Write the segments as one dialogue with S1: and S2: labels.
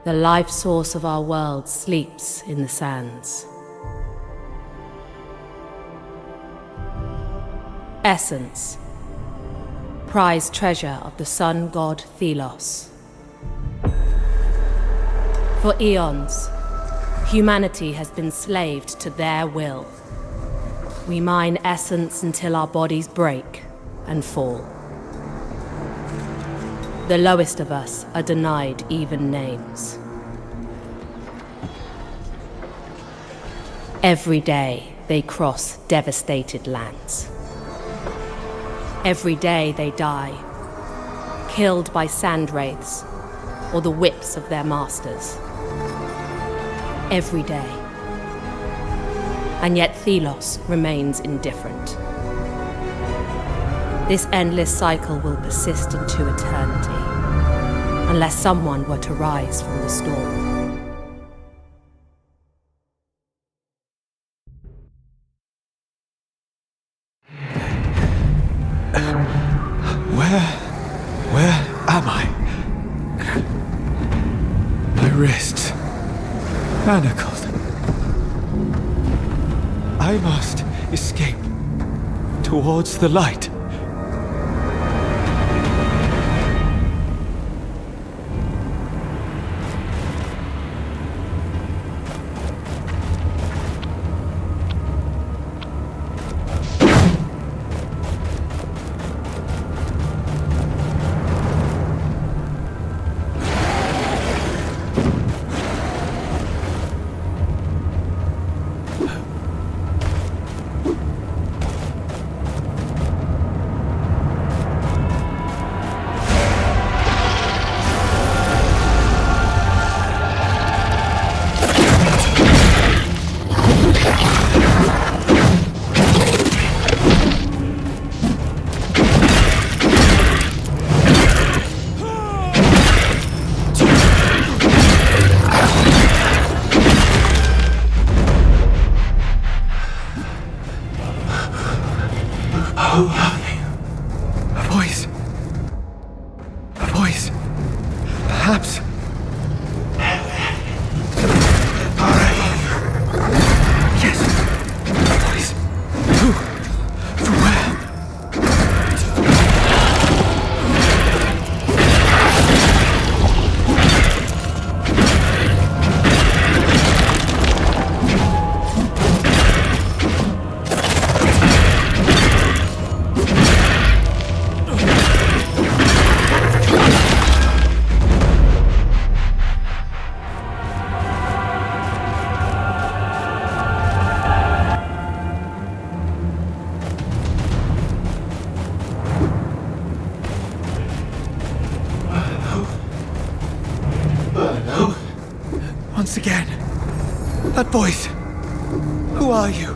S1: The life source of our world sleeps in the sands. Essence, prized treasure of the sun god Thelos. For eons, humanity has been slaved to their will. We mine essence until our bodies break and fall. The lowest of us are denied even names. Every day they cross devastated lands. Every day they die, killed by sand wraiths or the whips of their masters. Every day. And yet Thelos remains indifferent. This endless cycle will persist into eternity, unless someone were to rise from the storm.
S2: Where am I? My wrists manacled. I must escape towards the light. A voice. Perhaps. Yes. A voice. Who? From where? Once again, that voice. Who are you?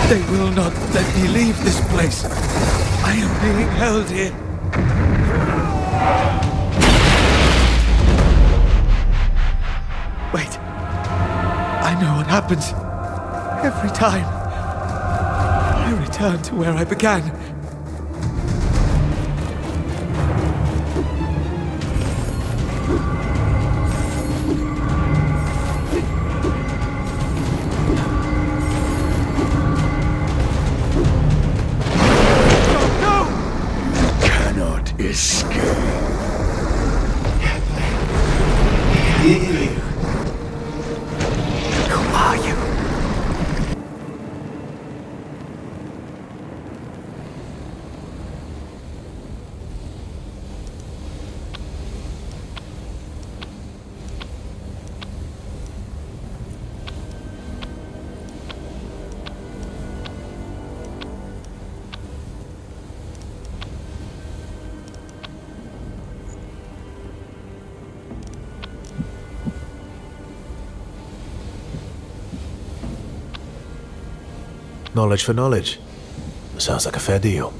S2: They will not let me leave this place. I am being held here. Wait. I know what happens. Every time I return to where I began.
S3: Escape. Who are you? Knowledge for knowledge. Sounds like a fair deal.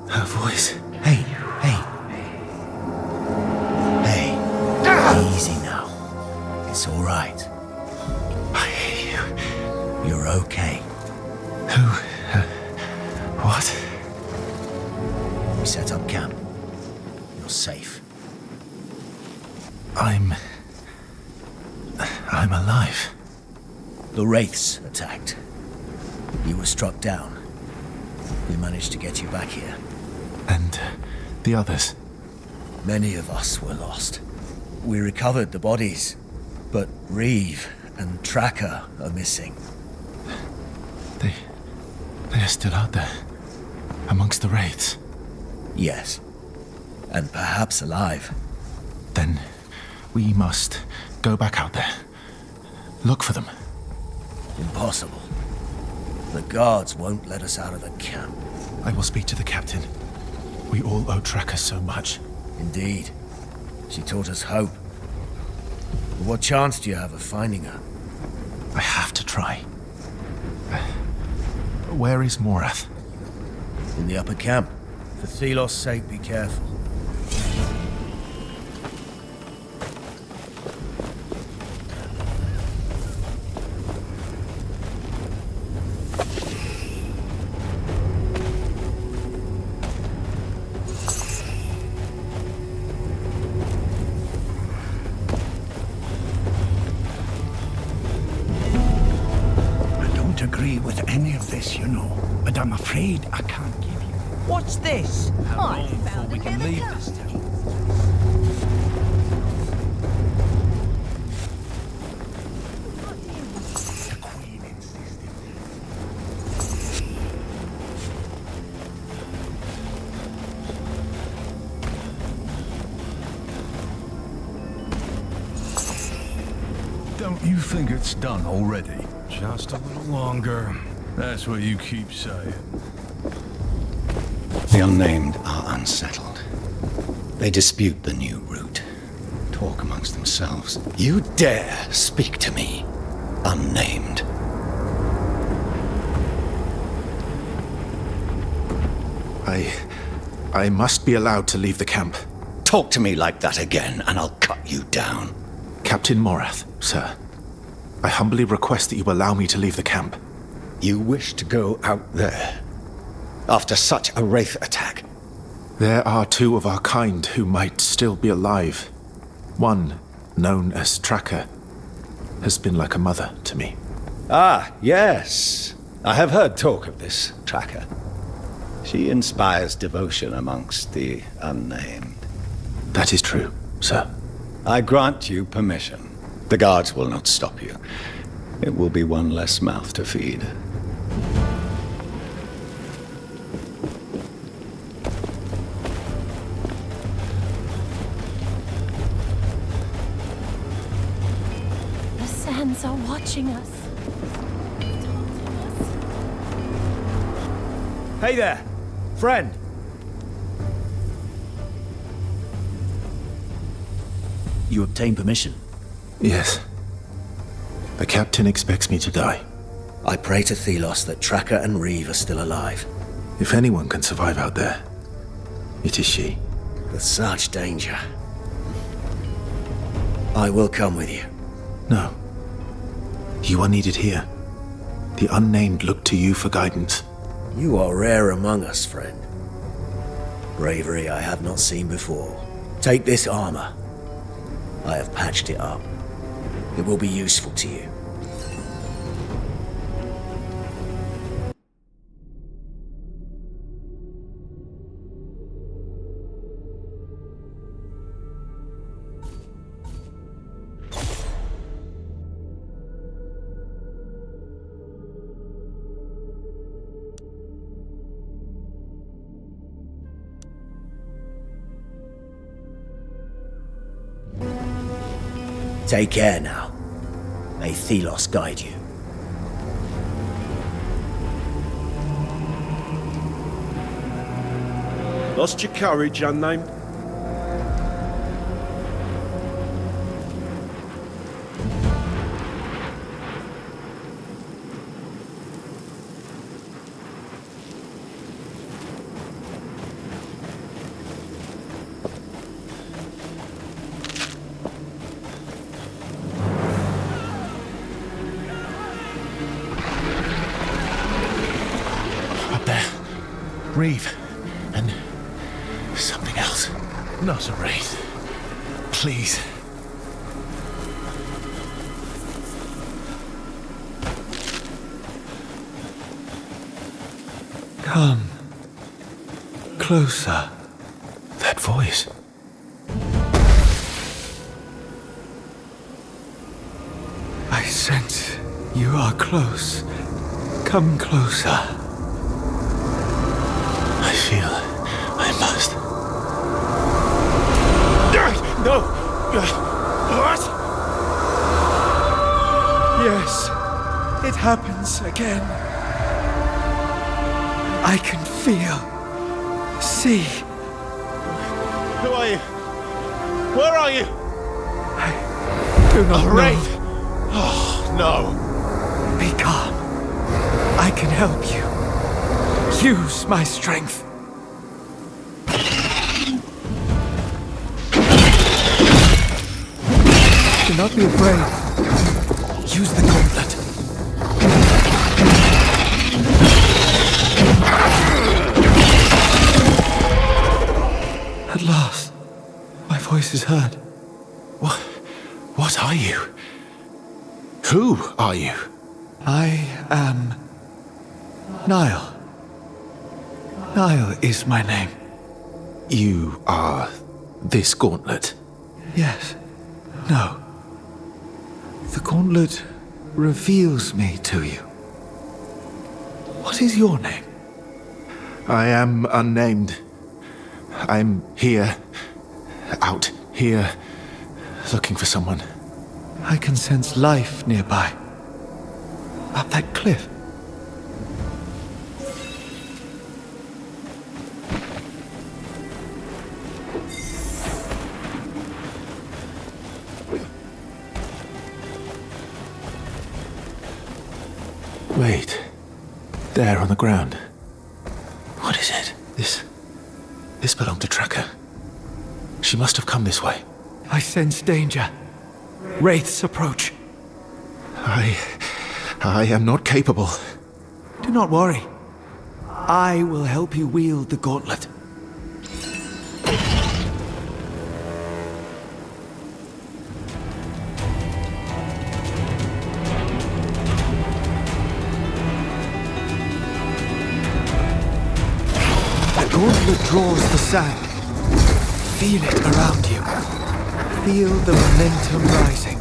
S4: Her voice. Hey. Easy now. It's all right.
S3: I hear you.
S4: You're okay.
S3: Who? What?
S4: We set up camp. You're safe.
S3: I'm alive.
S4: The Wraiths attacked. You were struck down. We managed to get you back here.
S3: And the others?
S4: Many of us were lost. We recovered the bodies, but Reeve and Tracker are missing.
S3: They are still out there, amongst the wraiths.
S4: Yes, and perhaps alive.
S3: Then we must go back out there. Look for them.
S4: Impossible. The guards won't let us out of the camp.
S3: I will speak to the captain. We all owe Tracker so much.
S4: Indeed. She taught us hope. But what chance do you have of finding her?
S3: I have to try. Where is Morath?
S4: In the upper camp. For Thelos' sake, be careful.
S5: Agree with any of this, you know, but I'm afraid I can't give you.
S6: What's this?
S5: How long before we can leave this town? The Queen insisted.
S7: Don't you think it's done already? Just a little longer. That's what you keep saying.
S5: The unnamed are unsettled. They dispute the new route. Talk amongst themselves. You dare speak to me, unnamed.
S3: I must be allowed to leave the camp.
S5: Talk to me like that again, and I'll cut you down.
S3: Captain Morath, sir. I humbly request that you allow me to leave the camp.
S5: You wish to go out there? After such a wraith attack?
S3: There are two of our kind who might still be alive. One, known as Tracker, has been like a mother to me.
S5: Ah, yes. I have heard talk of this Tracker. She inspires devotion amongst the unnamed.
S3: That is true, sir.
S5: I grant you permission. The guards will not stop you. It will be one less mouth to feed.
S1: The sands are watching us.
S4: Hey there, friend. You obtained permission?
S3: Yes. The captain expects me to die.
S4: I pray to Thelos that Tracker and Reeve are still alive.
S3: If anyone can survive out there, it is she.
S4: With such danger. I will come with you.
S3: No. You are needed here. The unnamed look to you for guidance.
S4: You are rare among us, friend. Bravery I have not seen before. Take this armor. I have patched it up. It will be useful to you. Take care now. May Thelos guide you.
S8: Lost your courage, unnamed?
S3: Up there. Reeve. And something else.
S7: Not a wraith. Please.
S2: Come. Closer.
S3: That voice.
S2: I sense you are close. Come closer.
S3: I feel I must.
S8: No! What?
S2: Yes, it happens again. I can feel, see.
S8: Who are you? Where are you?
S2: I do not know.
S8: Wraith! Oh, no.
S2: Be calm. I can help you. use my strength. Do not be afraid. Use the gauntlet. At last, my voice is heard.
S3: What are you? Who are you?
S2: I am Niall. Niall is my name.
S3: You are this gauntlet.
S2: Yes. No. The gauntlet reveals me to you. What is your name?
S3: I am unnamed. I'm here, out here, looking for someone.
S2: I can sense life nearby. Up that cliff.
S3: Wait. There on the ground. What is it? This belonged to Tracker. She must have come this way.
S2: I sense danger. Wraiths approach.
S3: I am not capable.
S2: Do not worry. I will help you wield the gauntlet. The gauntlet draws the sand. Feel it around you. Feel the momentum rising.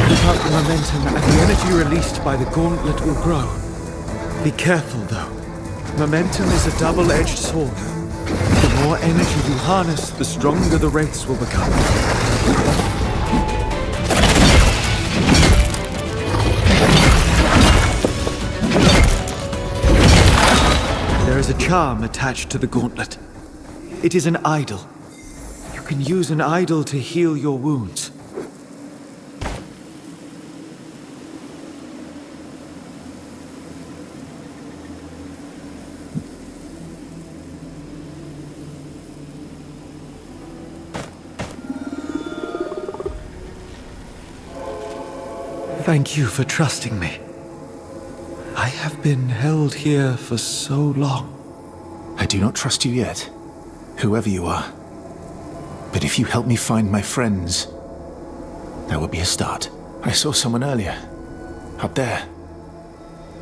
S2: Keep up the momentum and the energy released by the gauntlet will grow. Be careful though. Momentum is a double-edged sword. The more energy you harness, the stronger the wraiths will become. There is a charm attached to the gauntlet. It is an idol. You can use an idol to heal your wounds. Thank you for trusting me. I have been held here for so long.
S3: I do not trust you yet, whoever you are. But if you help me find my friends, that will be a start. I saw someone earlier, up there.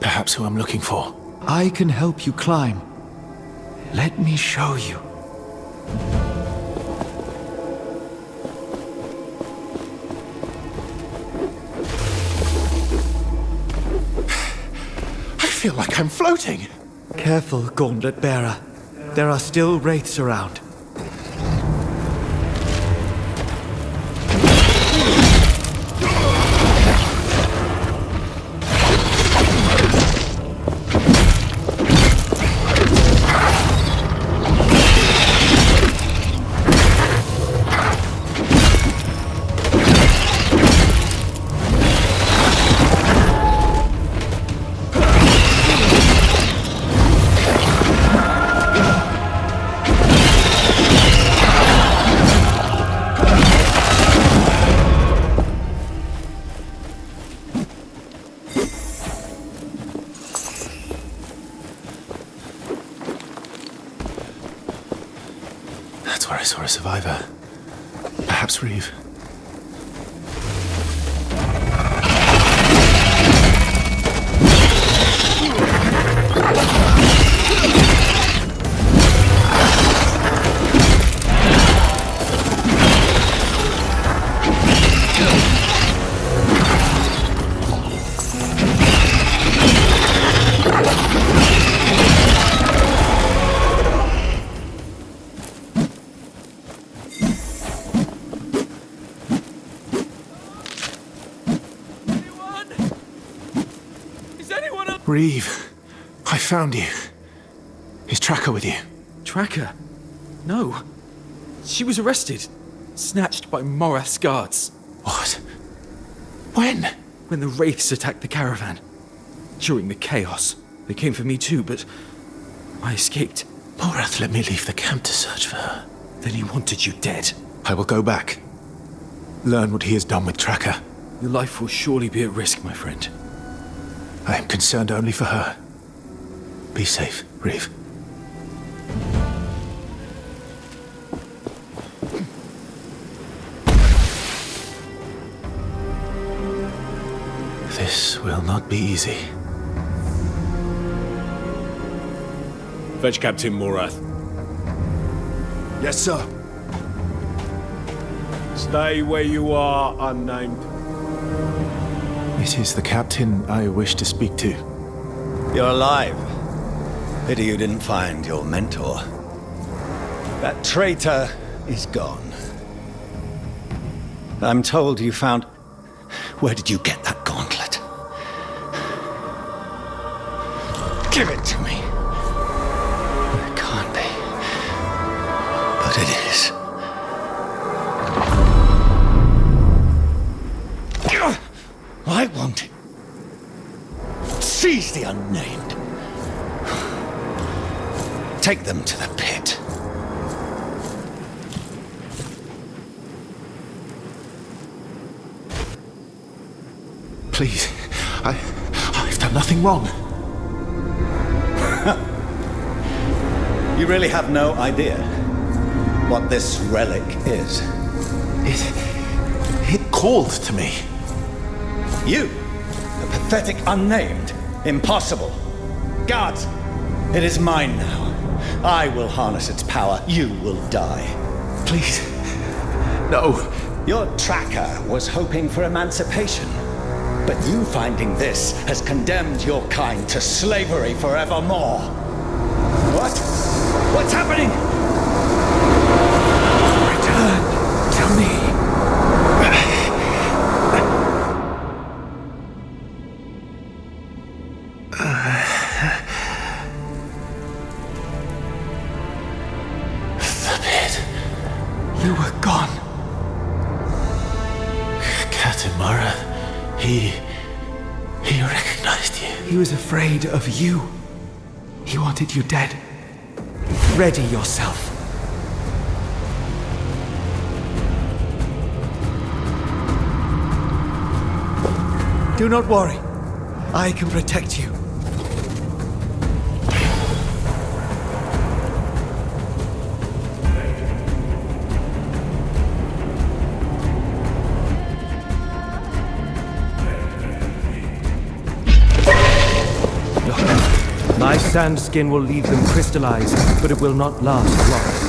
S3: Perhaps who I'm looking for.
S2: I can help you climb. Let me show you.
S3: I feel like I'm floating.
S2: Careful, Gauntlet Bearer. There are still wraiths around.
S3: That's where I saw a survivor. Perhaps Reeve.
S7: Is anyone up?
S3: Reeve, I found you. Is Tracker with you?
S6: Tracker? No. She was arrested. Snatched by Morath's guards.
S3: What? When?
S6: When the Wraiths attacked the caravan. During the chaos. They came for me too, but I escaped.
S3: Morath let me leave the camp to search for her.
S6: Then he wanted you dead.
S3: I will go back. Learn what he has done with Tracker.
S6: Your life will surely be at risk, my friend.
S3: I am concerned only for her. Be safe, Reeve. This will not be easy.
S8: Fetch Captain Morath.
S2: Yes, sir.
S8: Stay where you are, unnamed.
S3: It is the captain I wish to speak to.
S5: You're alive. Pity you didn't find your mentor. That traitor is gone. I'm told you found... Where did you get that gauntlet? Give it to me. It can't be. But it is. I want it. Seize the unnamed. Take them to the pit.
S3: Please, I've done nothing wrong.
S5: You really have no idea what this relic is.
S3: It called to me.
S5: You, a pathetic unnamed. Impossible. Guards, it is mine now. I will harness its power. You will die.
S3: Please, no.
S5: Your tracker was hoping for emancipation. But you finding this has condemned your kind to slavery forevermore. What? What's happening?
S3: Return to me. The pit. You were gone. Captain Morath. He recognized you.
S2: He was afraid of you. He wanted you dead. Ready yourself. Do not worry. I can protect you. My sand skin will leave them crystallized, but it will not last long.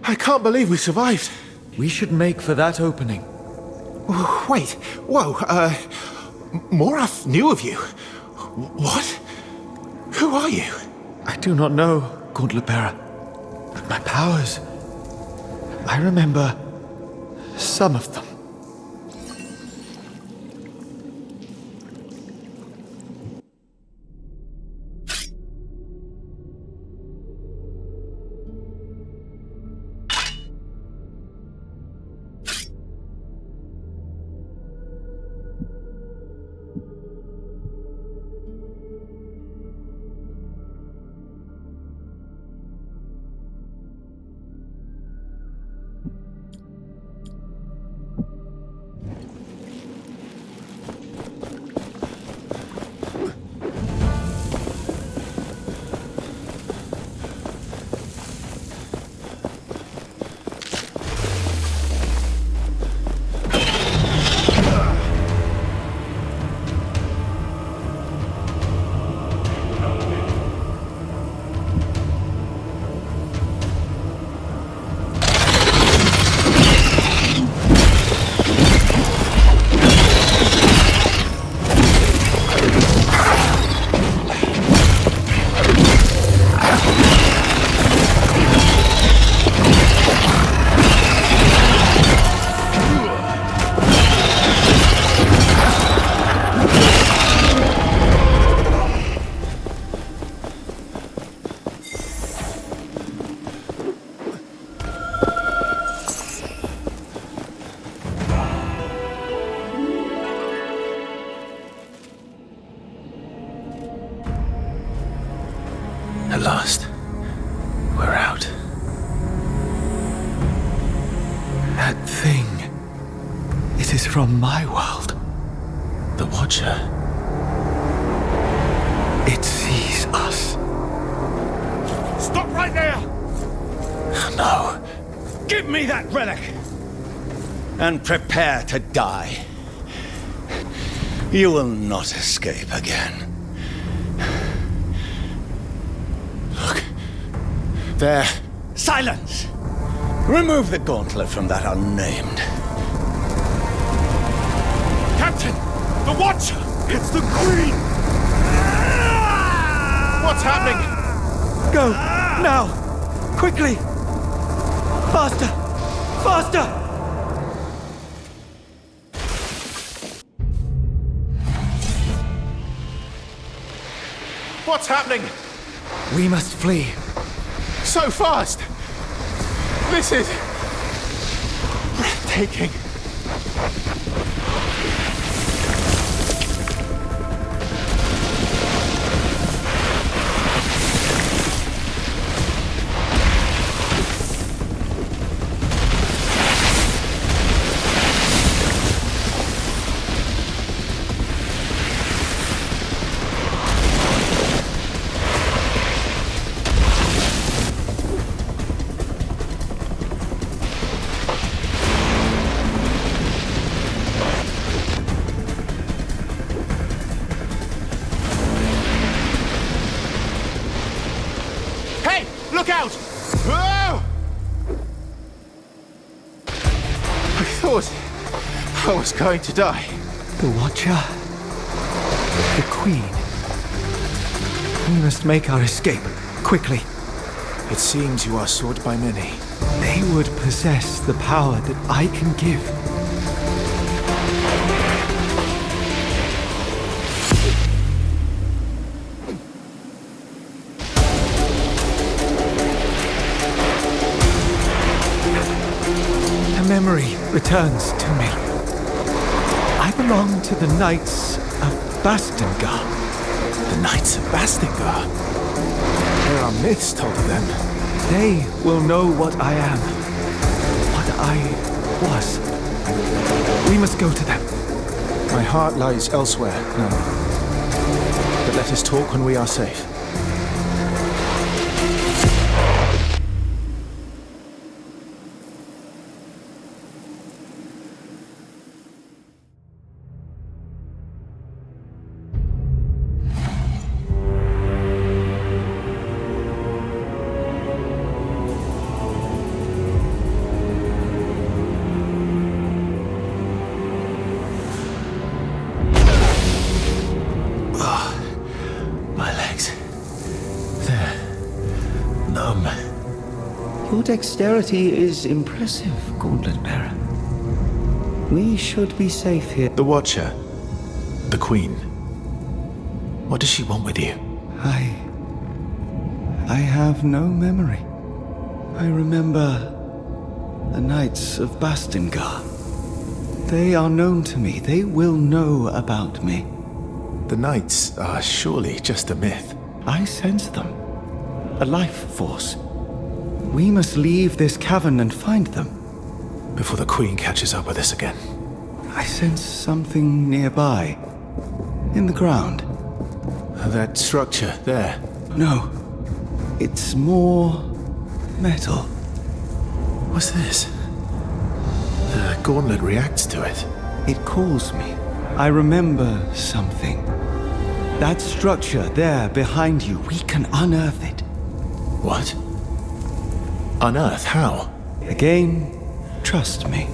S3: I can't believe we survived.
S2: We should make for that opening.
S3: Wait, whoa, Morath knew of you. What? Who are you?
S2: I do not know, Gauntlet Bearer. But my powers... I remember some of them.
S3: At last, we're out.
S2: That thing. It is from my world.
S3: The Watcher.
S2: It sees us.
S5: Stop right there!
S3: No.
S5: Give me that relic! And prepare to die. You will not escape again.
S3: Look. There.
S5: Silence! Remove the gauntlet from that unnamed.
S8: Captain! The Watcher! It's the Queen! What's happening?
S2: Go! Now! Quickly! Faster! Faster!
S8: What's happening?
S2: We must flee.
S8: So fast! This is breathtaking. Look out! Oh! I thought I was going to die.
S2: The Watcher. The Queen. We must make our escape, quickly.
S3: It seems you are sought by many.
S2: They would possess the power that I can give. A memory returns to me. I belong to the Knights of Bastingar.
S3: The Knights of Bastingar? There are myths told of them.
S2: They will know what I am, what I was. We must go to them.
S3: My heart lies elsewhere now. But let us talk when we are safe.
S9: Your dexterity is impressive, Gauntlet Bearer. We should be safe here.
S3: The Watcher. The Queen. What does she want with you?
S9: I have no memory. I remember the Knights of Bastingar. They are known to me. They will know about me.
S3: The Knights are surely just a myth.
S9: I sense them. A life force. We must leave this cavern and find them.
S3: Before the Queen catches up with us again.
S9: I sense something nearby. In the ground.
S3: That structure there.
S9: No. It's more metal.
S3: What's this? The gauntlet reacts to it.
S9: It calls me. I remember something. That structure there behind you, we can unearth it.
S3: What? Unearth? How?
S9: Again, trust me.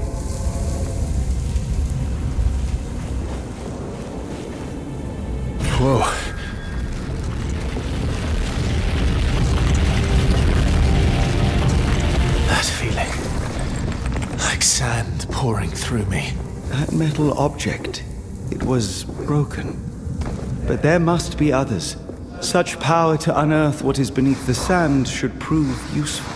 S3: Whoa. That feeling. Like sand pouring through me.
S9: That metal object, it was broken. But there must be others. Such power to unearth what is beneath the sand should prove useful.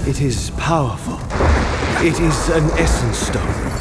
S2: It is powerful. It is an essence stone.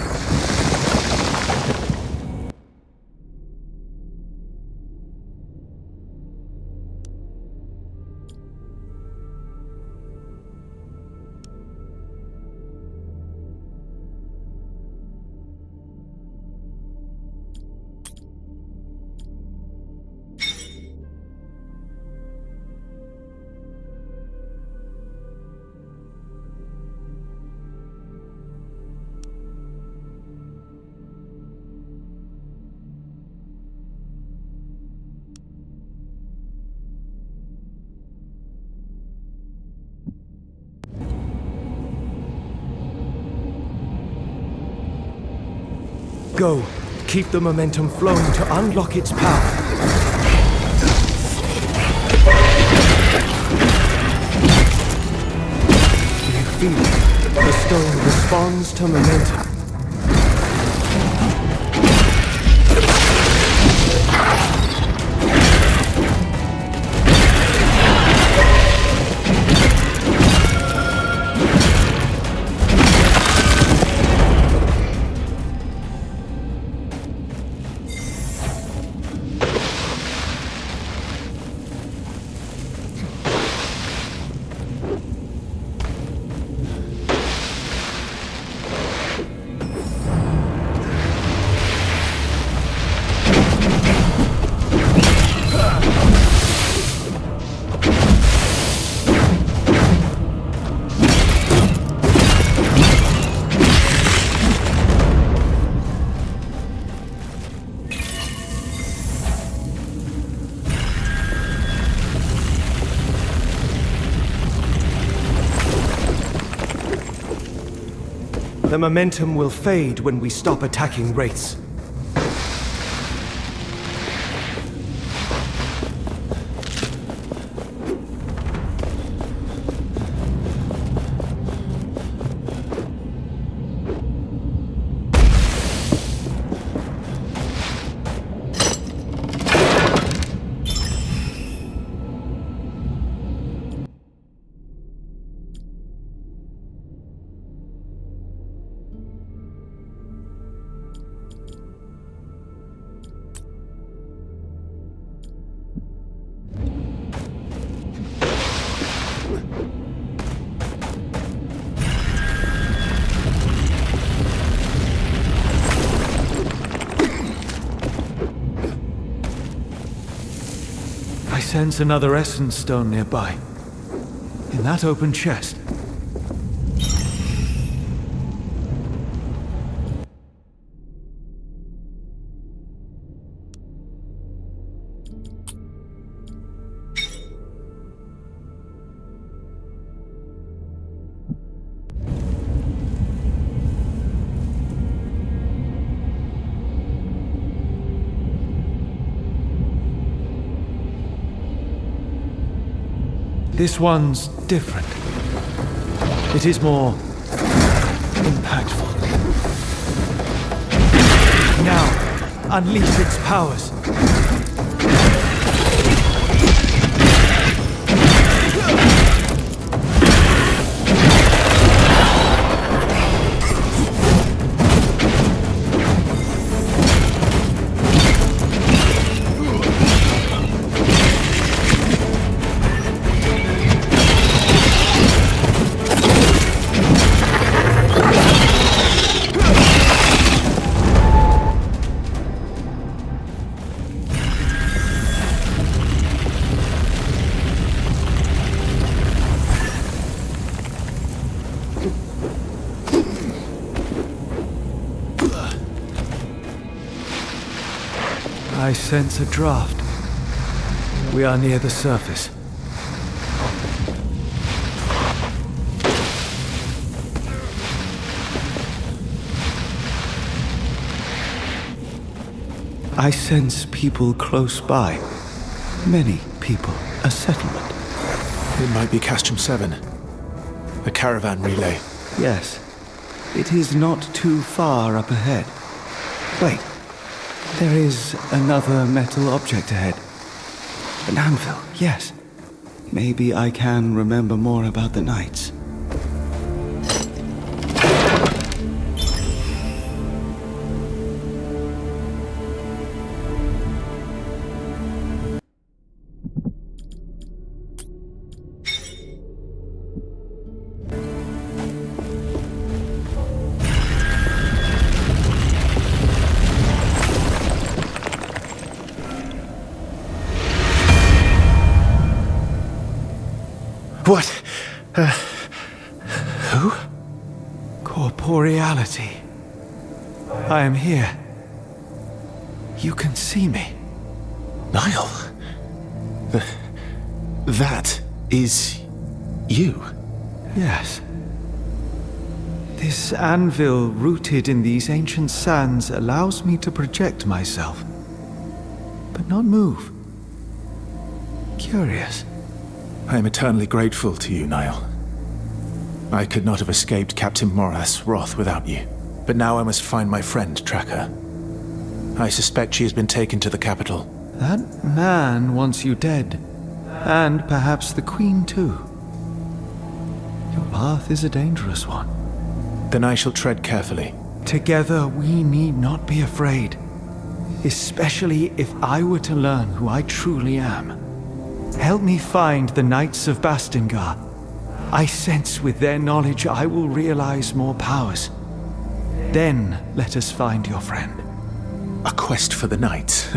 S2: Go. Keep the momentum flowing to unlock its power. You feel it. The stone responds to momentum. The momentum will fade when we stop attacking wraiths. I sense another essence stone nearby. In that open chest. This one's different. It is more impactful. Now, unleash its powers. I sense a draft. We are near the surface. I sense people close by. Many people. A settlement.
S3: It might be Castrum 7. A caravan relay.
S9: Yes. It is not too far up ahead. Wait. There is another metal object ahead. An anvil, yes. Maybe I can remember more about the knights.
S3: What? Who?
S9: Corporeality. I am here. You can see me.
S3: Niall. That is you.
S9: Yes. This anvil rooted in these ancient sands allows me to project myself, but not move. Curious.
S3: I am eternally grateful to you, Niall. I could not have escaped Captain Morath's wrath without you. But now I must find my friend, Tracker. I suspect she has been taken to the capital.
S9: That man wants you dead. And perhaps the Queen too. Your path is a dangerous one.
S3: Then I shall tread carefully.
S9: Together we need not be afraid. Especially if I were to learn who I truly am. Help me find the Knights of Bastingar. I sense with their knowledge I will realize more powers. Then let us find your friend.
S3: A quest for the Knights?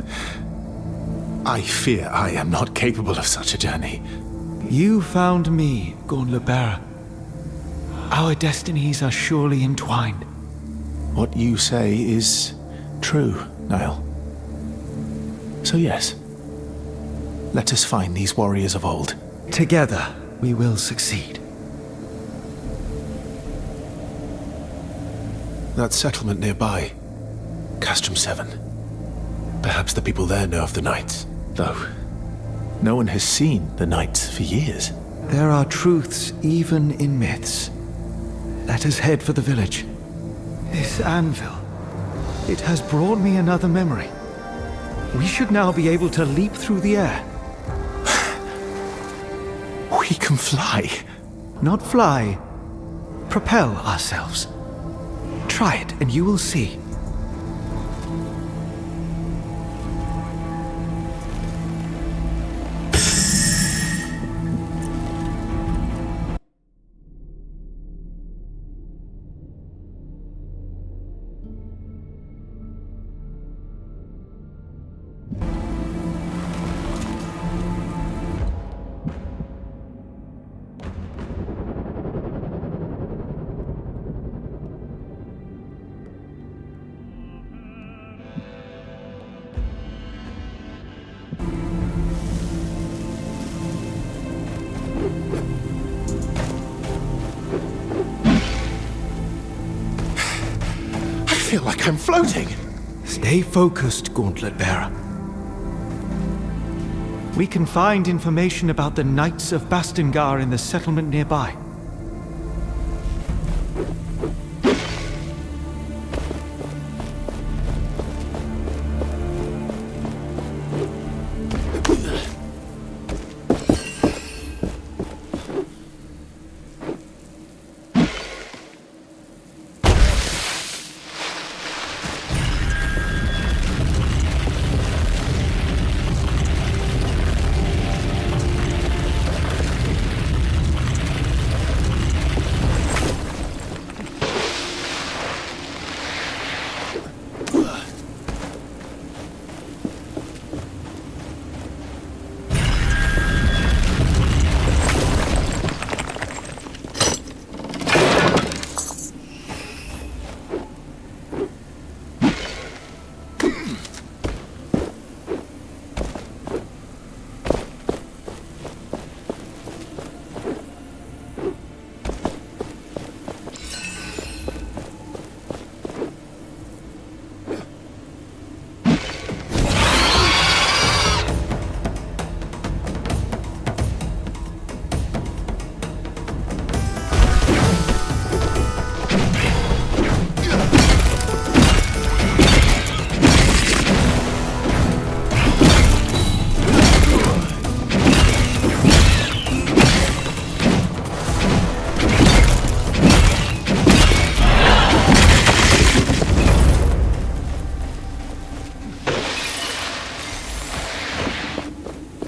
S3: I fear I am not capable of such a journey.
S9: You found me, Gauntlet Bearer. Our destinies are surely entwined.
S3: What you say is true, Niall. So yes, let us find these warriors of old.
S9: Together, we will succeed.
S3: That settlement nearby, Castrum 7. Perhaps the people there know of the Knights, though no one has seen the Knights for years.
S9: There are truths even in myths. Let us head for the village. This anvil, it has brought me another memory. We should now be able to leap through the air.
S3: We can fly.
S9: Not fly, propel ourselves. Try it and you will see.
S3: I feel like I'm floating.
S9: Stay focused, Gauntlet Bearer. We can find information about the Knights of Bastingar in the settlement nearby.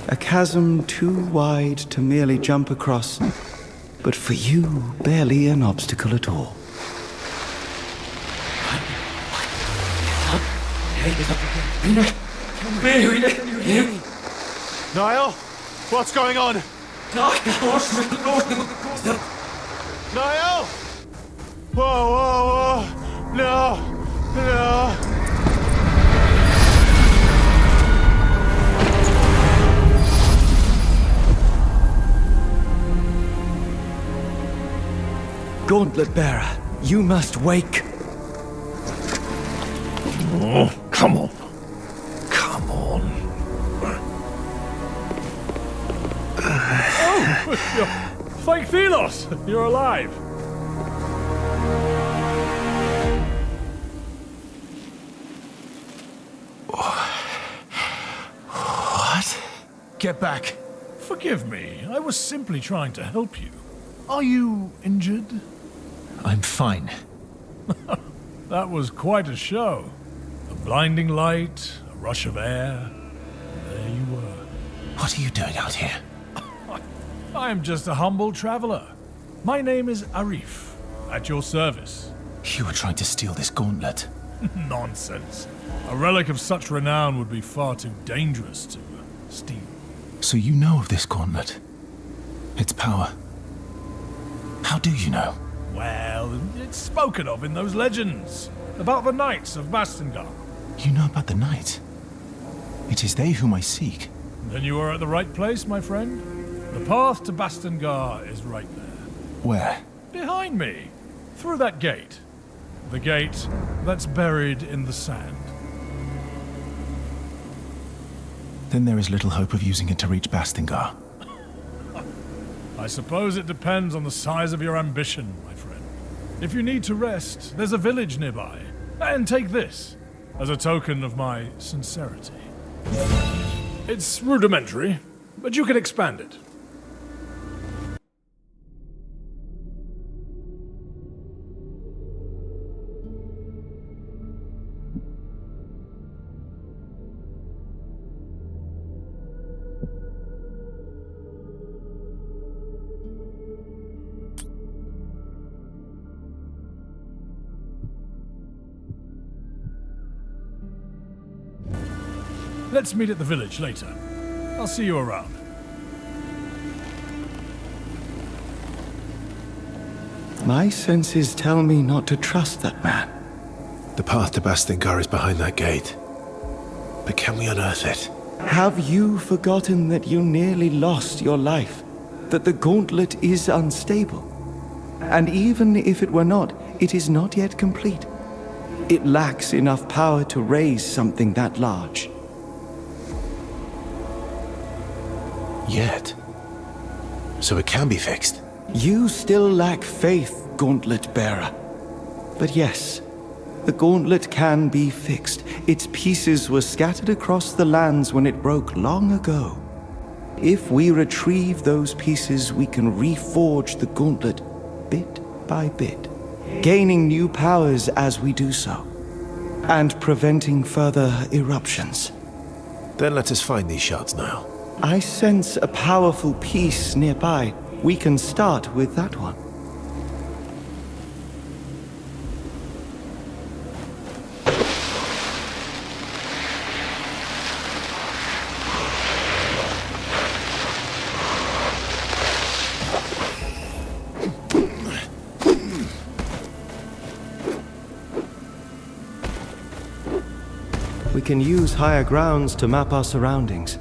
S9: A chasm too wide to merely jump across, but for you, barely an obstacle at all.
S2: Niall? What's going on? Niall! Whoa, whoa, whoa! No! No!
S9: Gauntlet bearer, you must wake.
S7: Oh, come on. Come on.
S10: Fake Thelos! You're alive!
S3: What?
S7: Get back. Forgive me. I was simply trying to help you. Are you injured?
S3: I'm fine.
S7: That was quite a show. A blinding light, a rush of air, and there you were.
S3: What are you doing out here?
S7: I am just a humble traveler. My name is Arif, at your service.
S3: You were trying to steal this gauntlet.
S7: Nonsense. A relic of such renown would be far too dangerous to steal.
S3: So you know of this gauntlet? Its power? How do you know?
S7: Well, it's spoken of in those legends about the knights of Bastengar.
S3: You know about the knights? It is they whom I seek.
S7: Then you are at the right place, my friend. The path to Bastengar is right there.
S3: Where?
S7: Behind me. Through that gate. The gate that's buried in the sand.
S3: Then there is little hope of using it to reach Bastengar.
S7: I suppose it depends on the size of your ambition, my friend. If you need to rest, there's a village nearby. And take this, as a token of my sincerity. It's rudimentary, but you can expand it. Let's meet at the village later. I'll see you around.
S9: My senses tell me not to trust that man.
S3: The path to Bastengar is behind that gate. But can we unearth it?
S9: Have you forgotten that you nearly lost your life? That the gauntlet is unstable? And even if it were not, it is not yet complete. It lacks enough power to raise something that large.
S3: Yet. So it can be fixed.
S9: You still lack faith, Gauntlet Bearer. But yes, the gauntlet can be fixed. Its pieces were scattered across the lands when it broke long ago. If we retrieve those pieces, we can reforge the gauntlet bit by bit, gaining new powers as we do so, and preventing further eruptions.
S3: Then let us find these shards now.
S9: I sense a powerful piece nearby. We can start with that one. We can use higher grounds to map our surroundings.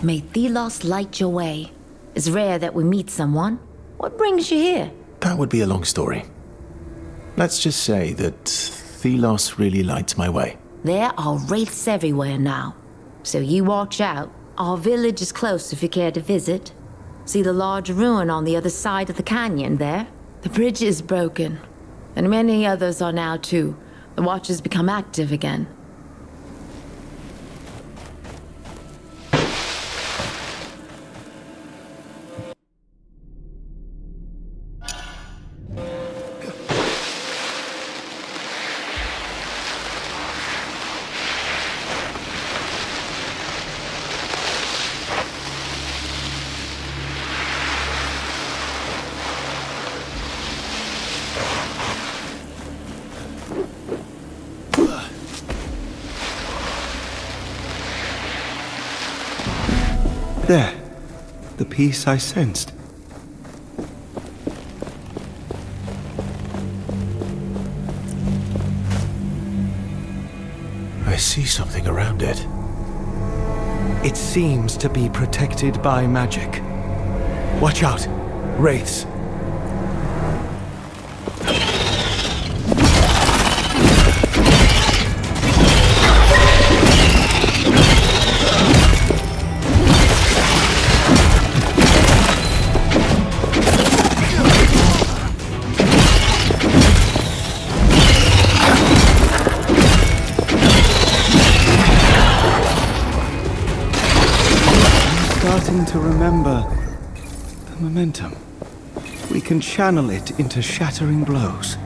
S11: May Thelos light your way. It's rare that we meet someone. What brings you here?
S3: That would be a long story. Let's just say that Thelos really lights my way.
S11: There are wraiths everywhere now. So you watch out. Our village is close if you care to visit. See the large ruin on the other side of the canyon there? The bridge is broken. And many others are now too. The Watchers become active again.
S9: There. The peace I sensed.
S3: I see something around it.
S9: It seems to be protected by magic. Watch out. Wraiths. To remember the momentum. We can channel it into shattering blows.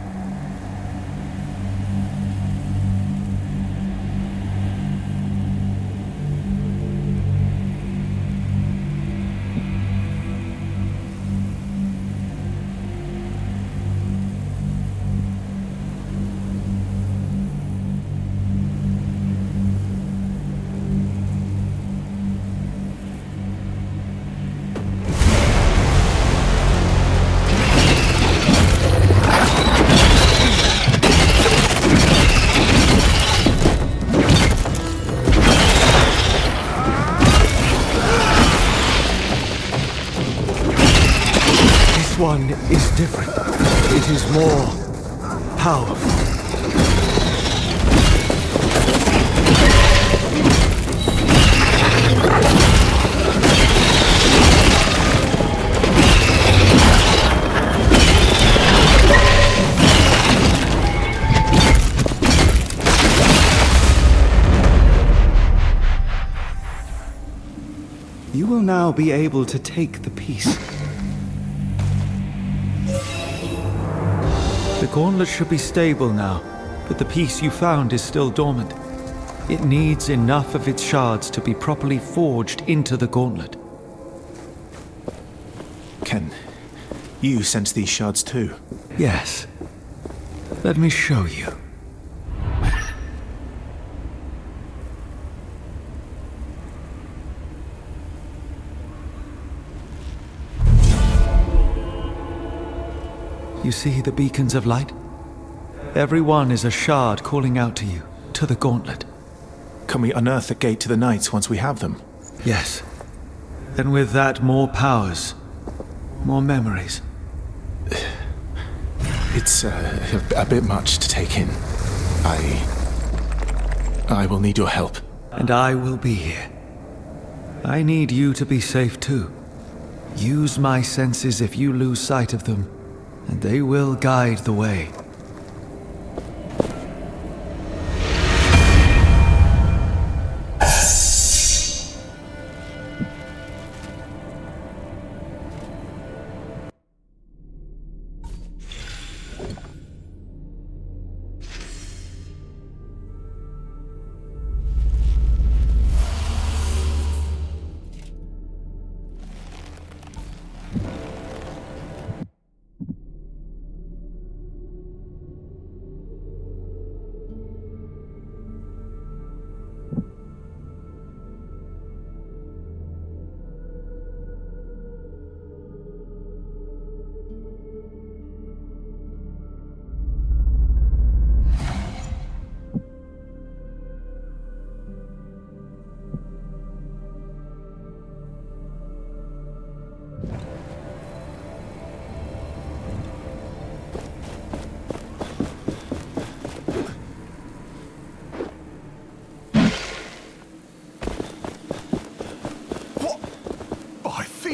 S9: This one is different. It is more powerful. You will now be able to take the piece. The gauntlet should be stable now, but the piece you found is still dormant. It needs enough of its shards to be properly forged into the gauntlet.
S3: Can you sense these shards too?
S9: Yes. Let me show you. You see the beacons of light? Every one is a shard calling out to you, to the gauntlet.
S3: Can we unearth the gate to the Knights once we have them?
S9: Yes. And with that, more powers. More memories.
S3: It's a bit much to take in. I will need your help.
S9: And I will be here. I need you to be safe too. Use my senses if you lose sight of them, and they will guide the way.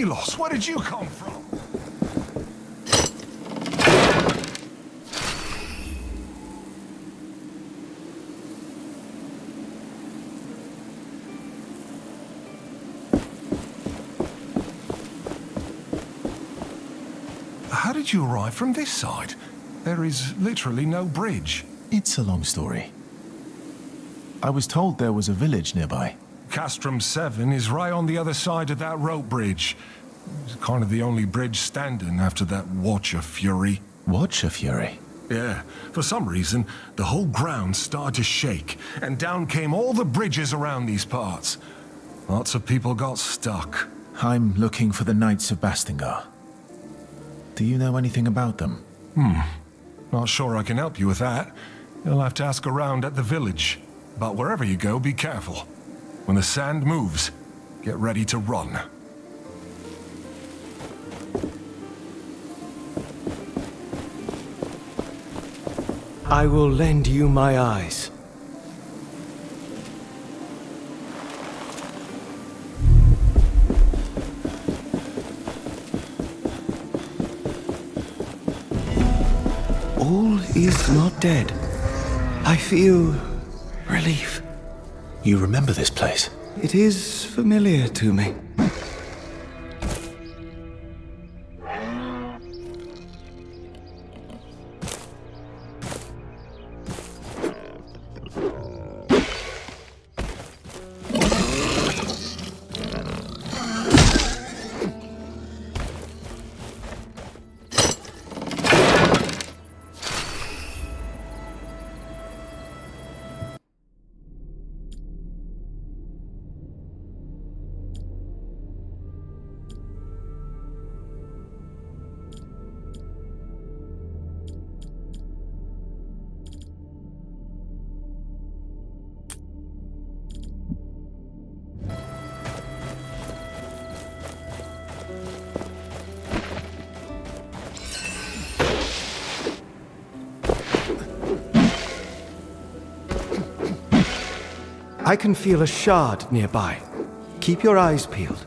S12: Thelos, where did you come from? How did you arrive from this side? There is literally no bridge.
S3: It's a long story. I was told there was a village nearby.
S12: Castrum 7 is right on the other side of that rope bridge. It's kind of the only bridge standing after that Watcher Fury.
S3: Watcher Fury?
S12: Yeah. For some reason, the whole ground started to shake, and down came all the bridges around these parts. Lots of people got stuck.
S3: I'm looking for the Knights of Bastingar. Do you know anything about them?
S12: Not sure I can help you with that. You'll have to ask around at the village. But wherever you go, be careful. When the sand moves, get ready to run.
S9: I will lend you my eyes. All is not dead. I feel relief.
S3: You remember this place?
S9: It is familiar to me. I can feel a shard nearby. Keep your eyes peeled.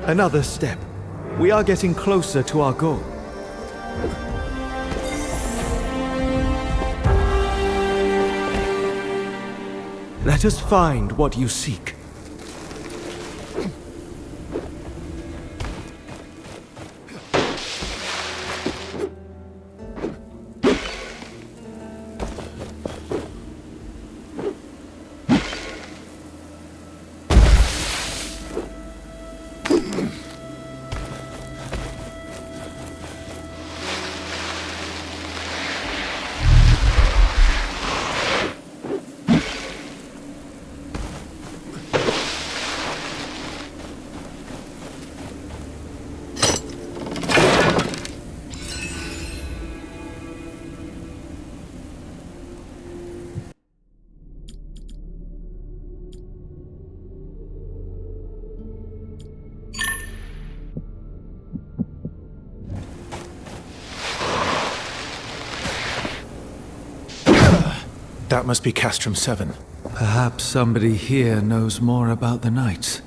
S9: Another step. We are getting closer to our goal. Let us find what you seek.
S3: That must be Castrum 7.
S9: Perhaps somebody here knows more about the Knights.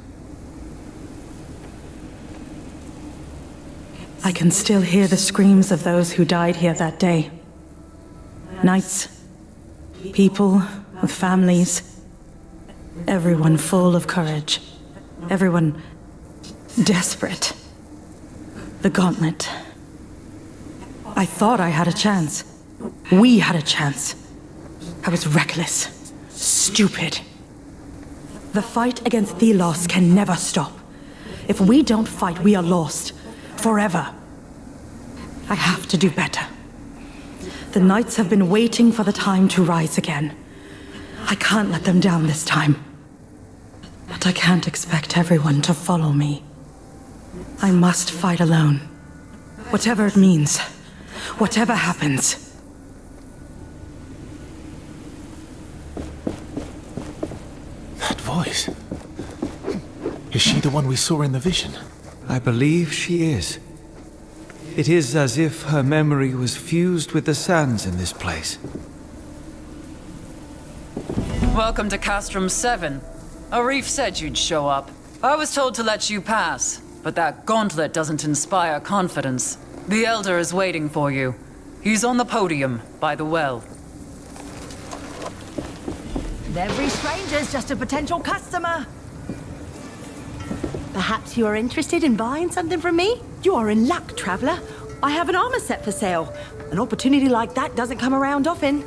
S13: I can still hear the screams of those who died here that day. Knights, people with families, everyone full of courage, everyone desperate. The gauntlet. I thought I had a chance. We had a chance. I was reckless, stupid. The fight against Thelos can never stop. If we don't fight, we are lost. Forever. I have to do better. The Knights have been waiting for the time to rise again. I can't let them down this time. But I can't expect everyone to follow me. I must fight alone. Whatever it means. Whatever happens.
S3: That voice. Is she the one we saw in the vision?
S9: I believe she is. It is as if her memory was fused with the sands in this place.
S14: Welcome to Castrum 7. Arif said you'd show up. I was told to let you pass, but that gauntlet doesn't inspire confidence. The Elder is waiting for you. He's on the podium, by the well.
S15: Every stranger's just a potential customer. Perhaps you are interested in buying something from me? You are in luck, traveler. I have an armor set for sale. An opportunity like that doesn't come around often.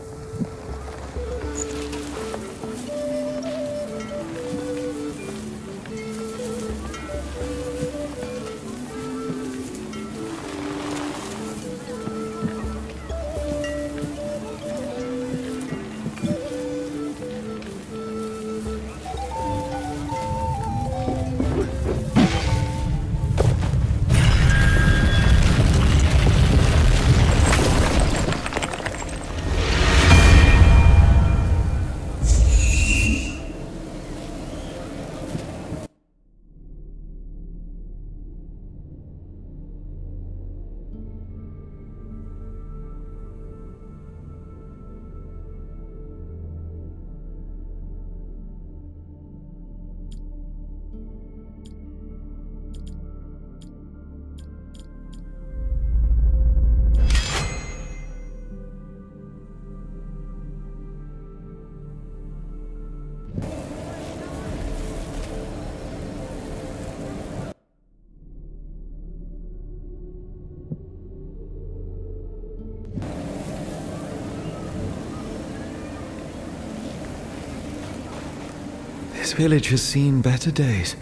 S9: This village has seen better days.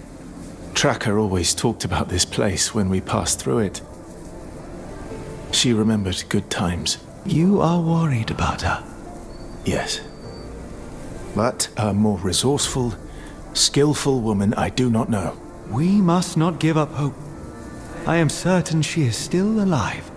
S3: Tracker always talked about this place when we passed through it. She remembered good times.
S9: You are worried about her?
S3: Yes. But a more resourceful, skillful woman I do not know.
S9: We must not give up hope. I am certain she is still alive.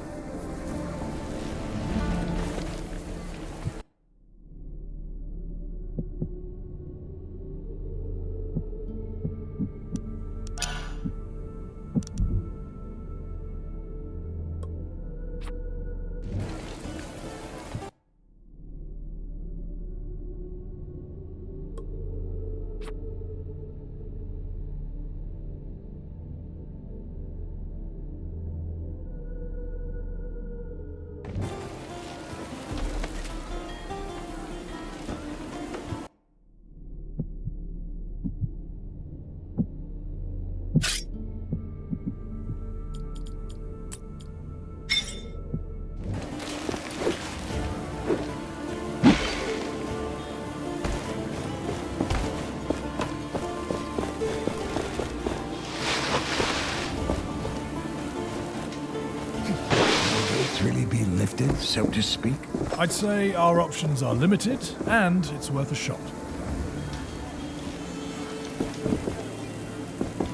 S16: So to speak?
S7: I'd say our options are limited, and it's worth a shot.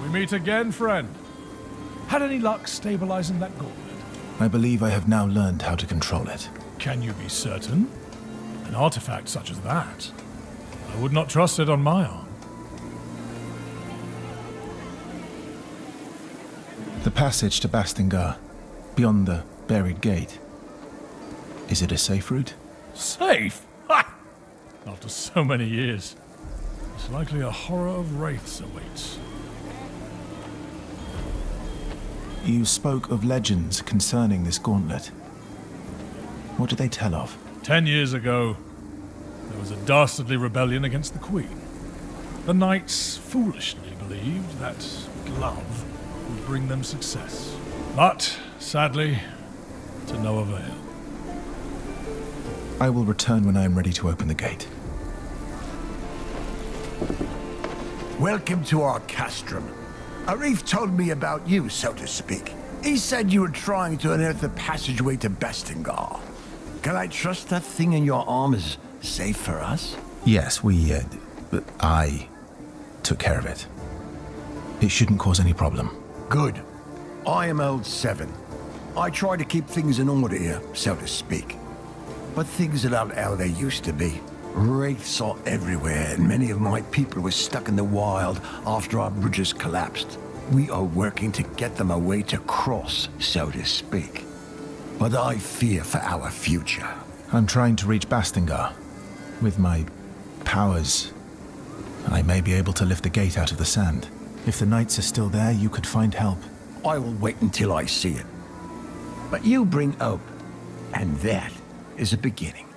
S7: We meet again, friend. Had any luck stabilizing that gauntlet?
S3: I believe I have now learned how to control it.
S7: Can you be certain? An artifact such as that, I would not trust it on my arm.
S3: The passage to Bastingar, beyond the buried gate. Is it a safe route?
S7: Safe? Ha! after so many years. It's likely a horror of wraiths awaits.
S3: You spoke of legends concerning this gauntlet. What do they tell of?
S7: 10 years ago, there was a dastardly rebellion against the Queen. The knights foolishly believed that glove would bring them success. But, sadly, to no avail.
S3: I will return when I am ready to open the gate.
S16: Welcome to our castrum. Arif told me about you, so to speak. He said you were trying to unearth the passageway to Bastingar. Can I trust that thing in your arm is safe for us?
S3: Yes, I took care of it. It shouldn't cause any problem.
S16: Good. I am old 7. I try to keep things in order here, so to speak. But things are not how they used to be. Wraiths are everywhere, and many of my people were stuck in the wild after our bridges collapsed. We are working to get them a way to cross, so to speak. But I fear for our future.
S3: I'm trying to reach Bastingar. With my powers, I may be able to lift the gate out of the sand. If the knights are still there, you could find help.
S16: I will wait until I see it. But you bring hope, and that is a beginning.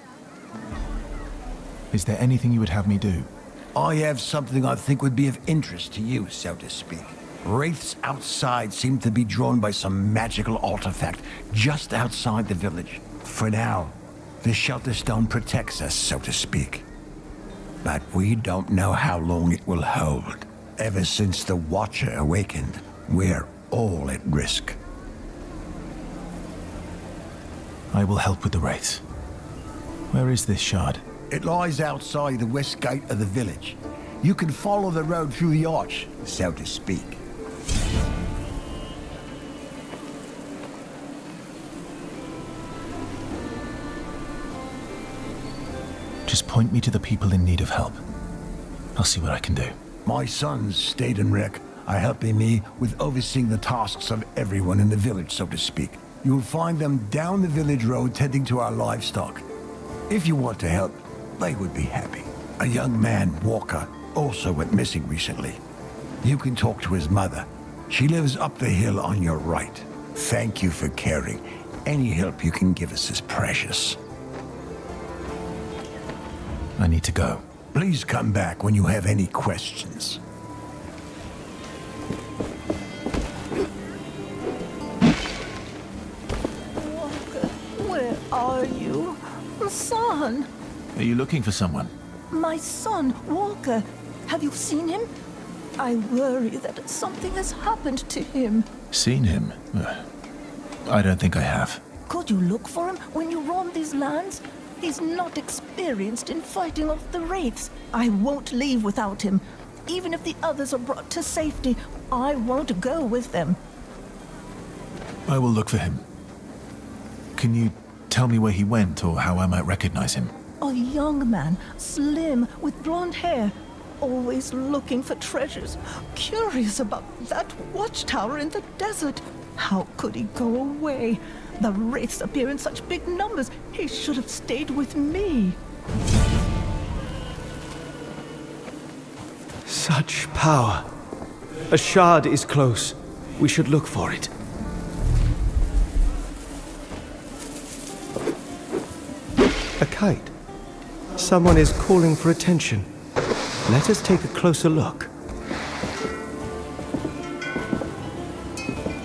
S3: Is there anything you would have me do?
S16: I have something I think would be of interest to you, so to speak. Wraiths outside seem to be drawn by some magical artifact just outside the village. For now, the shelter stone protects us, so to speak. But we don't know how long it will hold. Ever since the Watcher awakened, we're all at risk.
S3: I will help with the wraiths. Where is this shard?
S16: It lies outside the west gate of the village. You can follow the road through the arch, so to speak.
S3: Just point me to the people in need of help. I'll see what I can do.
S16: My sons, Stade and Rick, are helping me with overseeing the tasks of everyone in the village, so to speak. You'll find them down the village road tending to our livestock. If you want to help, they would be happy. A young man, Walker, also went missing recently. You can talk to his mother. She lives up the hill on your right. Thank you for caring. Any help you can give us is precious.
S3: I need to go.
S16: Please come back when you have any questions.
S17: Walker, where are you? Son!
S3: Are you looking for someone?
S17: My son, Walker. Have you seen him? I worry that something has happened to him.
S3: Seen him? I don't think I have.
S17: Could you look for him when you roam these lands? He's not experienced in fighting off the wraiths. I won't leave without him. Even if the others are brought to safety, I won't go with them.
S3: I will look for him. Can you tell me where he went or how I might recognize him?
S17: A young man, slim, with blonde hair, always looking for treasures, curious about that watchtower in the desert. How could he go away? The wraiths appear in such big numbers. He should have stayed with me.
S9: Such power. A shard is close. We should look for it. A kite. Someone is calling for attention. Let us take a closer look.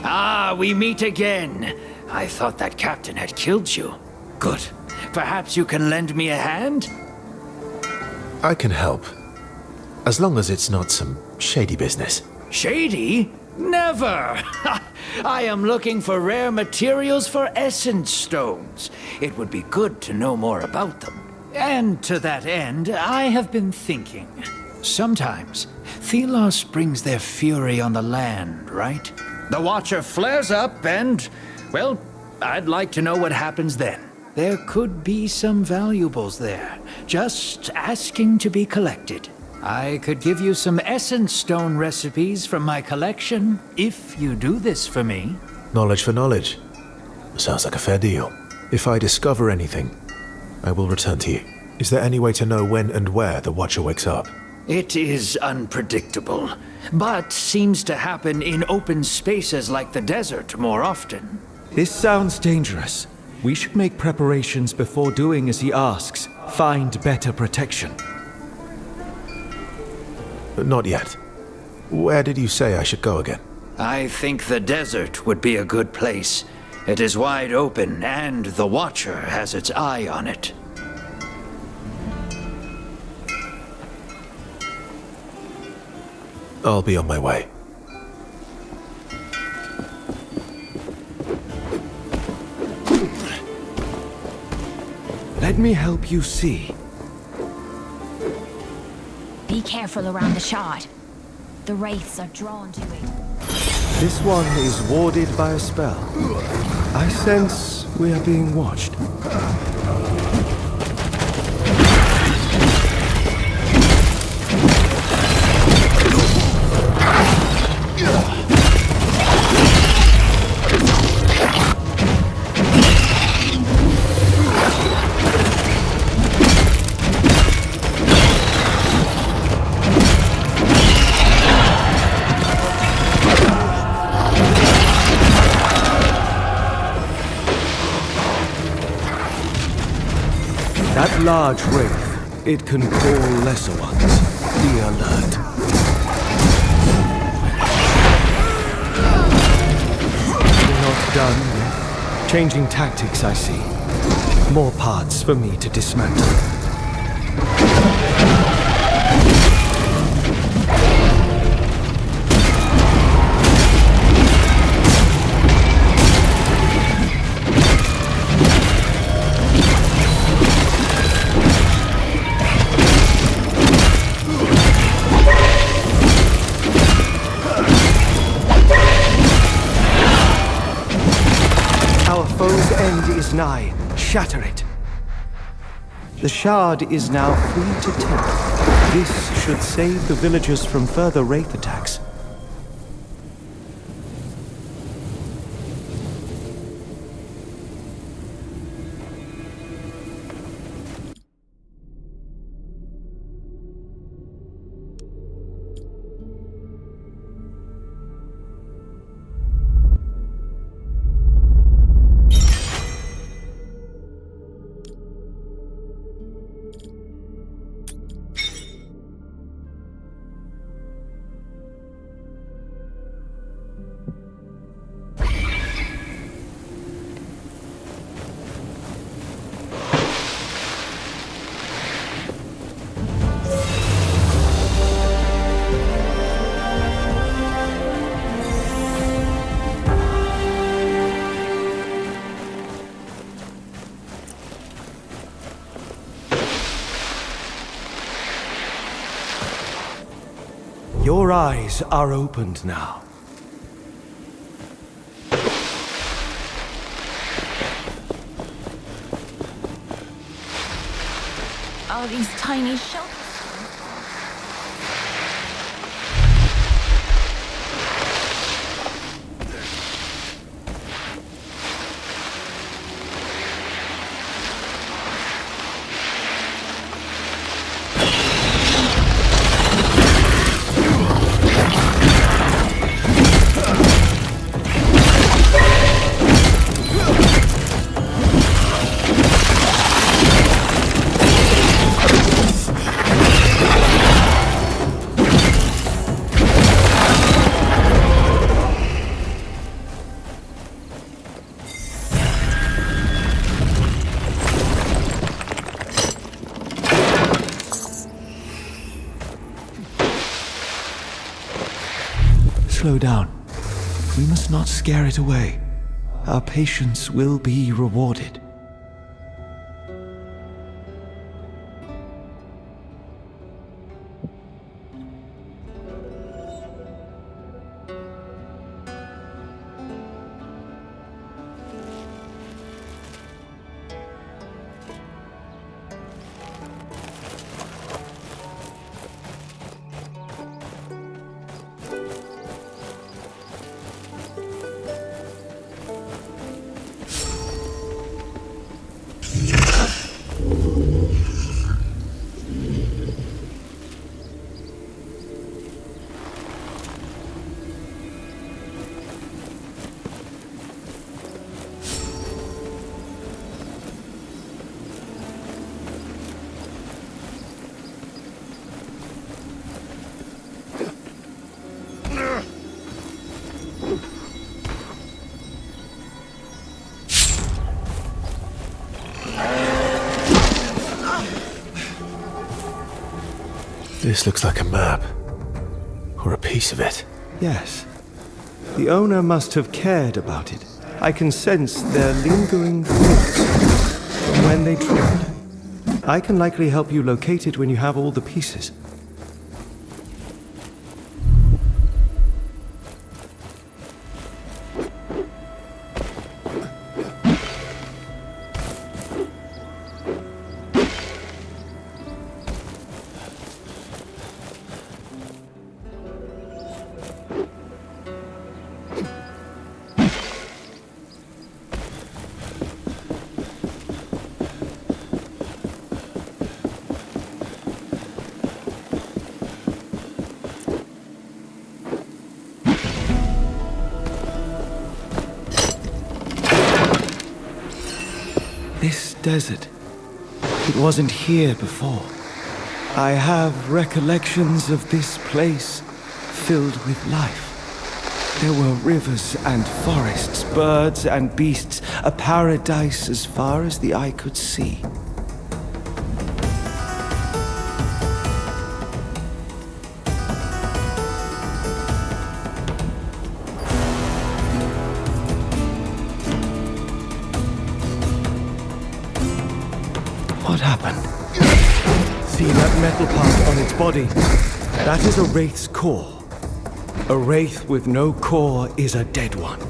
S18: Ah, we meet again. I thought that captain had killed you. Good. Perhaps you can lend me a hand?
S3: I can help. As long as it's not some shady business.
S18: Shady? Never! I am looking for rare materials for essence stones. It would be good to know more about them. And to that end, I have been thinking. Sometimes, Thelos brings their fury on the land, right? The Watcher flares up and, well, I'd like to know what happens then. There could be some valuables there, just asking to be collected. I could give you some essence stone recipes from my collection, if you do this for me.
S3: Knowledge for knowledge. Sounds like a fair deal. If I discover anything, I will return to you. Is there any way to know when and where the Watcher wakes up?
S18: It is unpredictable, but seems to happen in open spaces like the desert more often.
S9: This sounds dangerous. We should make preparations before doing as he asks. Find better protection.
S3: Not yet. Where did you say I should go again?
S18: I think the desert would be a good place. It is wide open, and the Watcher has its eye on it.
S3: I'll be on my way.
S9: Let me help you see.
S19: Be careful around the shard. The wraiths are drawn to it.
S9: This one is warded by a spell. I sense we are being watched. That large wraith, it can call lesser ones. Be alert. You're not done yet. Changing tactics, I see. More parts for me to dismantle. Nigh, shatter it. The shard is now free to take. This should save the villagers from further wraith attacks. Your eyes are opened now.
S19: All these tiny shops.
S9: Slow down. We must not scare it away. Our patience will be rewarded.
S3: This looks like a map. Or a piece of it.
S9: Yes. The owner must have cared about it. I can sense their lingering thoughts from when they traveled. I can likely help you locate it when you have all the pieces. This desert, it wasn't here before. I have recollections of this place filled with life. There were rivers and forests, birds and beasts, a paradise as far as the eye could see. What happened? See that metal part on its body? That is a wraith's core. A wraith with no core is a dead one.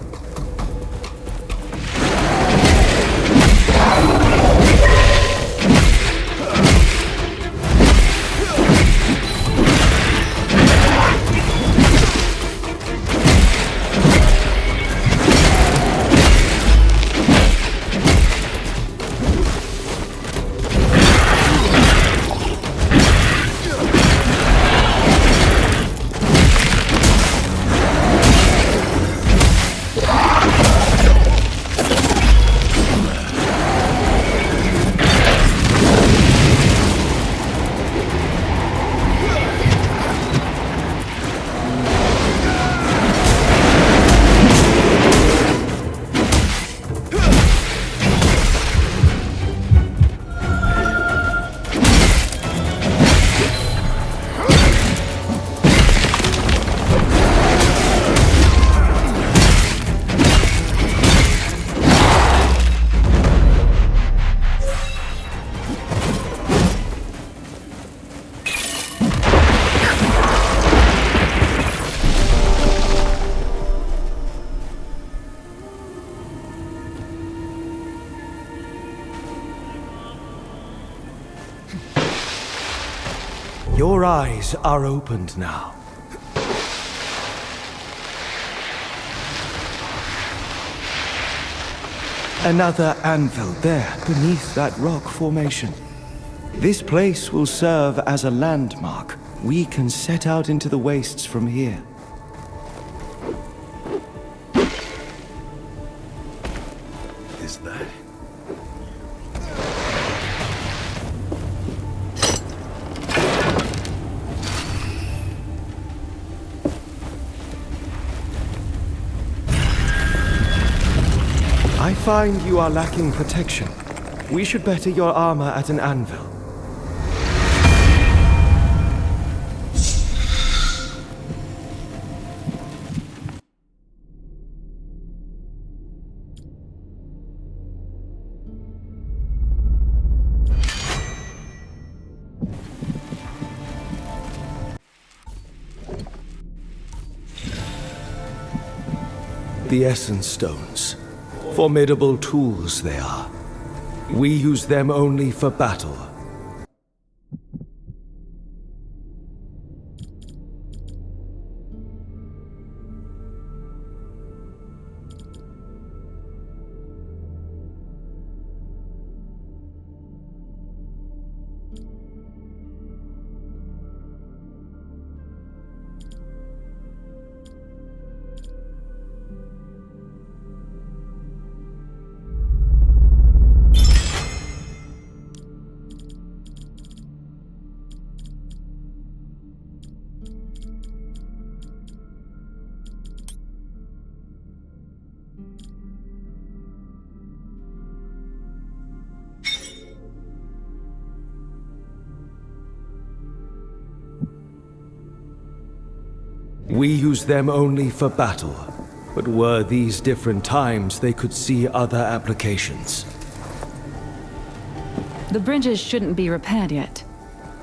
S9: Your eyes are opened now. Another anvil there, beneath that rock formation. This place will serve as a landmark. We can set out into the wastes from here.
S4: Is that?
S9: I find you are lacking protection. We should better your armor at an anvil. The Essence Stones. Formidable tools they are. We use them only for battle.
S2: We use them only for battle. But were these different times, they could see other applications.
S20: The bridges shouldn't be repaired yet.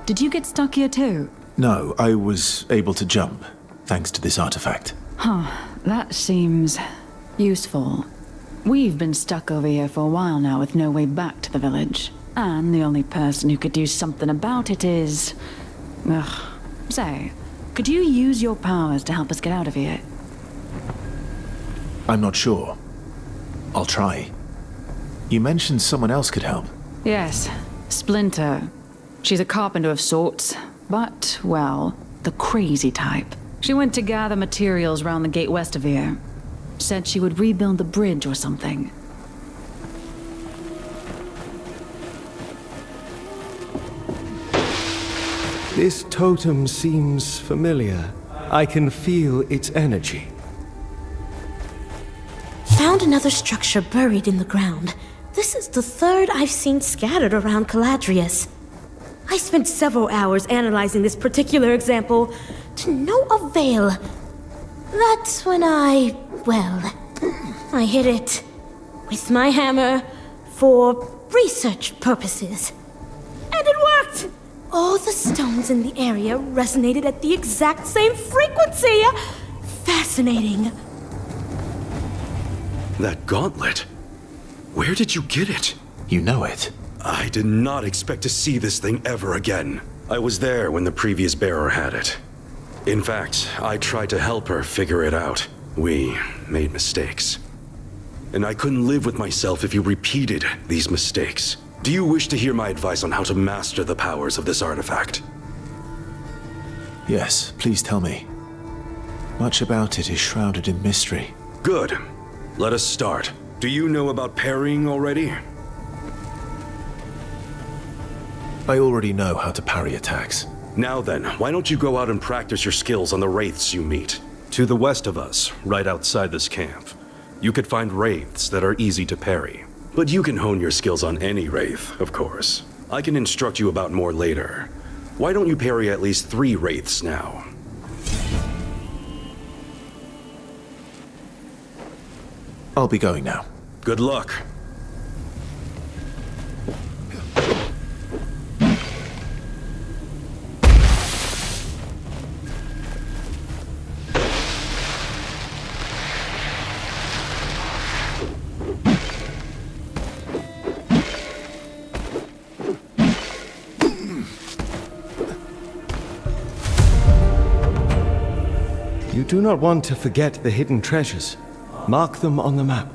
S20: Did you get stuck here too?
S3: No, I was able to jump, thanks to this artifact.
S20: Huh, that seems useful. We've been stuck over here for a while now with no way back to the village. And the only person who could do something about it is... Ugh. Say, could you use your powers to help us get out of here?
S3: I'm not sure. I'll try. You mentioned someone else could help.
S20: Yes, Splinter. She's a carpenter of sorts, but, well, the crazy type. She went to gather materials round the gate west of here. Said she would rebuild the bridge or something.
S2: This totem seems familiar. I can feel its energy.
S21: Found another structure buried in the ground. This is the third I've seen scattered around Caladrius. I spent several hours analyzing this particular example, to no avail. That's when I hit it with my hammer for research purposes. And it worked! All the stones in the area resonated at the exact same frequency! Fascinating.
S22: That gauntlet? Where did you get it?
S3: You know it.
S22: I did not expect to see this thing ever again. I was there when the previous bearer had it. In fact, I tried to help her figure it out. We made mistakes. And I couldn't live with myself if you repeated these mistakes. Do you wish to hear my advice on how to master the powers of this artifact?
S3: Yes, please tell me. Much about it is shrouded in mystery.
S22: Good. Let us start. Do you know about parrying already?
S3: I already know how to parry attacks.
S22: Now then, why don't you go out and practice your skills on the wraiths you meet? To the west of us, right outside this camp, you could find wraiths that are easy to parry. But you can hone your skills on any wraith, of course. I can instruct you about more later. Why don't you parry at least 3 wraiths now?
S3: I'll be going now.
S22: Good luck.
S2: You do not want to forget the hidden treasures. Mark them on the map.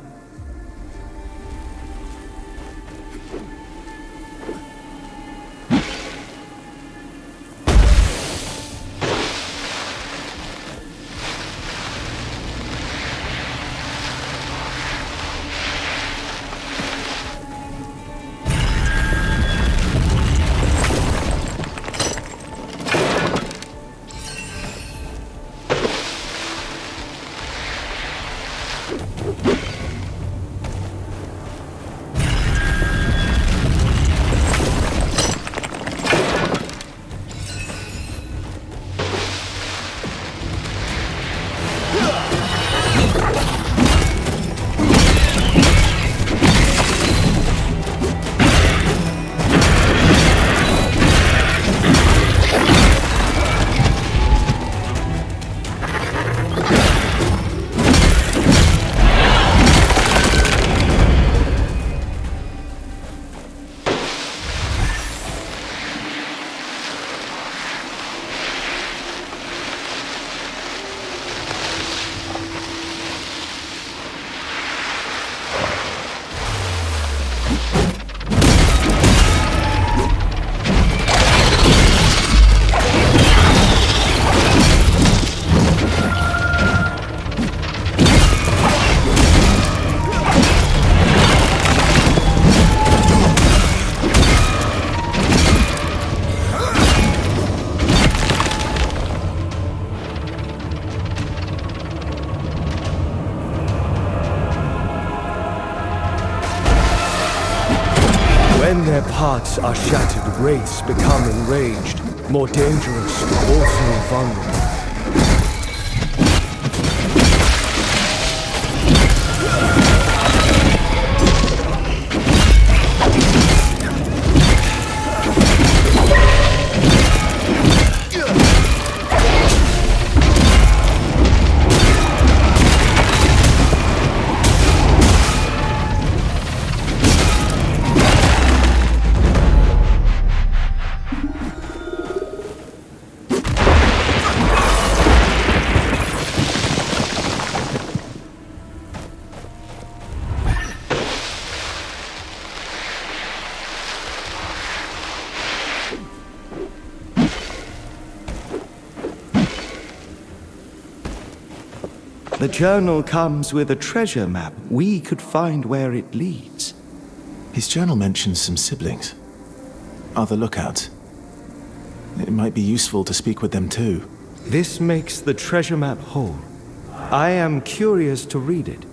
S2: When their parts are shattered, wraiths become enraged, more dangerous, also vulnerable.
S9: The journal comes with a treasure map. We could find where it leads.
S3: His journal mentions some siblings. Other lookouts. It might be useful to speak with them too.
S9: This makes the treasure map whole. I am curious to read it.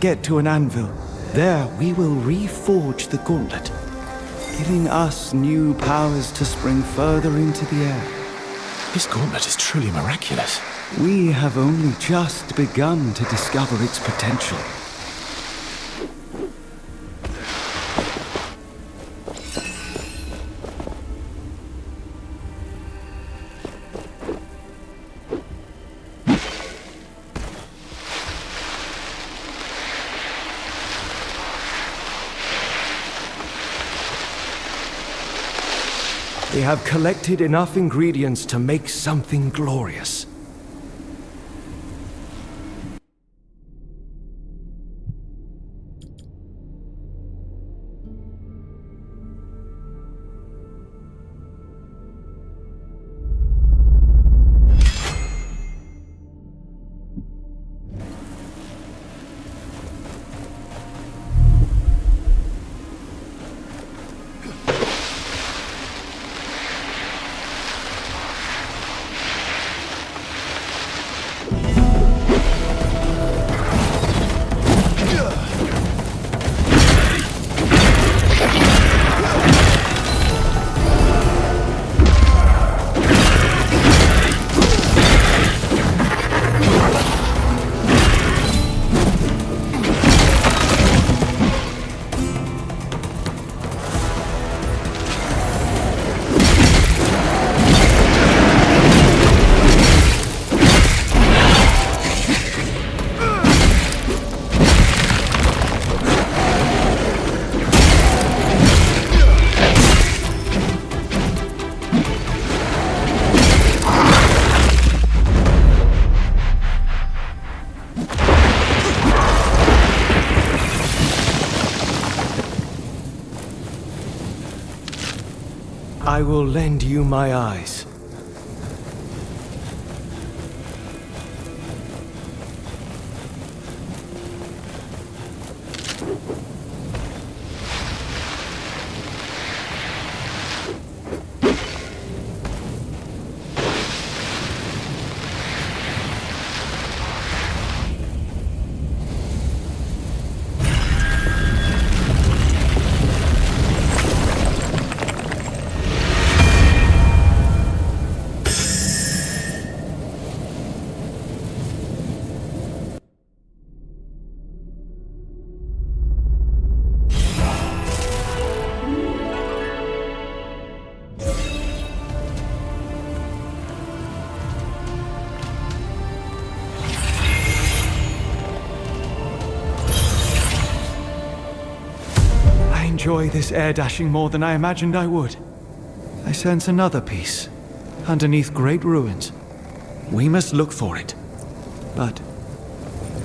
S9: Get to an anvil. There we will reforge the gauntlet, giving us new powers to spring further into the air.
S3: This gauntlet is truly miraculous.
S9: We have only just begun to discover its potential. They have collected enough ingredients to make something glorious. I will lend you my eyes. enjoy this air dashing more than I imagined I would. I sense another piece, underneath great ruins. We must look for it. But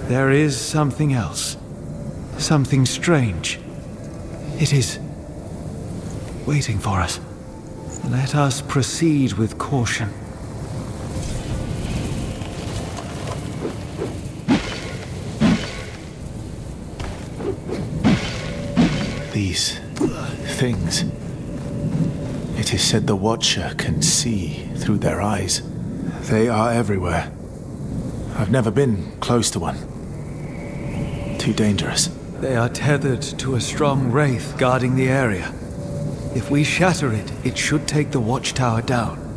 S9: there is something else. Something strange. It is waiting for us. Let us proceed with caution.
S3: These things. It is said the Watcher can see through their eyes. They are everywhere. I've never been close to one. Too dangerous.
S9: They are tethered to a strong wraith guarding the area. If we shatter it, it should take the watchtower down.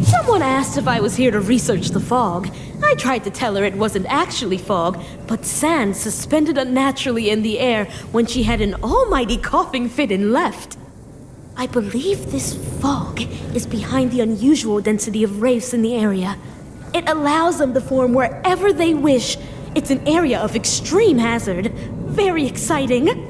S21: Someone asked if I was here to research the fog. I tried to tell her it wasn't actually fog, but sand suspended unnaturally in the air when she had an almighty coughing fit and left. I believe this fog is behind the unusual density of wraiths in the area. It allows them to form wherever they wish. It's an area of extreme hazard. Very exciting.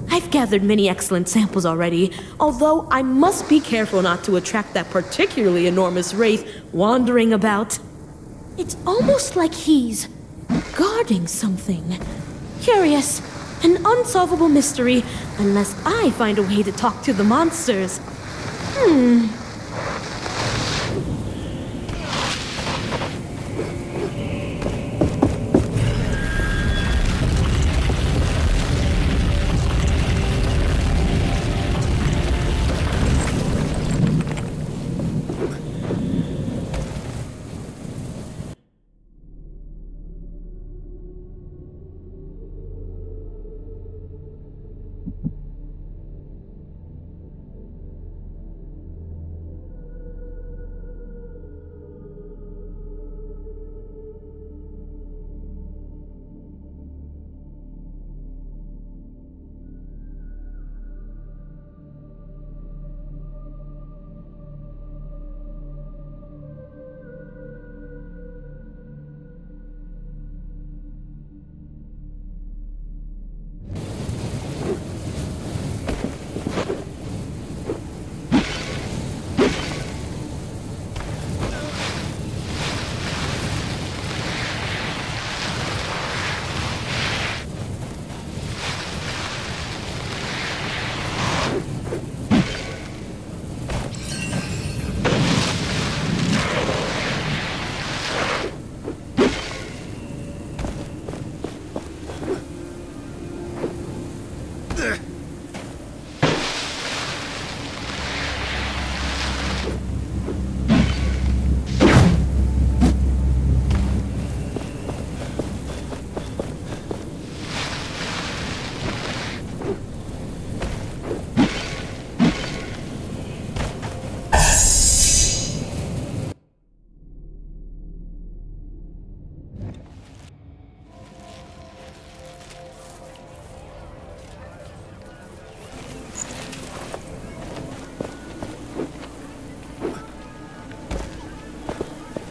S21: I've gathered many excellent samples already, although I must be careful not to attract that particularly enormous wraith wandering about. It's almost like he's guarding something. Curious. An unsolvable mystery, unless I find a way to talk to the monsters.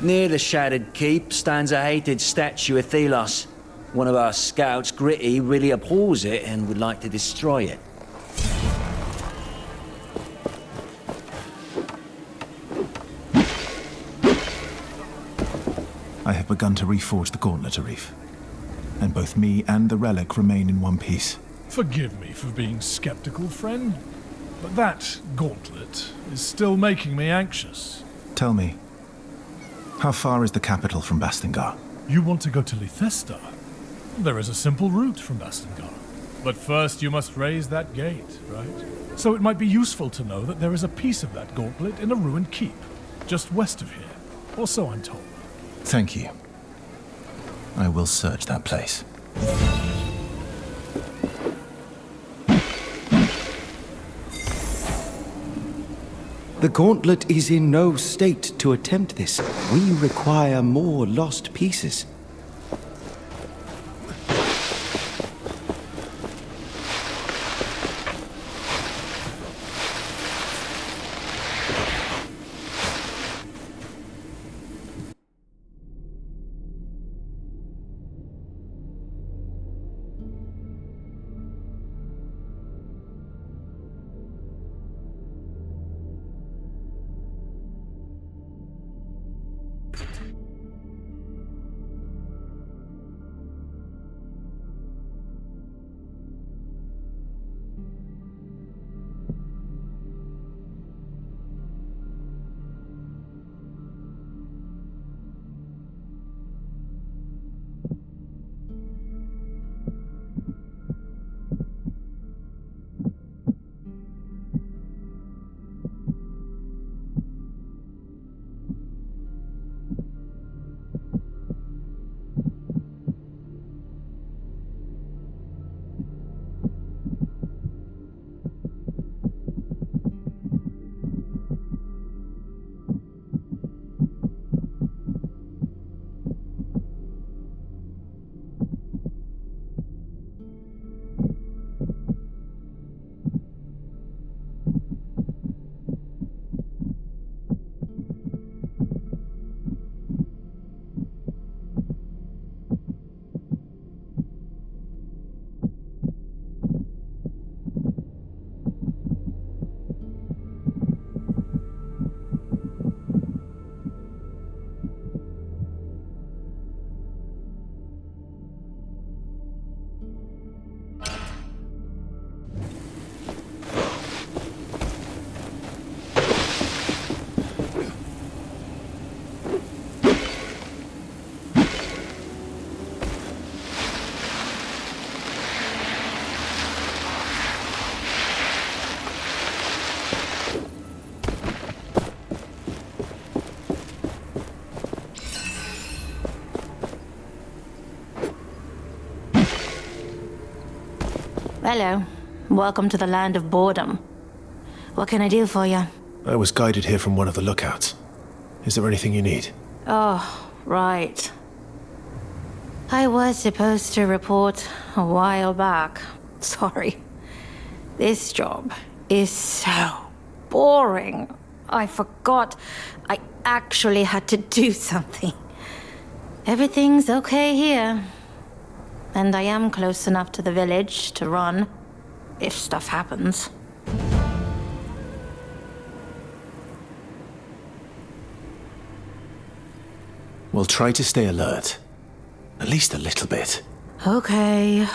S4: Near the shattered keep stands a hated statue of Thelos. One of our scouts, Gritty, really abhors it and would like to destroy it.
S3: I have begun to reforge the gauntlet, Arif. And both me and the relic remain in one piece.
S7: Forgive me for being skeptical, friend, but that gauntlet is still making me anxious.
S3: Tell me, how far is the capital from Bastingar?
S7: You want to go to Lythesta? There is a simple route from Bastingar. But first you must raise that gate, right? So it might be useful to know that there is a piece of that gauntlet in a ruined keep, just west of here, or so I'm told.
S3: Thank you. I will search that place.
S9: The gauntlet is in no state to attempt this. We require more lost pieces.
S21: Hello. Welcome to the land of boredom. What can I do for you?
S3: I was guided here from one of the lookouts. Is there anything you need?
S21: Oh, right. I was supposed to report a while back. Sorry. This job is so boring. I forgot I actually had to do something. Everything's okay here. And I am close enough to the village to run, if stuff happens.
S3: We'll try to stay alert. At least a little bit.
S21: Okay.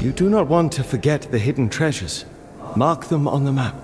S2: You do not want to forget the hidden treasures. Mark them on the map.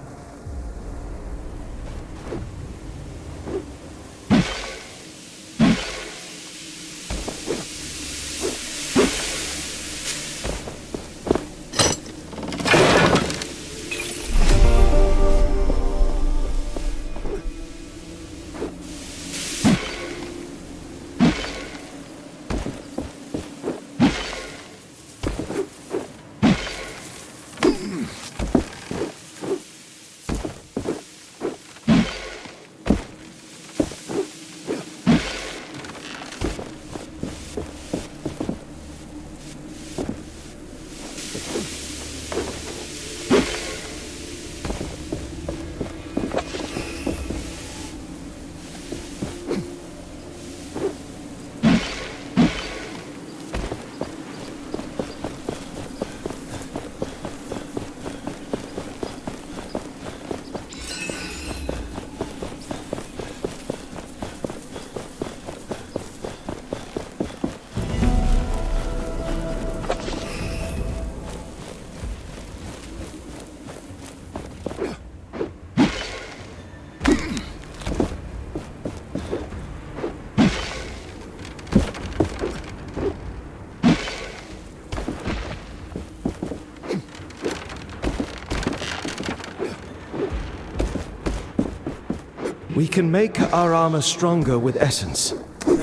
S2: We can make our armor stronger with essence.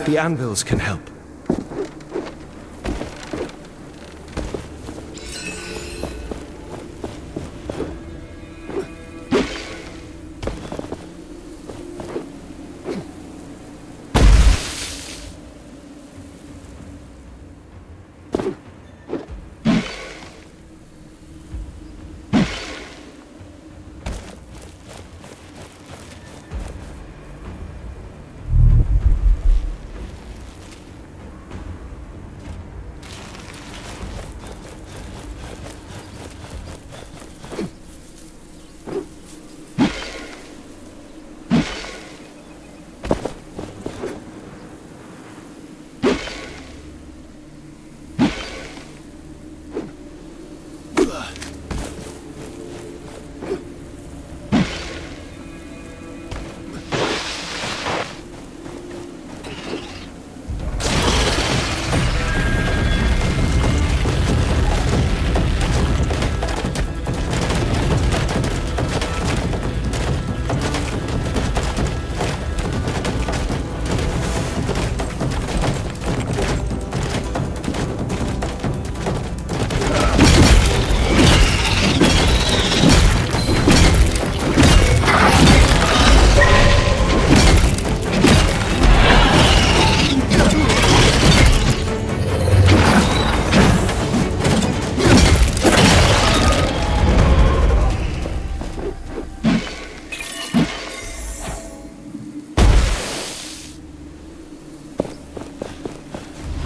S2: The anvils can help.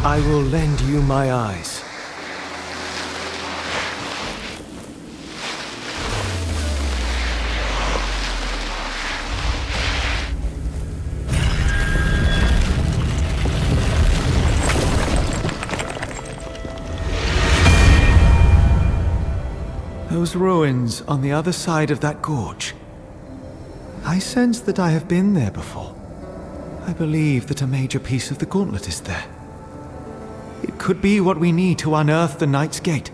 S2: I will lend you my eyes. Those ruins on the other side of that gorge. I sense that I have been there before. I believe that a major piece of the gauntlet is there. It could be what we need to unearth the Knight's Gate.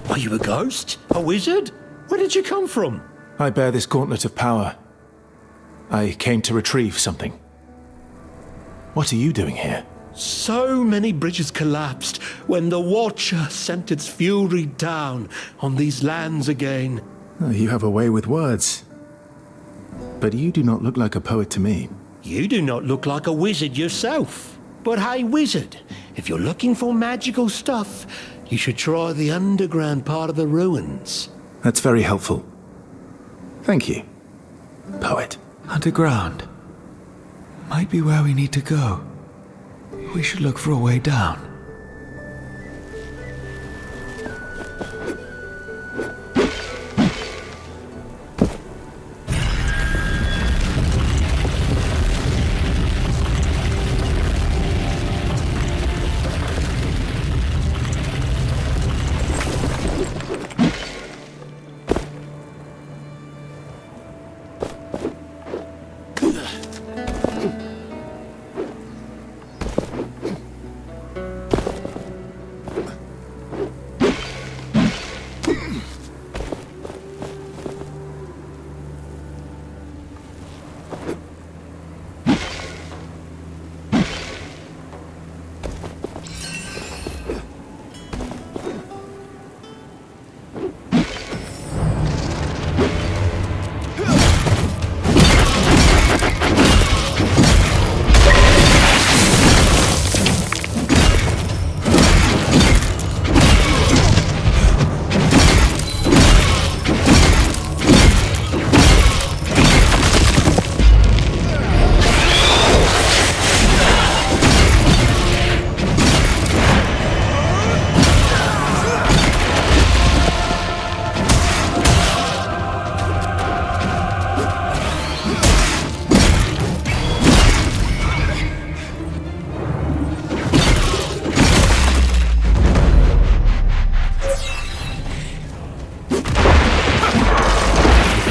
S1: Are you a ghost? A wizard? Where did you come from?
S3: I bear this gauntlet of power. I came to retrieve something. What are you doing here?
S1: So many bridges collapsed when the Watcher sent its fury down on these lands again.
S3: Oh, you have a way with words. But you do not look like a poet to me.
S1: You do not look like a wizard yourself. But hey, wizard, if you're looking for magical stuff, you should try the underground part of the ruins.
S3: That's very helpful. Thank you, poet.
S2: Underground. Might be where we need to go. We should look for a way down.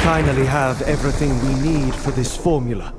S2: finally have everything we need for this formula.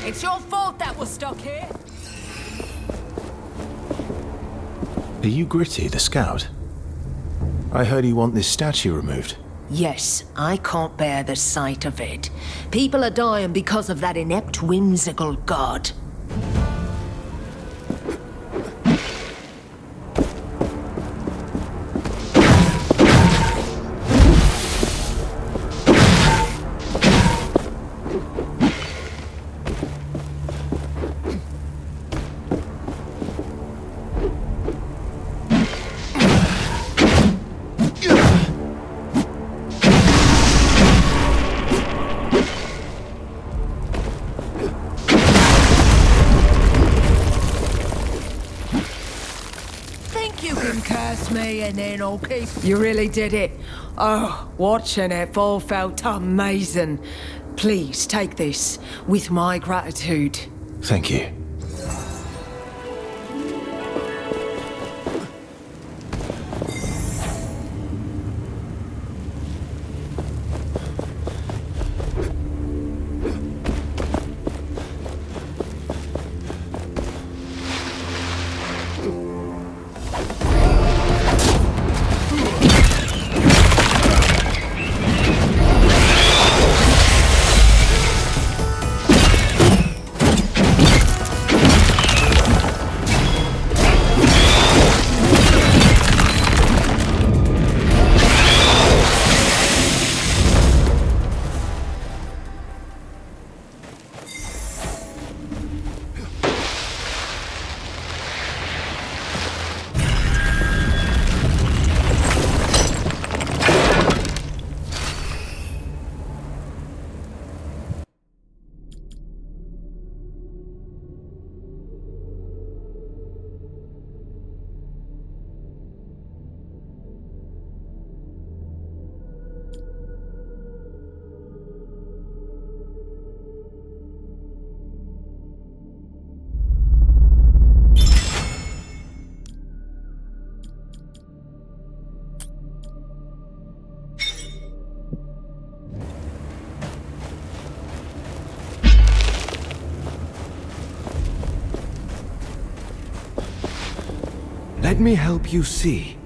S15: It's your fault that we're stuck here.
S3: Are you Gritty, the scout? I heard you want this statue removed.
S5: Yes, I can't bear the sight of it. People are dying because of that inept, whimsical god. And then I'll keep... You really did it. Oh, watching it all felt amazing. Please take this with my gratitude.
S3: Thank you.
S2: Let me help you see.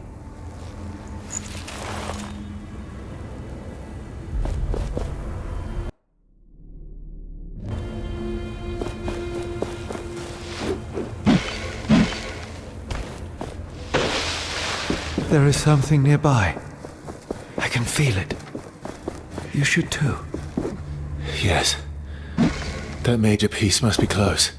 S2: There is something nearby. I can feel it. You should too.
S3: Yes. That major piece must be close.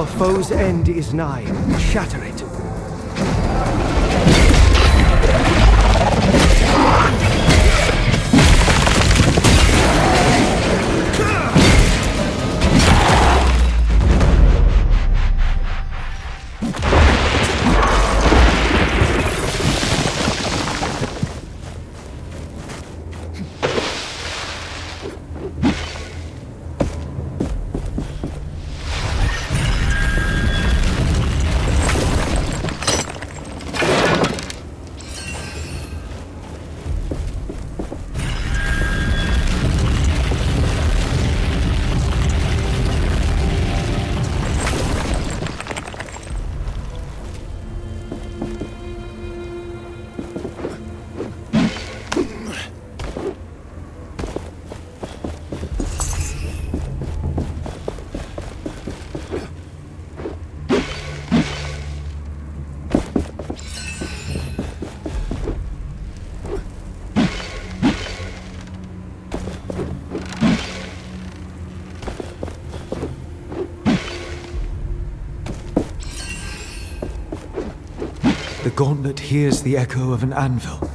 S9: Our foe's end is nigh. Shatter it. The gauntlet hears the echo of an anvil.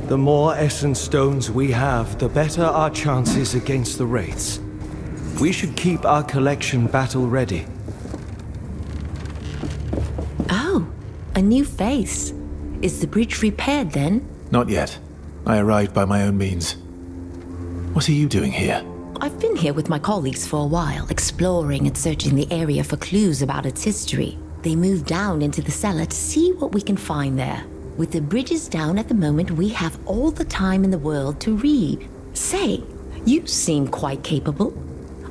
S9: The more essence stones we have, the better our chances against the wraiths. We should keep our collection battle ready.
S11: Oh, a new face. Is the bridge repaired then?
S3: Not yet. I arrived by my own means. What are you doing here?
S11: I've been here with my colleagues for a while, exploring and searching the area for clues about its history. They moved down into the cellar to see what we can find there. With the bridges down at the moment, we have all the time in the world to read. Say, you seem quite capable.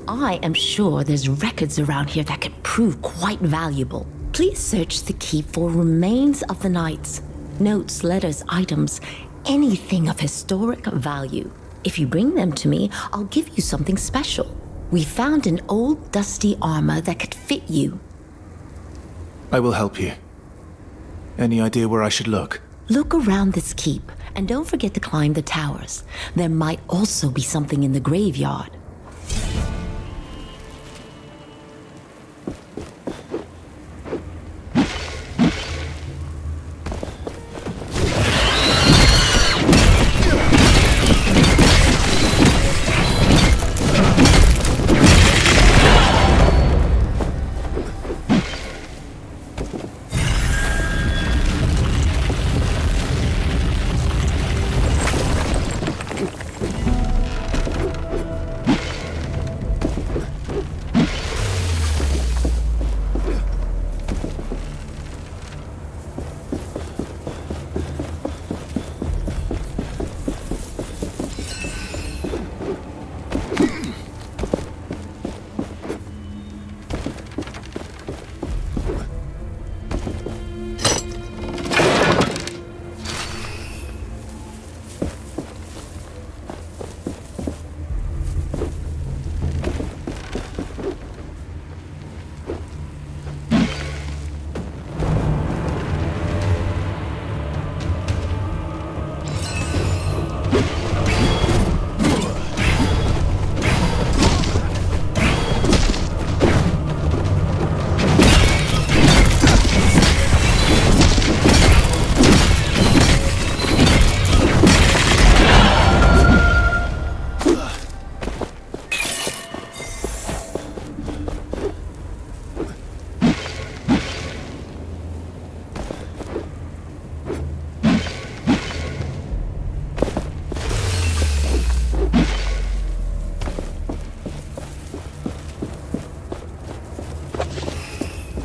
S11: I am sure there's records around here that could prove quite valuable. Please search the keep for remains of the knights. Notes, letters, items, anything of historic value. If you bring them to me, I'll give you something special. We found an old dusty armor that could fit you.
S3: I will help you. Any idea where I should look?
S11: Look around this keep, and don't forget to climb the towers. There might also be something in the graveyard.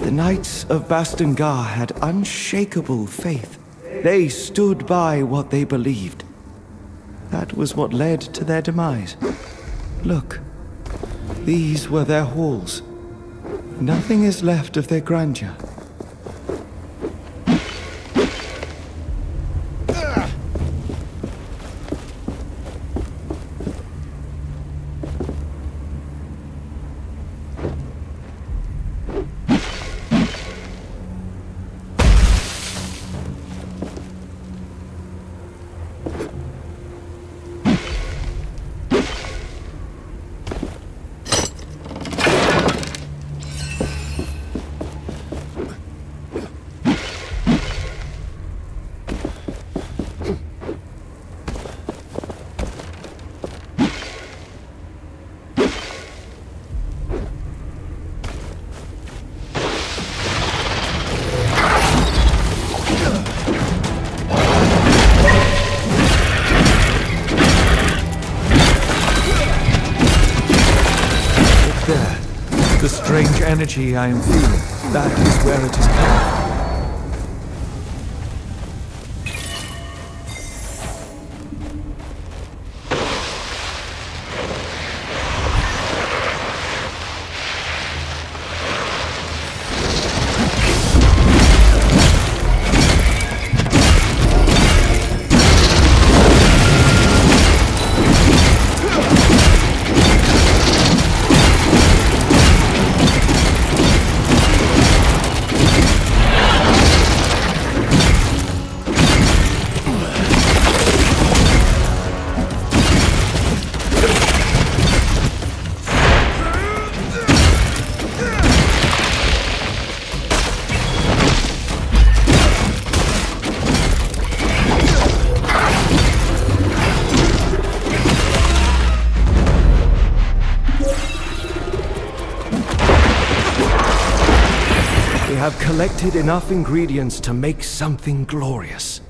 S9: The Knights of Bastingar had unshakable faith. They stood by what they believed. That was what led to their demise. Look, these were their halls. Nothing is left of their grandeur. The strange energy I am feeling, that is where it is coming from. Have collected enough ingredients to make something glorious.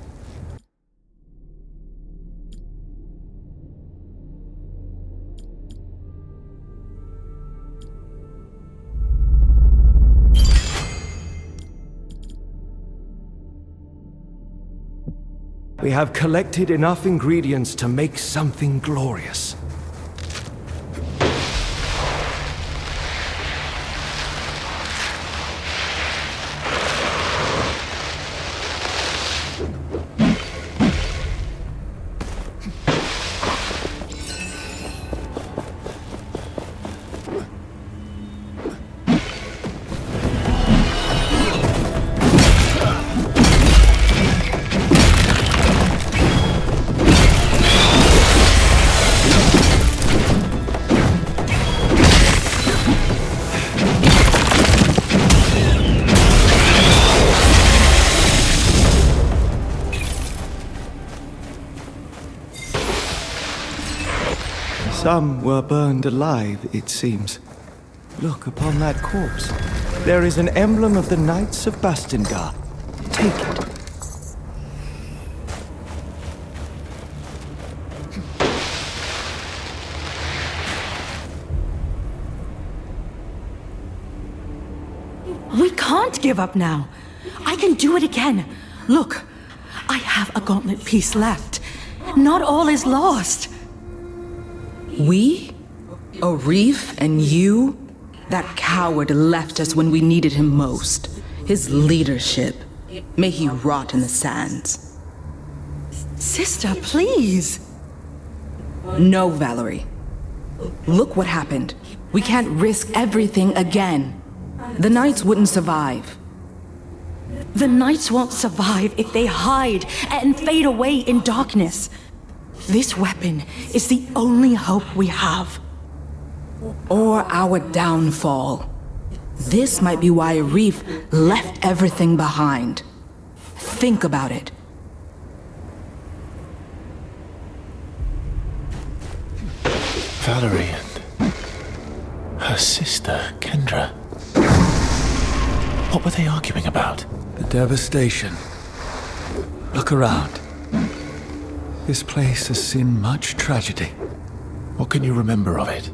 S9: We have collected enough ingredients to make something glorious. Some were burned alive, it seems. Look upon that corpse. There is an emblem of the Knights of Bastingar. Take it.
S15: We can't give up now. I can do it again. Look, I have a gauntlet piece left. Not all is lost.
S6: We? Arif and you? That coward left us when we needed him most. His leadership. May he rot in the sands.
S15: Sister, please.
S6: No, Valerie. Look what happened. We can't risk everything again. The Knights wouldn't survive.
S15: The Knights won't survive if they hide and fade away in darkness. This weapon is the only hope we have.
S6: Or our downfall. This might be why Arif left everything behind. Think about it.
S3: Valerie and her sister, Kendra. What were they arguing about?
S9: The devastation. Look around. This place has seen much tragedy.
S3: What can you remember of it?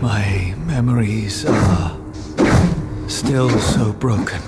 S9: My memories are still so broken.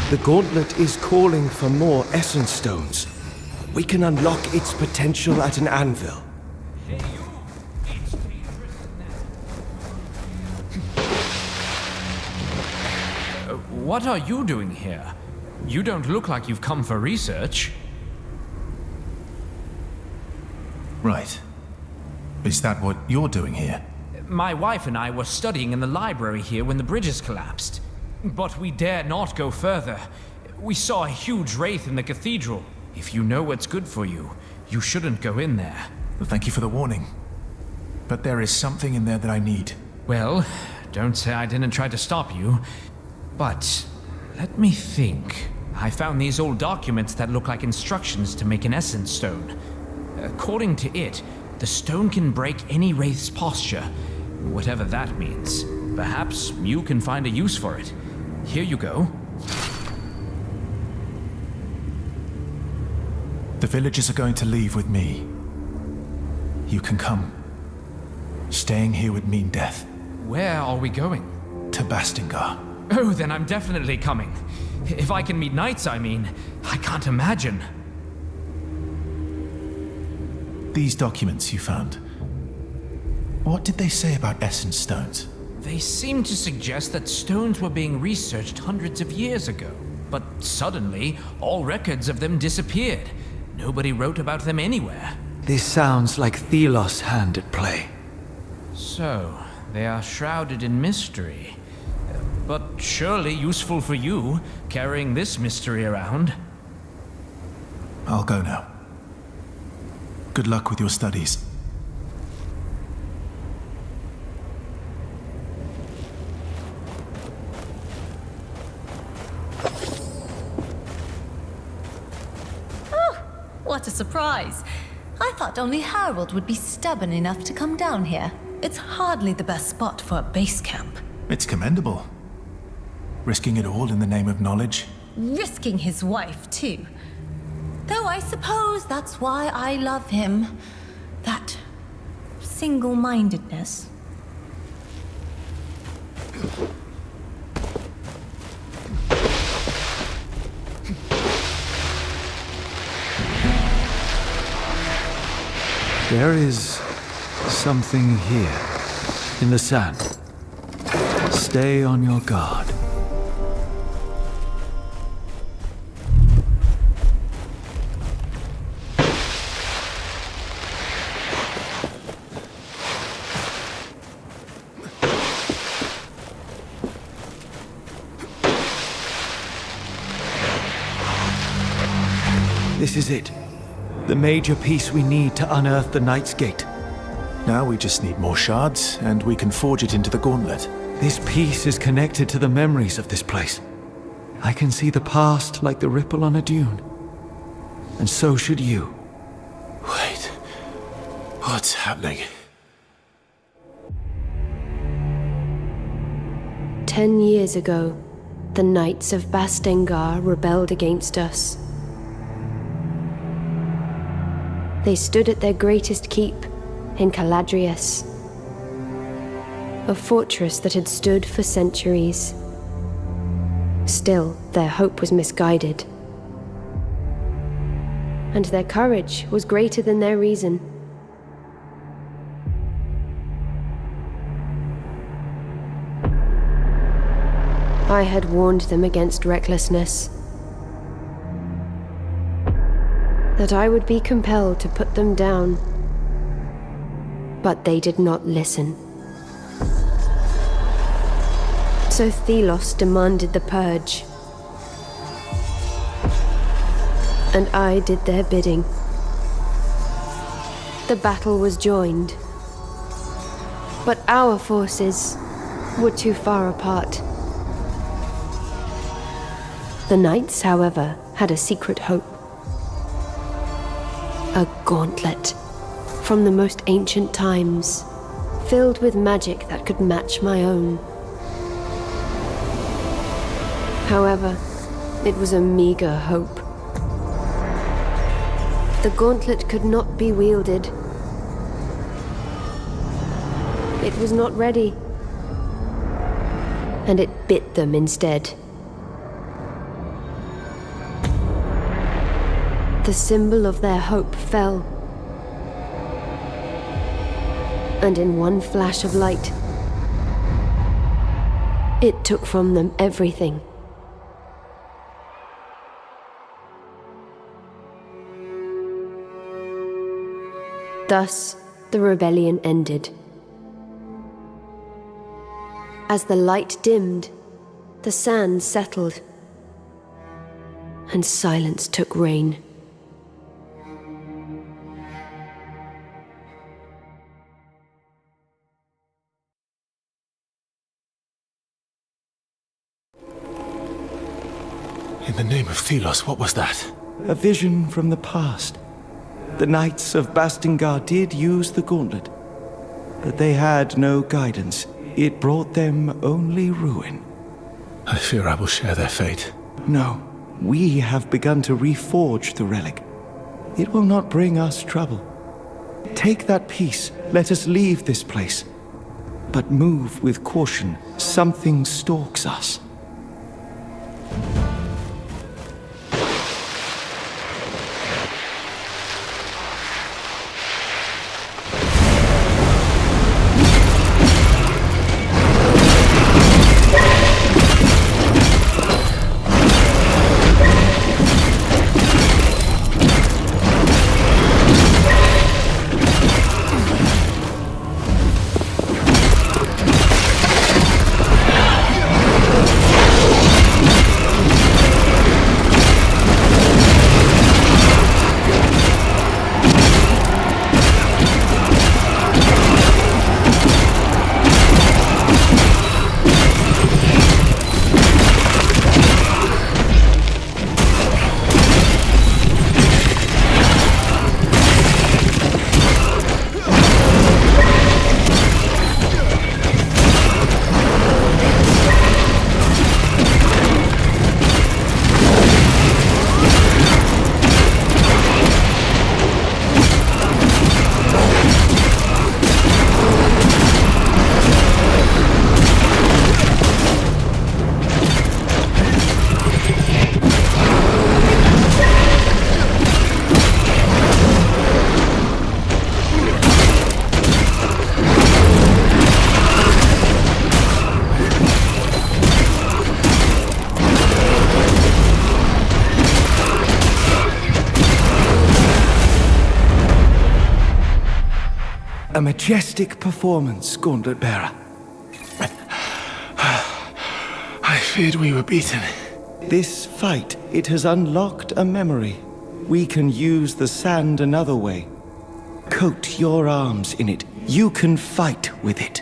S9: The gauntlet is calling for more essence stones. We can unlock its potential at an anvil.
S8: What are you doing here? You don't look like you've come for research.
S3: Right. Is that what you're doing here?
S8: My wife and I were studying in the library here when the bridges collapsed. But we dare not go further. We saw a huge wraith in the cathedral. If you know what's good for you, you shouldn't go in there.
S3: Well, thank you for the warning. But there is something in there that I need.
S8: Well, don't say I didn't try to stop you. But let me think. I found these old documents that look like instructions to make an essence stone. According to it, the stone can break any wraith's posture, whatever that means. Perhaps you can find a use for it. Here you go.
S3: The villagers are going to leave with me. You can come. Staying here would mean death.
S8: Where are we going?
S3: To Bastingar.
S8: Oh, then I'm definitely coming. If I can meet knights, I mean, I can't imagine.
S3: These documents you found. What did they say about essence stones?
S8: They seem to suggest that stones were being researched hundreds of years ago. But suddenly, all records of them disappeared. Nobody wrote about them anywhere.
S9: This sounds like Thelos' hand at play.
S8: So, they are shrouded in mystery. But surely useful for you, carrying this mystery around.
S3: I'll go now. Good luck with your studies.
S10: What a surprise. I thought only Harold would be stubborn enough to come down here. It's hardly the best spot for a base camp.
S3: It's commendable. Risking it all in the name of knowledge.
S10: Risking his wife, too. Though I suppose that's why I love him. That single-mindedness.
S9: There is something here, in the sand. Stay on your guard. This is it. The major piece we need to unearth the Knight's Gate.
S3: Now we just need more shards, and we can forge it into the gauntlet.
S9: This piece is connected to the memories of this place. I can see the past like the ripple on a dune. And so should you.
S3: Wait. What's happening?
S23: 10 years ago, the Knights of Bastingar rebelled against us. They stood at their greatest keep in Caladrius, a fortress that had stood for centuries. Still, their hope was misguided, and their courage was greater than their reason. I had warned them against recklessness, that I would be compelled to put them down. But they did not listen. So Thelos demanded the purge. And I did their bidding. The battle was joined. But our forces were too far apart. The knights, however, had a secret hope. A gauntlet from the most ancient times, filled with magic that could match my own. However, it was a meager hope. The gauntlet could not be wielded. It was not ready, and it bit them instead. The symbol of their hope fell. And in one flash of light, it took from them everything. Thus, the rebellion ended. As the light dimmed, the sand settled, and silence took reign.
S3: In the name of Thelos, what was that?
S9: A vision from the past. The knights of Bastingar did use the gauntlet, but they had no guidance. It brought them only ruin.
S3: I fear I will share their fate.
S9: No, we have begun to reforge the relic. It will not bring us trouble. Take that piece, let us leave this place. But move with caution. Something stalks us. A majestic performance, Gauntlet Bearer.
S3: I feared we were beaten.
S9: This fight, it has unlocked a memory. We can use the sand another way. Coat your arms in it. You can fight with it.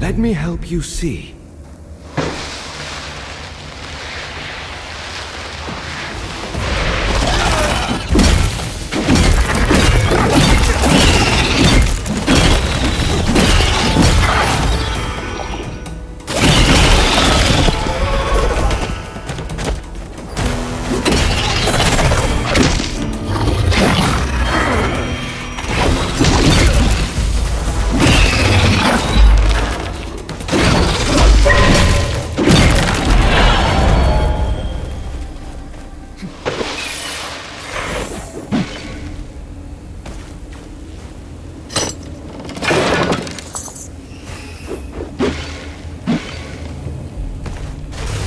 S9: Let me help you see.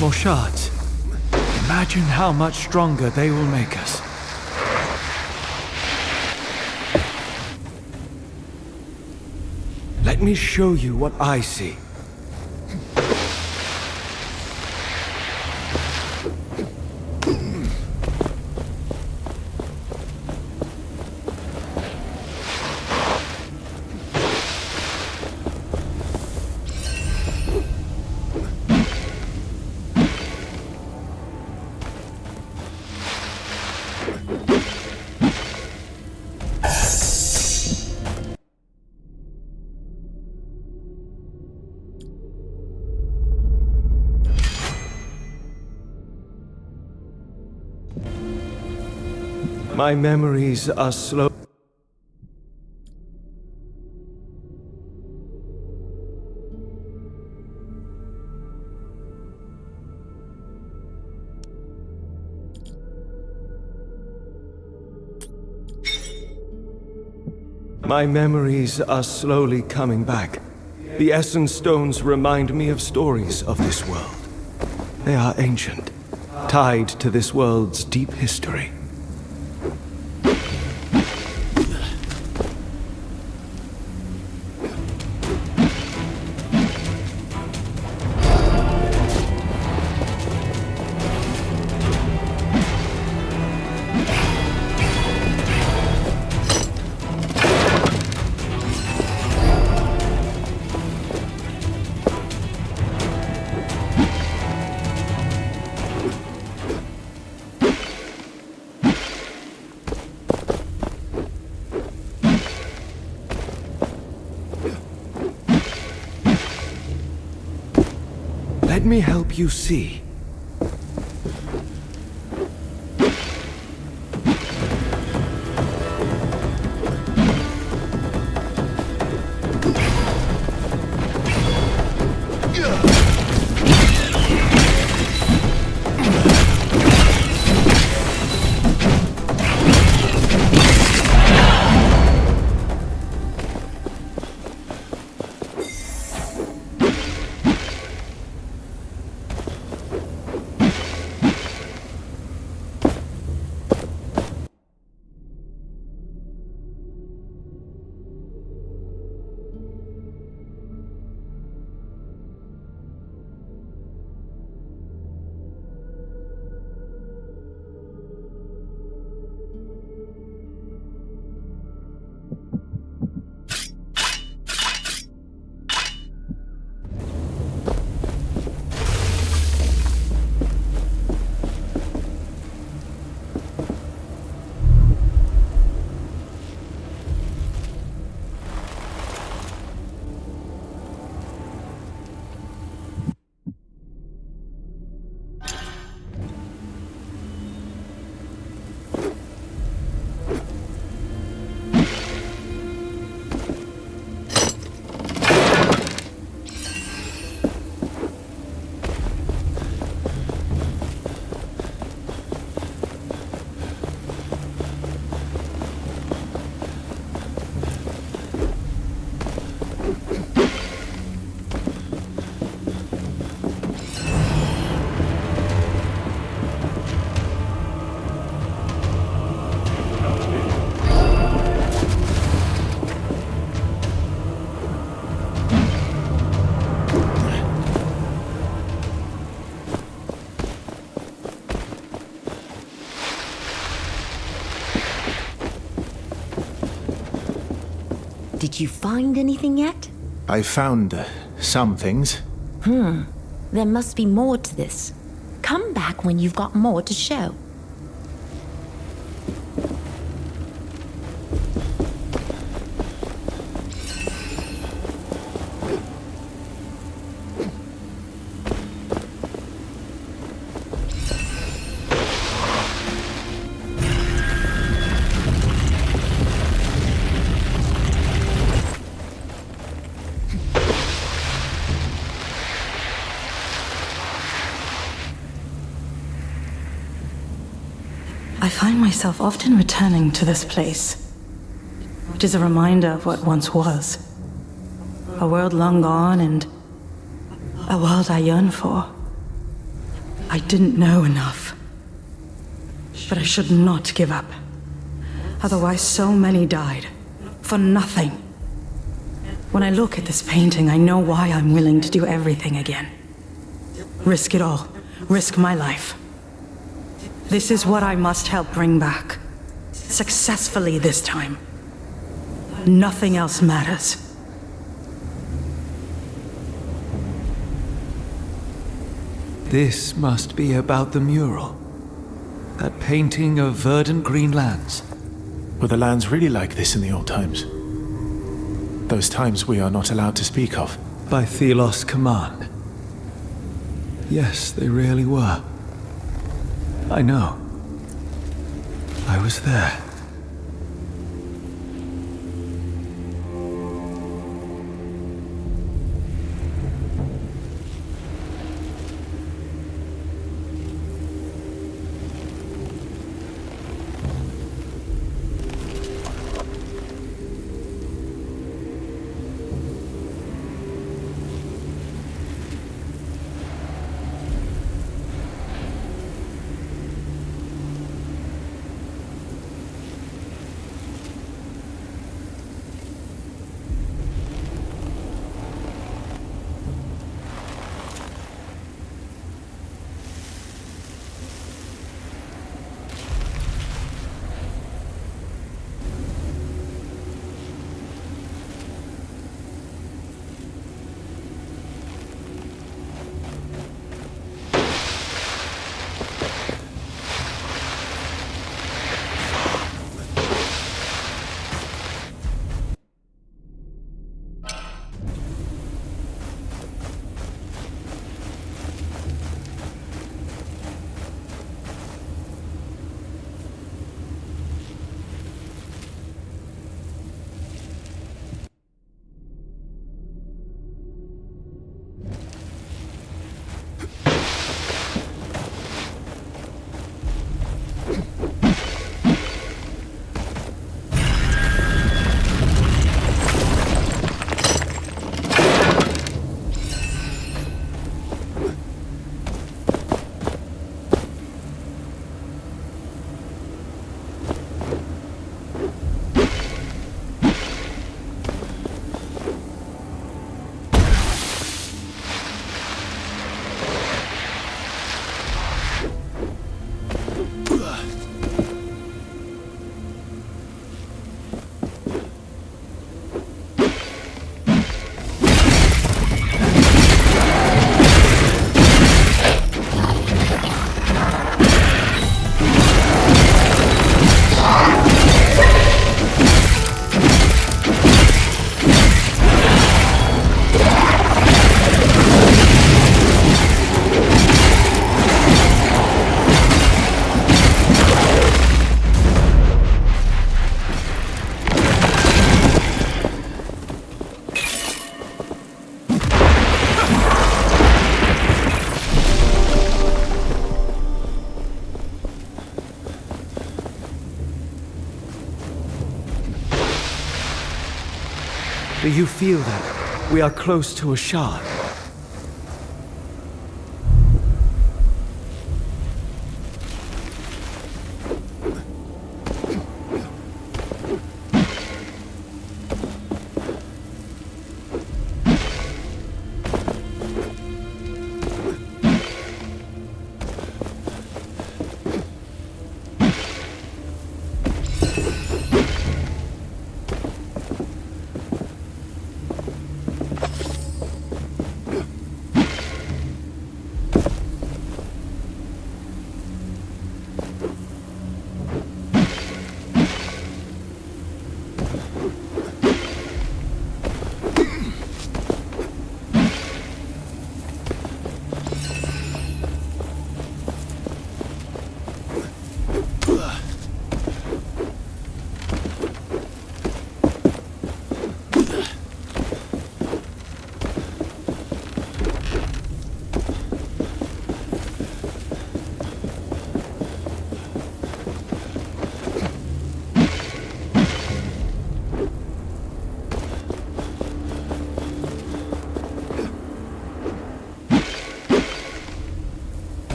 S9: More shards. Imagine how much stronger they will make us. Let me show you what I see. My memories are slow. My memories are slowly coming back. The essence stones remind me of stories of this world. They are ancient, tied to this world's deep history. Let me help you see.
S11: Did you find anything yet?
S3: I found some things.
S11: There must be more to this. Come back when you've got more to show.
S15: I find myself often returning to this place. It is a reminder of what once was. A world long gone and a world I yearn for. I didn't know enough. But I should not give up. Otherwise, so many died. For nothing. When I look at this painting, I know why I'm willing to do everything again. Risk it all. Risk my life. This is what I must help bring back. Successfully this time. Nothing else matters.
S9: This must be about the mural. That painting of verdant green lands.
S3: Were the lands really like this in the old times? Those times we are not allowed to speak of?
S9: By Thelos' command. Yes, they really were. I know. I was there. Do you feel that we are close to a shard?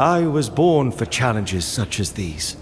S9: I was born for challenges such as these.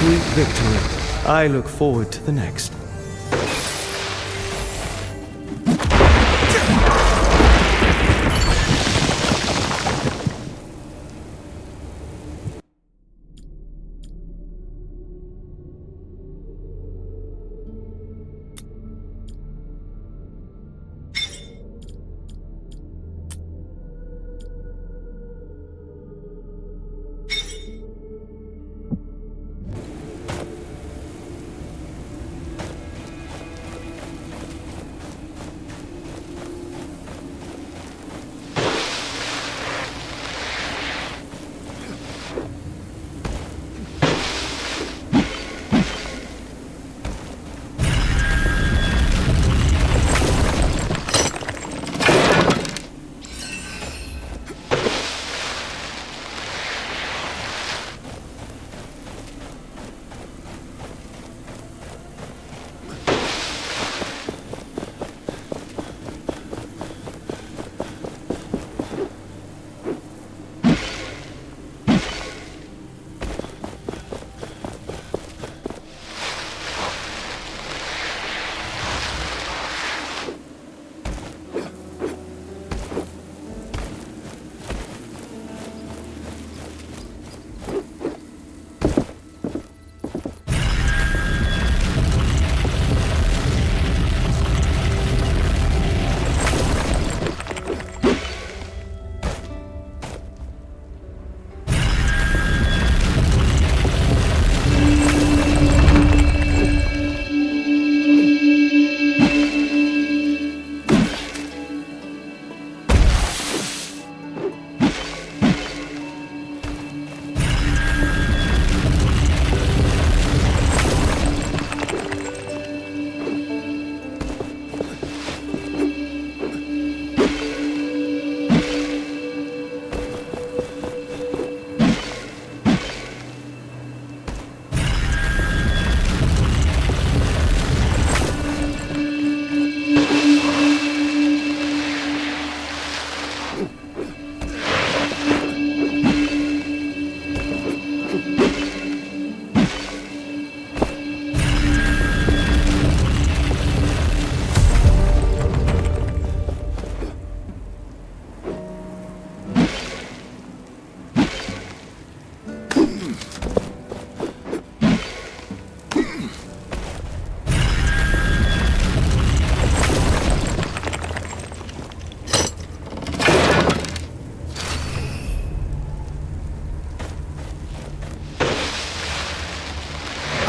S9: Sweet victory. I look forward to the next.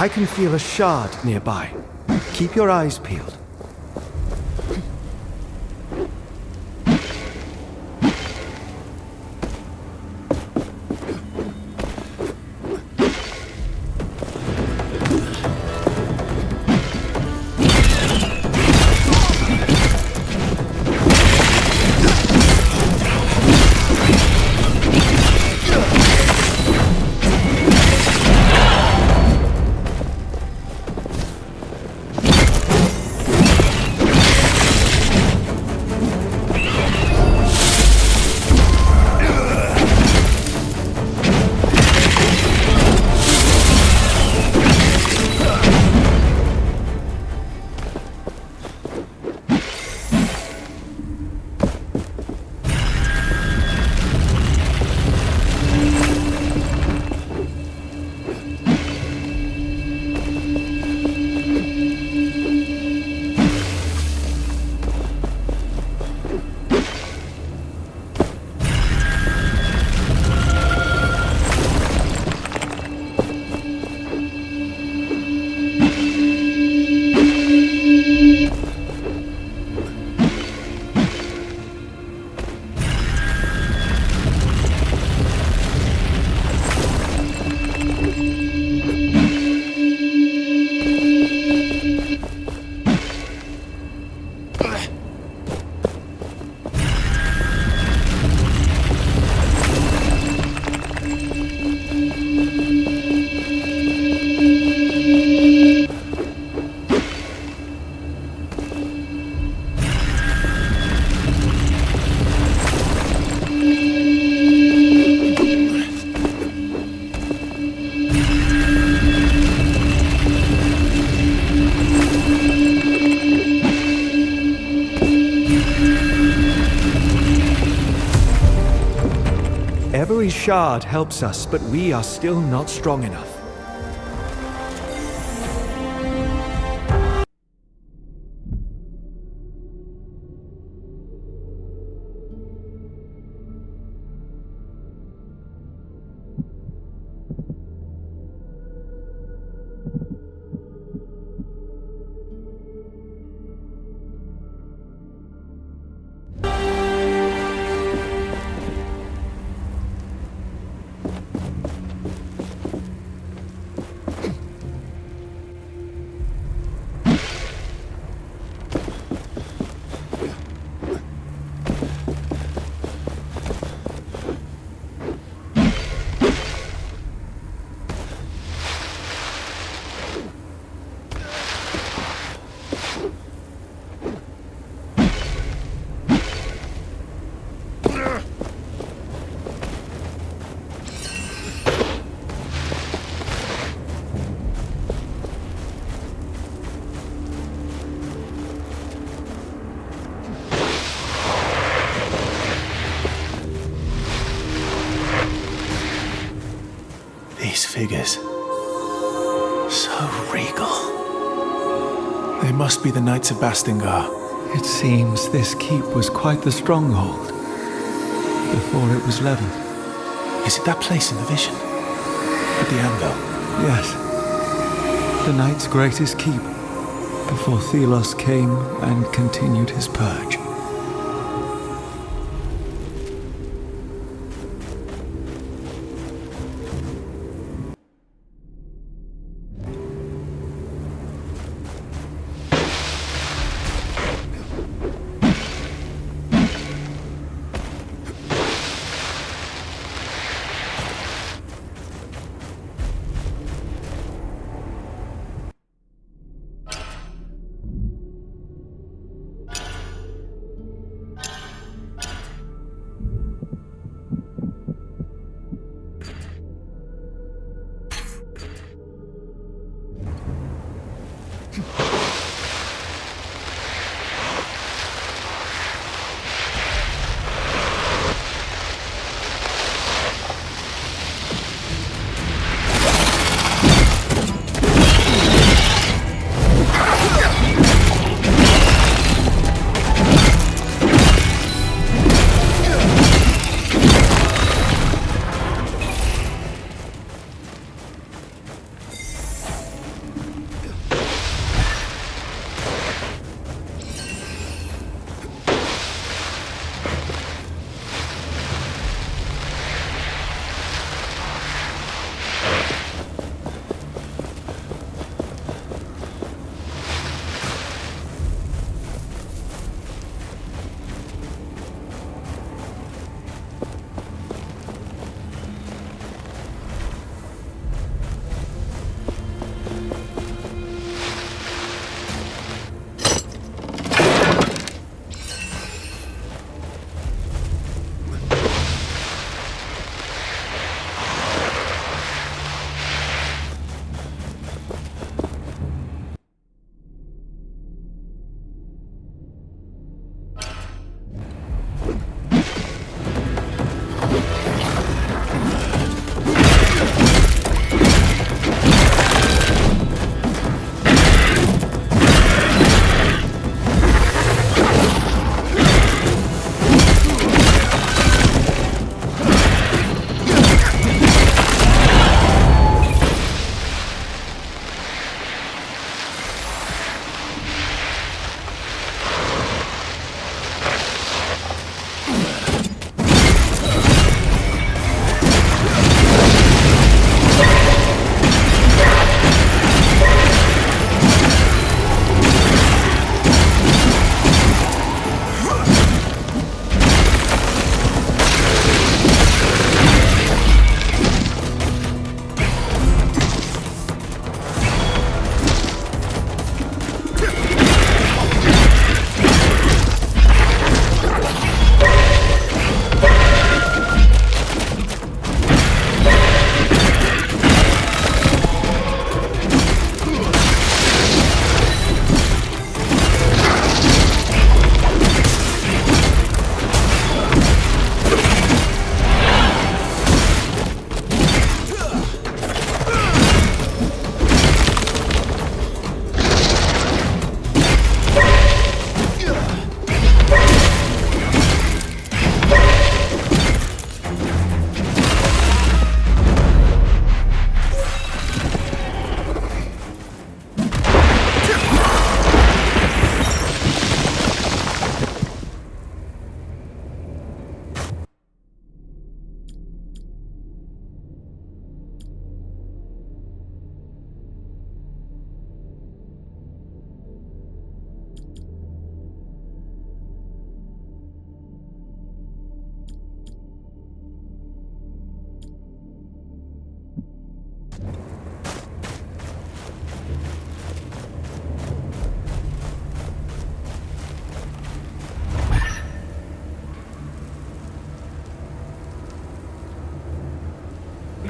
S9: I can feel a shard nearby. Keep your eyes peeled. Every shard helps us, but we are still not strong enough.
S3: These figures. So regal. They must be the Knights of Bastingar.
S9: It seems this keep was quite the stronghold before it was leveled.
S3: Is it that place in the vision? With the anvil?
S9: Yes. The Knight's greatest keep before Thelos came and continued his purge.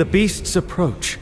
S9: The beasts approach.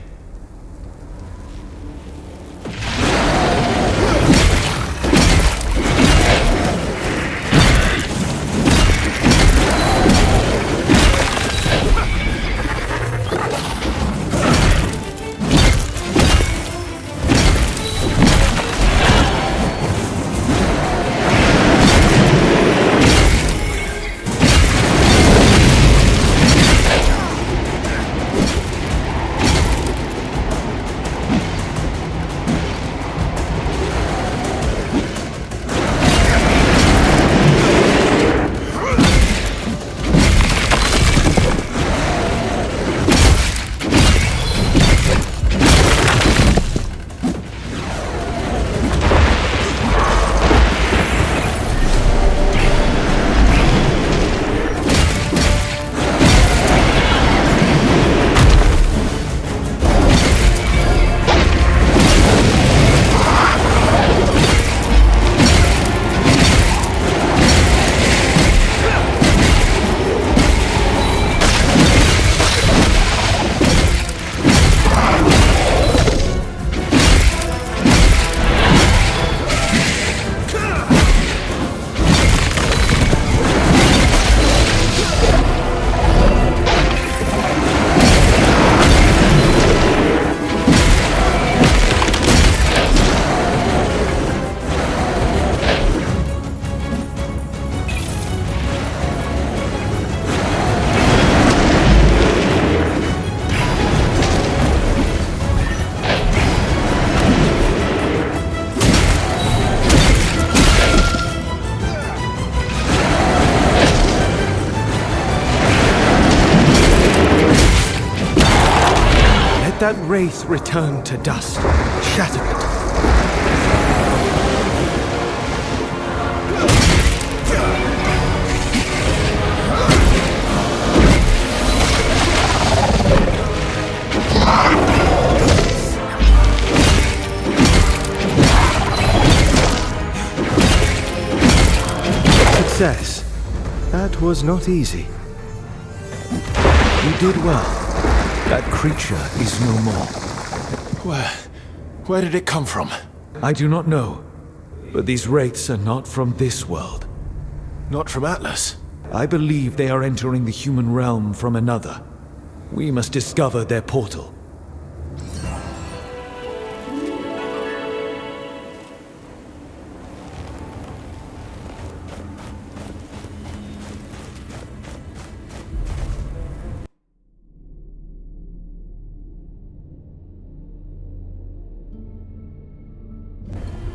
S9: That wraith return to dust. Shatter it. Success. That was not easy. You did well. That creature is no more.
S3: Where did it come from?
S9: I do not know, but these wraiths are not from this world.
S3: Not from Atlas?
S9: I believe they are entering the human realm from another. We must discover their portal.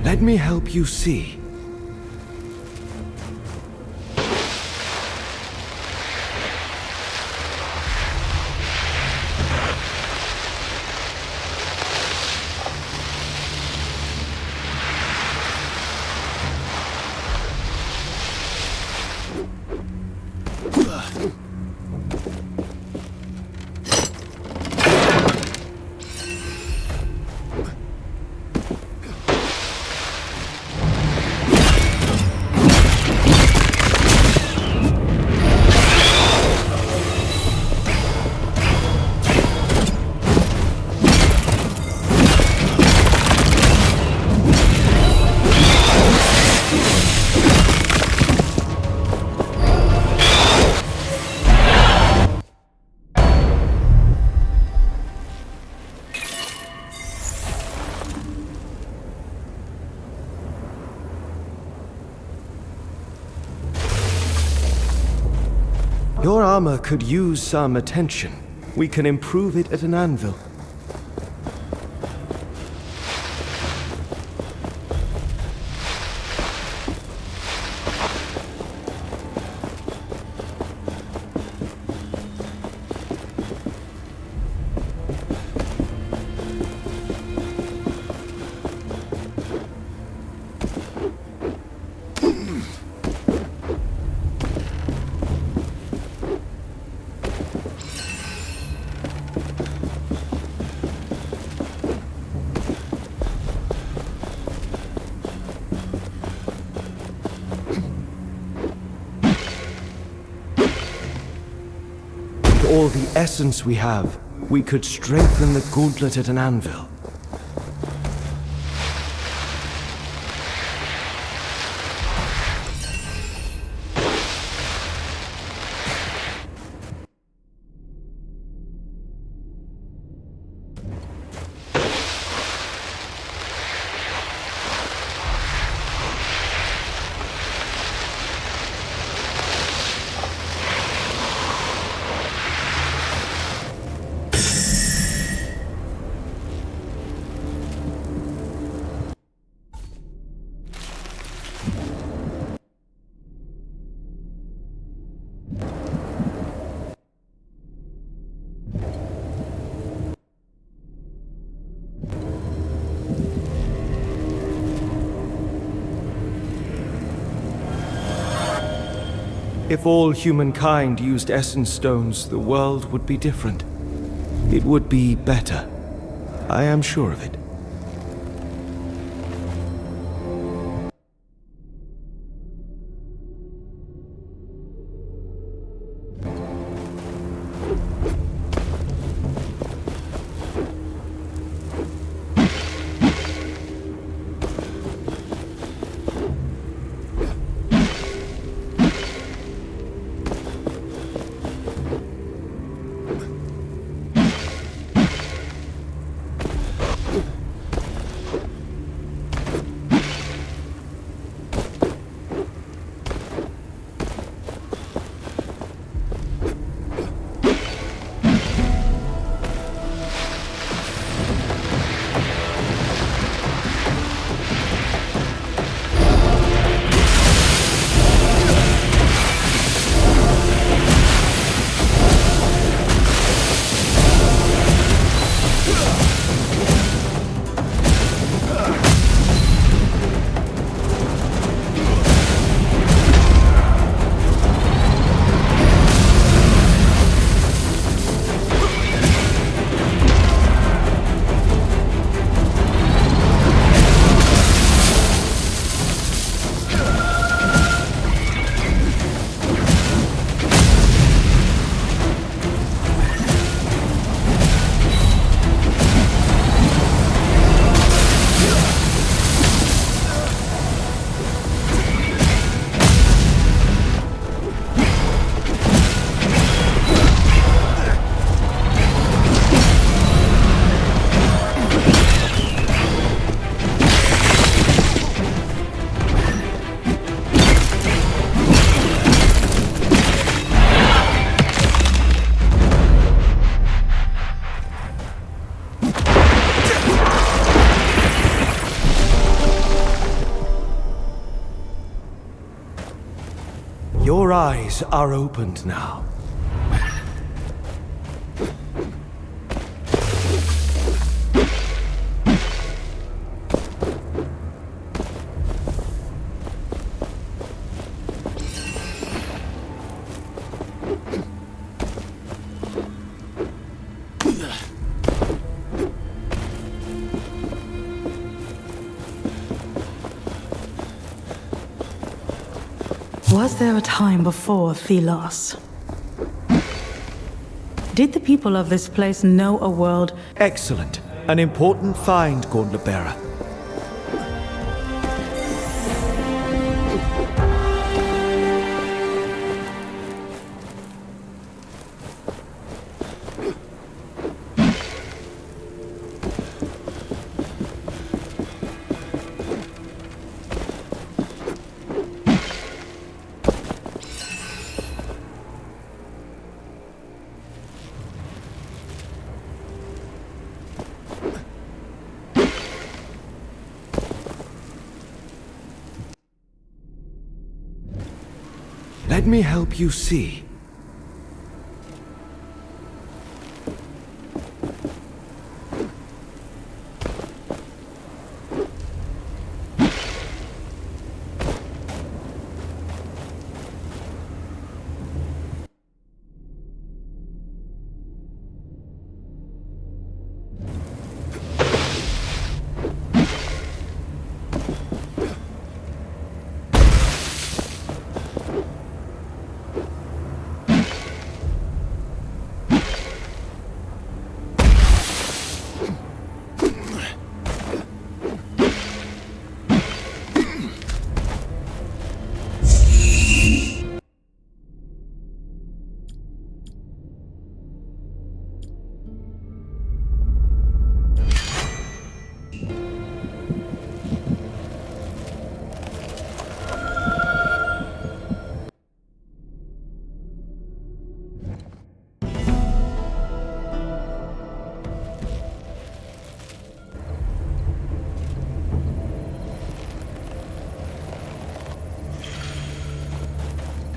S9: Let me help you see.
S12: Your armor could use some attention. We can improve it at an anvil. All the essence we have, We could strengthen the gauntlet at an anvil. If all humankind used essence stones, the world would be different. It would be better. I am sure of it. Your eyes are opened now.
S15: Was there a time before Thelos? Did the people of this place know a world?
S12: Excellent. An important find, Gauntlet Bearer. Let me help you see.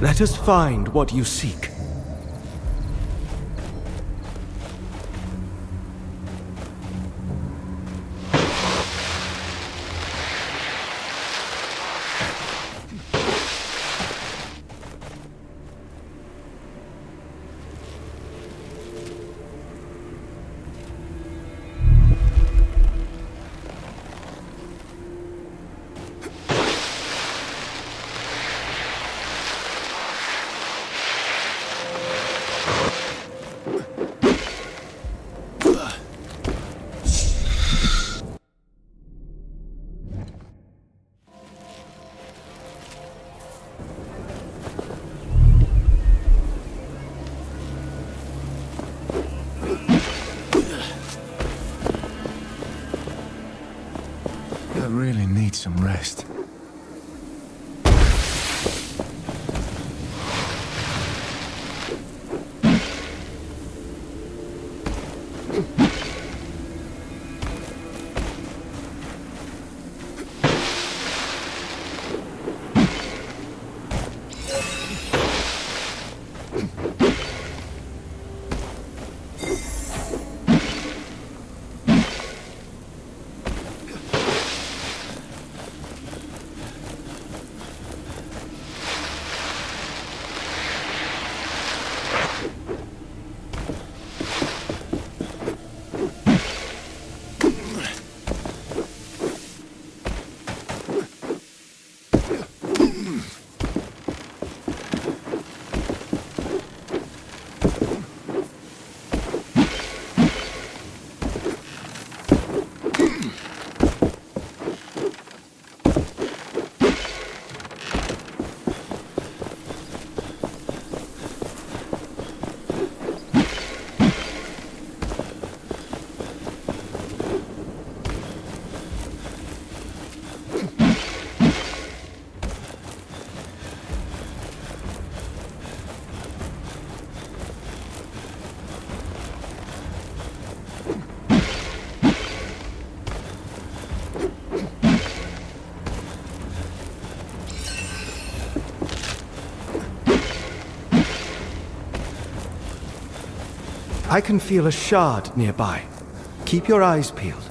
S12: Let us find what you seek.
S3: I really need some rest.
S12: I can feel a shard nearby. Keep your eyes peeled.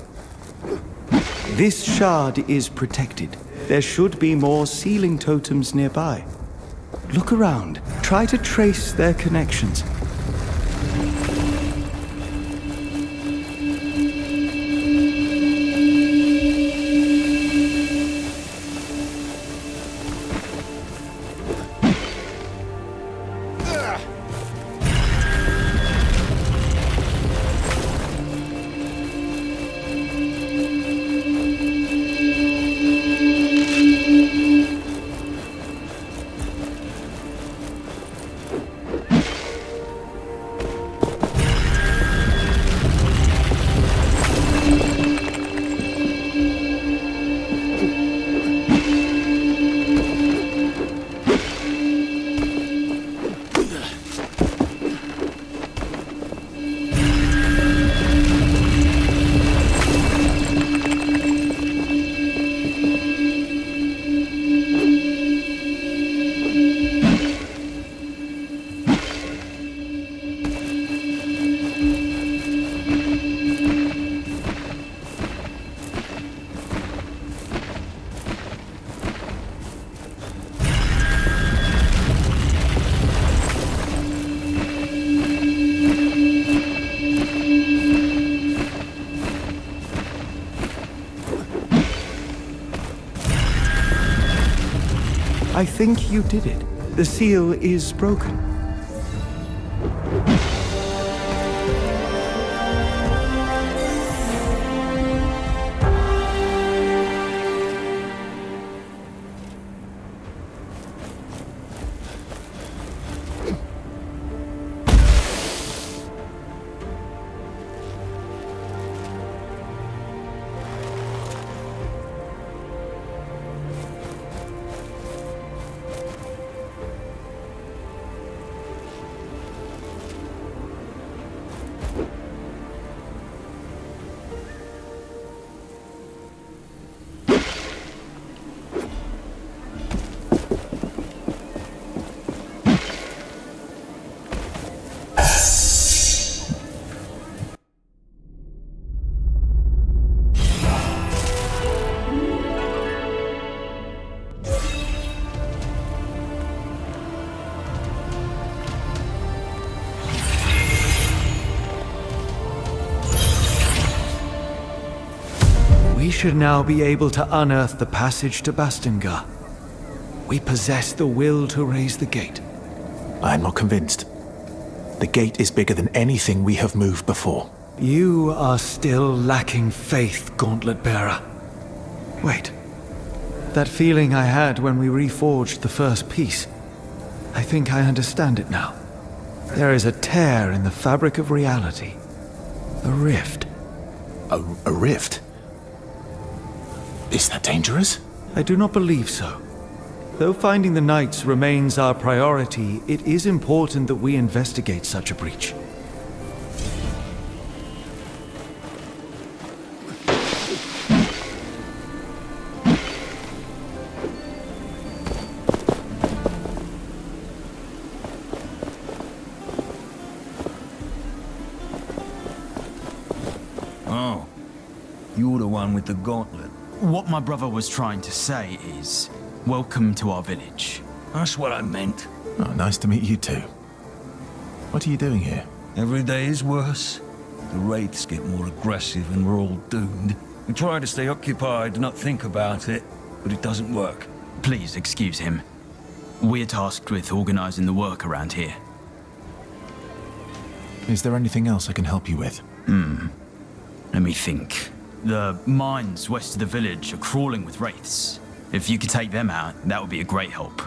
S12: This shard is protected. There should be more ceiling totems nearby. Look around. Try to trace their connections. I think you did it. The seal is broken.
S9: We should now be able to unearth the passage to Bastingar. We possess the will to raise the gate.
S3: I am not convinced. The gate is bigger than anything we have moved before.
S9: You are still lacking faith, Gauntlet Bearer. Wait. That feeling I had when we reforged the first piece. I think I understand it now. There is a tear in the fabric of reality. A rift.
S3: A rift? Is that dangerous?
S9: I do not believe so. Though finding the knights remains our priority, it is important that we investigate such a breach.
S13: Oh, you're the one with the gauntlet.
S14: What my brother was trying to say is, welcome to our village.
S13: That's what I meant.
S3: Oh, nice to meet you too. What are you doing here?
S13: Every day is worse. The wraiths get more aggressive and we're all doomed. We try to stay occupied and not think about it, but it doesn't work.
S14: Please excuse him. We're tasked with organizing the work around here.
S3: Is there anything else I can help you with?
S14: Let me think. The mines west of the village are crawling with wraiths. If you could take them out, that would be a great help.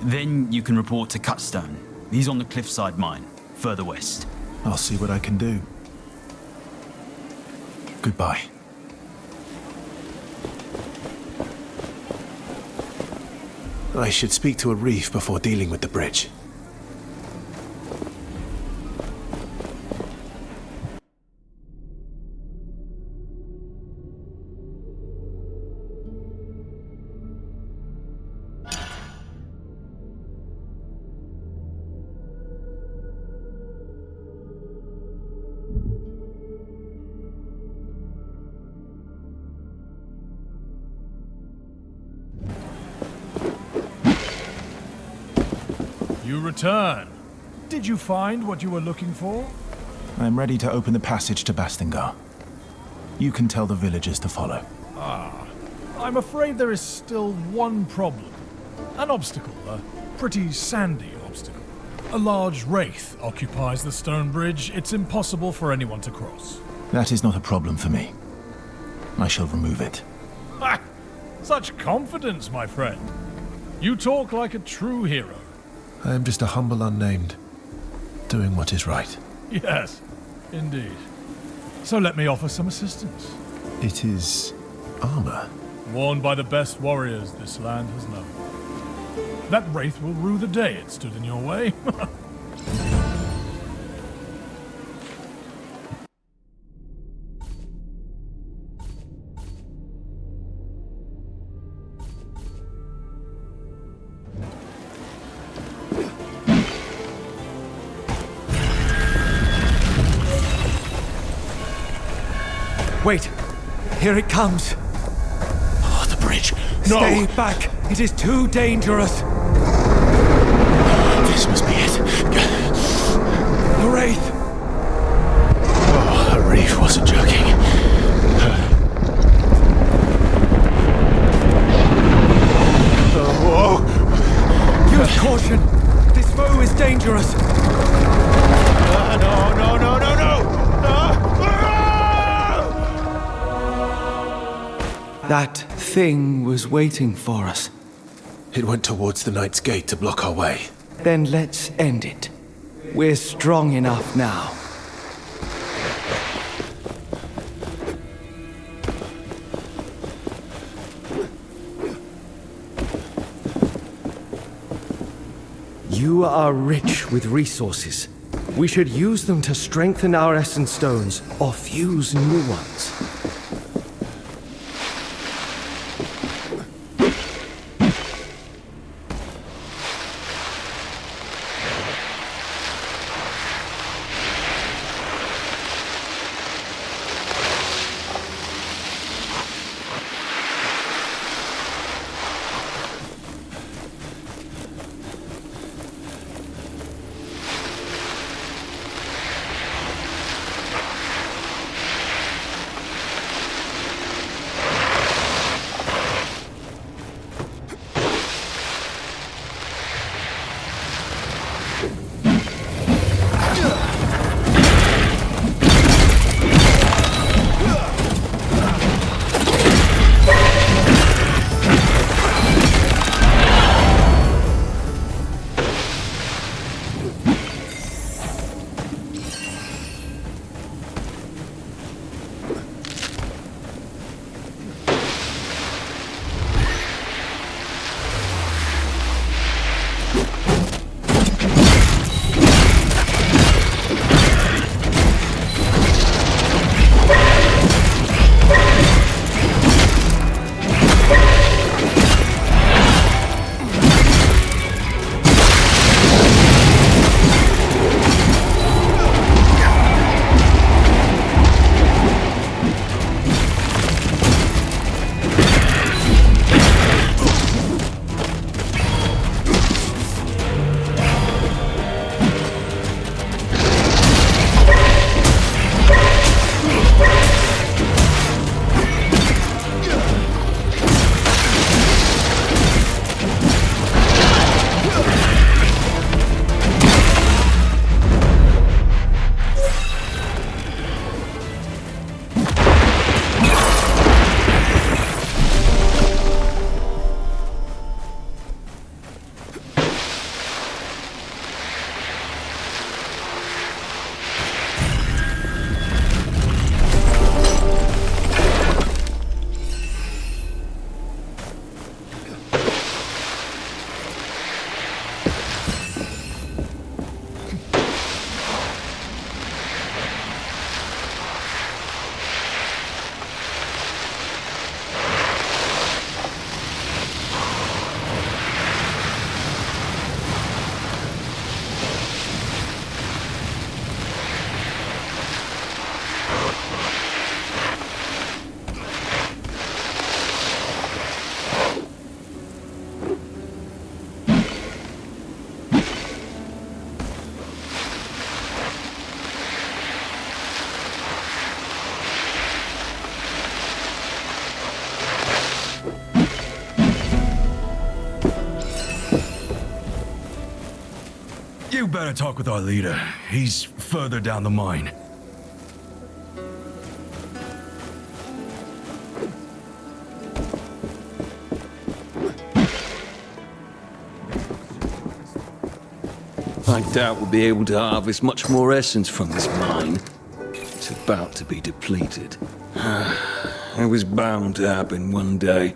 S14: Then you can report to Cutstone. He's on the cliffside mine, further west.
S3: I'll see what I can do. Goodbye. I should speak to a reef before dealing with the bridge.
S7: You return. Did you find what you were looking for?
S3: I am ready to open the passage to Bastingar. You can tell the villagers to follow.
S7: I'm afraid there is still one problem. An obstacle, a pretty sandy obstacle. A large wraith occupies the stone bridge. It's impossible for anyone to cross.
S3: That is not a problem for me. I shall remove it.
S7: Ha! Such confidence, my friend. You talk like a true hero.
S3: I am just a humble unnamed, doing what is right.
S7: Yes, indeed. So let me offer some assistance.
S3: It is armor.
S7: Worn by the best warriors this land has known. That wraith will rue the day it stood in your way.
S9: Wait! Here it comes!
S3: Oh, the bridge! No!
S9: Stay back! It is too dangerous!
S3: This must be it.
S9: The wraith!
S3: Oh, a reef wasn't joking.
S9: Whoa! Use caution! This foe is dangerous! That thing was waiting for us.
S3: It went towards the Knight's Gate to block our way.
S9: Then let's end it. We're strong enough now. You are rich with resources. We should use them to strengthen our essence stones or fuse new ones.
S13: You better talk with our leader. He's further down the mine. I doubt we'll be able to harvest much more essence from this mine. It's about to be depleted. It was bound to happen one day.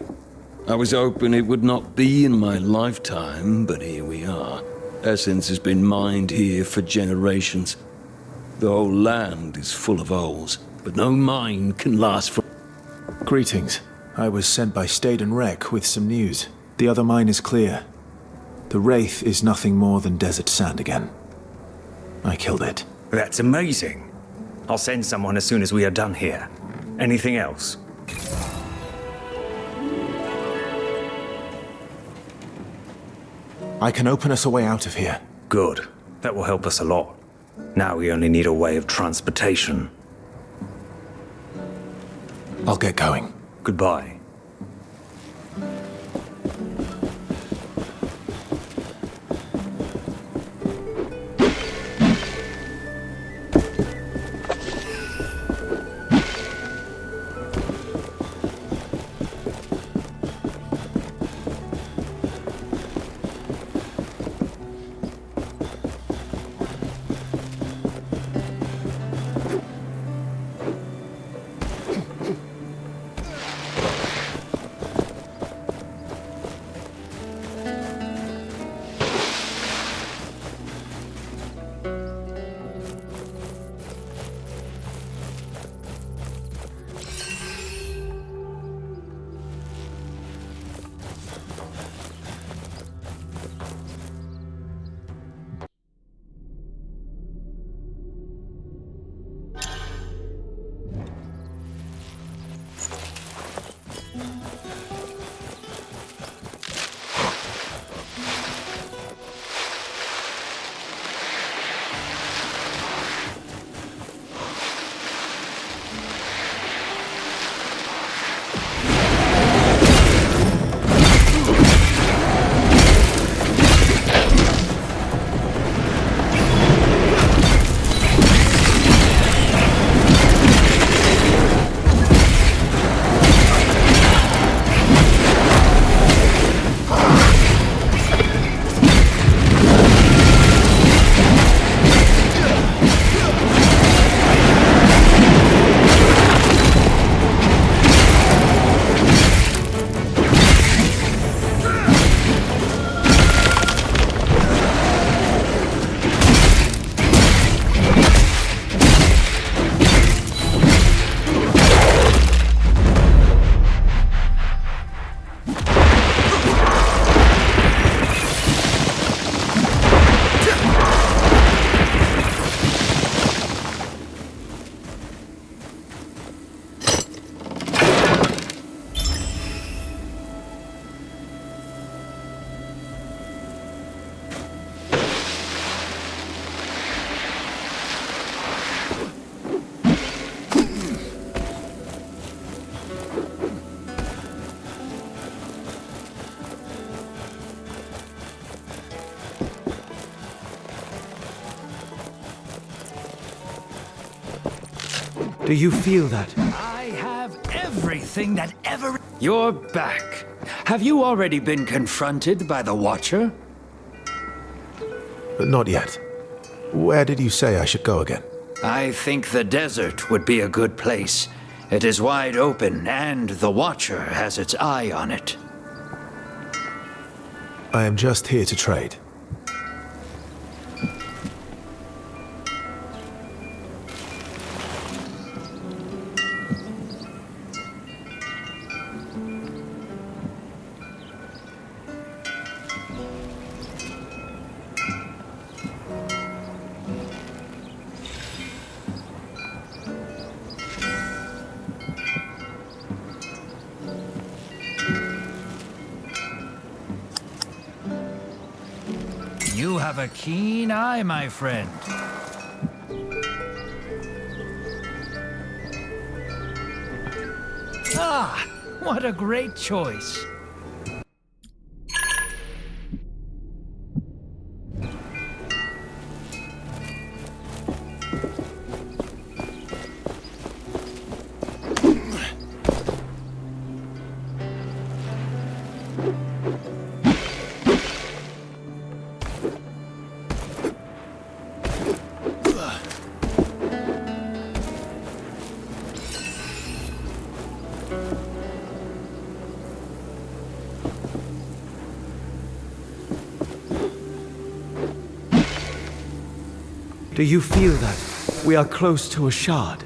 S13: I was hoping it would not be in my lifetime, but here we are. Essence has been mined here for generations. The whole land is full of holes, but no mine can last for...
S3: Greetings. I was sent by Stade and Rec with some news. The other mine is clear. The Wraith is nothing more than desert sand again. I killed it.
S16: That's amazing. I'll send someone as soon as we are done here. Anything else?
S3: I can open us a way out of here.
S16: Good. That will help us a lot. Now we only need a way of transportation.
S3: I'll get going.
S16: Goodbye.
S9: Do you feel that?
S17: I have everything that ever... You're back. Have you already been confronted by the Watcher?
S3: Not yet. Where did you say I should go again?
S17: I think the desert would be a good place. It is wide open, and the Watcher has its eye on it.
S3: I am just here to trade.
S17: You have a keen eye, my friend. Ah, what a great choice.
S9: Do you feel that? We are close to a shard.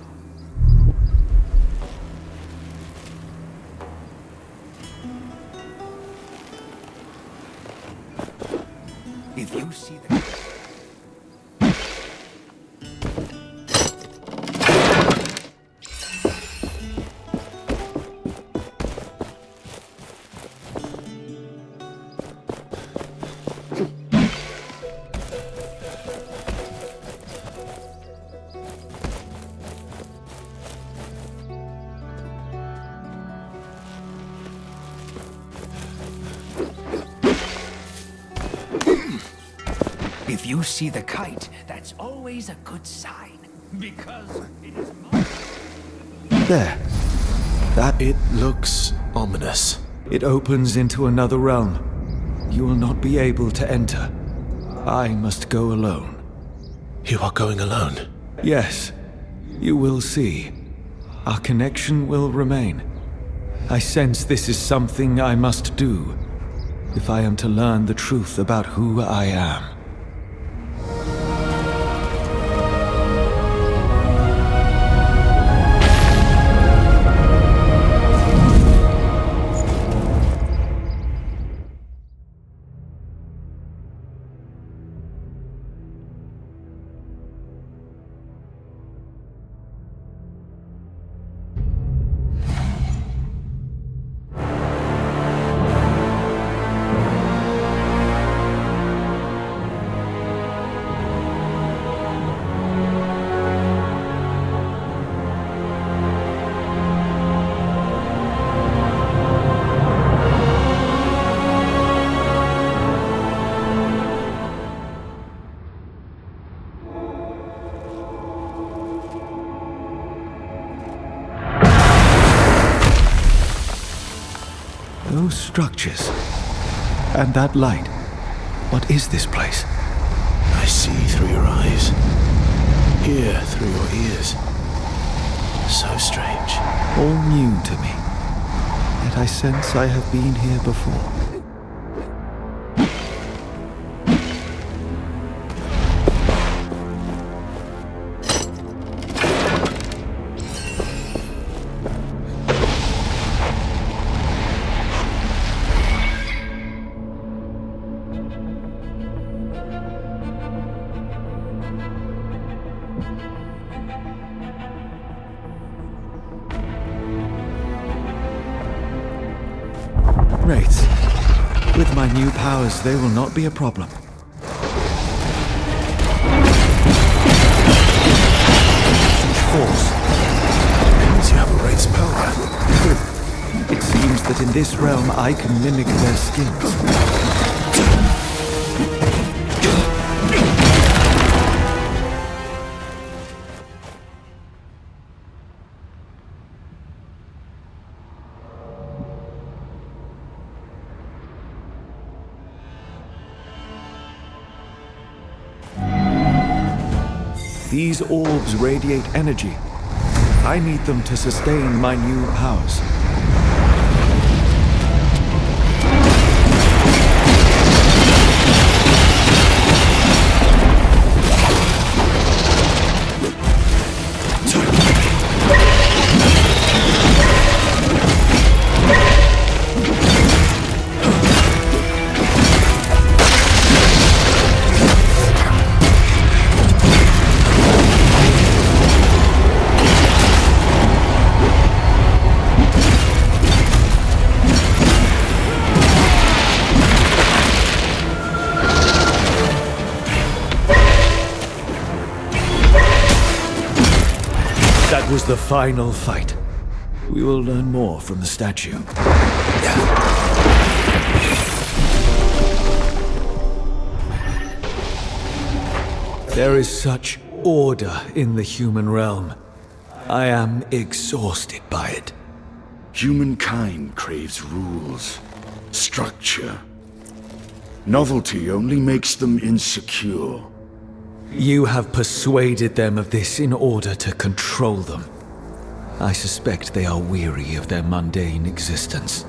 S1: If you see the... If you see the kite, that's always a good sign, because it is
S9: There.
S3: It looks ominous.
S9: It opens into another realm. You will not be able to enter. I must go alone.
S3: You are going alone?
S9: Yes. You will see. Our connection will remain. I sense this is something I must do, if I am to learn the truth about who I am. Those structures. And that light. What is this place?
S3: I see through your eyes. Hear through your ears. So strange.
S9: All new to me. Yet I sense I have been here before. Wraiths. With my new powers, they will not be a problem. Such force.
S3: Means you have a Wraith's power.
S9: It seems that in this realm I can mimic their skins. These orbs radiate energy. I need them to sustain my new powers. That was the final fight. We will learn more from the statue. There is such order in the human realm. I am exhausted by it.
S18: Humankind craves rules, structure. Novelty only makes them insecure.
S9: You have persuaded them of this in order to control them.
S12: I suspect they are weary of their mundane existence.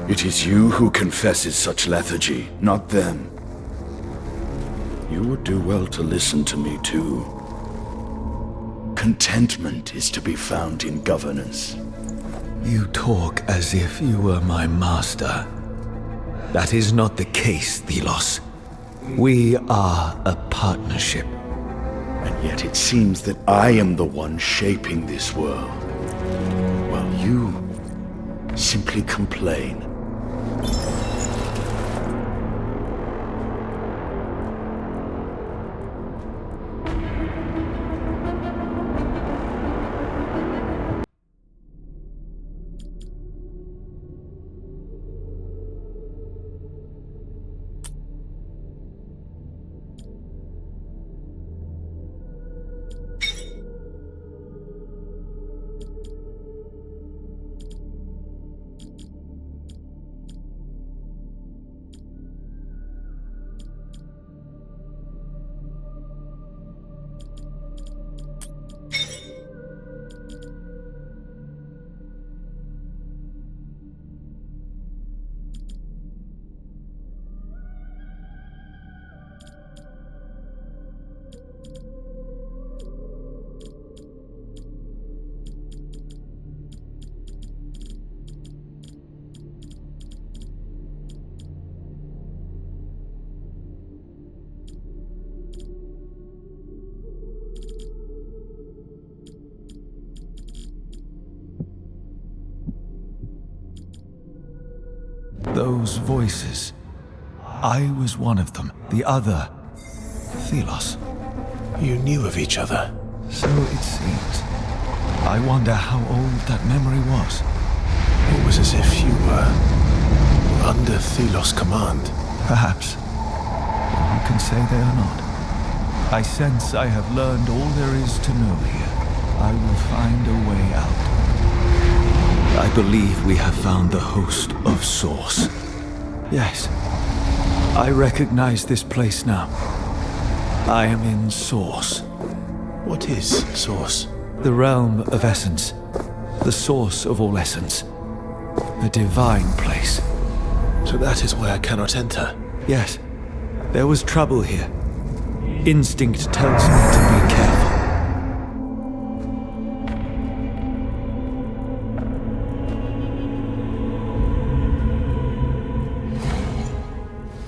S18: It is you who confesses such lethargy, not them. You would do well to listen to me too. Contentment is to be found in governance.
S12: You talk as if you were my master. That is not the case, Thelos. We are a partnership.
S18: And yet it seems that I am the one shaping this world, while you simply complain.
S12: Those voices. I was one of them. The other, Thelos.
S3: You knew of each other.
S12: So it seems. I wonder how old that memory was.
S3: It was as if you were under Thelos' command.
S12: Perhaps. Or you can say they are not. I sense I have learned all there is to know here. I will find a way out. I believe we have found the host of Source. Yes. I recognize this place now. I am in Source.
S3: What is Source?
S12: The realm of essence. The source of all essence. A divine place.
S3: So that is why I cannot enter.
S12: Yes. There was trouble here. Instinct tells me to be careful.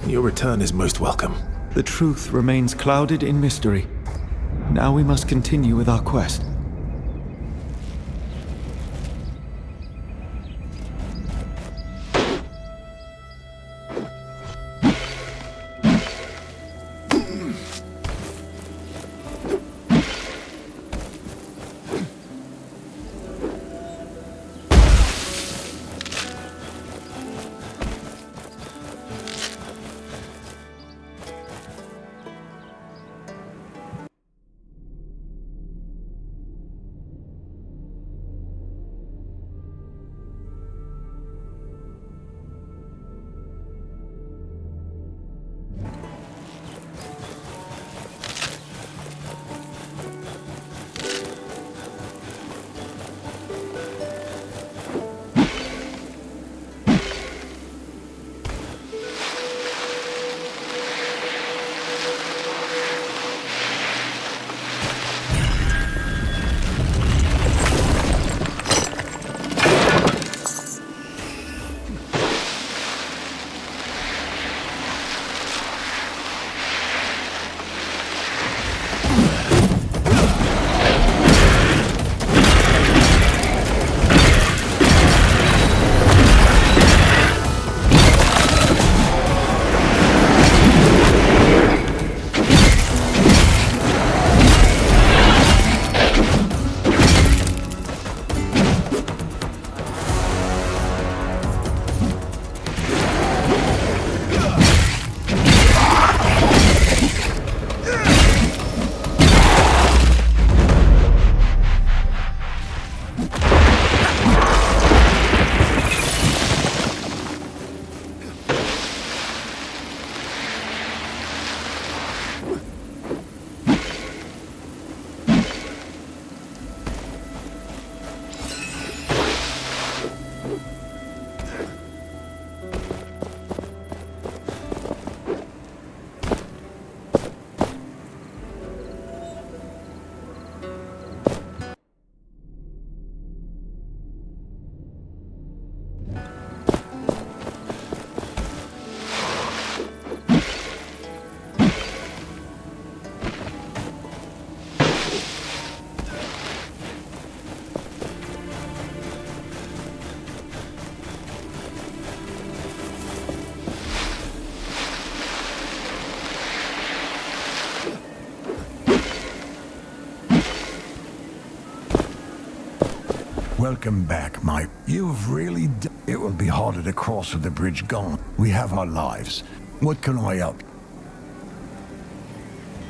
S3: Your return is most welcome.
S12: The truth remains clouded in mystery. Now we must continue with our quest.
S19: Welcome back, my... You've really... It will be harder to cross with the bridge gone. We have our lives. What can I help?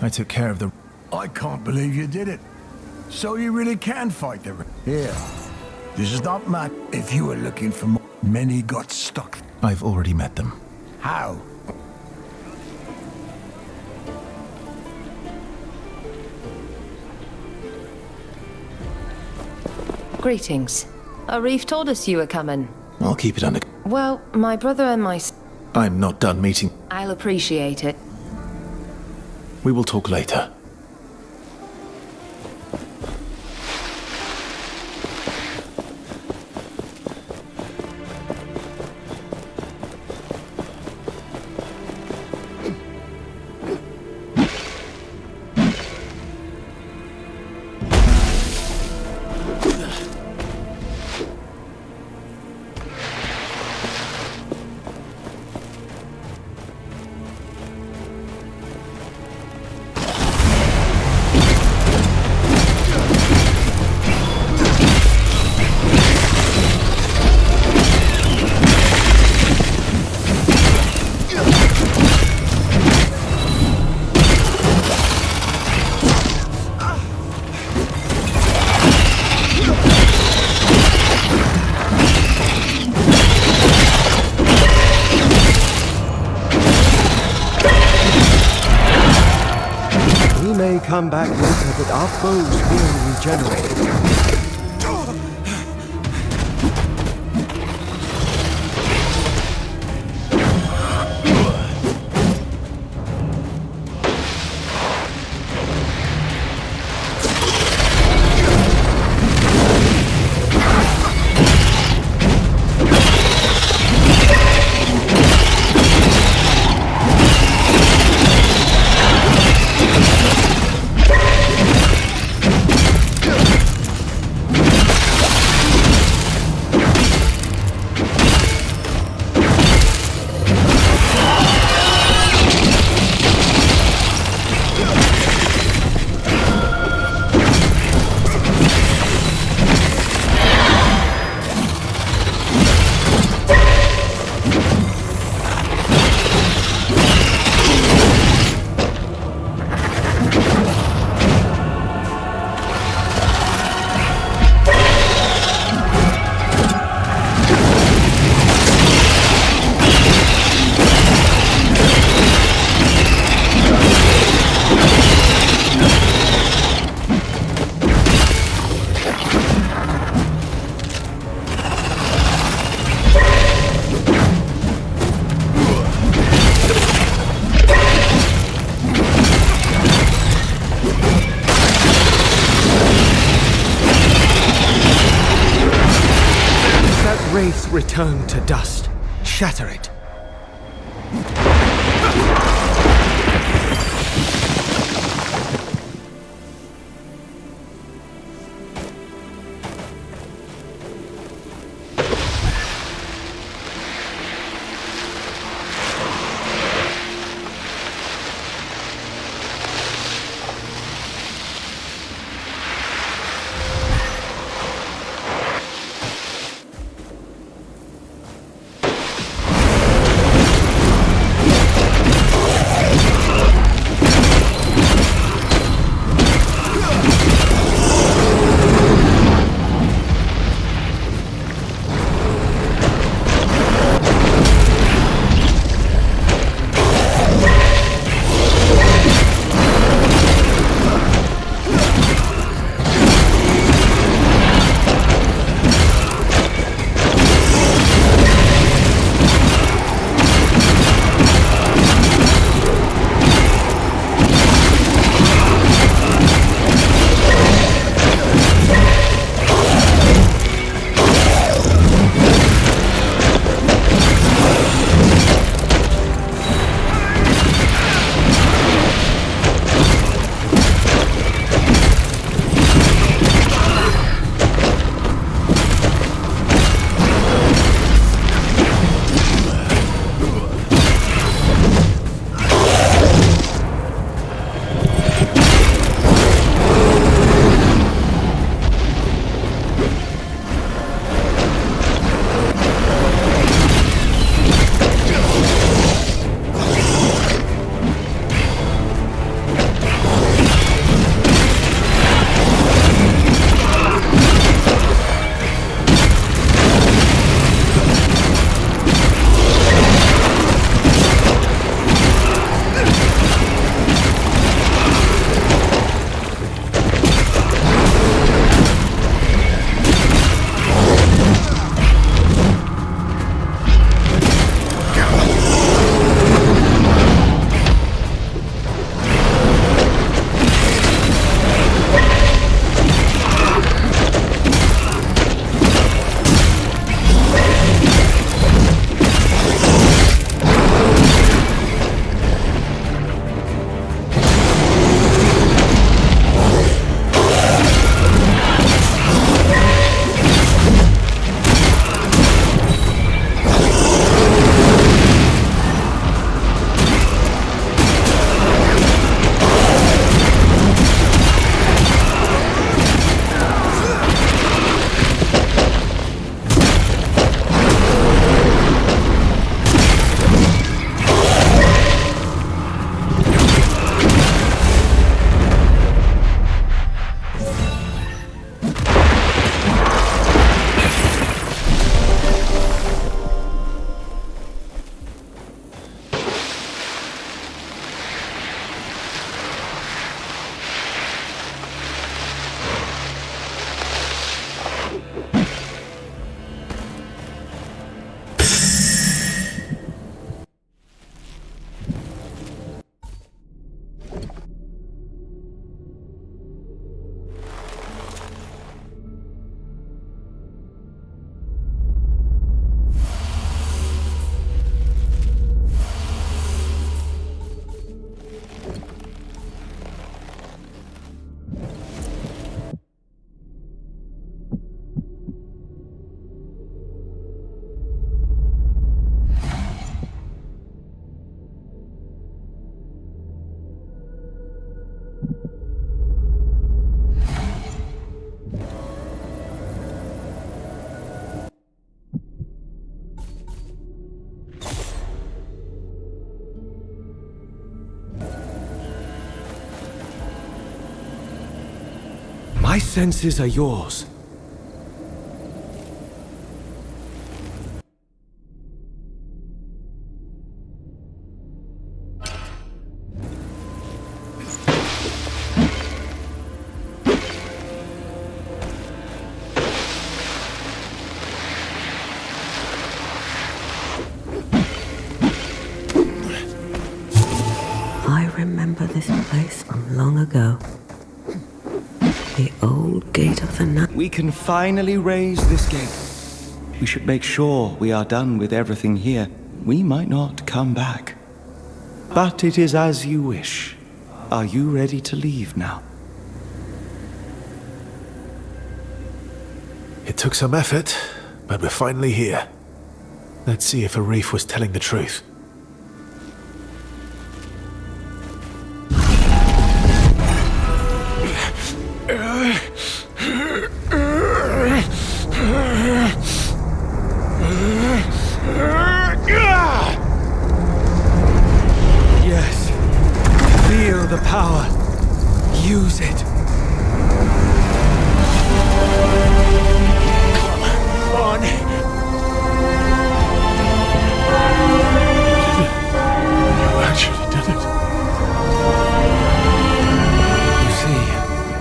S3: I took care of the...
S19: I can't believe you did it. So you really can fight the... Here. This is not Matt. If you were looking for more... Many got stuck.
S3: I've already met them.
S19: How?
S11: Greetings. Arif told us you were coming.
S3: I'll keep it under...
S11: Well, my brother and my...
S3: I'm not done meeting.
S11: I'll appreciate it.
S3: We will talk later.
S12: Come back later, but our foes will regenerate. Return to dust. Shatter it. My senses are yours.
S4: I remember this place from long ago. The old gate of the night.
S12: We can finally raise this gate. We should make sure we are done with everything here. We might not come back. But it is as you wish. Are you ready to leave now?
S3: It took some effort, but we're finally here. Let's see if Arif was telling the truth.
S12: Yes. Feel the power. Use it. Come on.
S3: You actually did it.
S12: You see,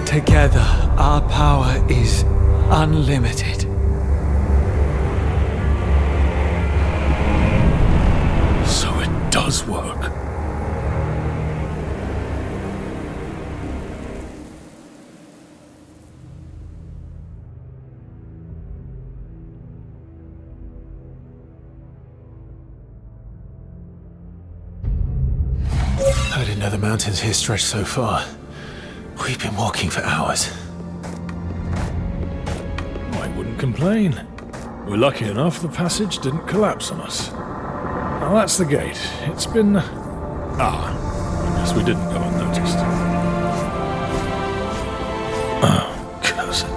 S12: together our power is unlimited.
S3: So it does work. I didn't know the mountains here stretched so far. We've been walking for hours.
S7: I wouldn't complain. We're lucky enough the passage didn't collapse on us. Now that's the gate. It's been... I guess we didn't go unnoticed. Oh, cousin.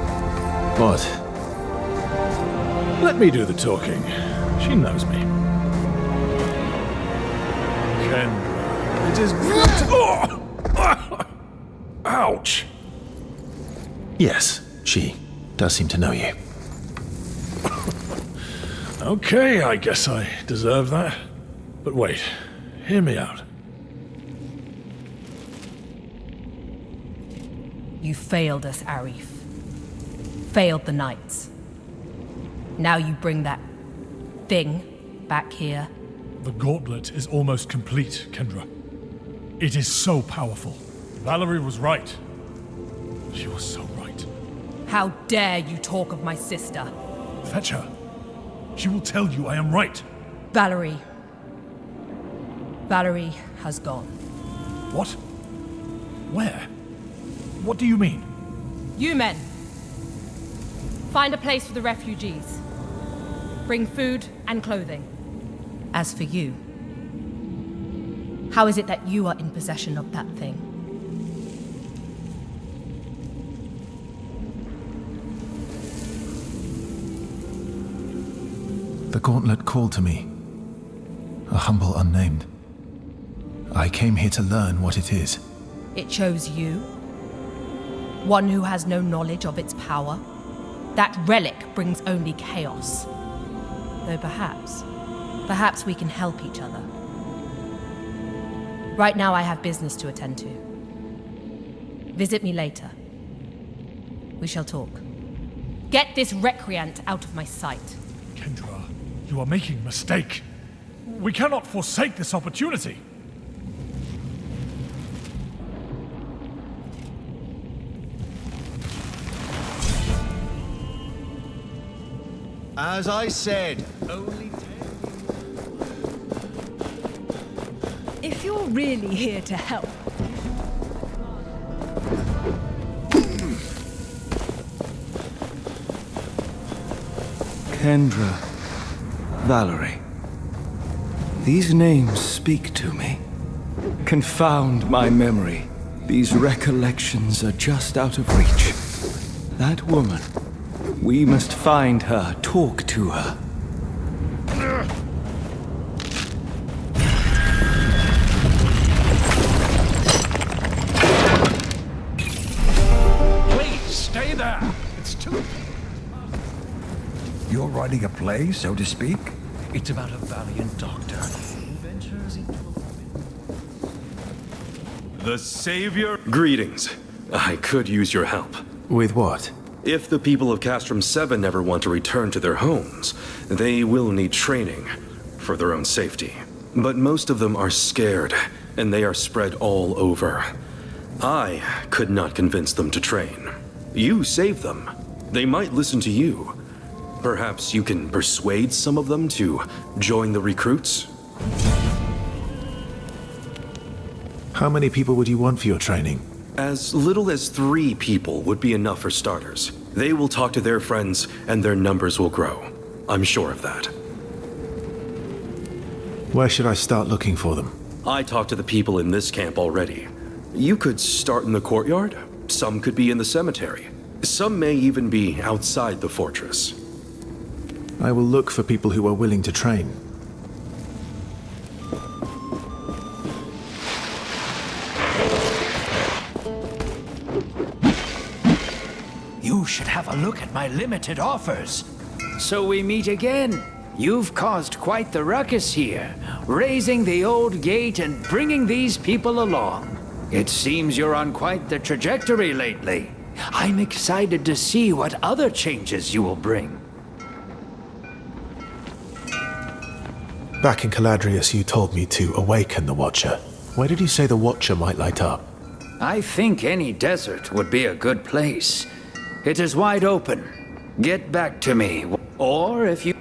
S3: What?
S7: Let me do the talking. She knows me. Kendra, it is good... Oh! Ouch!
S3: Yes, she does seem to know you.
S7: Okay, I guess I deserve that. But wait, hear me out.
S20: You failed us, Arif. Failed the Knights. Now you bring that thing back here.
S7: The gauntlet is almost complete, Kendra. It is so powerful. Valerie was right. She was so right.
S20: How dare you talk of my sister?
S7: Fetch her. She will tell you I am right.
S20: Valerie. Valerie has gone.
S7: What? Where? What do you mean?
S20: You men. Find a place for the refugees. Bring food and clothing. As for you, how is it that you are in possession of that thing?
S3: The gauntlet called to me. A humble unnamed. I came here to learn what it is.
S20: It chose you? One who has no knowledge of its power? That relic brings only chaos. Though perhaps we can help each other. Right now I have business to attend to. Visit me later. We shall talk. Get this recreant out of my sight.
S7: Kendra, you are making a mistake. We cannot forsake this opportunity.
S22: As I said, only...
S24: If you're really here to help...
S12: Kendra, Valerie. These names speak to me. Confound my memory. These recollections are just out of reach. That woman. We must find her, talk to her.
S17: Please,
S7: stay there. It's too...
S19: You're writing a play, so to speak?
S2: It's about a valiant doctor who ventures into
S5: The Savior? Greetings. I could use your help.
S3: With what?
S5: If the people of Castrum 7 ever want to return to their homes, they will need training for their own safety. But most of them are scared, and they are spread all over. I could not convince them to train. You saved them. They might listen to you. Perhaps you can persuade some of them to join the recruits?
S3: How many people would you want for your training?
S5: As little as 3 people would be enough for starters. They will talk to their friends, and their numbers will grow. I'm sure of that.
S3: Where should I start looking for them?
S5: I talked to the people in this camp already. You could start in the courtyard. Some could be in the cemetery. Some may even be outside the fortress.
S3: I will look for people who are willing to train.
S17: You should have a look at my limited offers. So we meet again. You've caused quite the ruckus here, raising the old gate and bringing these people along. It seems you're on quite the trajectory lately. I'm excited to see what other changes you will bring.
S3: Back in Caladrius, you told me to awaken the Watcher. Where did you say the Watcher might light up?
S17: I think any desert would be a good place. It is wide open. Get back to me, or if you...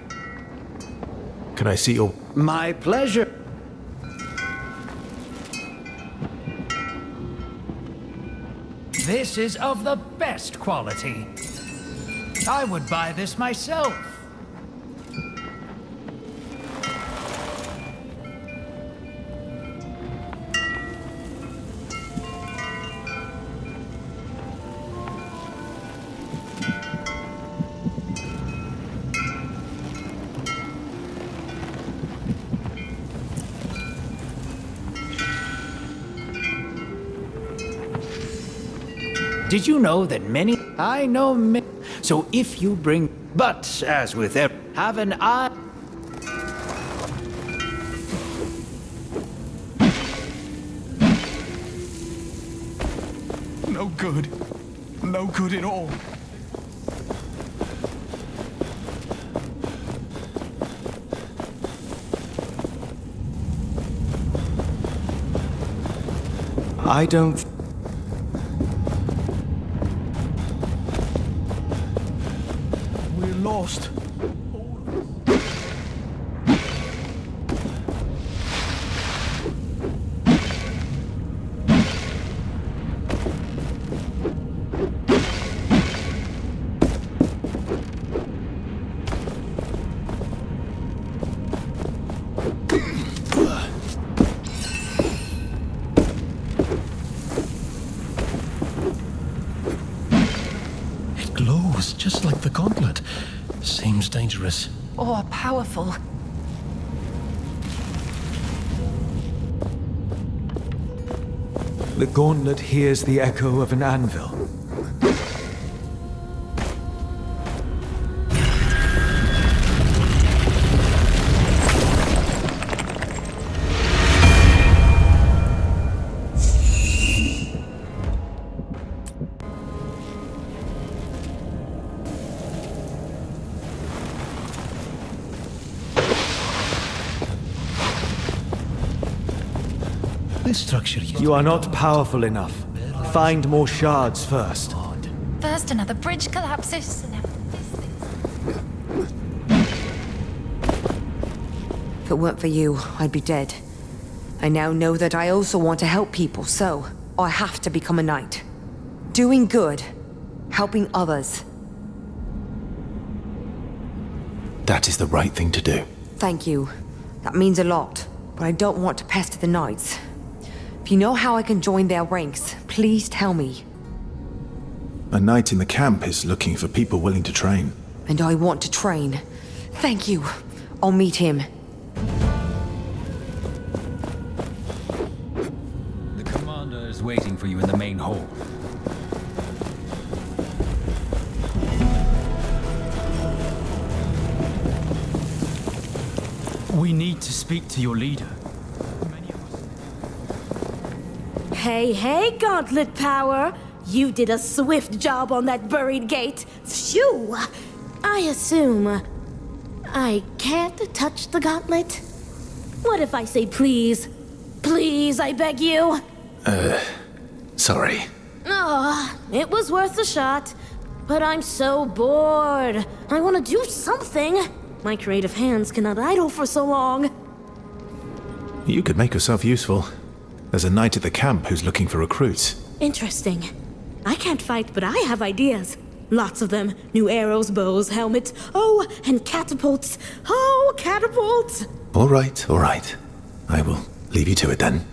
S3: Can I see your...
S17: My pleasure. This is of the best quality. I would buy this myself. Did you know that many... I know many... So if you bring... But, as with every... Have an eye...
S9: No good. No good at all. I don't...
S19: We're lost.
S1: Just like the gauntlet. Seems dangerous.
S10: Or powerful.
S9: The gauntlet hears the echo of an anvil.
S1: This structure...
S9: You are not powerful enough. Find more shards first.
S10: First another bridge collapses.
S4: If it weren't for you, I'd be dead. I now know that I also want to help people, so I have to become a knight. Doing good. Helping others.
S3: That is the right thing to do.
S4: Thank you. That means a lot, but I don't want to pester the knights. If you know how I can join their ranks, please tell me.
S3: A knight in the camp is looking for people willing to train.
S4: And I want to train. Thank you. I'll meet him.
S2: The commander is waiting for you in the main hall.
S14: We need to speak to your leader.
S6: Hey, Gauntlet Power! You did a swift job on that buried gate. Phew! I assume I can't touch the gauntlet? What if I say please? Please, I beg you?
S3: Sorry.
S6: Oh, it was worth a shot. But I'm so bored. I want to do something. My creative hands cannot idle for so long.
S3: You could make yourself useful. There's a knight at the camp who's looking for recruits.
S6: Interesting. I can't fight, but I have ideas. Lots of them. New arrows, bows, helmets. Oh, and catapults. Oh, catapults!
S3: All right. I will leave you to it then.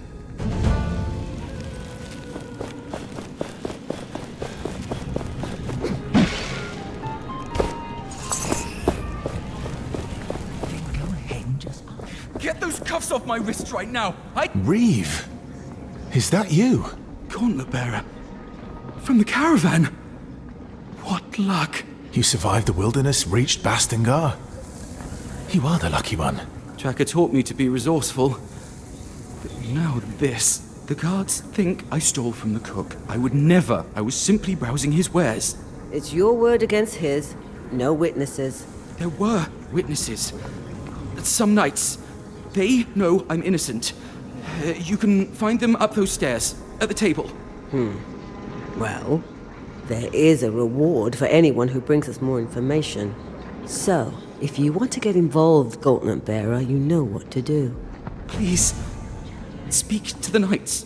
S8: Get those cuffs off my wrists right now!
S3: Reeve! Is that you?
S8: Gauntlet bearer. From the caravan. What luck.
S3: You survived the wilderness, reached Bastingar. You are the lucky one.
S8: Tracker taught me to be resourceful. But now this. The guards think I stole from the cook. I would never. I was simply browsing his wares.
S21: It's your word against his. No witnesses.
S8: There were witnesses. Some knights. They know I'm innocent. You can find them up those stairs, at the table.
S21: Well, there is a reward for anyone who brings us more information. So, if you want to get involved, Gauntlet Bearer, you know what to do.
S8: Please, speak to the knights.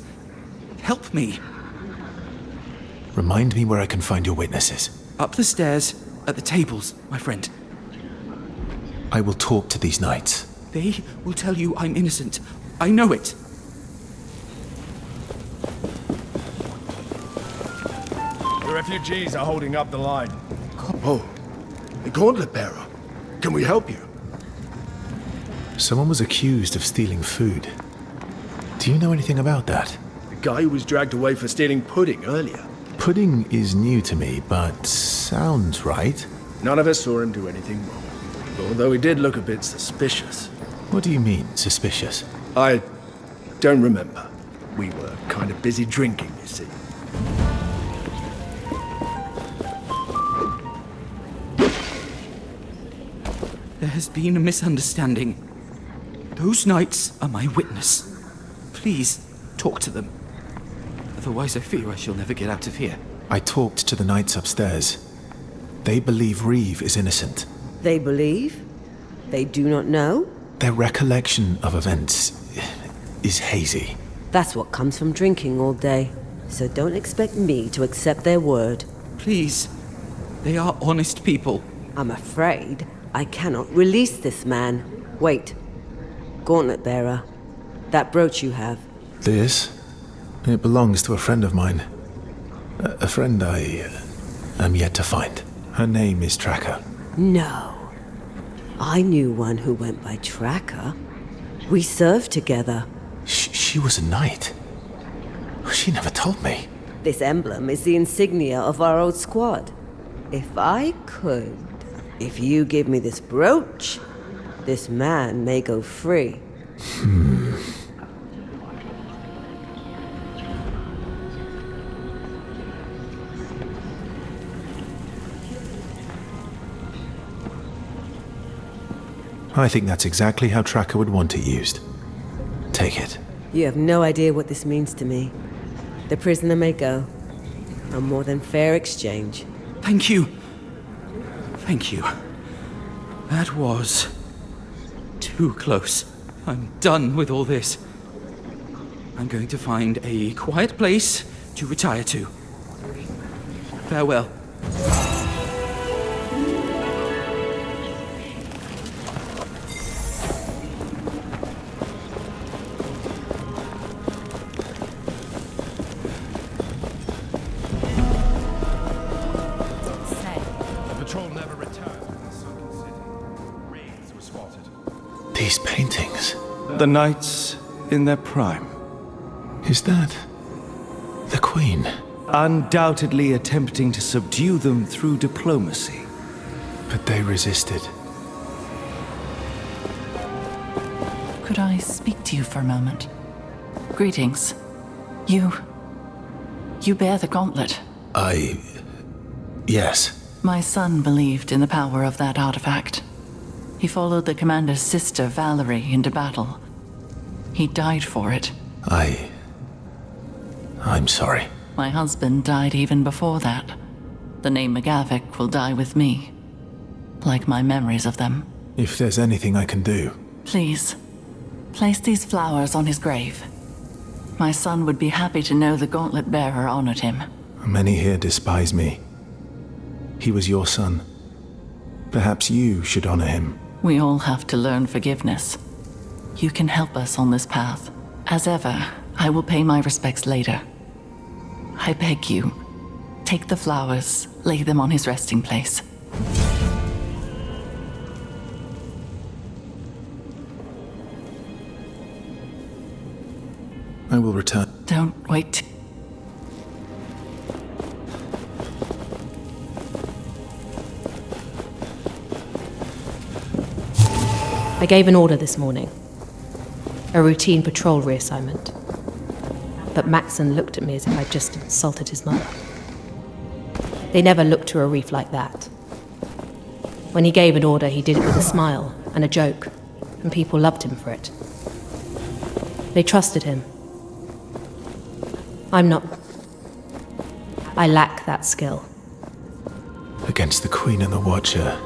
S8: Help me.
S3: Remind me where I can find your witnesses.
S8: Up the stairs, at the tables, my friend.
S3: I will talk to these knights.
S8: They will tell you I'm innocent. I know it.
S23: The refugees are holding up the line.
S18: Oh, a Gauntlet Bearer. Can we help you?
S3: Someone was accused of stealing food. Do you know anything about that?
S18: The guy who was dragged away for stealing pudding earlier.
S3: Pudding is new to me, but sounds right.
S18: None of us saw him do anything wrong. Although he did look a bit suspicious.
S3: What do you mean, suspicious?
S18: I don't remember. We were kind of busy drinking, you see.
S8: There has been a misunderstanding. Those knights are my witness. Please, talk to them. Otherwise, I fear I shall never get out of here.
S3: I talked to the knights upstairs. They believe Reeve is innocent.
S21: They believe? They do not know?
S3: Their recollection of events is hazy.
S21: That's what comes from drinking all day. So don't expect me to accept their word.
S8: Please. They are honest people.
S21: I'm afraid I cannot release this man. Wait. Gauntlet Bearer. That brooch you have.
S3: This? It belongs to a friend of mine. A friend I am yet to find. Her name is Tracker.
S21: No. I knew one who went by Tracker. We served together.
S3: She was a knight. She never told me.
S21: This emblem is the insignia of our old squad. If I could, if you give me this brooch, this man may go free.
S3: I think that's exactly how Tracker would want it used. Take it.
S21: You have no idea what this means to me. The prisoner may go. A more than fair exchange.
S8: Thank you. Thank you. That was too close. I'm done with all this. I'm going to find a quiet place to retire to. Farewell.
S3: These paintings.
S12: The knights in their prime.
S3: Is that the Queen?
S12: Undoubtedly attempting to subdue them through diplomacy.
S3: But they resisted.
S11: Could I speak to you for a moment? Greetings. You bear the gauntlet.
S3: Yes.
S11: My son believed in the power of that artifact. He followed the commander's sister, Valerie, into battle. He died for it.
S3: I'm sorry.
S11: My husband died even before that. The name McGavick will die with me, like my memories of them.
S3: If there's anything I can do...
S11: Please, place these flowers on his grave. My son would be happy to know the gauntlet bearer honored him.
S3: Many here despise me. He was your son. Perhaps you should honor him.
S11: We all have to learn forgiveness. You can help us on this path. As ever, I will pay my respects later. I beg you, take the flowers, lay them on his resting place.
S3: I will return.
S11: Don't wait.
S13: I gave an order this morning. A routine patrol reassignment. But Maxon looked at me as if I'd just insulted his mother. They never looked to a reef like that. When he gave an order, he did it with a smile and a joke, and people loved him for it. They trusted him. I'm not... I lack that skill.
S3: Against the Queen and the Watcher,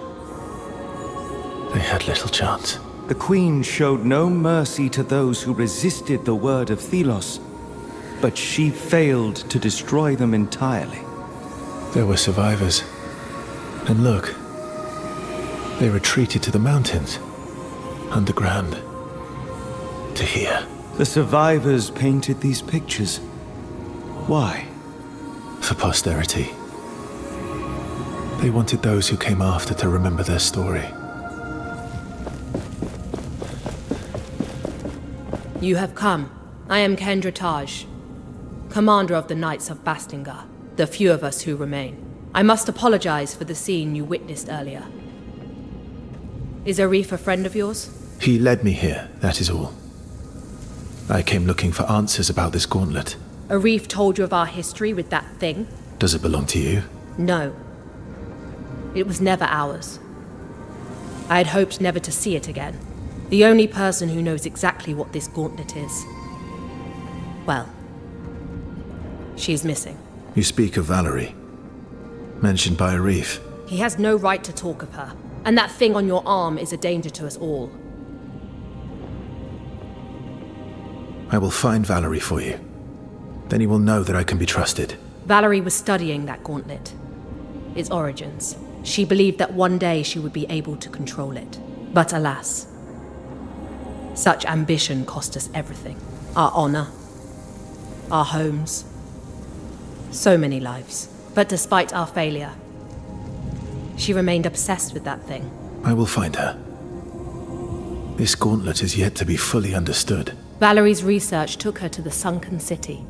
S3: they had little chance.
S12: The Queen showed no mercy to those who resisted the word of Thelos, but she failed to destroy them entirely.
S3: There were survivors. And look, they retreated to the mountains, underground, to here.
S12: The survivors painted these pictures. Why?
S3: For posterity. They wanted those who came after to remember their story.
S13: You have come. I am Kendra Taj, commander of the Knights of Bastingar, the few of us who remain. I must apologize for the scene you witnessed earlier. Is Arif a friend of yours?
S3: He led me here, that is all. I came looking for answers about this gauntlet.
S13: Arif told you of our history with that thing?
S3: Does it belong to you?
S13: No. It was never ours. I had hoped never to see it again. The only person who knows exactly what this gauntlet is. Well, she's missing.
S3: You speak of Valerie, mentioned by Arif.
S13: He has no right to talk of her, and that thing on your arm is a danger to us all.
S3: I will find Valerie for you. Then you will know that I can be trusted.
S13: Valerie was studying that gauntlet, its origins. She believed that one day she would be able to control it. But alas, such ambition cost us everything. Our honor, our homes, so many lives. But despite our failure, she remained obsessed with that thing.
S3: I will find her. This gauntlet is yet to be fully understood.
S13: Valerie's research took her to the sunken city.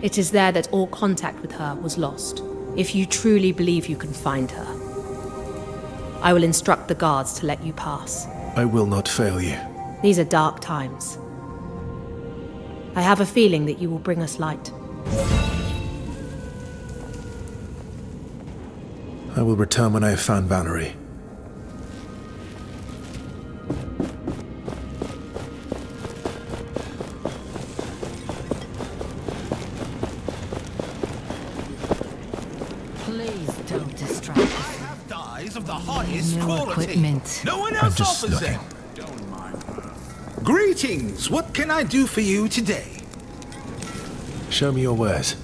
S13: It is there that all contact with her was lost. If you truly believe you can find her, I will instruct the guards to let you pass.
S3: I will not fail you.
S13: These are dark times. I have a feeling that you will bring us light.
S3: I will return when I have found Valerie.
S11: Please don't distract us.
S15: I have dyes of the highest
S11: No
S15: quality.
S11: equipment.
S15: No one
S3: I'm
S15: else
S3: just
S15: offers
S3: looking.
S15: them. Greetings. What can I do for you today?
S3: Show me your wares.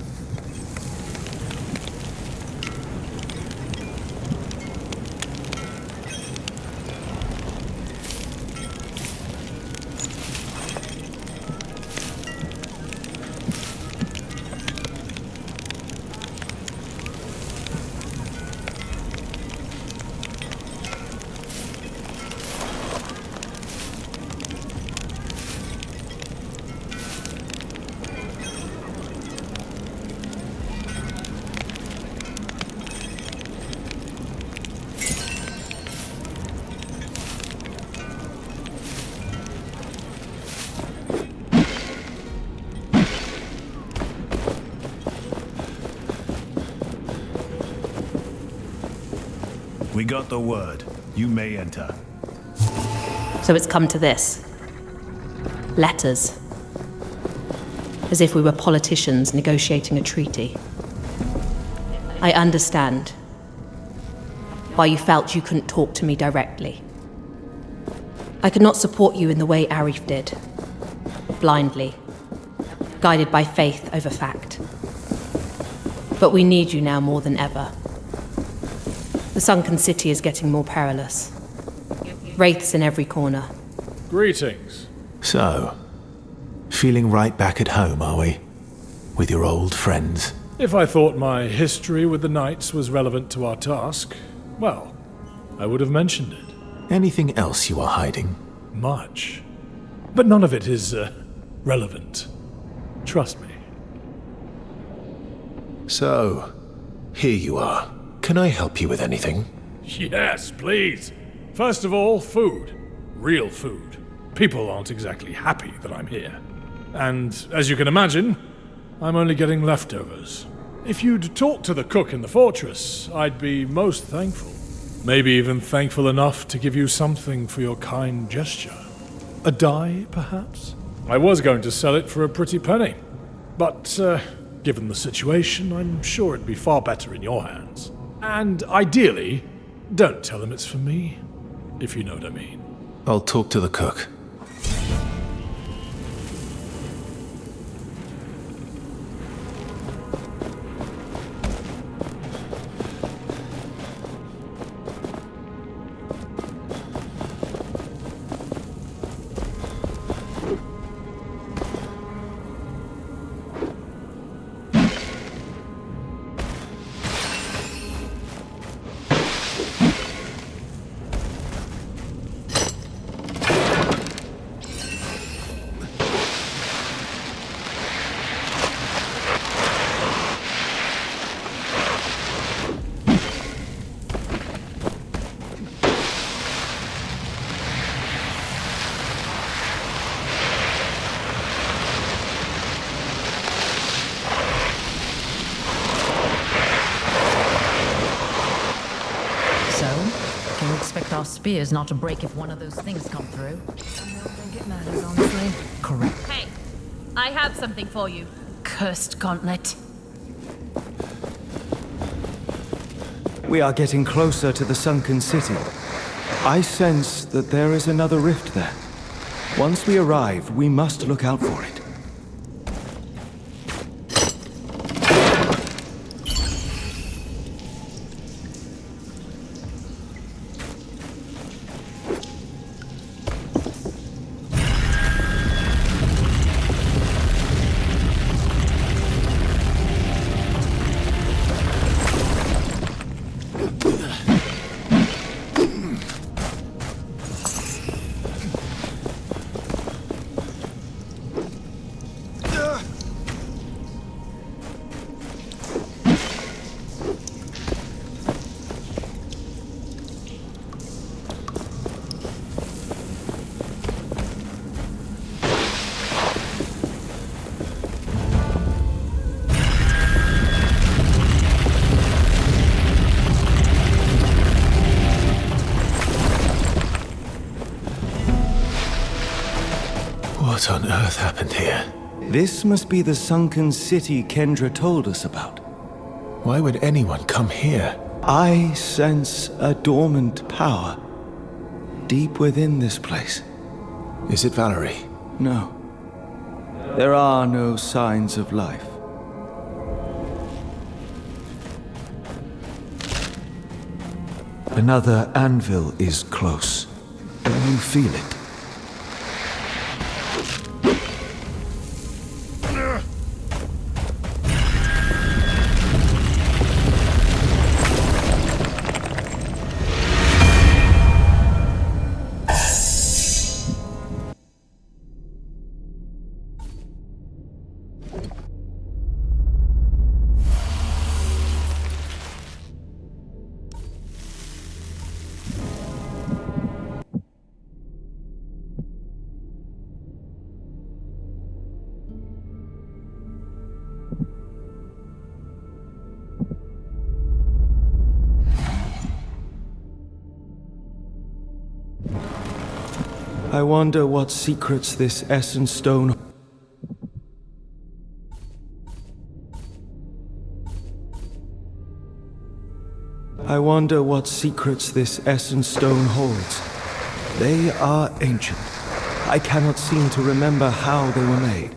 S23: We got the word. You may enter.
S13: So it's come to this. Letters. As if we were politicians negotiating a treaty. I understand why you felt you couldn't talk to me directly. I could not support you in the way Arif did. Blindly. Guided by faith over fact. But we need you now more than ever. The sunken city is getting more perilous. Wraiths in every corner.
S7: Greetings.
S3: So, feeling right back at home, are we? With your old friends?
S7: If I thought my history with the Knights was relevant to our task, well, I would have mentioned it.
S3: Anything else you are hiding?
S7: Much. But none of it is, relevant. Trust me.
S3: So, here you are. Can I help you with anything?
S7: Yes, please. First of all, food. Real food. People aren't exactly happy that I'm here. And, as you can imagine, I'm only getting leftovers. If you'd talk to the cook in the fortress, I'd be most thankful. Maybe even thankful enough to give you something for your kind gesture. A dye, perhaps? I was going to sell it for a pretty penny. But, given the situation, I'm sure it'd be far better in your hands. And ideally, don't tell them it's for me, if you know what I mean.
S3: I'll talk to the cook.
S16: Our spears not to break if one of those things come through. I don't think it matters, honestly. Correct.
S20: Hey, I have something for you.
S16: Cursed gauntlet.
S12: We are getting closer to the sunken city. I sense that there is another rift there. Once we arrive, we must look out for it.
S3: What on earth happened here?
S12: This must be the sunken city Kendra told us about.
S3: Why would anyone come here?
S12: I sense a dormant power deep within this place.
S3: Is it Valerie?
S12: No. There are no signs of life. Another anvil is close. Can you feel it? I wonder what secrets this essence stone... I wonder what secrets this essence stone holds. They are ancient. I cannot seem to remember how they were made.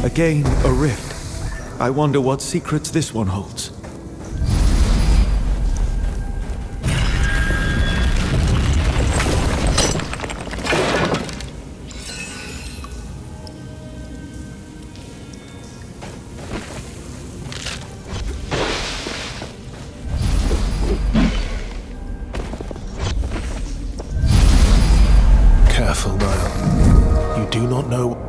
S12: Again, a rift. I wonder what secrets this one holds.
S3: Careful now. You do not know...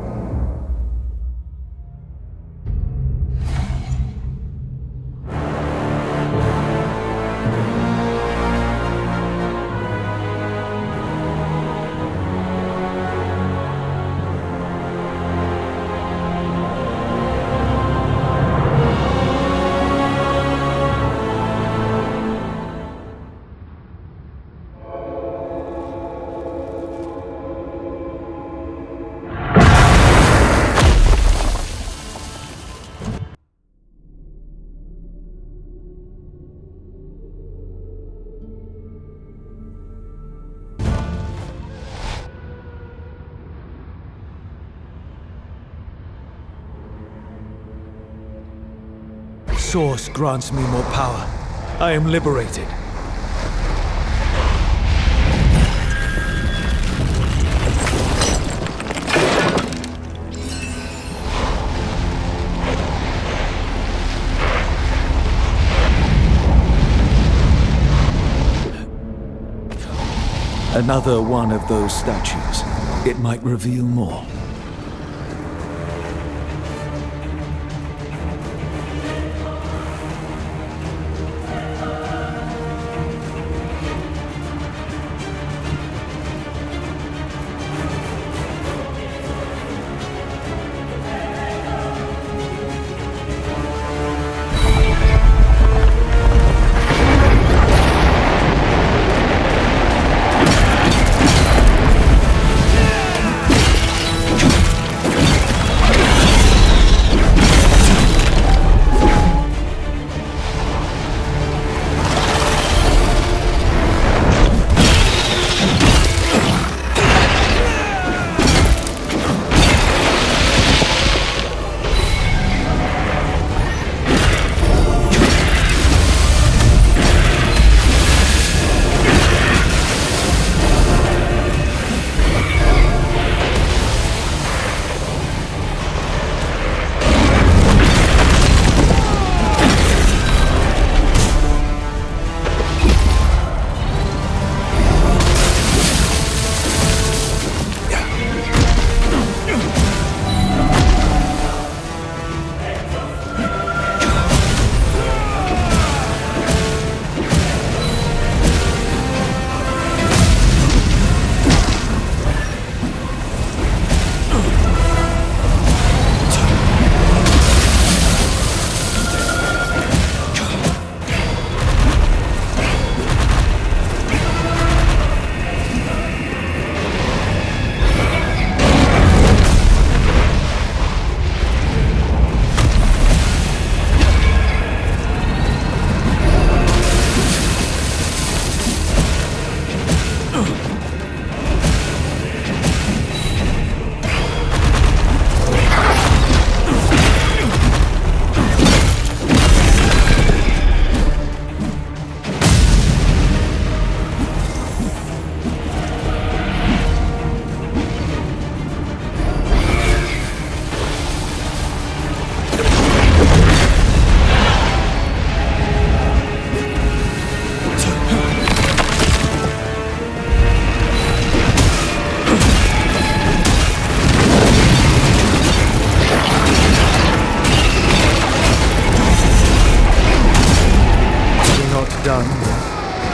S9: source grants me more power. I am liberated. Another one of those statues. It might reveal more.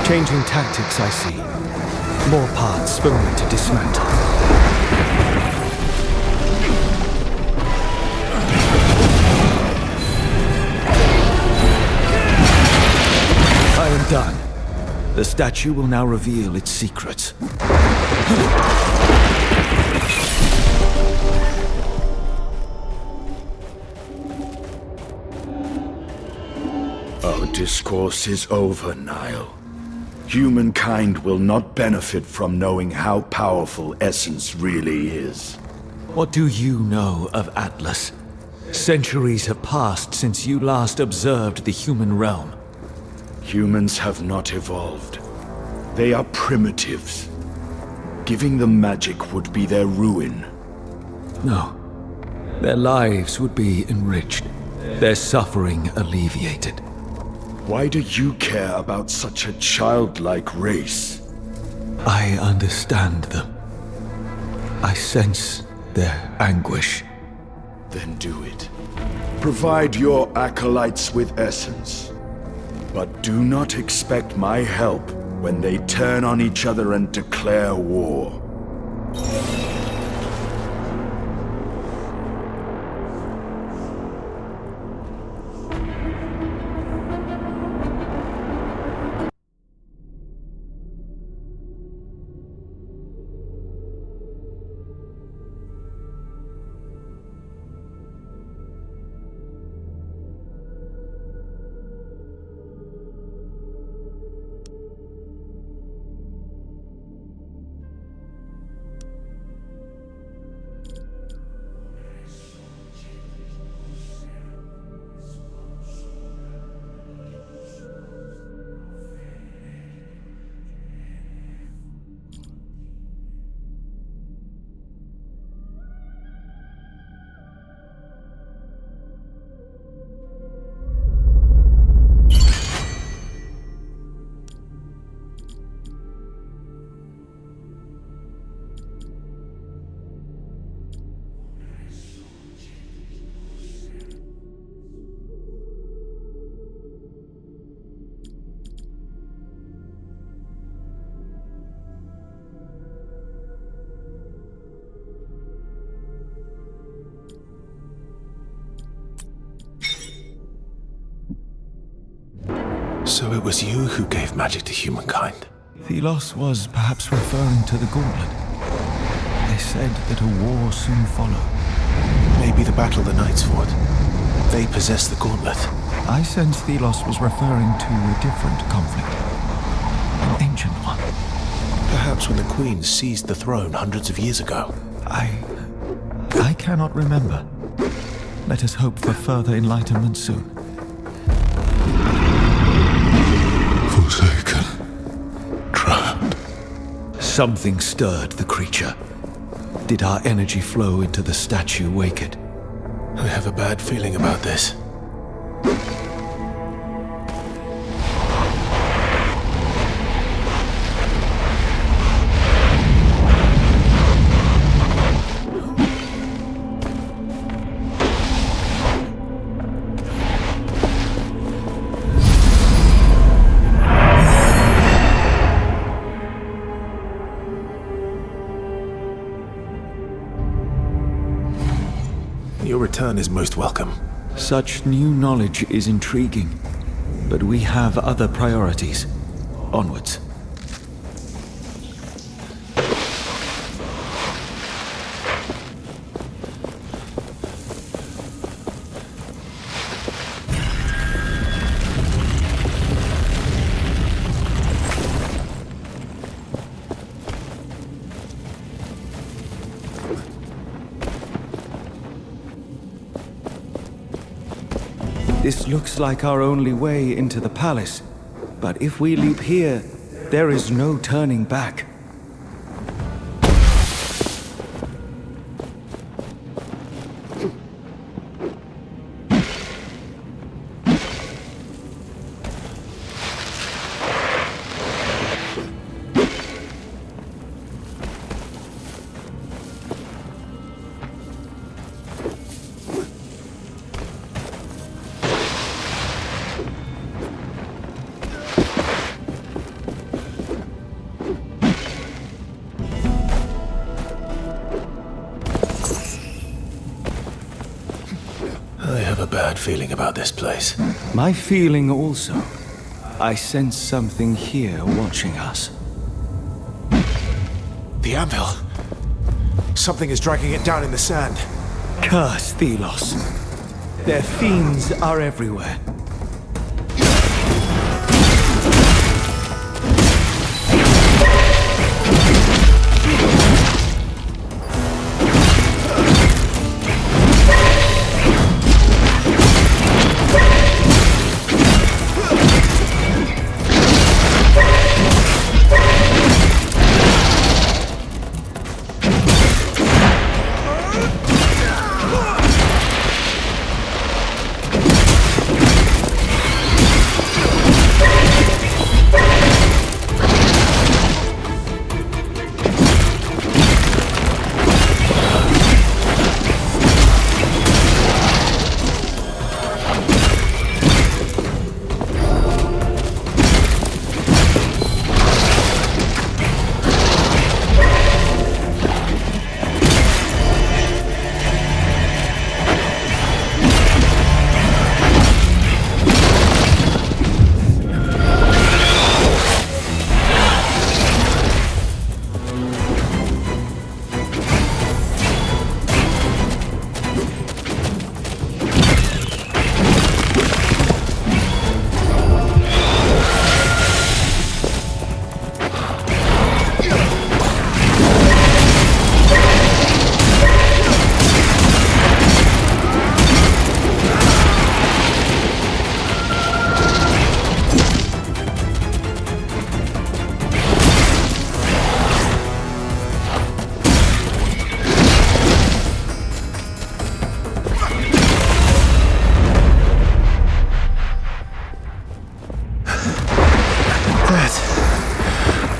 S9: Changing tactics, I see. More parts for me to dismantle. I am done. The statue will now reveal its secrets.
S18: Our discourse is over, Nile. Humankind will not benefit from knowing how powerful Essence really is.
S9: What do you know of Atlas? Centuries have passed since you last observed the human realm.
S18: Humans have not evolved. They are primitives. Giving them magic would be their ruin.
S9: No. Their lives would be enriched. Their suffering alleviated.
S18: Why do you care about such a childlike race?
S9: I understand them. I sense their anguish.
S18: Then do it. Provide your acolytes with essence. But do not expect my help when they turn on each other and declare war.
S3: So it was you who gave magic to humankind?
S9: Thelos was perhaps referring to the gauntlet. They said that a war soon followed.
S3: Maybe the battle the knights fought. They possessed the gauntlet.
S9: I sense Thelos was referring to a different conflict. An ancient one.
S3: Perhaps when the Queen seized the throne hundreds of years ago.
S9: I cannot remember. Let us hope for further enlightenment soon.
S3: Forsaken. Trapped.
S9: Something stirred the creature. Did our energy flow into the statue wake it?
S3: I have a bad feeling about this. Your return is most welcome.
S9: Such new knowledge is intriguing, but we have other priorities. Onwards. This looks like our only way into the palace, but if we leap here, there is no turning back.
S3: I have a bad feeling about this place.
S9: My feeling also. I sense something here watching us.
S3: The anvil. Something is dragging it down in the sand.
S9: Curse Thelos. Their fiends are everywhere.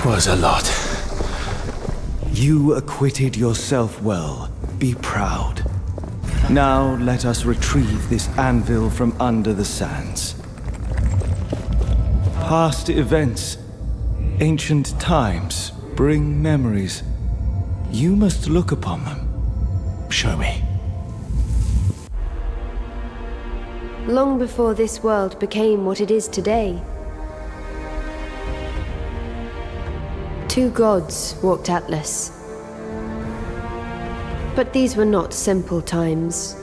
S3: Was a lot.
S9: You acquitted yourself well. Be proud. Now let us retrieve this anvil from under the sands. Past events, ancient times, bring memories. You must look upon them.
S3: Show me.
S5: Long before this world became what it is today, 2 gods walked Atlas. But these were not simple times.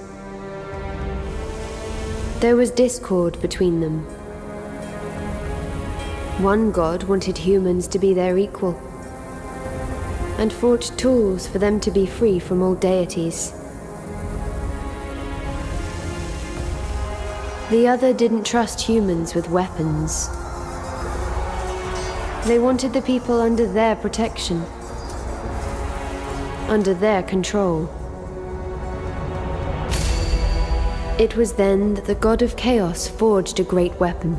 S5: There was discord between them. One god wanted humans to be their equal, and forged tools for them to be free from all deities. The other didn't trust humans with weapons. They wanted the people under their protection, under their control. It was then that the god of chaos forged a great weapon.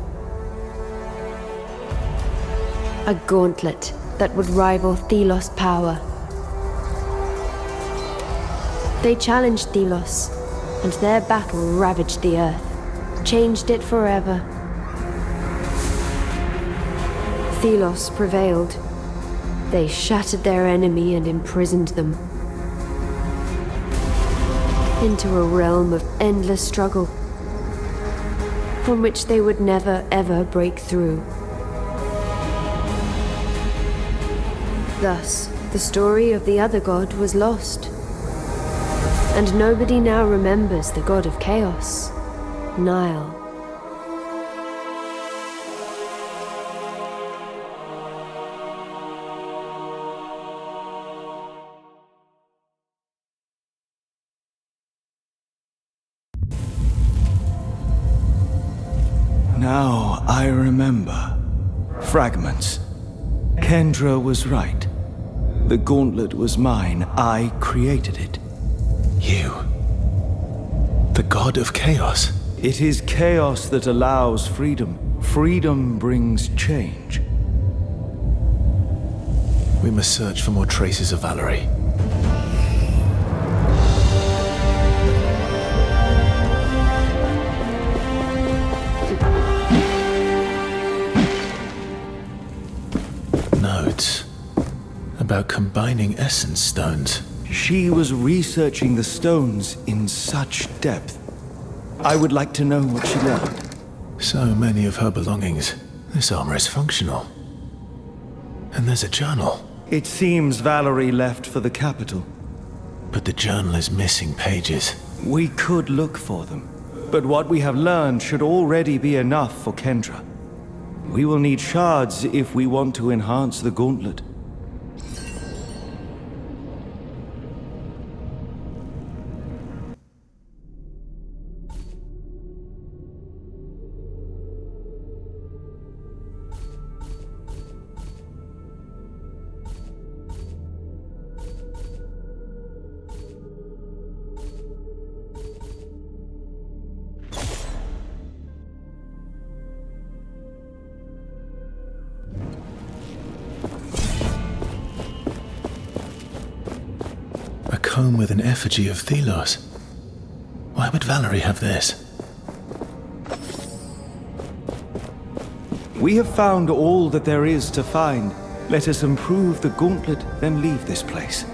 S5: A gauntlet that would rival Thelos' power. They challenged Thelos, and their battle ravaged the earth, changed it forever. Thelos prevailed. They shattered their enemy and imprisoned them into a realm of endless struggle, from which they would never ever break through. Thus, the story of the other god was lost, and nobody now remembers the god of chaos, Nile.
S12: Now I remember. Fragments. Kendra was right. The gauntlet was mine. I created it.
S3: You. The god of chaos.
S12: It is chaos that allows freedom. Freedom brings change.
S3: We must search for more traces of Valerie. Notes about combining essence stones.
S12: She was researching the stones in such depth. I would like to know what she learned.
S3: So many of her belongings. This armor is functional. And there's a journal.
S12: It seems Valerie left for the capital.
S3: But the journal is missing pages.
S12: We could look for them. But what we have learned should already be enough for Kendra. We will need shards if we want to enhance the gauntlet.
S3: A comb with an effigy of Thelos. Why would Valerie have this?
S12: We have found all that there is to find. Let us improve the gauntlet, then leave this place.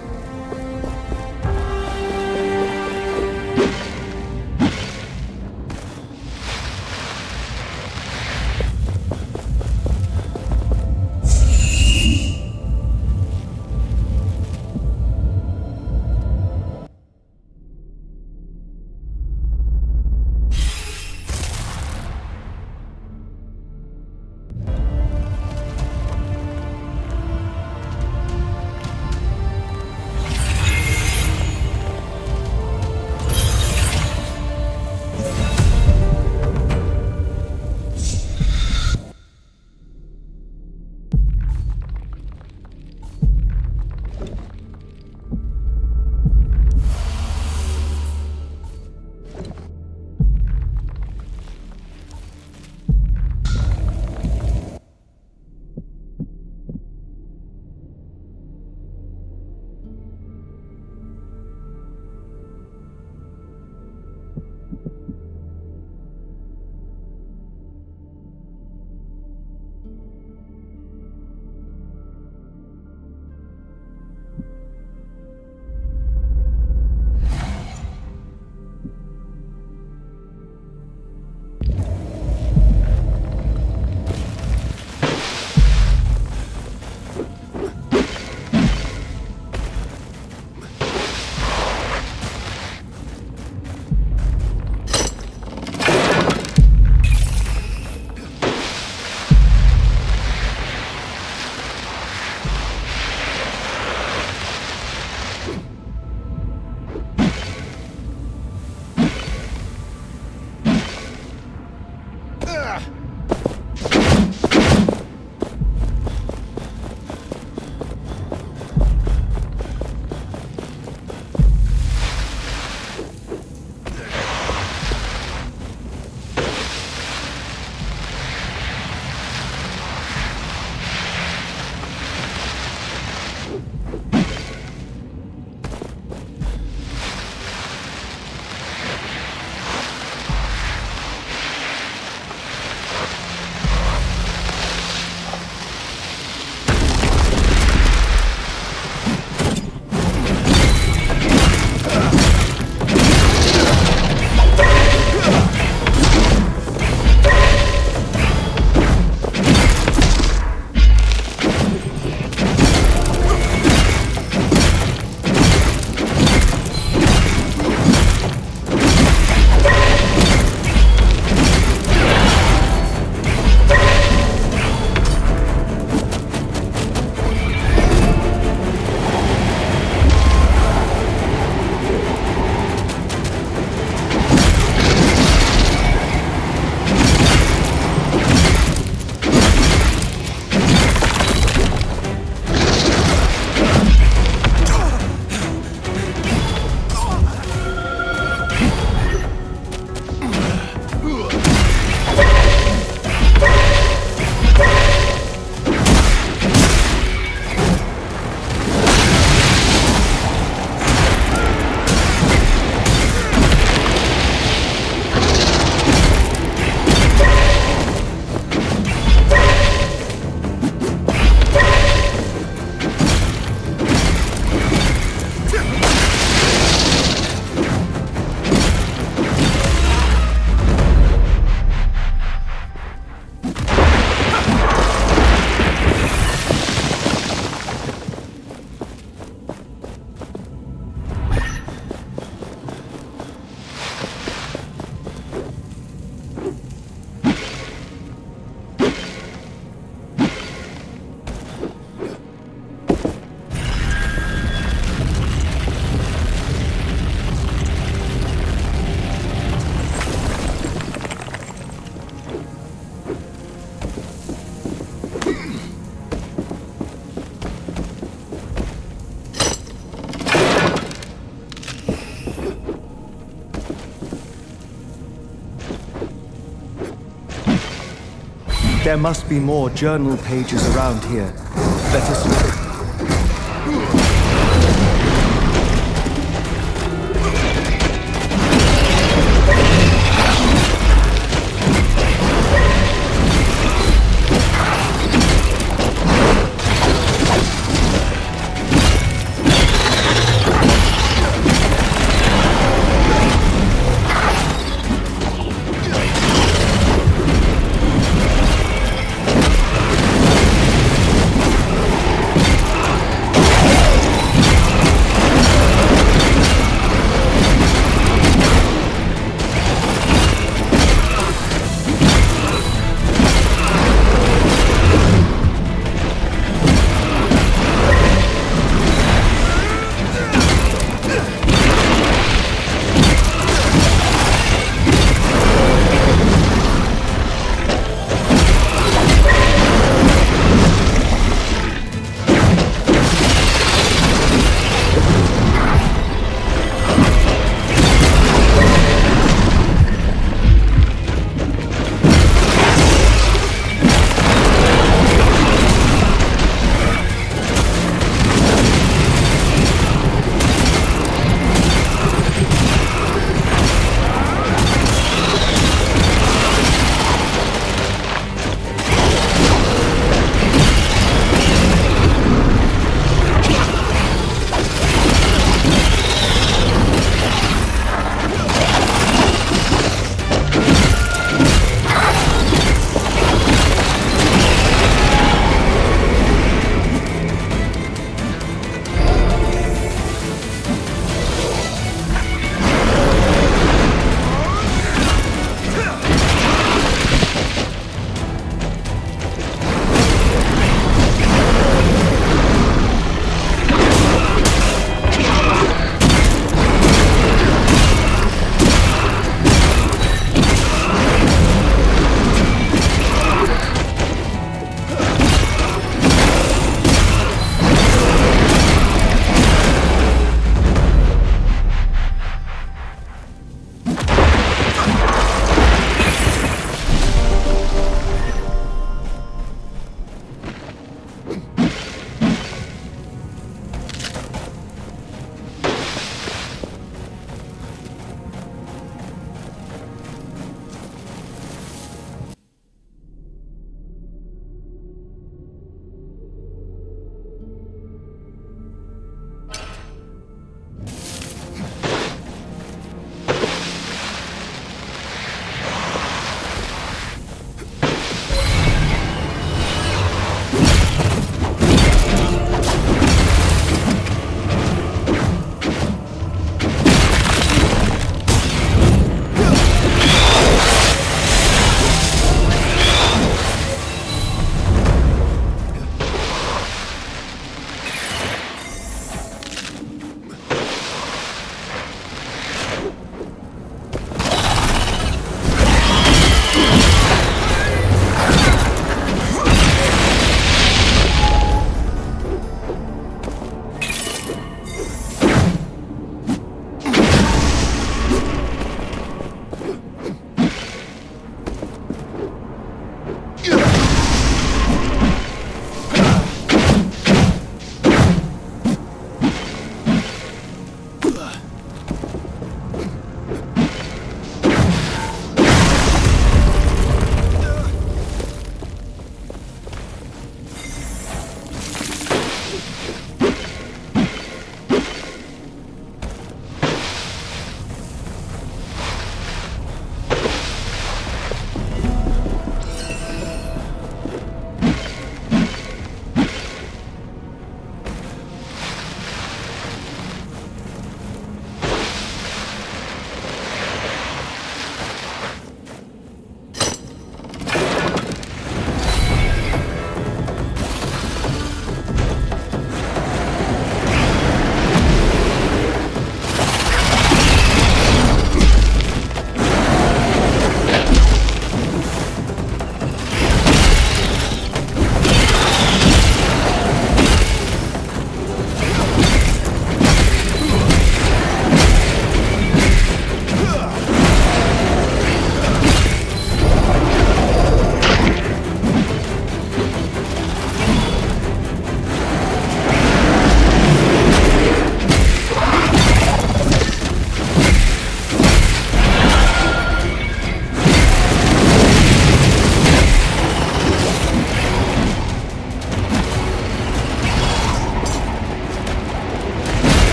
S12: There must be more journal pages around here. Let us look.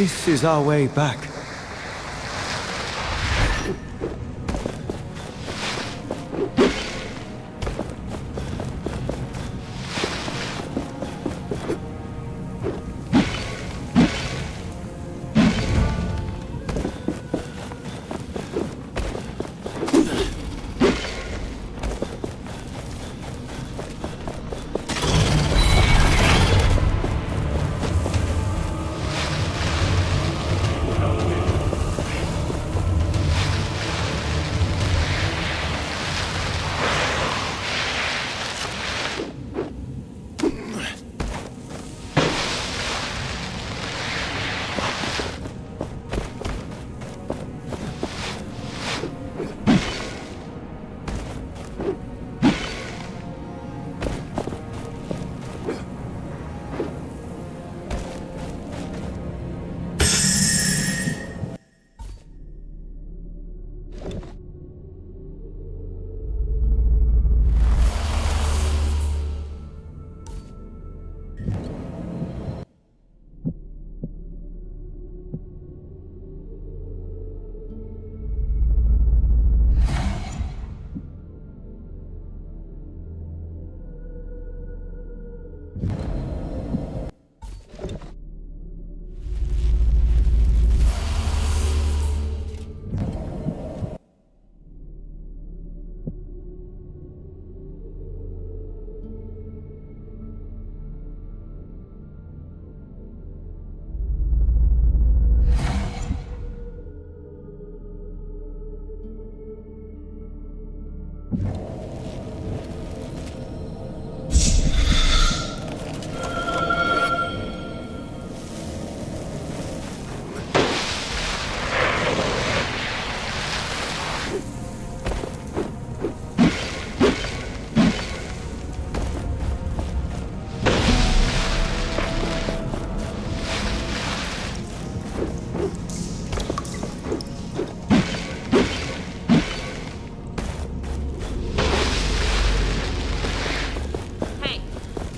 S12: This is our way back.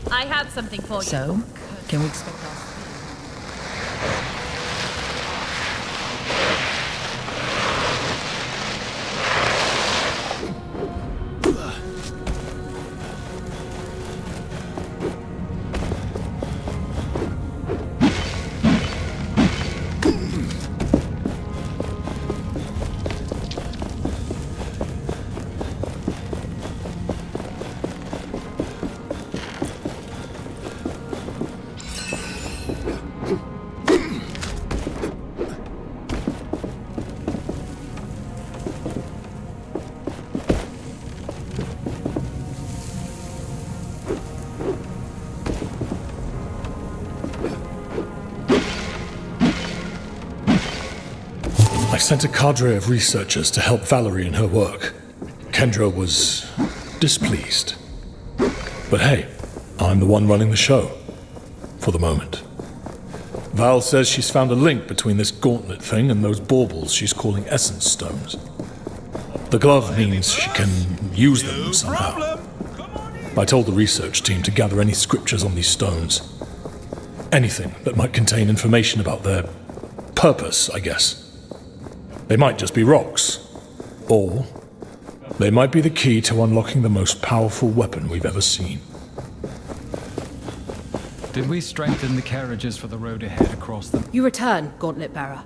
S20: I have something for you.
S16: So, can we expect our...
S7: I sent a cadre of researchers to help Valerie in her work. Kendra was displeased. But hey, I'm the one running the show. For the moment. Val says she's found a link between this gauntlet thing and those baubles she's calling essence stones. The glove means she can use them somehow. I told the research team to gather any scriptures on these stones. Anything that might contain information about their purpose, I guess. They might just be rocks. Or they might be the key to unlocking the most powerful weapon we've ever seen.
S2: Did we strengthen the carriages for the road ahead across them?
S13: You return, Gauntlet Bearer.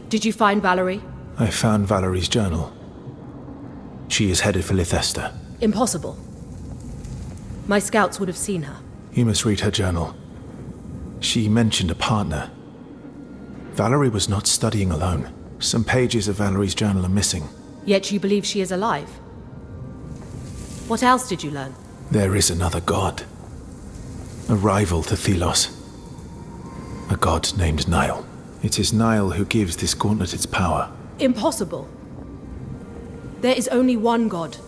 S13: Did you find Valerie?
S3: I found Valerie's journal. She is headed for Lithester.
S13: Impossible. My scouts would have seen her.
S3: You must read her journal. She mentioned a partner. Valerie was not studying alone. Some pages of Valerie's journal are missing.
S13: Yet you believe she is alive. What else did you learn?
S3: There is another god. A rival to Thelos. A god named Nile. It is Nile who gives this gauntlet its power.
S13: Impossible. There is only one god.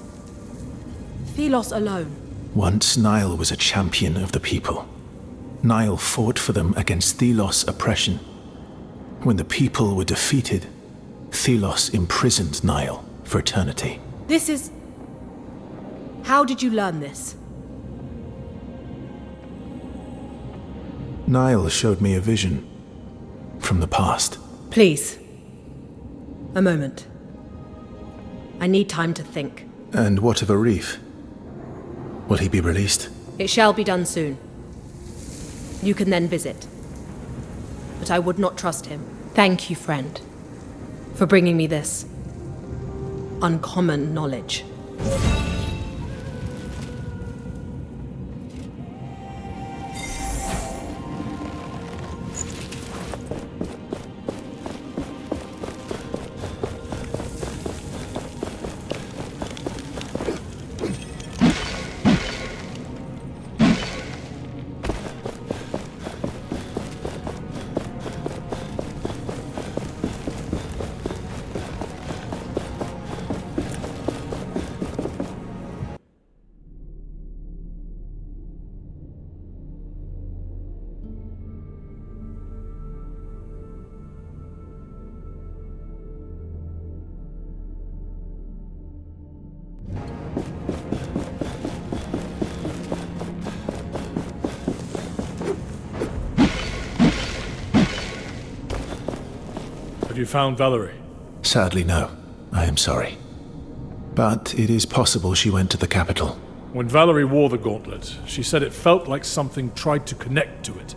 S13: Thelos alone.
S3: Once Nile was a champion of the people. Nile fought for them against Thelos' oppression. When the people were defeated, Thelos imprisoned Nile for eternity.
S13: This is... How did you learn this?
S3: Nile showed me a vision. from the past.
S13: Please. A moment. I need time to think.
S3: And what of Arif? Will he be released?
S13: It shall be done soon. You can then visit. But I would not trust him. Thank you, friend, for bringing me this uncommon knowledge.
S7: Have you found Valerie?
S3: Sadly, no. I am sorry. But it is possible she went to the capital.
S7: When Valerie wore the gauntlet, she said it felt like something tried to connect to it.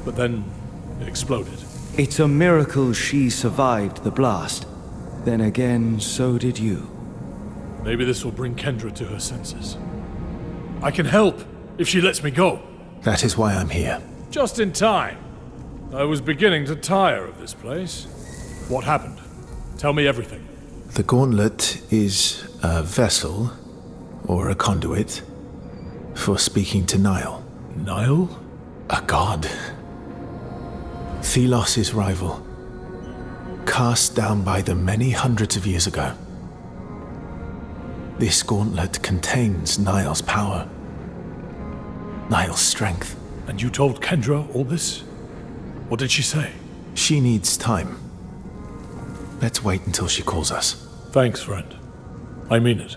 S7: But then it exploded.
S12: It's a miracle she survived the blast. Then again, so did you.
S7: Maybe this will bring Kendra to her senses. I can help if she lets me go.
S3: That is why I'm here.
S7: Just in time. I was beginning to tire of this place. What happened? Tell me everything.
S3: The gauntlet is a vessel, or a conduit, for speaking to Nile.
S7: Nile?
S3: A god. Thelos' rival. Cast down by them many hundreds of years ago. This gauntlet contains Nile's power. Nile's strength.
S7: And you told Kendra all this? What did she say?
S3: She needs time. Let's wait until she calls us.
S7: Thanks, friend. I mean it.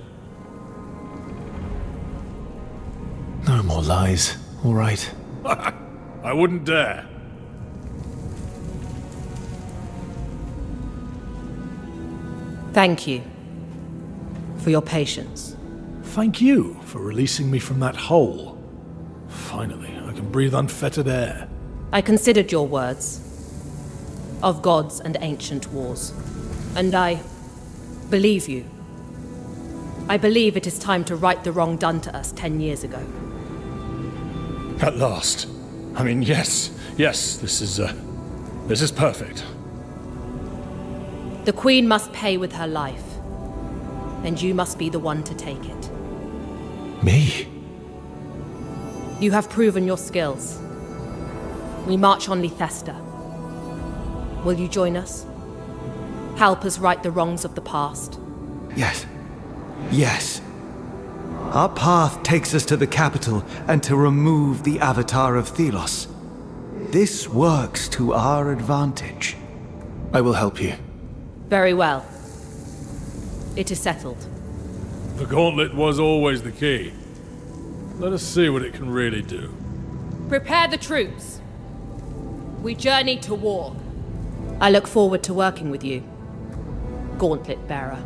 S3: No more lies, all right?
S7: I wouldn't dare.
S13: Thank you for your patience.
S7: Thank you for releasing me from that hole. Finally, I can breathe unfettered air.
S13: I considered your words of gods and ancient wars, and I believe you. I believe it is time to right the wrong done to us 10 years ago.
S7: At last. I mean, yes, this is perfect.
S13: The Queen must pay with her life, and you must be the one to take it.
S3: Me?
S13: You have proven your skills. We march on Lethesta. Will you join us? Help us right the wrongs of the past?
S12: Yes. Yes. Our path takes us to the capital and to remove the avatar of Thelos. This works to our advantage.
S3: I will help you.
S13: Very well. It is settled.
S7: The gauntlet was always the key. Let us see what it can really do.
S13: Prepare the troops. We journey to war. I look forward to working with you, Gauntlet Bearer.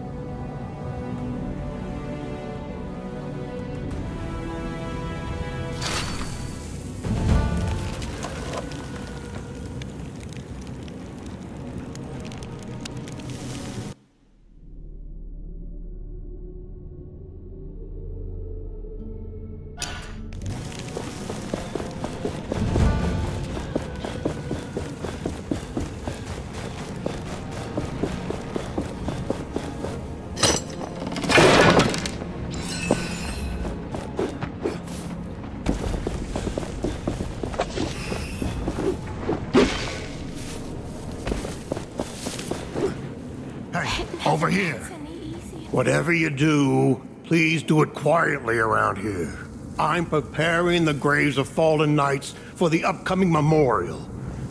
S1: Over here. Whatever you do, please do it quietly around here. I'm preparing the graves of fallen knights for the upcoming memorial.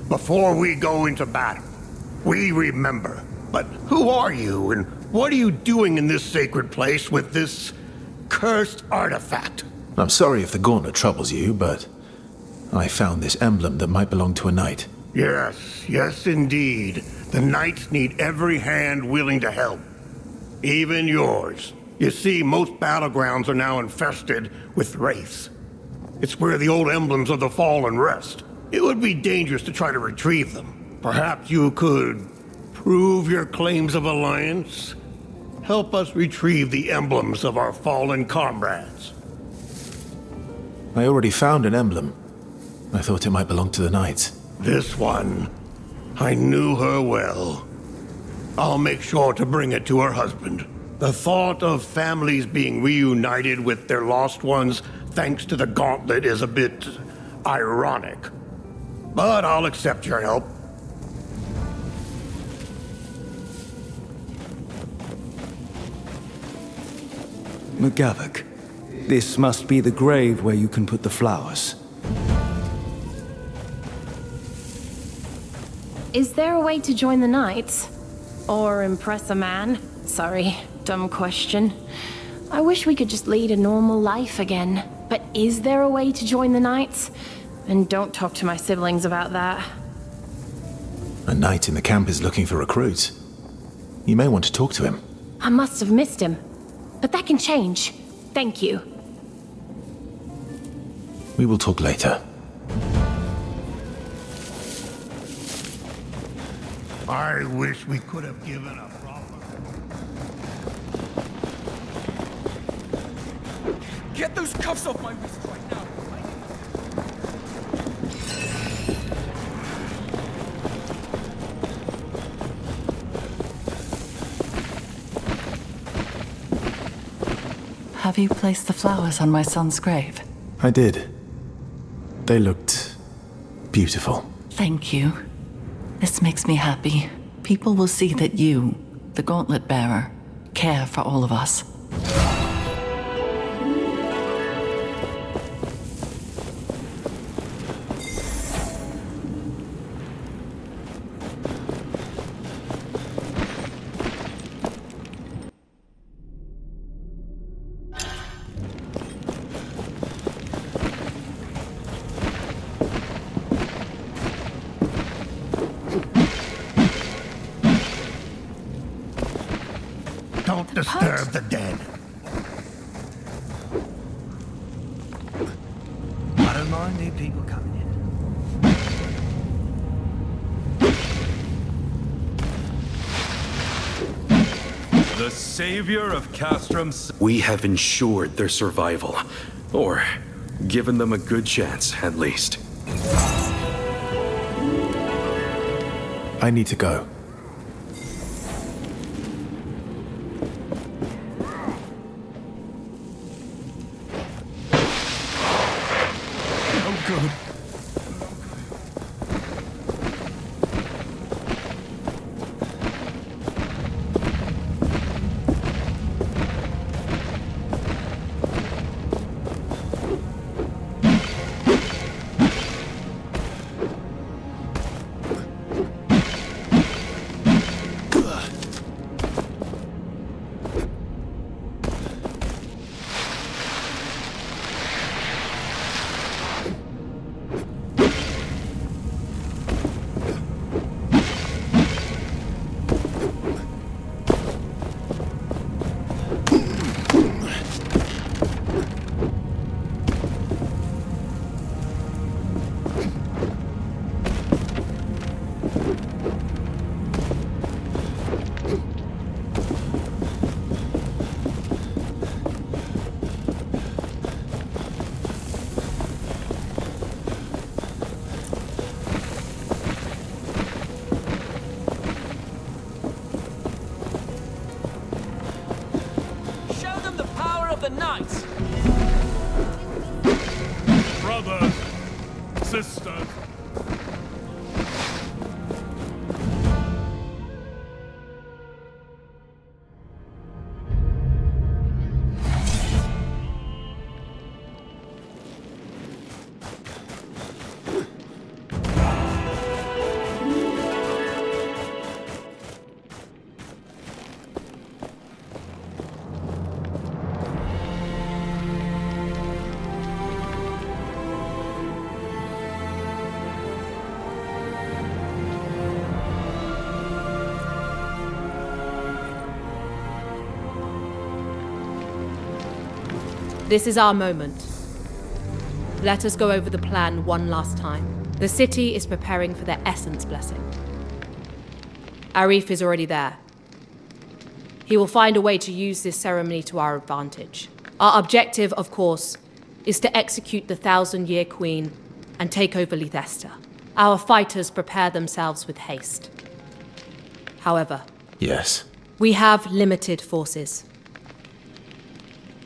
S1: Before we go into battle, we remember. But who are you, and what are you doing in this sacred place with this cursed artifact?
S3: I'm sorry if the gauntlet troubles you, but I found this emblem that might belong to a knight.
S1: Yes, indeed. The knights need every hand willing to help. Even yours. You see, most battlegrounds are now infested with wraiths. It's where the old emblems of the fallen rest. It would be dangerous to try to retrieve them. Perhaps you could prove your claims of alliance? Help us retrieve the emblems of our fallen comrades.
S3: I already found an emblem. I thought it might belong to the knights.
S1: This one, I knew her well. I'll make sure to bring it to her husband. The thought of families being reunited with their lost ones thanks to the gauntlet is a bit ironic. But I'll accept your help.
S12: McGavock, this must be the grave where you can put the flowers.
S17: Is there a way to join the knights? Or impress a man? Sorry, dumb question. I wish we could just lead a normal life again. But is there a way to join the knights? And don't talk to my siblings about that.
S3: A knight in the camp is looking for recruits. You may want to talk to him.
S17: I must have missed him. But that can change. Thank you.
S3: We will talk later.
S1: I wish we could have given a proper...
S8: Get those cuffs off my wrist right now!
S11: Have you placed the flowers on my son's grave?
S3: I did. They looked beautiful.
S11: Thank you. This makes me happy. People will see that you, the gauntlet bearer, care for all of us.
S1: Don't disturb the dead.
S2: I don't mind new people coming in.
S19: The savior of Castrum. We have ensured their survival. Or given them a good chance, at least.
S3: I need to go.
S2: Knights!
S7: Brothers, sisters.
S13: This is our moment. Let us go over the plan one last time. The city is preparing for their essence blessing. Arif is already there. He will find a way to use this ceremony to our advantage. Our objective, of course, is to execute the 1,000-year queen and take over Lethesta. Our fighters prepare themselves with haste. However,
S3: Yes.
S13: we have limited forces.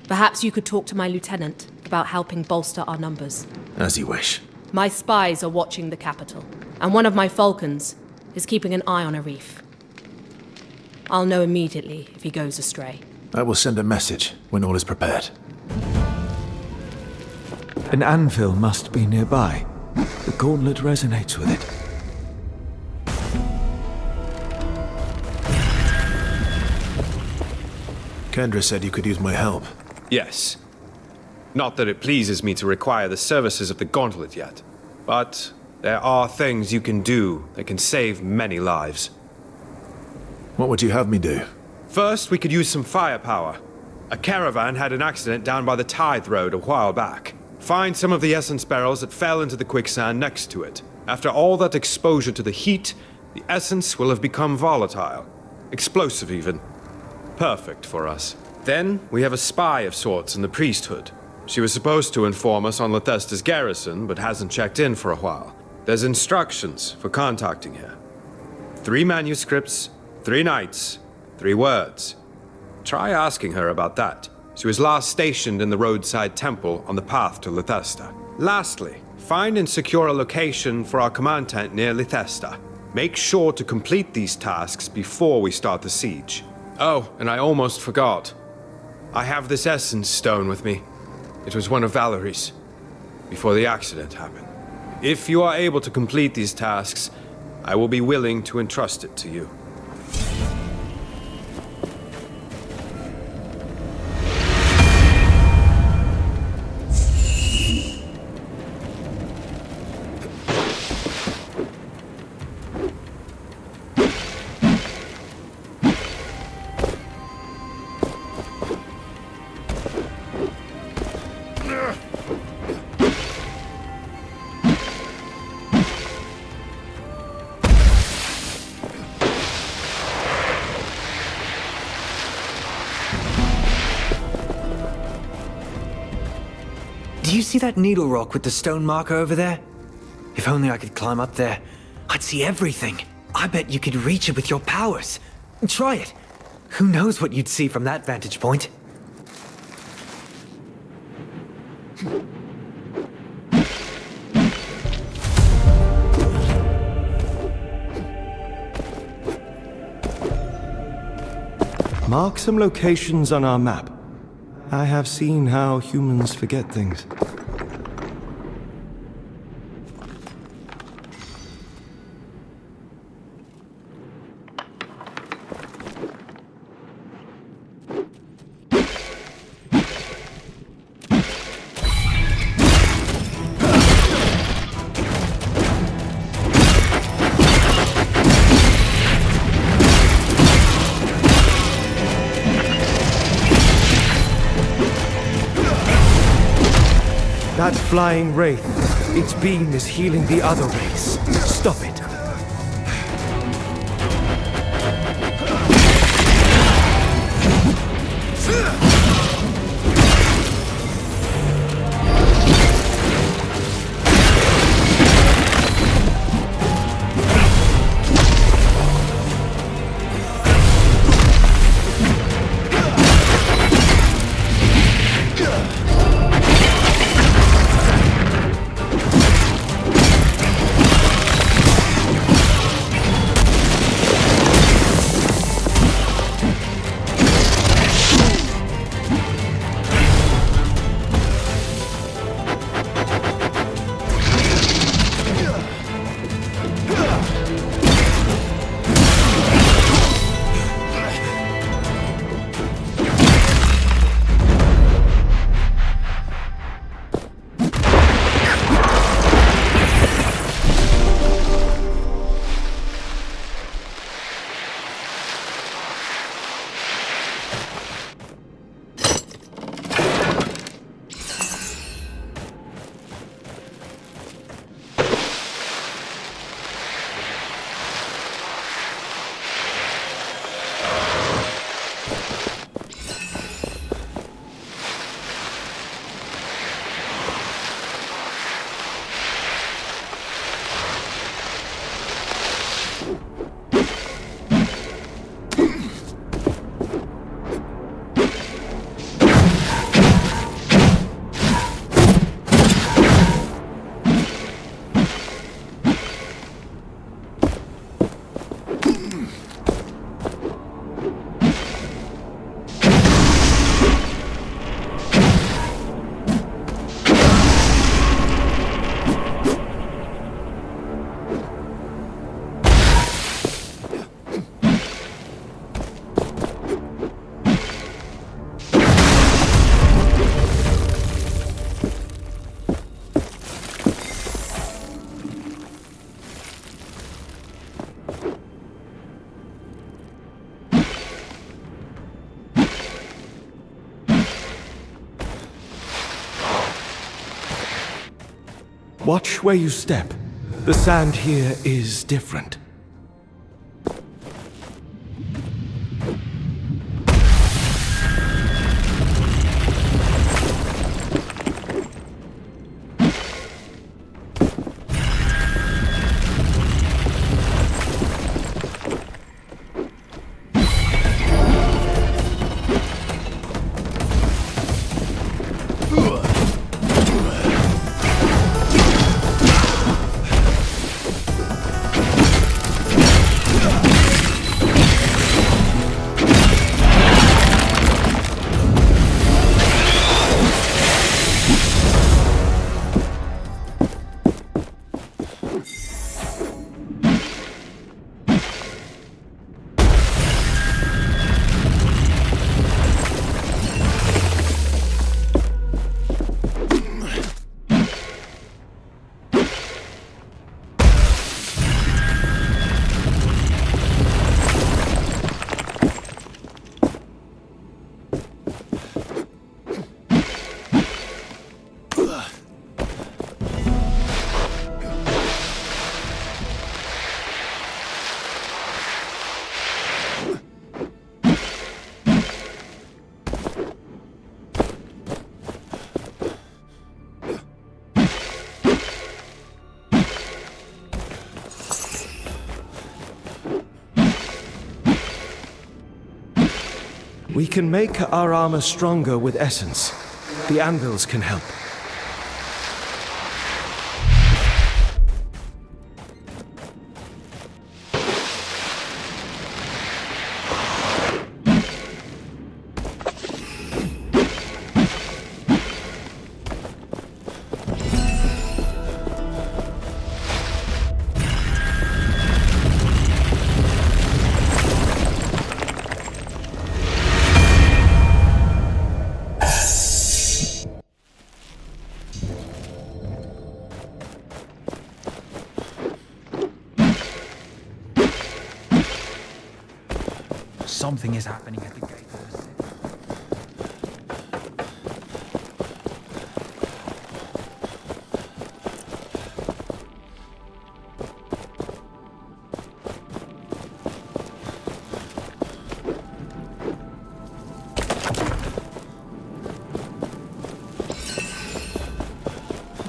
S13: Perhaps you could talk to my lieutenant about helping bolster our numbers.
S3: As you wish.
S13: My spies are watching the capital, and one of my falcons is keeping an eye on Arif. I'll know immediately if he goes astray.
S3: I will send a message when all is prepared.
S9: An anvil must be nearby. The gauntlet resonates with it.
S3: Kendra said you could use my help.
S4: Yes. Not that it pleases me to require the services of the gauntlet yet, but there are things you can do that can save many lives.
S3: What would you have me do?
S4: First, we could use some firepower. A caravan had an accident down by the tithe road a while back. Find some of the essence barrels that fell into the quicksand next to it. After all that exposure to the heat, the essence will have become volatile. Explosive even. Perfect for us. Then, we have a spy of sorts in the priesthood. She was supposed to inform us on Lethesta's garrison, but hasn't checked in for a while. There's instructions for contacting her. 3 manuscripts, 3 nights, 3 words. Try asking her about that. She was last stationed in the roadside temple on the path to Lethesta. Lastly, find and secure a location for our command tent near Lethesta. Make sure to complete these tasks before we start the siege. Oh, and I almost forgot. I have this essence stone with me. It was one of Valerie's, before the accident happened. If you are able to complete these tasks, I will be willing to entrust it to you.
S10: Do you see that needle rock with the stone marker over there? If only I could climb up there, I'd see everything. I bet you could reach it with your powers. Try it. Who knows what you'd see from that vantage point?
S12: Mark some locations on our map. I have seen how humans forget things. That flying wraith, its beam is healing the other race. Stop it. Watch where you step. The sand here is different. We can make our armor stronger with essence. The anvils can help.
S2: Something is happening at the gate.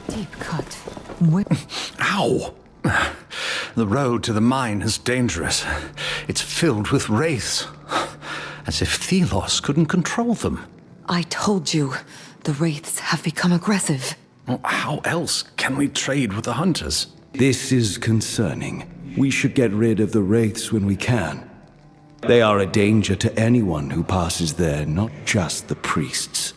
S16: Deep cut.
S6: Ow! The road to the mine is dangerous. It's filled with wraiths. As if Thelos couldn't control them.
S14: I told you, the wraiths have become aggressive.
S6: Well, how else can we trade with the hunters?
S12: This is concerning. We should get rid of the wraiths when we can. They are a danger to anyone who passes there, not just the priests.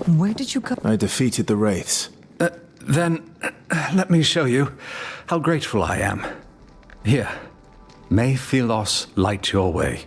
S14: Where did you come?
S3: I defeated the Wraiths.
S6: Then, let me show you how grateful I am. Here, may Philos light your way.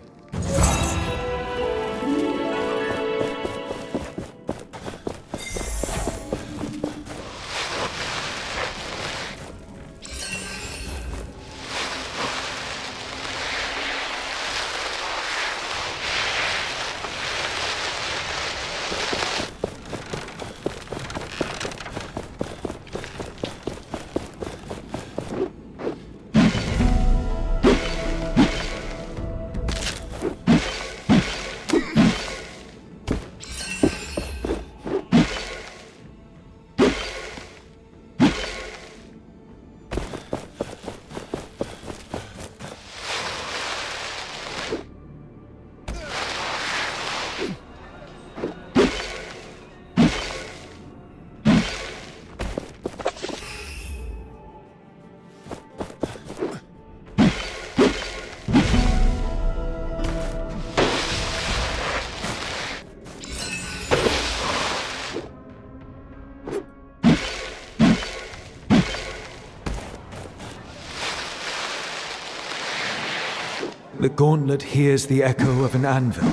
S12: The gauntlet hears the echo of an anvil.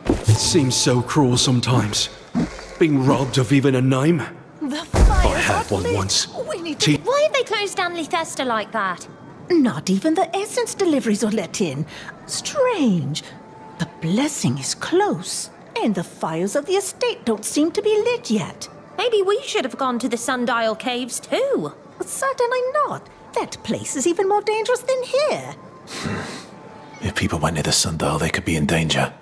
S19: It seems so cruel sometimes. Being robbed of even a name.
S16: The fire.
S19: I had one once.
S16: We need to...
S20: Why have they closed down Lethester like that?
S15: Not even the essence deliveries are let in. Strange. The blessing is close, and the fires of the estate don't seem to be lit yet.
S20: Maybe we should have gone to the Sundial Caves too.
S15: Certainly not. That place is even more dangerous than here.
S3: If people went near the sundial, they could be in danger.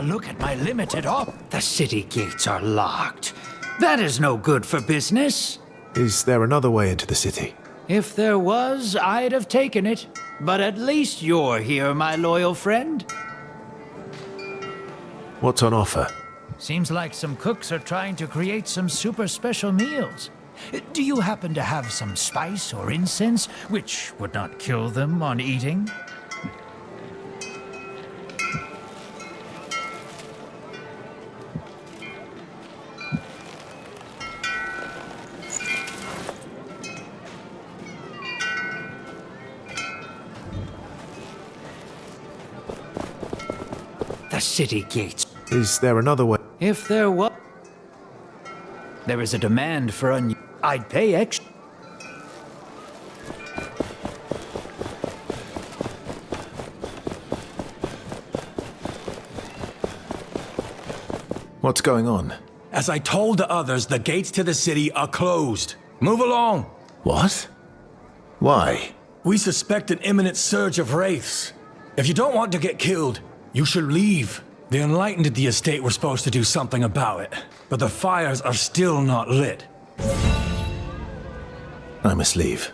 S21: Look at my limited op. The city gates are locked. That is no good for business.
S3: Is there another way into the city?
S21: If there was, I'd have taken it. But at least you're here, my loyal friend.
S3: What's on offer?
S21: Seems like some cooks are trying to create some super special meals. Do you happen to have some spice or incense, which would not kill them on eating? The city gates.
S3: Is there another way?
S21: If there was... There is a demand for I'd pay extra.
S3: What's going on?
S22: As I told the others, the gates to the city are closed. Move along.
S3: What? Why?
S22: We suspect an imminent surge of wraiths. If you don't want to get killed, you should leave. The Enlightened at the estate were supposed to do something about it, but the fires are still not lit.
S3: I must leave.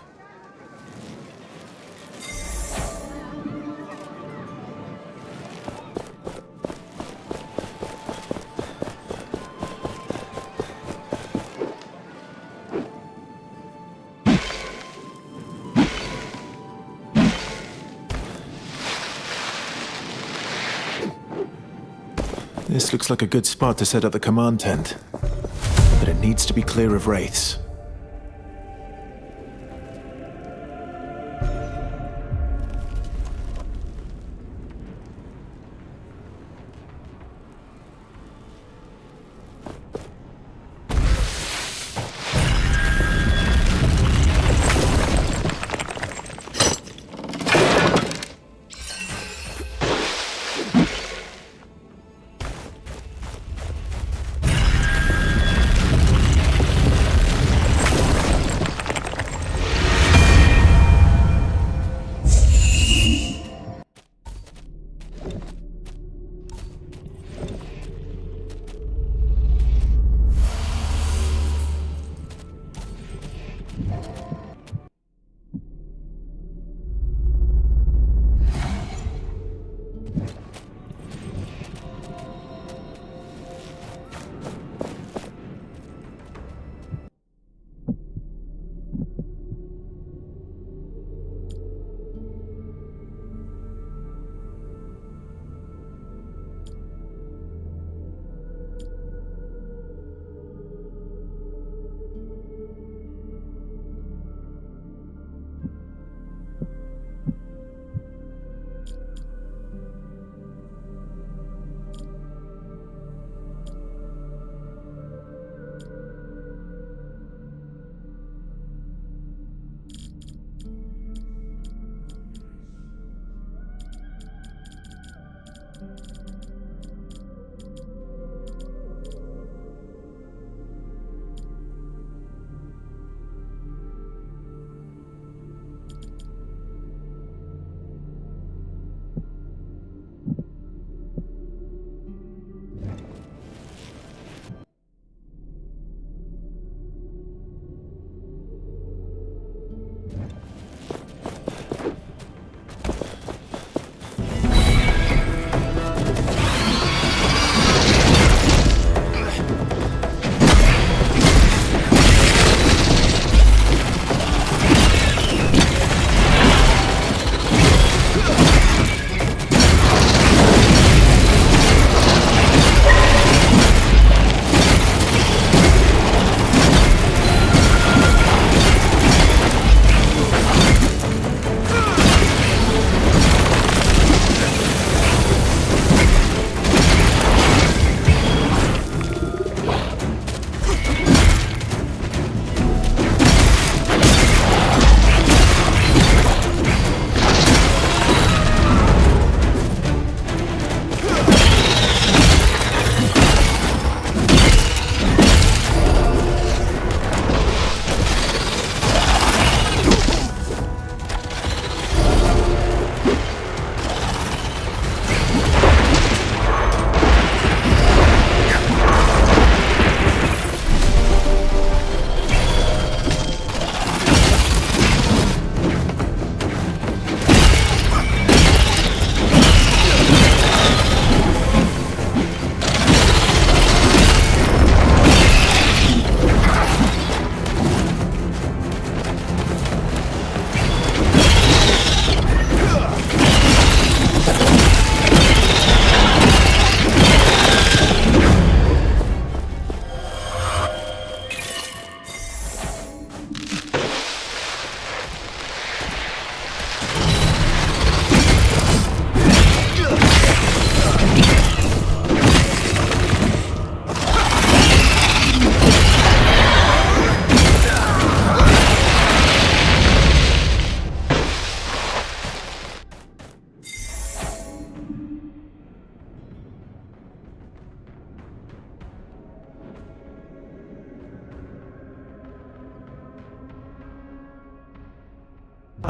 S3: This looks like a good spot to set up the command tent, but it needs to be clear of wraiths.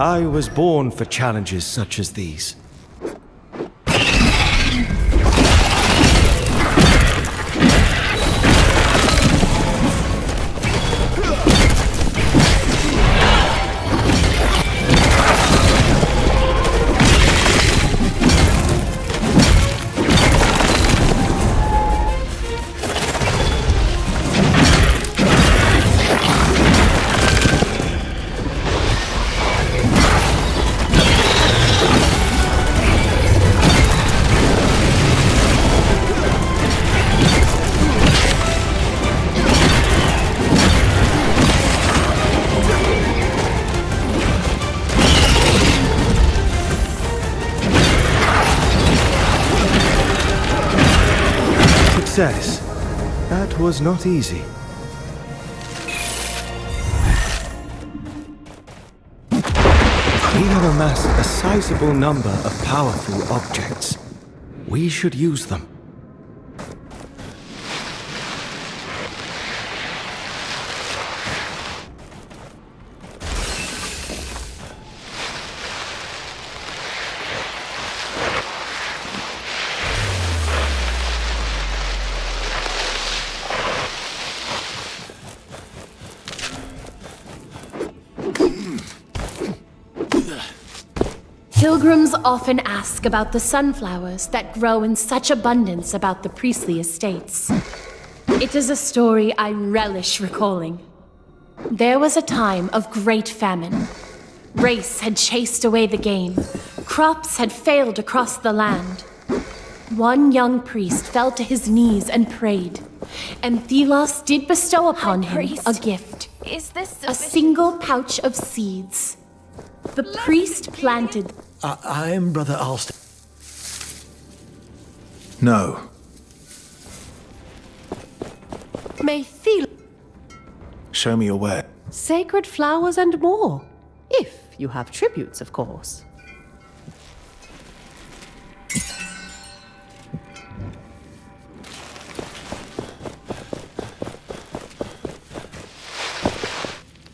S12: I was born for challenges such as these. Success. That was not easy. We have amassed a sizable number of powerful objects. We should use them.
S17: Pilgrims often ask about the sunflowers that grow in such abundance about the priestly estates. It is a story I relish recalling. There was a time of great famine. Race had chased away the game. Crops had failed across the land. One young priest fell to his knees and prayed, and Thelos did bestow upon him a gift.
S5: Is this
S17: a single pouch of seeds. The priest planted.
S22: I'm Brother Alston.
S3: No.
S5: May Thelos.
S3: Show me your way.
S5: Sacred flowers and more. If you have tributes, of course.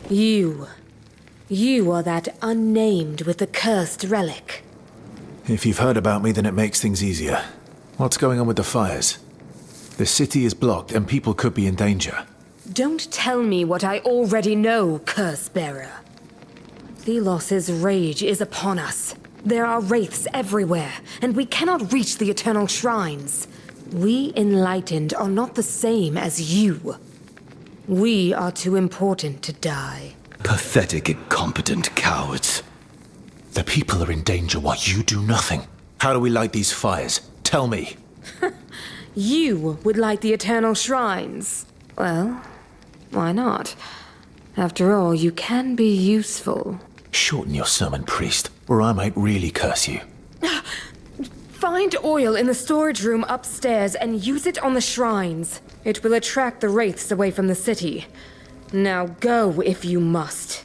S13: You are that unnamed with the cursed relic.
S3: If you've heard about me, then it makes things easier. What's going on with the fires? The city is blocked and people could be in danger.
S13: Don't tell me what I already know, Curse-bearer. Thelos's rage is upon us. There are wraiths everywhere, and we cannot reach the eternal shrines. We enlightened are not the same as you. We are too important to die.
S3: Pathetic, incompetent cowards. The people are in danger while you do nothing. How do we light these fires? Tell me.
S13: You would light the eternal shrines. Well, why not? After all, you can be useful.
S3: Shorten your sermon, priest, or I might really curse you.
S13: Find oil in the storage room upstairs and use it on the shrines. It will attract the wraiths away from the city. Now go if you must.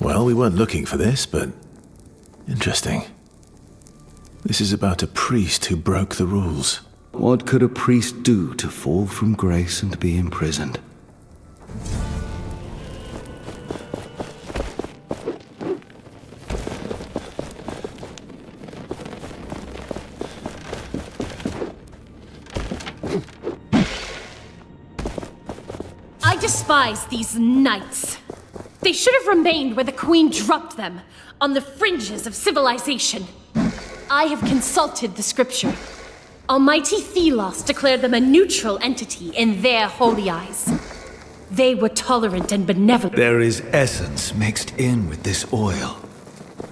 S3: Well, we weren't looking for this, but interesting. This is about a priest who broke the rules.
S12: What could a priest do to fall from grace and be imprisoned?
S17: I despise these knights. They should have remained where the Queen dropped them, on the fringes of civilization. I have consulted the scripture. Almighty Thelos declared them a neutral entity in their holy eyes. They were tolerant and benevolent.
S12: There is essence mixed in with this oil.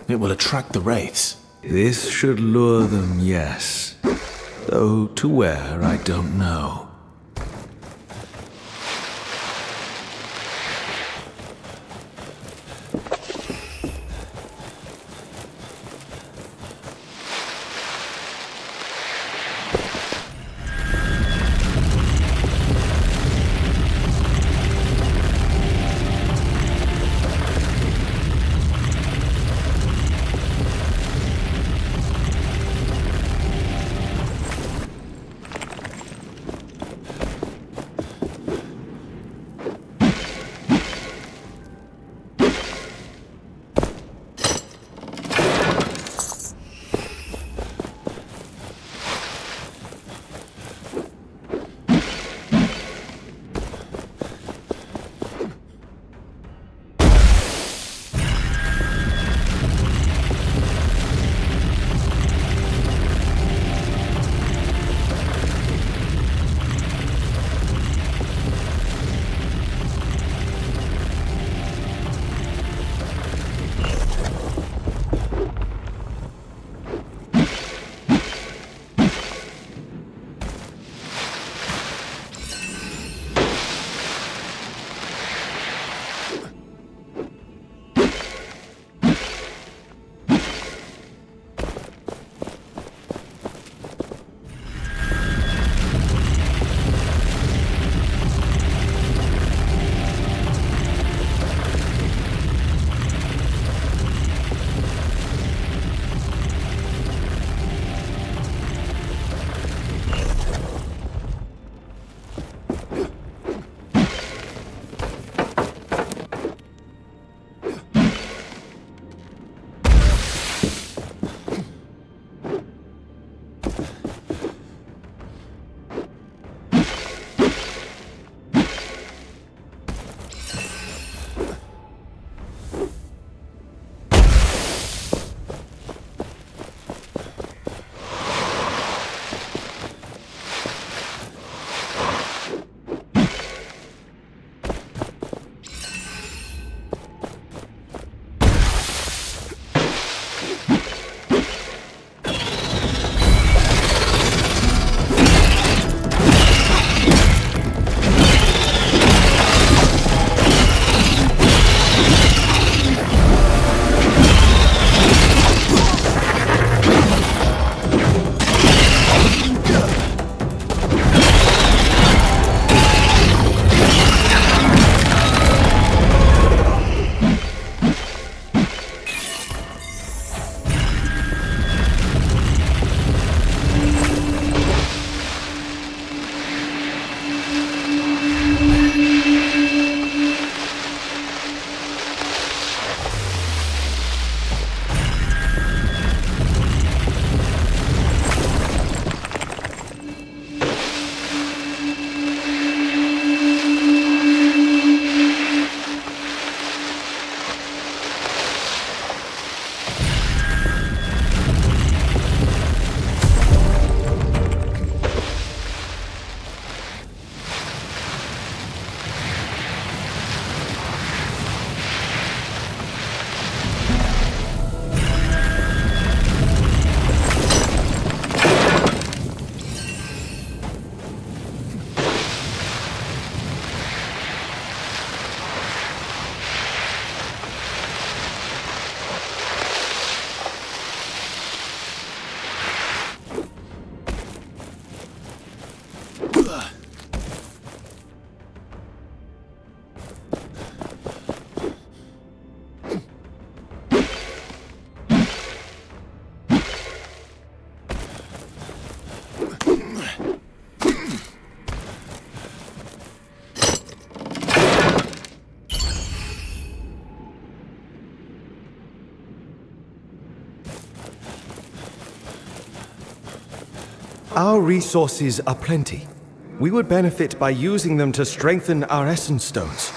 S3: It will attract the wraiths.
S12: This should lure them, yes. Though to where, I don't know. Our resources are plenty. We would benefit by using them to strengthen our essence stones.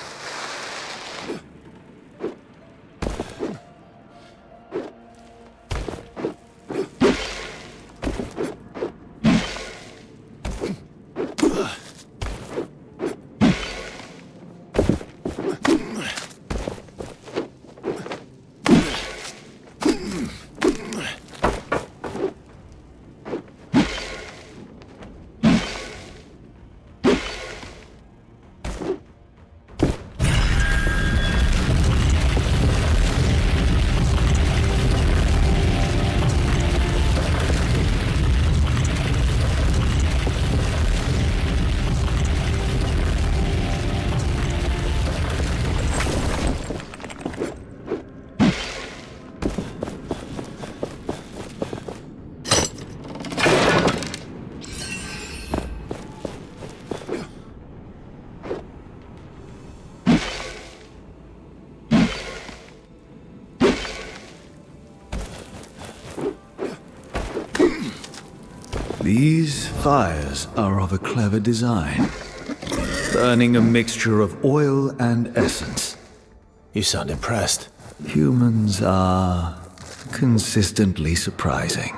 S9: These fires are of a clever design, burning a mixture of oil and essence.
S3: You sound impressed.
S9: Humans are consistently surprising.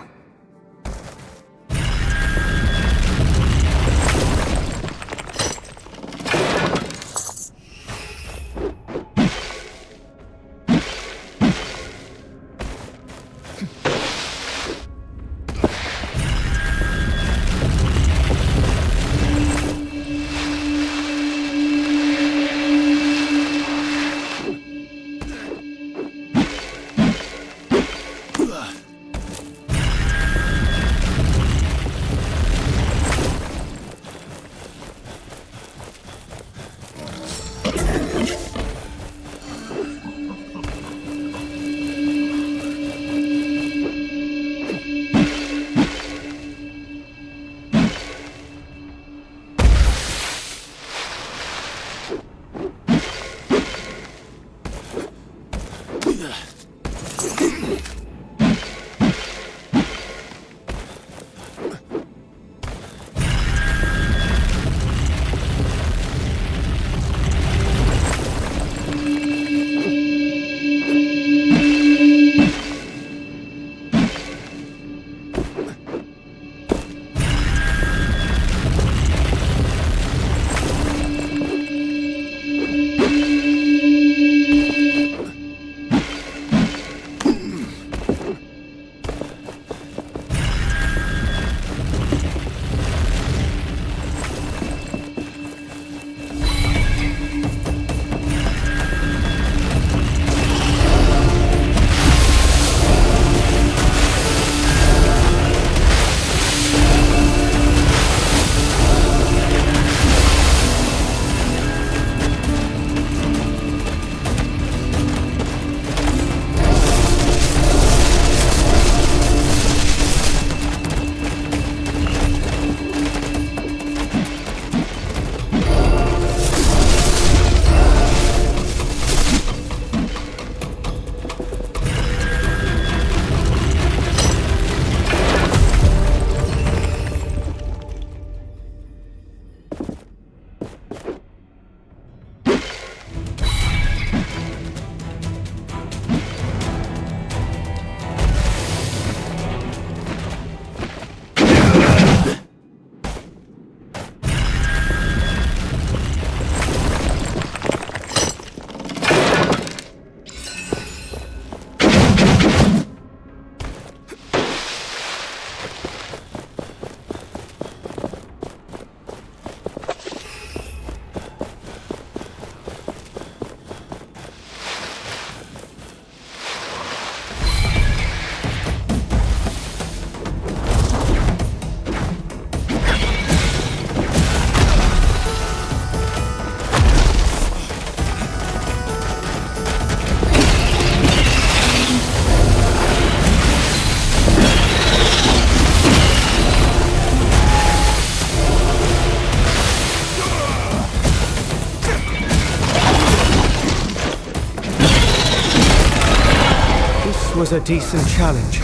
S12: Was a decent challenge.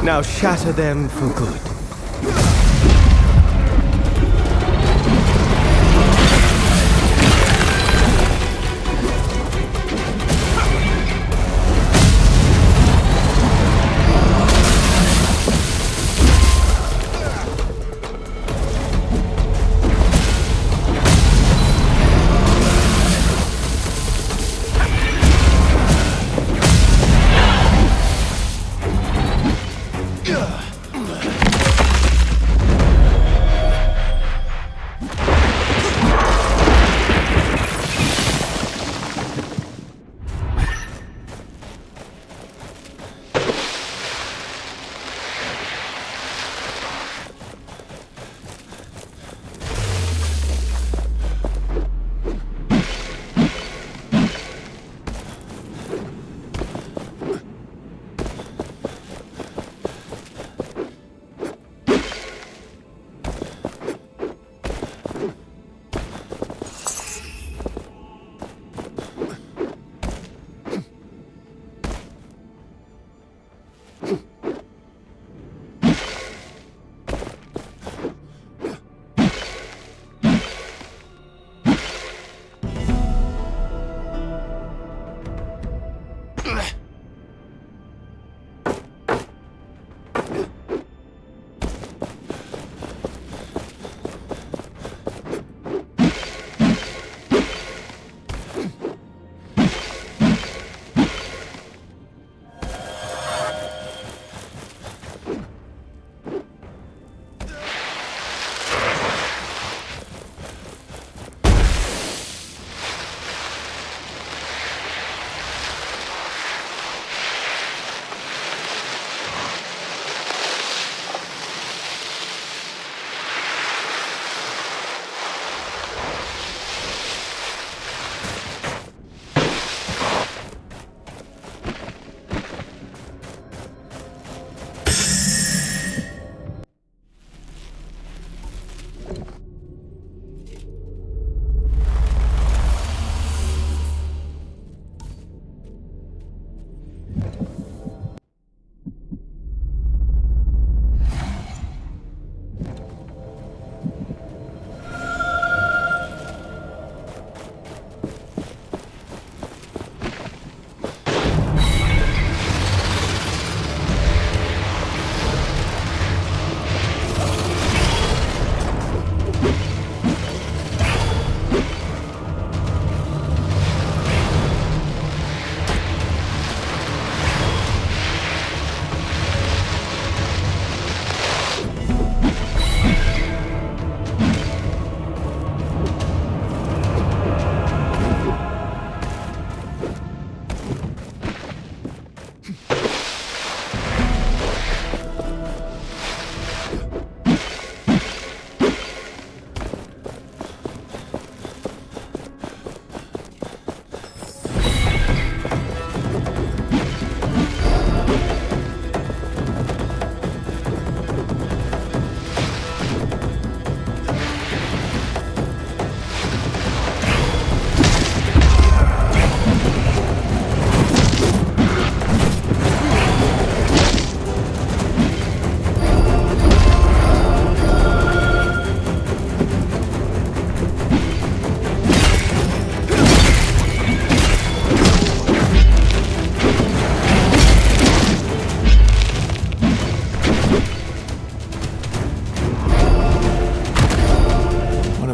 S12: Now shatter them for good.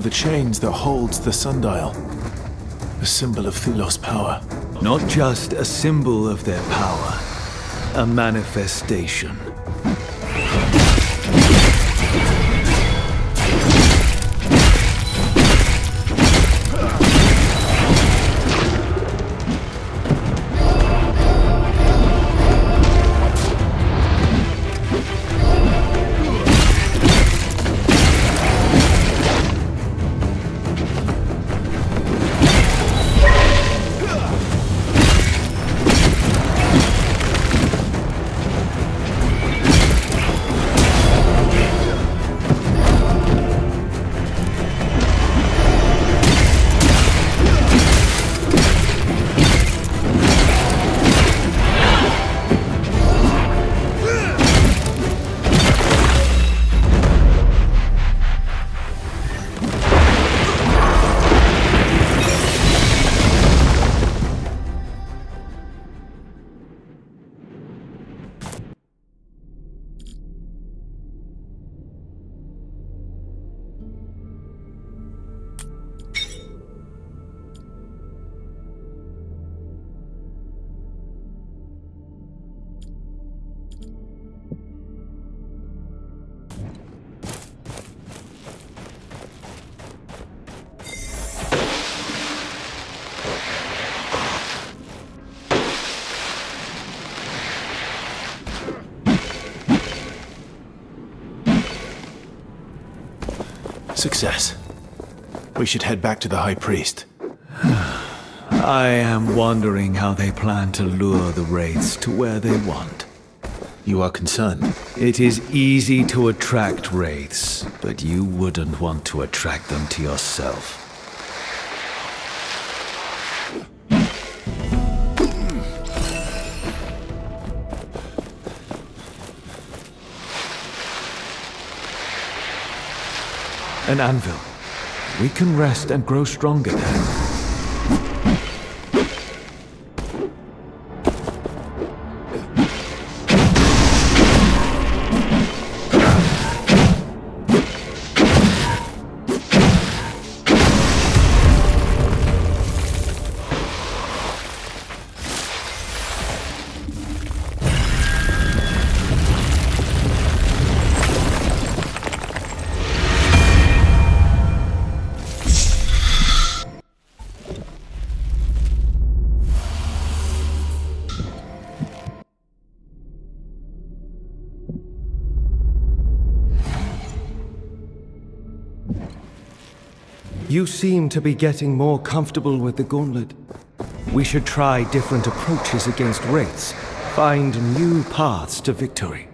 S3: the chains that holds the sundial. A symbol of Thulos' power.
S12: Not just a symbol of their power, a manifestation.
S3: Success. We should head back to the High Priest.
S12: I am wondering how they plan to lure the wraiths to where they want.
S3: You are concerned?
S12: It is easy to attract wraiths, but you wouldn't want to attract them to yourself. An anvil. We can rest and grow stronger there. You seem to be getting more comfortable with the gauntlet. We should try different approaches against wraiths, find new paths to victory.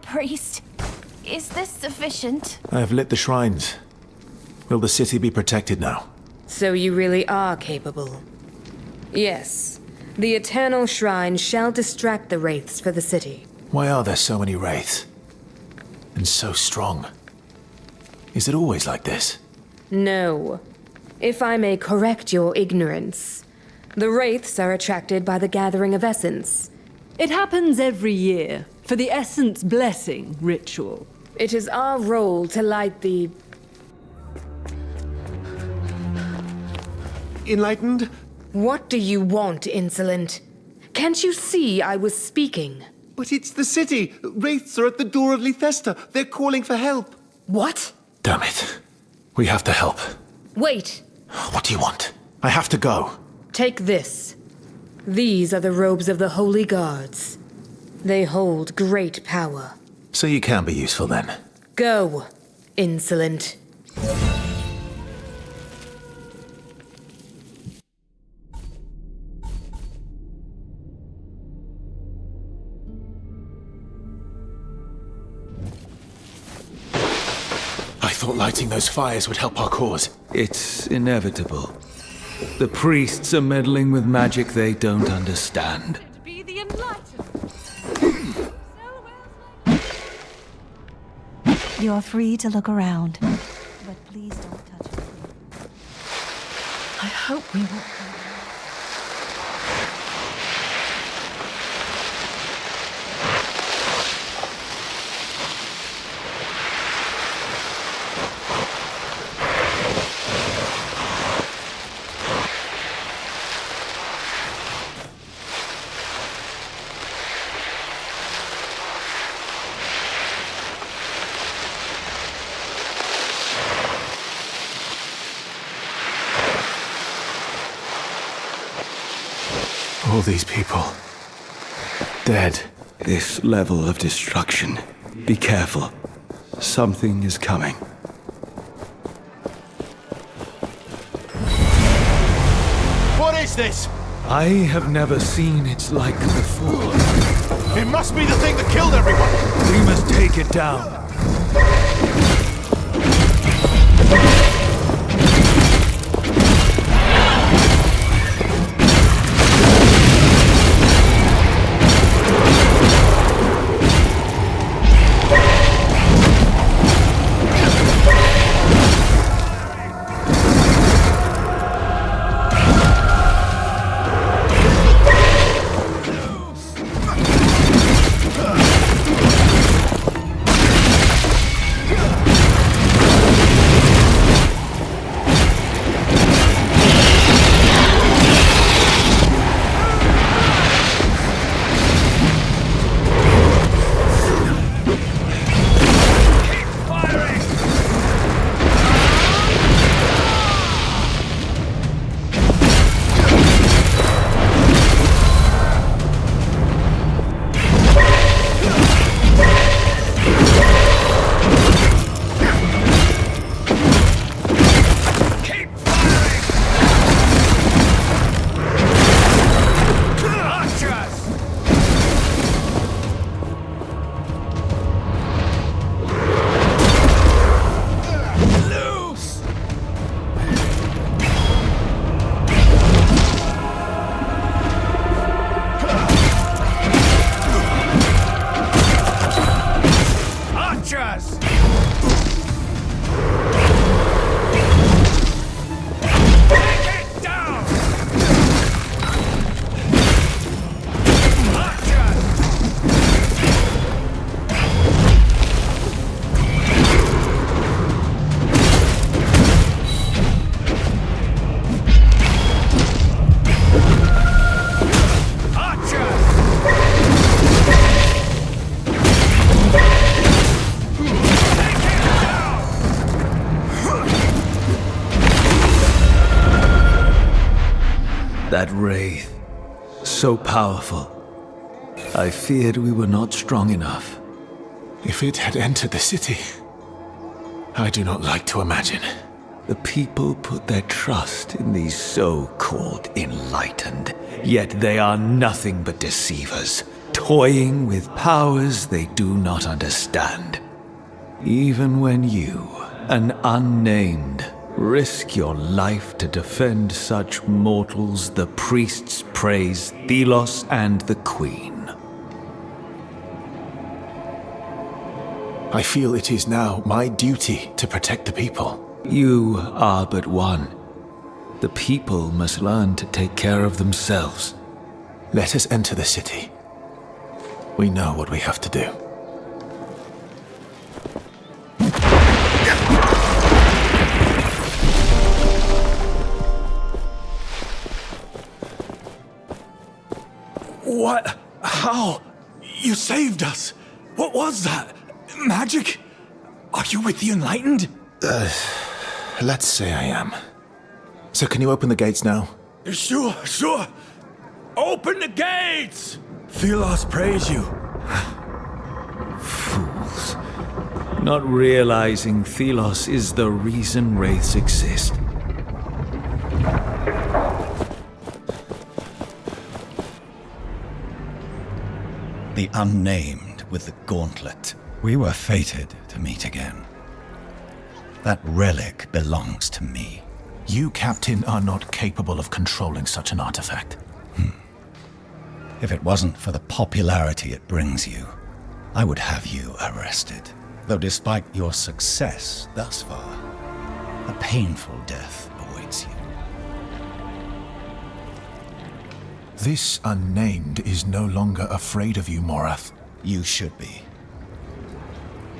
S17: Priest, is this sufficient?
S3: I have lit the shrines. Will the city be protected now?
S8: So you really are capable. Yes, the Eternal Shrine shall distract the wraiths for the city.
S3: Why are there so many wraiths? And so strong? Is it always like this?
S8: No. If I may correct your ignorance, the wraiths are attracted by the gathering of essence.
S18: It happens every year, for the Essence Blessing ritual.
S8: It is our role to light the...
S23: Enlightened?
S8: What do you want, insolent? Can't you see I was speaking?
S23: But it's the city! Wraiths are at the door of Lethesta. They're calling for help.
S8: What?
S3: Damn it. We have to help.
S8: Wait!
S3: What do you want? I have to go.
S8: Take this. These are the robes of the Holy Guards. They hold great power.
S3: So you can be useful then.
S8: Go, insolent.
S3: I thought lighting those fires would help our cause.
S9: It's inevitable. The priests are meddling with magic they don't understand.
S18: Be the enlightened.
S15: You're free to look around, but please don't touch it.
S18: I hope we won't.
S3: All these people. Dead.
S12: This level of destruction. Be careful. Something is coming.
S3: What is this?
S9: I have never seen its like before.
S3: It must be the thing that killed everyone.
S9: We must take it down. That wraith, so powerful. I feared we were not strong enough.
S3: If it had entered the city, I do not like to imagine.
S9: The people put their trust in these so-called enlightened, yet they are nothing but deceivers, toying with powers they do not understand. Even when you, an unnamed, risk your life to defend such mortals, the priests praise Thelos and the Queen.
S3: I feel it is now my duty to protect the people.
S9: You are but one. The people must learn to take care of themselves.
S3: Let us enter the city. We know what we have to do.
S22: What? How? You saved us. What was that? Magic? Are you with the Enlightened?
S3: Let's say I am. So can you open the gates now?
S22: Sure. Open the gates! Thelos praise you.
S9: Fools. Not realizing Thelos is the reason wraiths exist.
S1: The unnamed with the gauntlet. We were fated to meet again. That relic belongs to me.
S3: You, Captain, are not capable of controlling such an artifact.
S1: If it wasn't for the popularity it brings you, I would have you arrested. Though despite your success thus far, a painful death awaits you.
S3: This unnamed is no longer afraid of you, Morath.
S1: You should be.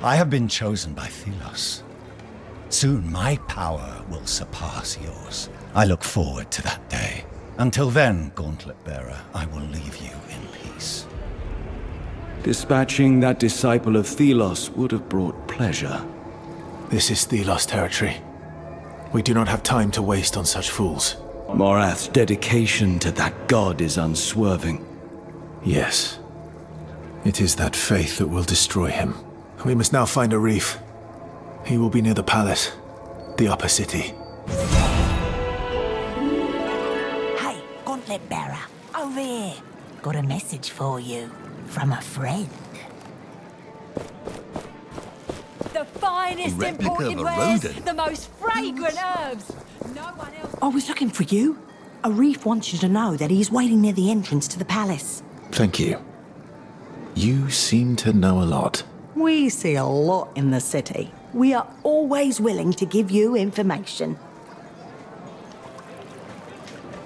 S1: I have been chosen by Thelos. Soon my power will surpass yours. I look forward to that day. Until then, Gauntlet Bearer, I will leave you in peace.
S12: Dispatching that disciple of Thelos would have brought pleasure.
S3: This is Thelos territory. We do not have time to waste on such fools.
S12: Morath's dedication to that god is unswerving.
S3: Yes. It is that faith that will destroy him. We must now find a reef. He will be near the palace, the upper city.
S15: Hey, Gauntlet Bearer, over here. Got a message for you from a friend.
S11: The finest imported wares, the most fragrant herbs. No one else.
S15: I was looking for you. A reef wants you to know that he's waiting near the entrance to the palace.
S3: Thank you. You seem to know a lot.
S15: We see a lot in the city. We are always willing to give you information.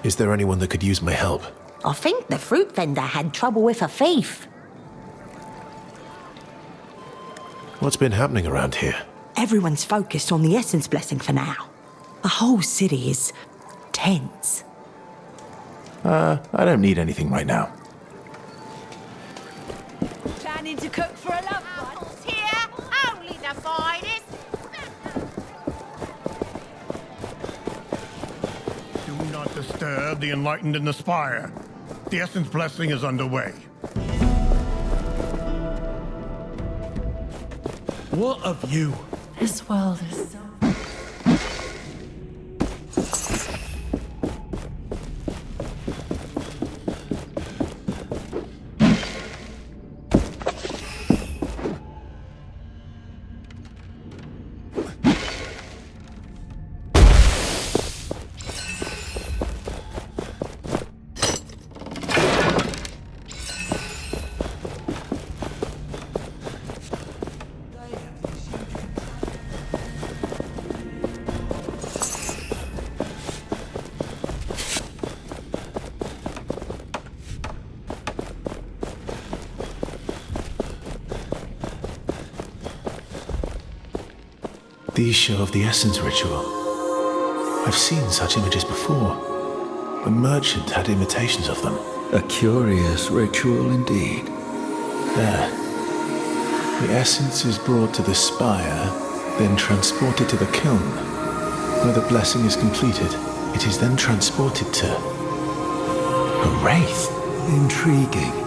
S3: Is there anyone that could use my help?
S15: I think the fruit vendor had trouble with a thief.
S3: What's been happening around here?
S15: Everyone's focused on the essence blessing for now. The whole city is tense.
S3: I don't need anything right now.
S11: Planning to cook for a loved one? Here, only the finest.
S23: Do not disturb the enlightened in the spire. The essence blessing is underway.
S22: What of you?
S18: This world is so...
S3: These show of the essence ritual. I've seen such images before. A merchant had imitations of them.
S12: A curious ritual indeed.
S3: There. The essence is brought to the spire, then transported to the kiln. Where the blessing is completed, it is then transported to... a wraith.
S12: Intriguing.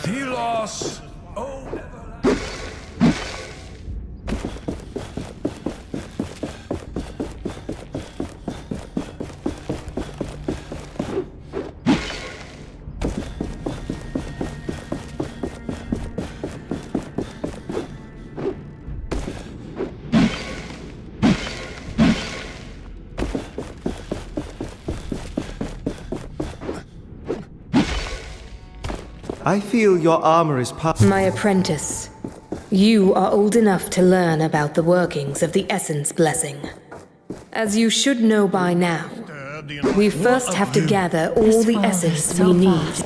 S22: Thelos!
S12: I feel your armor is
S8: My apprentice, you are old enough to learn about the workings of the Essence Blessing. As you should know by now, we first have to gather all the essence we need.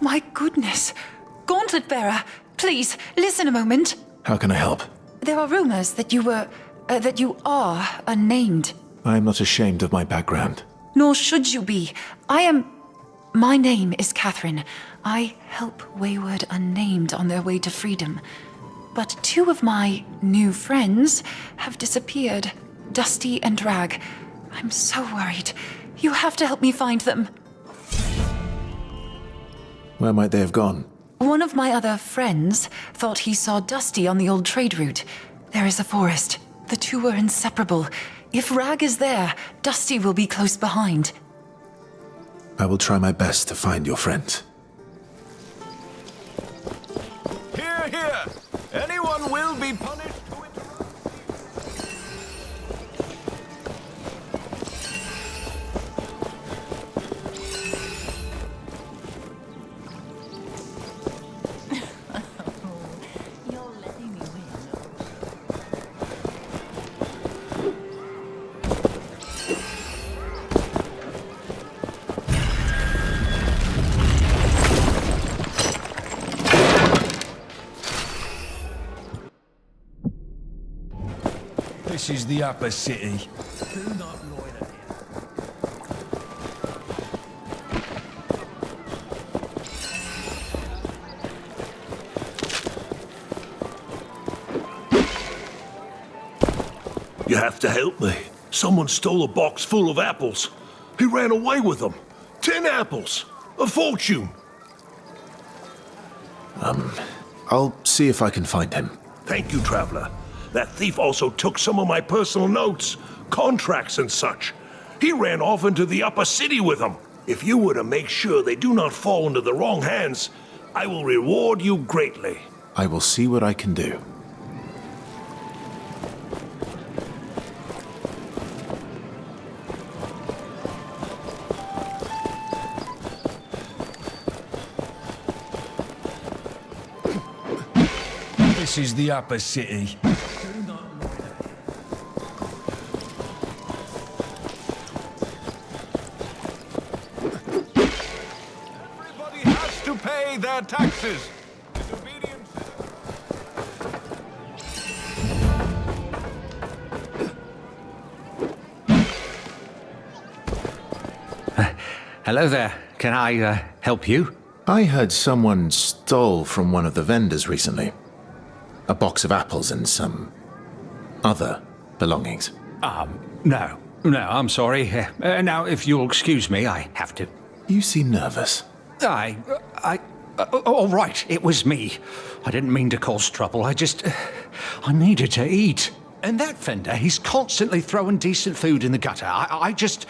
S4: My goodness. Gauntlet bearer, please, listen a moment.
S3: How can I help?
S4: There are rumors that you are unnamed.
S3: I am not ashamed of my background.
S4: Nor should you be. My name is Catherine. I help wayward unnamed on their way to freedom. But 2 of my new friends have disappeared. Dusty and Drag. I'm so worried. You have to help me find them.
S3: Where might they have gone?
S4: One of my other friends thought he saw Dusty on the old trade route. There is a forest. The 2 are inseparable. If Rag is there, Dusty will be close behind.
S3: I will try my best to find your friends.
S19: Hear, hear! Anyone will be punished.
S21: This is the upper city. Do not loiter
S7: You have to help me. Someone stole a box full of apples. He ran away with them. 10 apples. A fortune.
S3: I'll see if I can find him.
S7: Thank you, traveler. That thief also took some of my personal notes, contracts and such. He ran off into the upper city with them. If you were to make sure they do not fall into the wrong hands, I will reward you greatly.
S3: I will see what I can do.
S21: This is the upper city.
S19: Everybody has to pay their taxes.
S6: Hello there. Can I help you?
S3: I heard someone stole from one of the vendors recently. A box of apples and some other belongings.
S6: No, I'm sorry. Now, if you'll excuse me, I have to.
S3: You seem nervous.
S6: All right, it was me. I didn't mean to cause trouble. I needed to eat. And that vendor, he's constantly throwing decent food in the gutter. I just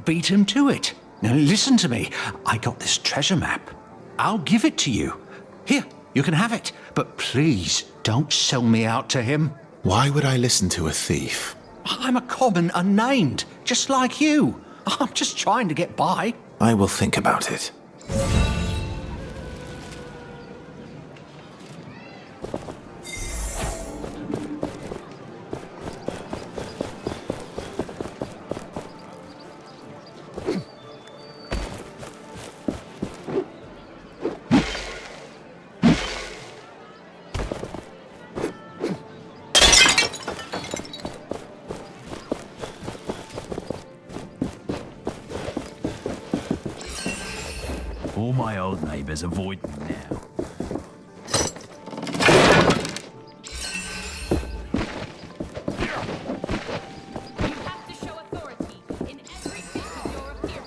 S6: beat him to it. Now, listen to me. I got this treasure map. I'll give it to you. Here, you can have it. But please, don't sell me out to him.
S3: Why would I listen to a thief?
S6: I'm a common unnamed, just like you. I'm just trying to get by.
S3: I will think about it.
S21: All my old neighbours avoid me now.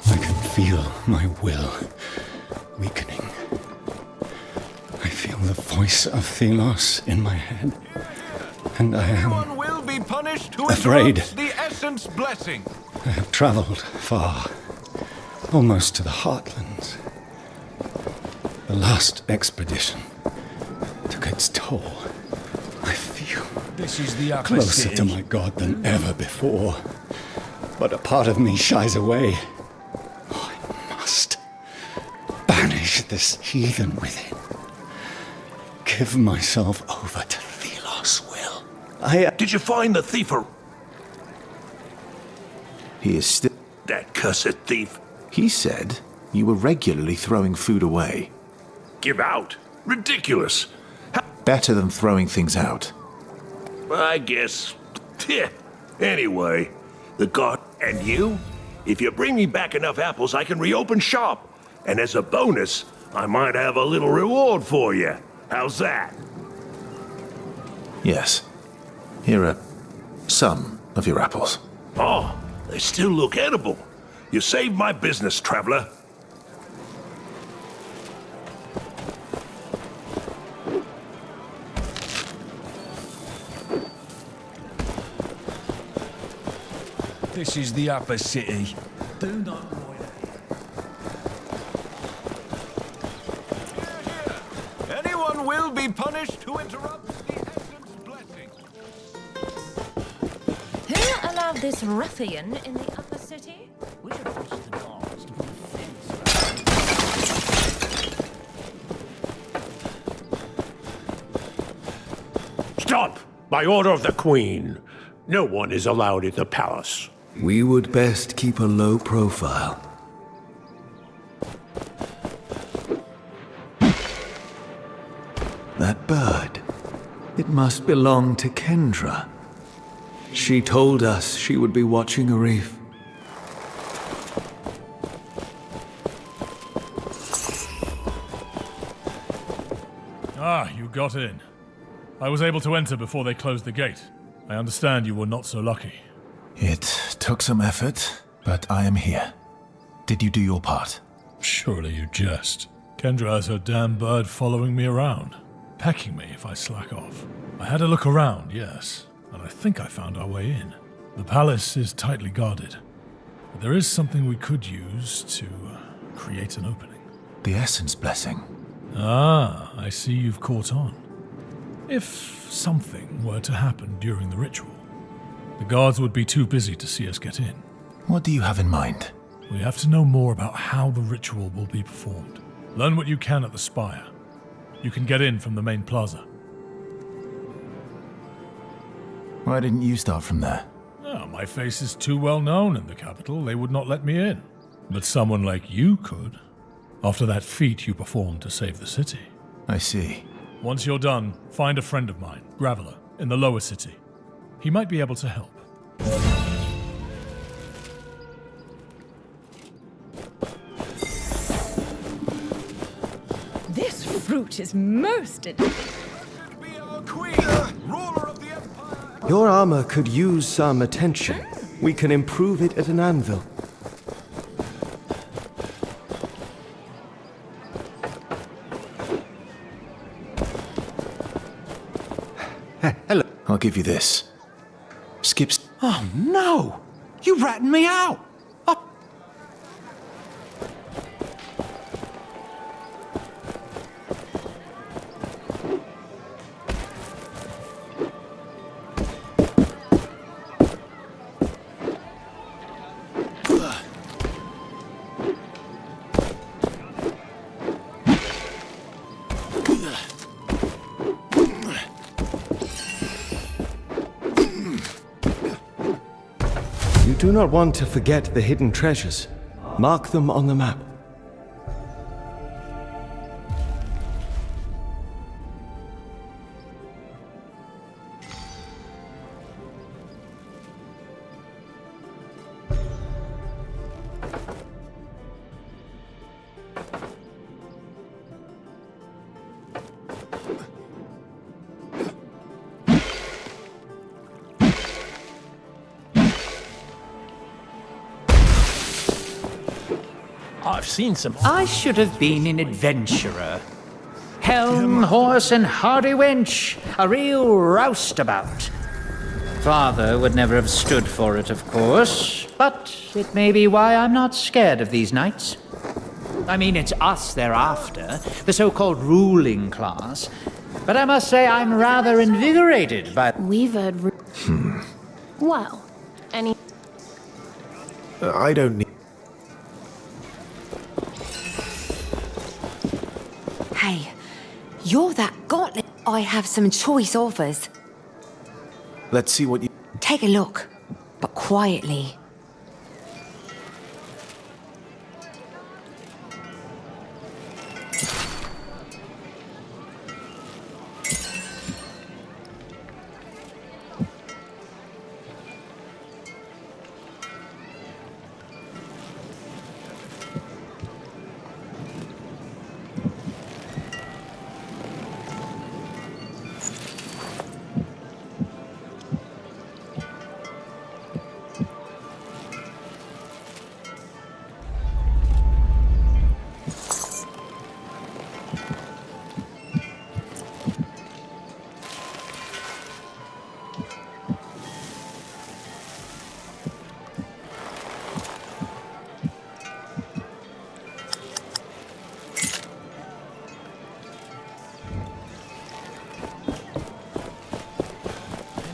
S1: I can feel my will weakening. I feel the voice of Thelos in my head. And I am...
S19: Everyone will be punished
S6: punished who
S1: Afraid.
S6: interrupts the essence blessing.
S1: I have traveled far, almost to the heartlands. The last expedition took its toll. I feel
S6: This is the upper
S1: closer
S6: city.
S1: to my god than ever before. But a part of me shies away. Oh, I must banish this heathen within. Give myself over to Thelos' will.
S7: Did you find the thief?
S3: He is still...
S7: That cursed thief.
S3: He said you were regularly throwing food away.
S7: Give out. Ridiculous.
S3: Better than throwing things out.
S7: I guess. Anyway, the god and you? If you bring me back enough apples, I can reopen shop. And as a bonus, I might have a little reward for you. How's that?
S3: Yes. Here are some of your apples.
S7: Oh, they still look edible. You saved my business, traveler.
S6: This is the upper city. Do not Anyone will be punished who interrupts the essence blessing.
S20: Who allowed this ruffian in the upper city?
S21: We have pushed the guards to put a fence around.
S2: Stop! By order of the Queen. No one is allowed in the palace.
S12: We would best keep a low profile. That bird. It must belong to Kendra. She told us she would be watching a reef.
S10: Ah, you got in. I was able to enter before they closed the gate. I understand you were not so lucky.
S3: It took some effort, but I am here. Did you do your part?
S10: Surely you jest. Kendra has her damn bird following me around, pecking me if I slack off. I had a look around, yes, and I think I found our way in. The palace is tightly guarded, but there is something we could use to create an opening.
S3: The essence blessing.
S10: Ah, I see you've caught on. If something were to happen during the ritual, the guards would be too busy to see us get in.
S3: What do you have in mind?
S10: We have to know more about how the ritual will be performed. Learn what you can at the spire. You can get in from the main plaza.
S3: Why didn't you start from there?
S10: Oh, my face is too well known in the capital. They would not let me in. But someone like you could, after that feat you performed to save the city.
S3: I see.
S10: Once you're done, find a friend of mine, Graveler, in the lower city. He might be able to help.
S11: This fruit is most
S12: Your armor could use some attention. We can improve it at an anvil.
S3: Hello. I'll give you this. Skips.
S6: Oh no! You ratted me out!
S12: You do not want to forget the hidden treasures. Mark them on the map.
S2: I've seen some...
S21: I should have been an adventurer. Helm, horse, and hardy wench. A real roustabout. Father would never have stood for it, of course, but it may be why I'm not scared of these knights. I mean, it's us they're after, the so-called ruling class. But I must say I'm rather invigorated by...
S17: We've heard... Well, any...
S3: I don't need...
S5: Hey, you're that gauntlet. I have some choice offers.
S3: Let's see what you...
S5: Take a look, but quietly.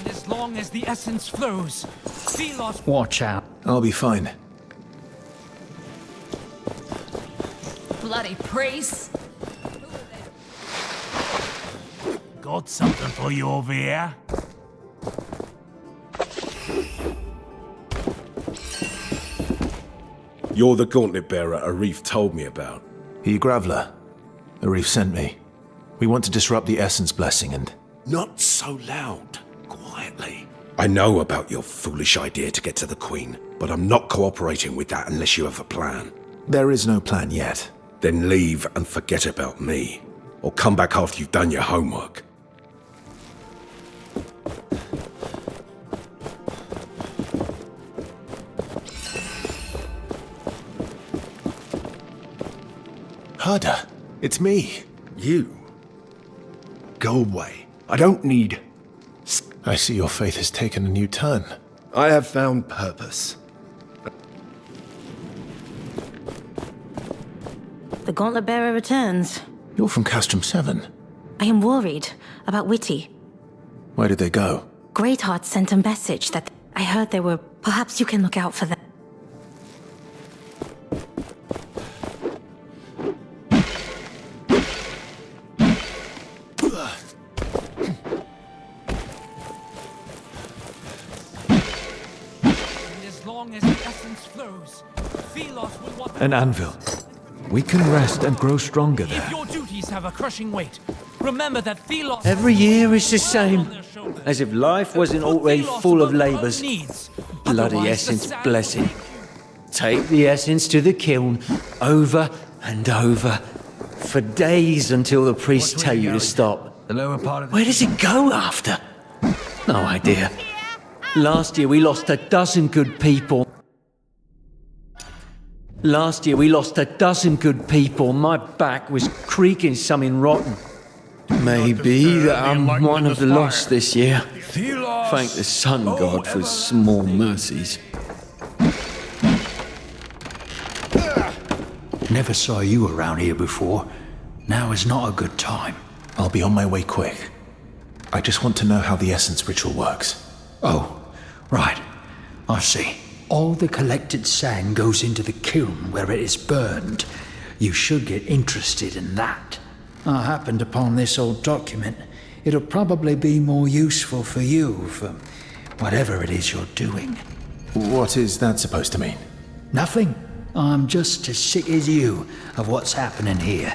S21: As long as the essence flows, Philos... Watch out.
S3: I'll be fine.
S11: Bloody priests.
S22: Got something for you over here?
S7: You're the gauntlet bearer Arif told me about.
S3: You Graveler. Arif sent me. We want to disrupt the essence blessing and...
S7: Not so loud. Quietly. I know about your foolish idea to get to the Queen, but I'm not cooperating with that unless you have a plan.
S3: There is no plan yet.
S7: Then leave and forget about me. Or come back after you've done your homework.
S3: Herder, it's me.
S7: You? Go away. I don't need...
S3: I see your faith has taken a new turn.
S7: I have found purpose.
S14: The Gauntlet Bearer returns.
S3: You're from Castrum 7.
S14: I am worried about Witty.
S3: Where did they go?
S14: Greatheart sent a message that I heard they were... Perhaps you can look out for them.
S9: An anvil. We can rest and grow stronger there.
S21: If your duties have a crushing weight, remember that Philos...
S16: Every year is the same, as if life wasn't already full of labours. Bloody essence blessing. Take the essence to the kiln, over and over, for days until the priests tell you to stop.
S21: The lower part of the...
S16: Where does it go after? No idea. Last year we lost 12 good people. Last year we lost 12 good people. My back was creaking something rotten. Maybe that I'm one of the lost this year. Thank the Sun God for his small mercies.
S6: Never saw you around here before. Now is not a good time.
S3: I'll be on my way quick. I just want to know how the essence ritual works.
S6: Oh, right. I see. All the collected sand goes into the kiln where it is burned. You should get interested in that. I happened upon this old document. It'll probably be more useful for you, for whatever it is you're doing.
S3: What is that supposed to mean?
S6: Nothing. I'm just as sick as you of what's happening here.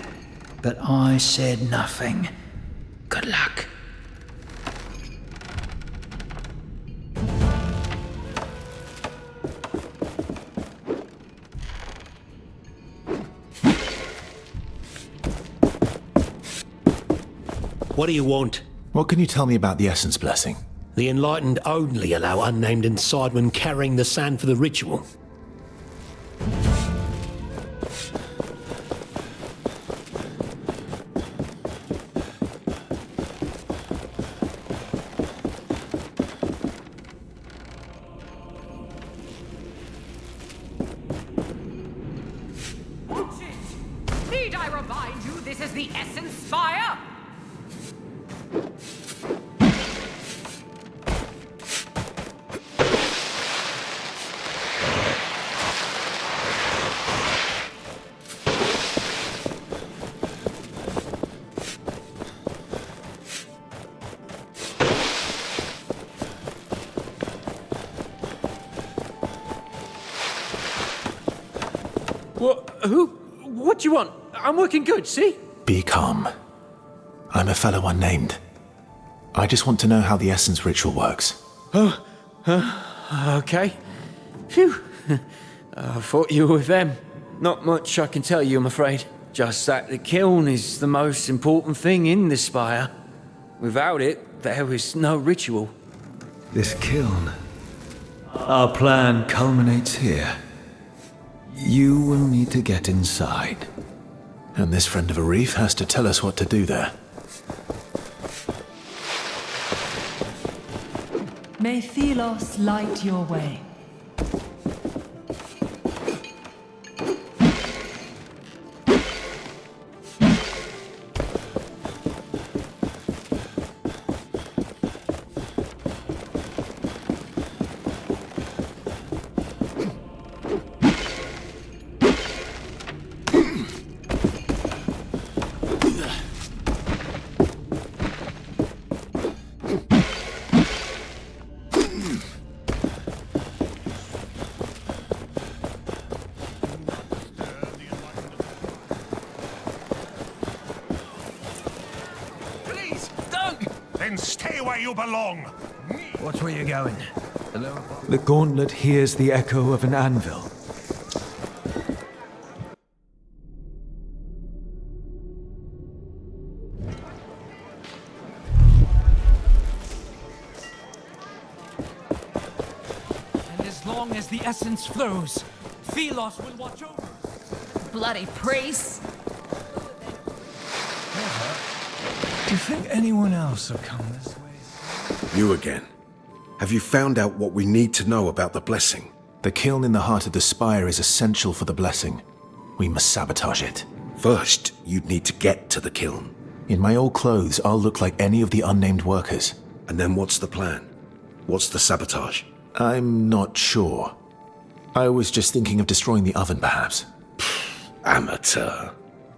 S6: But I said nothing. Good luck.
S24: What do you want?
S3: What can you tell me about the essence blessing?
S24: The enlightened only allow unnamed and sidemen carrying the sand for the ritual.
S11: remind you this is the Essence Spire?
S16: What do you want? I'm working good, see?
S3: Be calm. I'm a fellow unnamed. I just want to know how the Essence ritual works.
S16: Oh, okay. Phew. I thought you were with them. Not much I can tell you, I'm afraid. Just that the kiln is the most important thing in the spire. Without it, there is no ritual.
S12: This kiln. Our plan culminates here. You will need to get inside.
S3: And this friend of a reef has to tell us what to do there.
S11: May Thelos light your way.
S7: Then stay where you belong.
S22: Watch where you're going.
S12: The gauntlet hears the echo of an anvil.
S11: And as long as the essence flows, Thelos will watch over us. Bloody priests!
S22: Do you think anyone else will come this way?
S13: You again. Have you found out what we need to know about the blessing?
S3: The kiln in the heart of the spire is essential for the blessing. We must sabotage it.
S13: First, you'd need to get to the kiln.
S3: In my old clothes, I'll look like any of the unnamed workers.
S13: And then what's the plan? What's the sabotage?
S3: I'm not sure. I was just thinking of destroying the oven, perhaps.
S13: Amateur.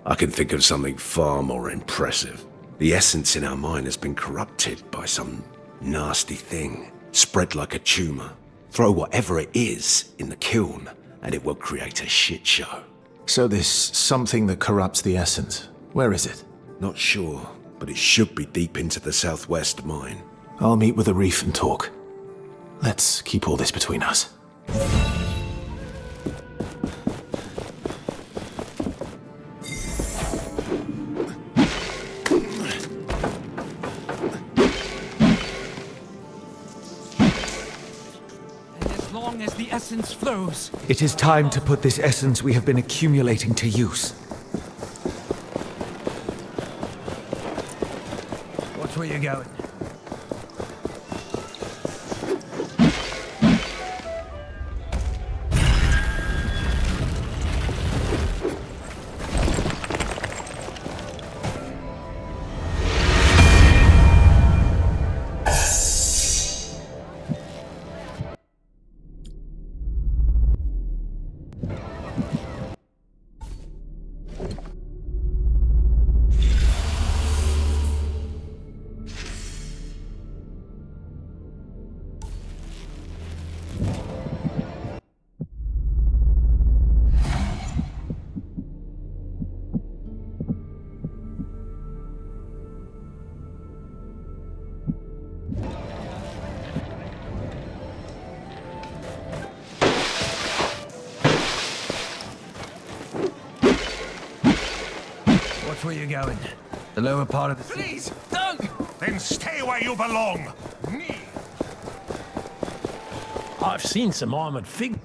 S13: I can think of something far more impressive. The essence in our mine has been corrupted by some nasty thing, spread like a tumor. Throw whatever it is in the kiln, and it will create a shit show.
S3: So this something that corrupts the essence, where is it?
S13: Not sure, but it should be deep into the southwest mine.
S3: I'll meet with the reef and talk. Let's keep all this between us.
S11: As the essence flows.
S12: It is time to put this essence we have been accumulating to use.
S22: Watch where you're going. Where you're going? The lower part of the city.
S7: Please, don't! Then stay where you belong.
S24: I've seen some armored figures.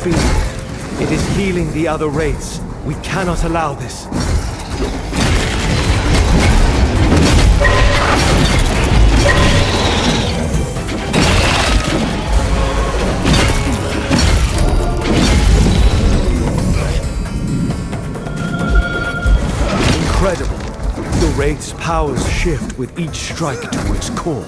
S12: field. It is healing the other wraiths. We cannot allow this. Incredible. The wraith's powers shift with each strike to its core.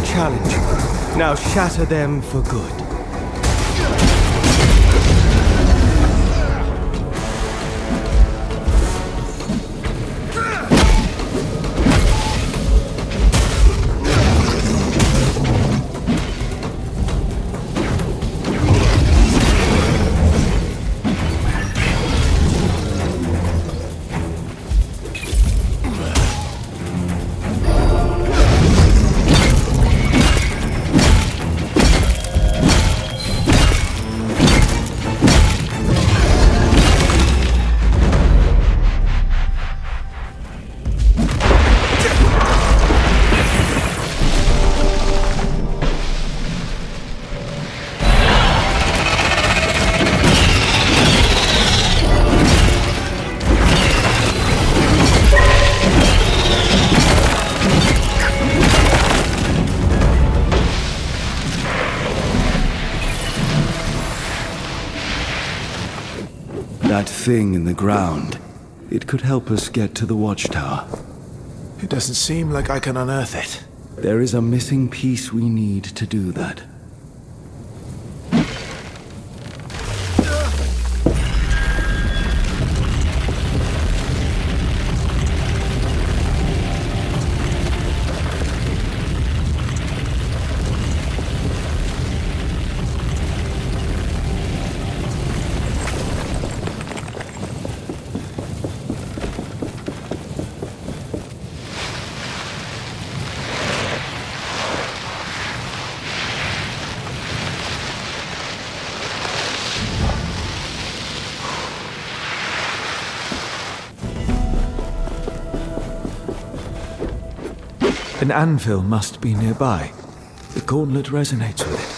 S12: Challenge. Now shatter them for good. That thing in the ground. It could help us get to the watchtower.
S3: It doesn't seem like I can unearth it.
S12: There is a missing piece we need to do that.
S9: An anvil must be nearby. The gauntlet resonates with it.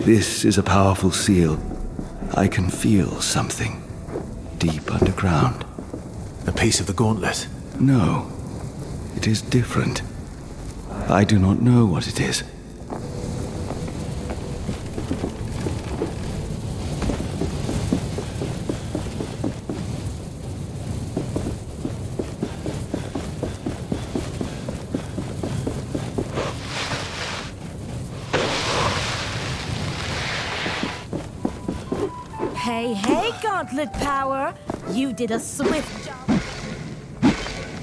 S12: This is a powerful seal. I can feel something deep underground.
S3: A piece of the gauntlet?
S12: No, it is different. I do not know what it is.
S11: Hey, Gauntlet Power! You did a swift job.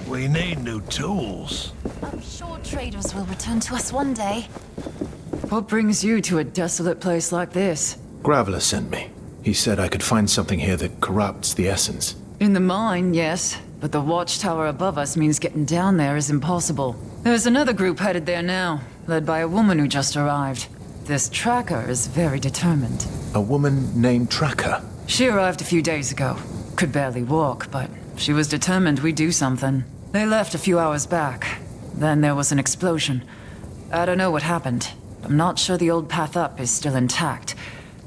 S7: We need new tools.
S4: I'm sure traders will return to us one day. What brings you to a desolate place like this?
S3: Graveler sent me. He said I could find something here that corrupts the essence.
S4: In the mine, yes. But the watchtower above us means getting down there is impossible. There's another group headed there now, led by a woman who just arrived. This tracker is very determined.
S3: A woman named Tracker?
S4: She arrived a few days ago. Could barely walk, but she was determined we'd do something. They left a few hours back. Then there was an explosion. I don't know what happened. I'm not sure the old path up is still intact.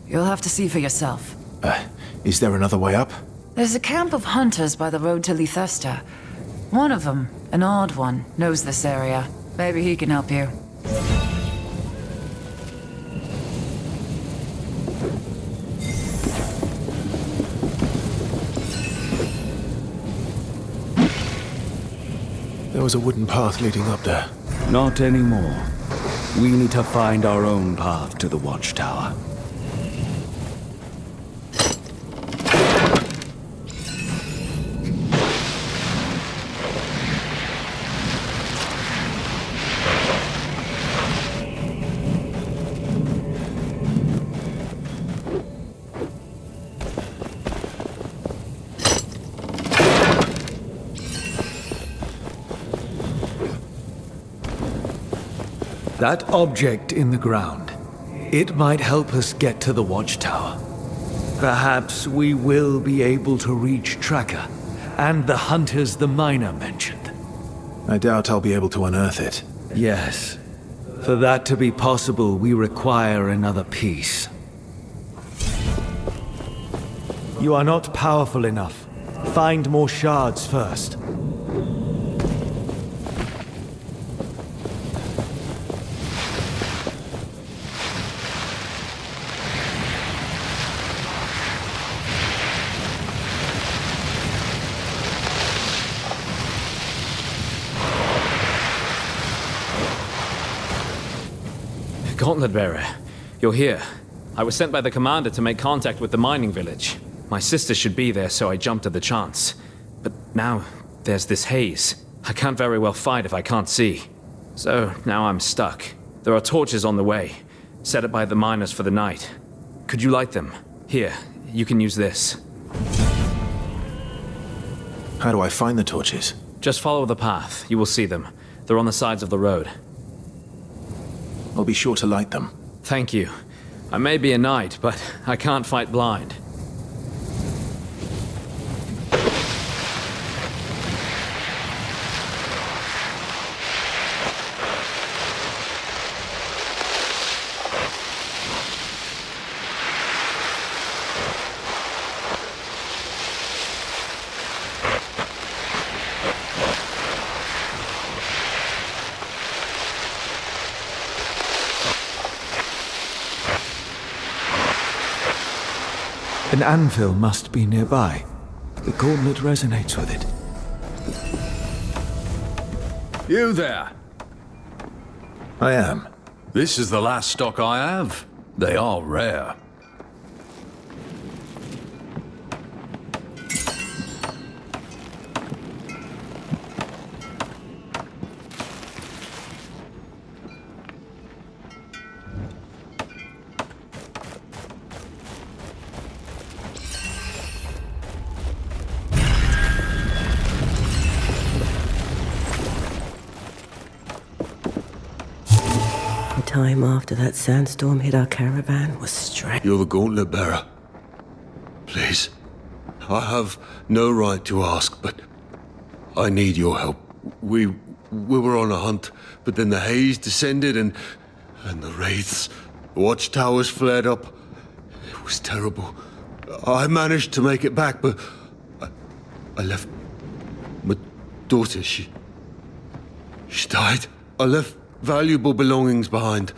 S4: You'll have to see for yourself.
S3: Is there another way up?
S4: There's a camp of hunters by the road to Lethesta. One of them, an odd one, knows this area. Maybe he can help you.
S3: There was a wooden path leading up there.
S12: Not anymore. We need to find our own path to the watchtower.
S9: That object in the ground, it might help us get to the watchtower. Perhaps we will be able to reach Tracker and the hunters the miner mentioned.
S3: I doubt I'll be able to unearth it.
S9: Yes. For that to be possible, we require another piece. You are not powerful enough. Find more shards first.
S8: Gauntlet Bearer, you're here. I was sent by the commander to make contact with the mining village. My sister should be there, so I jumped at the chance. But now, there's this haze. I can't very well fight if I can't see. So, now I'm stuck. There are torches on the way, set up by the miners for the night. Could you light them? Here, you can use this.
S3: How do I find the torches?
S8: Just follow the path. You will see them. They're on the sides of the road.
S3: I'll be sure to light them.
S8: Thank you. I may be a knight, but I can't fight blind.
S9: An anvil must be nearby. The gauntlet resonates with it.
S19: You there?
S3: I am.
S19: This is the last stock I have. They are rare.
S15: Time after that sandstorm hit our caravan was strange.
S13: You're the Gauntlet Bearer. Please. I have no right to ask, but I need your help. We were on a hunt, but then the haze descended and the wraiths, The watchtowers flared up. It was terrible. I managed to make it back, but I left my daughter. She died. I left valuable belongings behind.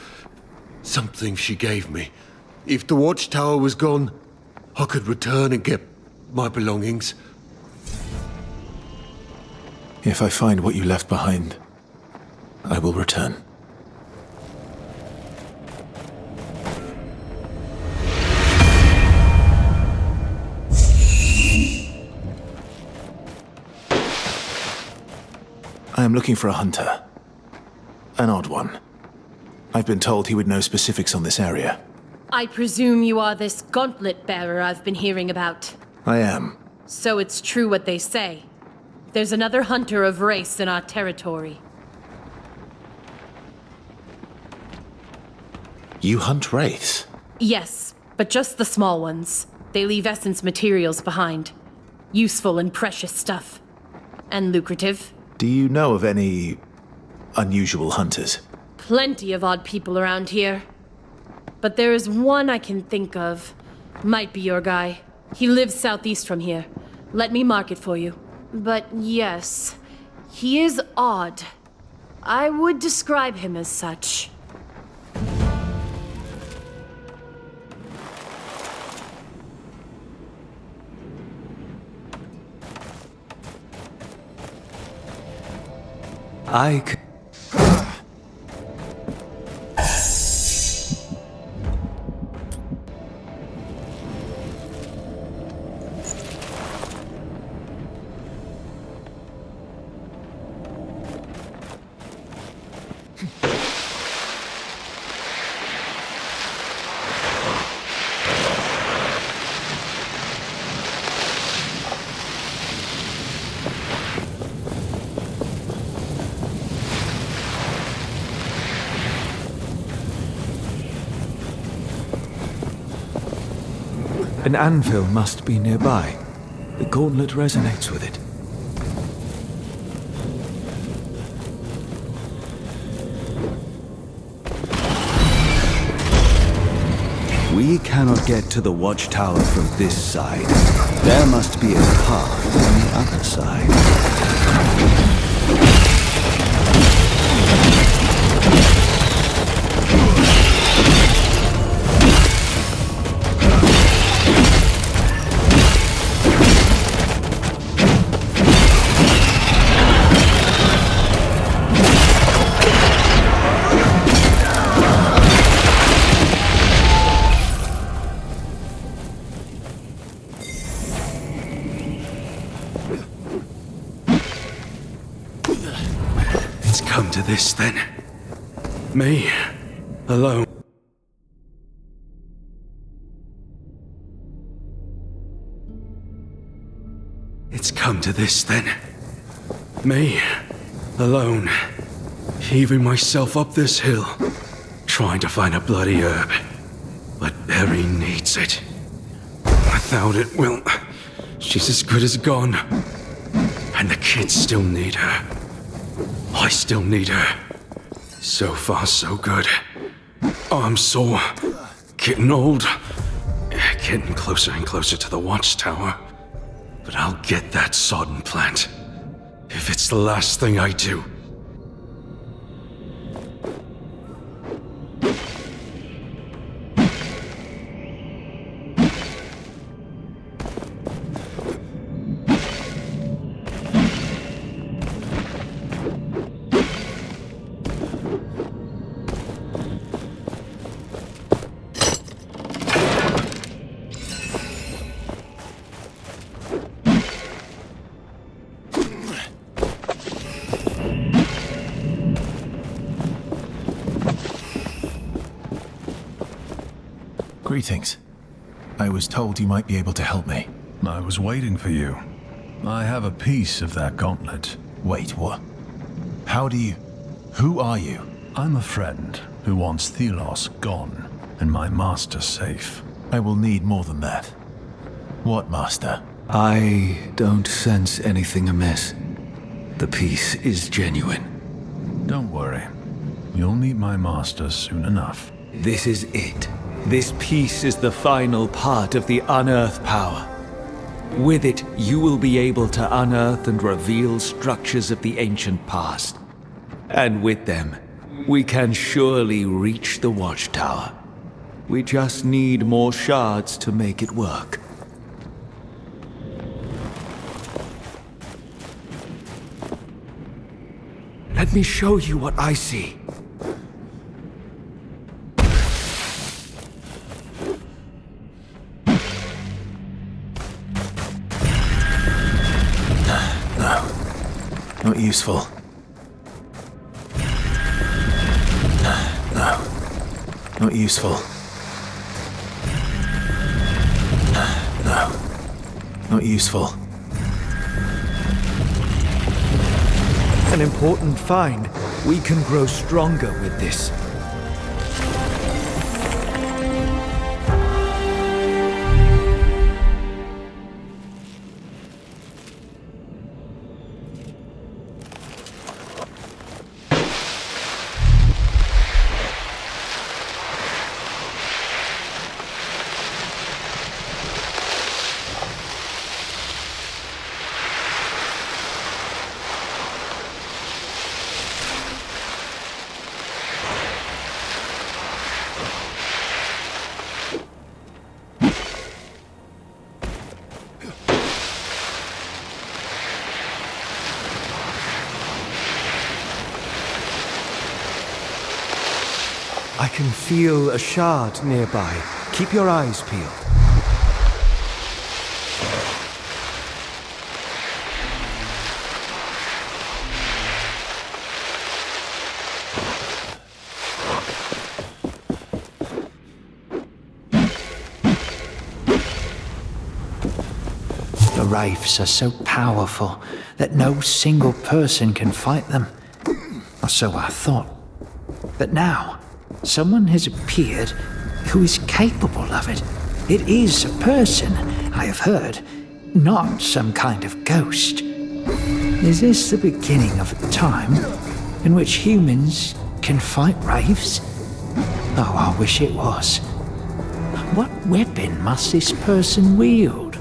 S13: Something she gave me. If the watchtower was gone, I could return and get my belongings.
S3: If I find what you left behind, I will return. I am looking for a hunter. An odd one. I've been told he would know specifics on this area.
S17: I presume you are this gauntlet bearer I've been hearing about.
S3: I am.
S17: So it's true what they say. There's another hunter of race in our territory.
S3: You hunt wraiths?
S17: Yes, but just the small ones. They leave essence materials behind. Useful and precious stuff. And lucrative.
S3: Do you know of any unusual hunters?
S17: Plenty of odd people around here. But there is one I can think of. Might be your guy. He lives southeast from here. Let me mark it for you. But yes, he is odd. I would describe him as such.
S12: An anvil must be nearby. The gauntlet resonates with it. We cannot get to the watchtower from this side. There must be a path on the other side.
S19: Come to this, then. Me, alone. It's come to this, then. Me, alone. Heaving myself up this hill, trying to find a bloody herb. But Perry needs it. Without it, well, she's as good as gone. And the kids still need her. I still need her. So far, so good. I'm sore. Getting old. Getting closer and closer to the watchtower. But I'll get that sodden plant. If it's the last thing I do.
S3: Greetings. I was told you might be able to help me.
S10: I was waiting for you. I have a piece of that gauntlet.
S3: Wait, what? How do you... Who are you?
S10: I'm a friend who wants Thelos gone and my master safe.
S3: I will need more than that. What master?
S12: I don't sense anything amiss. The piece is genuine.
S10: Don't worry. You'll meet my master soon enough.
S12: This is it. This piece is the final part of the unearth power. With it, you will be able to unearth and reveal structures of the ancient past. And with them, we can surely reach the watchtower. We just need more shards to make it work. Let me show you what I see.
S3: No. Not useful. No. Not useful. No. Not useful.
S12: An important find. We can grow stronger with this. I can feel a shard nearby. Keep your eyes peeled.
S21: The wraiths are so powerful that no single person can fight them. Or so I thought. But now, someone has appeared who is capable of it. It is a person, I have heard, not some kind of ghost. Is this the beginning of a time in which humans can fight wraiths? Oh, I wish it was. What weapon must this person wield?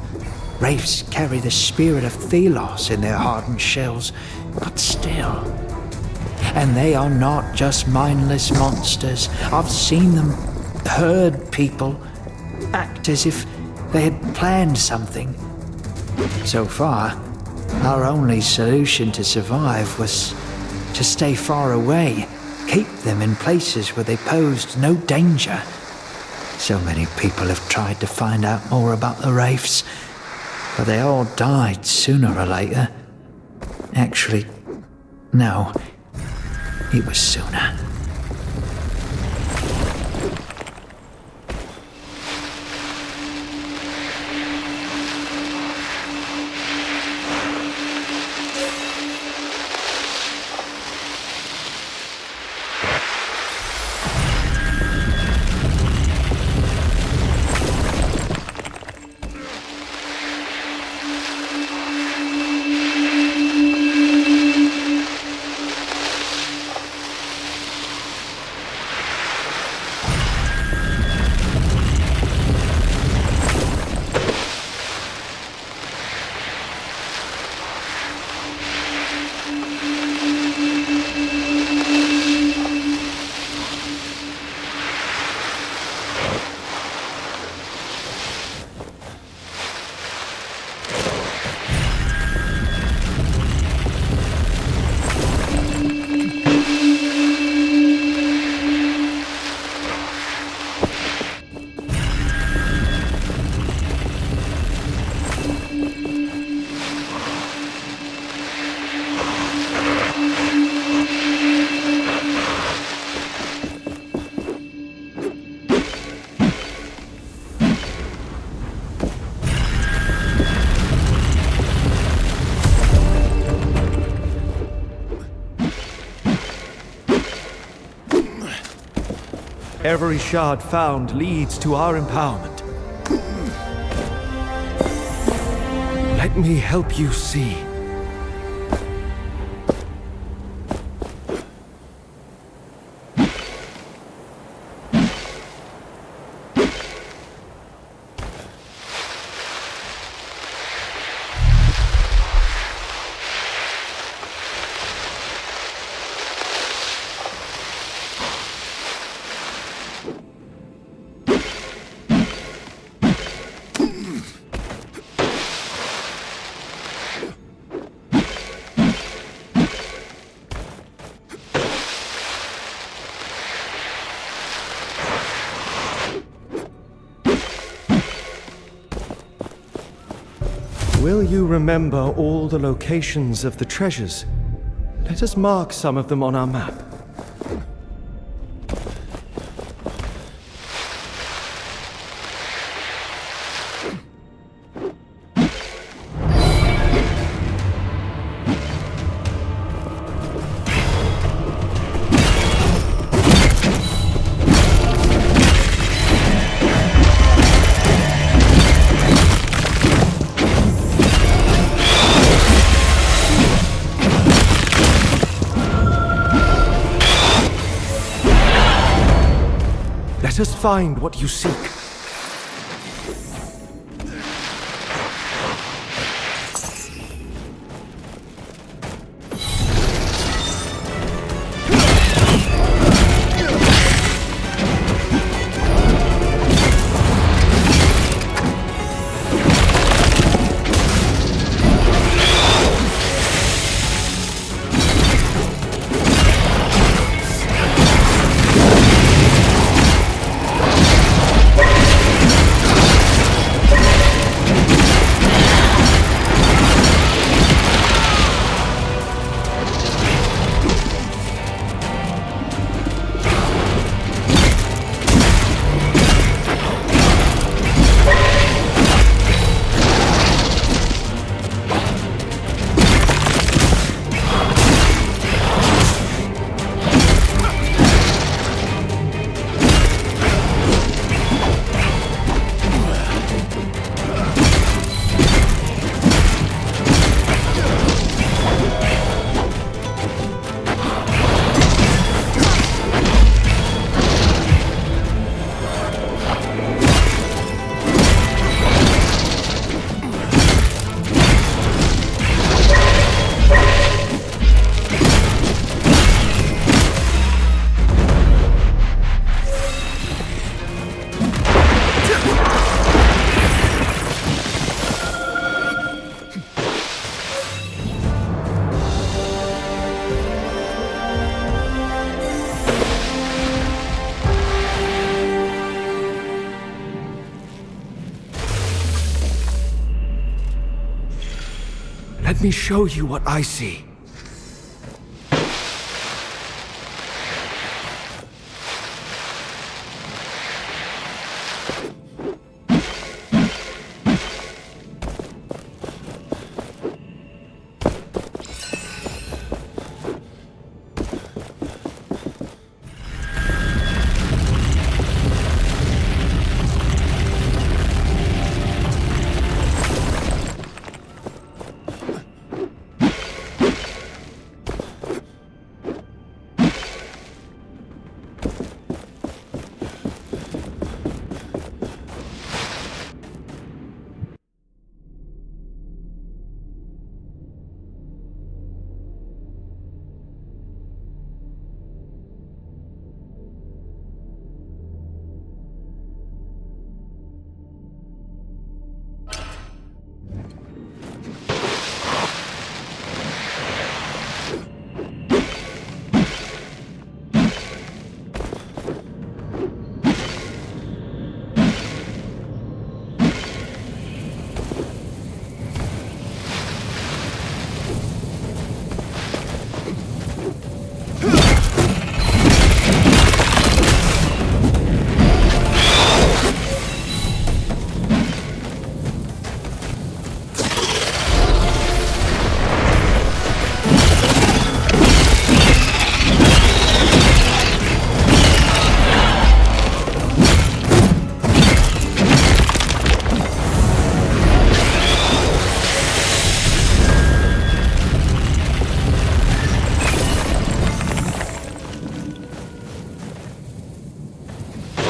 S21: Wraiths carry the spirit of Thelos in their hardened shells, but still. And they are not just mindless monsters. I've seen them, heard people act as if they had planned something. So far, our only solution to survive was to stay far away, keep them in places where they posed no danger. So many people have tried to find out more about the wraiths, but they all died sooner or later. Actually, no. It was sooner.
S12: Every shard found leads to our empowerment. Let me help you see. Will you remember all the locations of the treasures? Let us mark some of them on our map. Let us find what you seek. Let me show you what I see.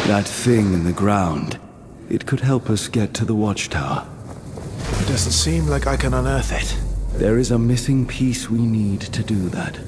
S12: That thing in the ground. It could help us get to the watchtower.
S3: It doesn't seem like I can unearth it.
S12: There is a missing piece we need to do that.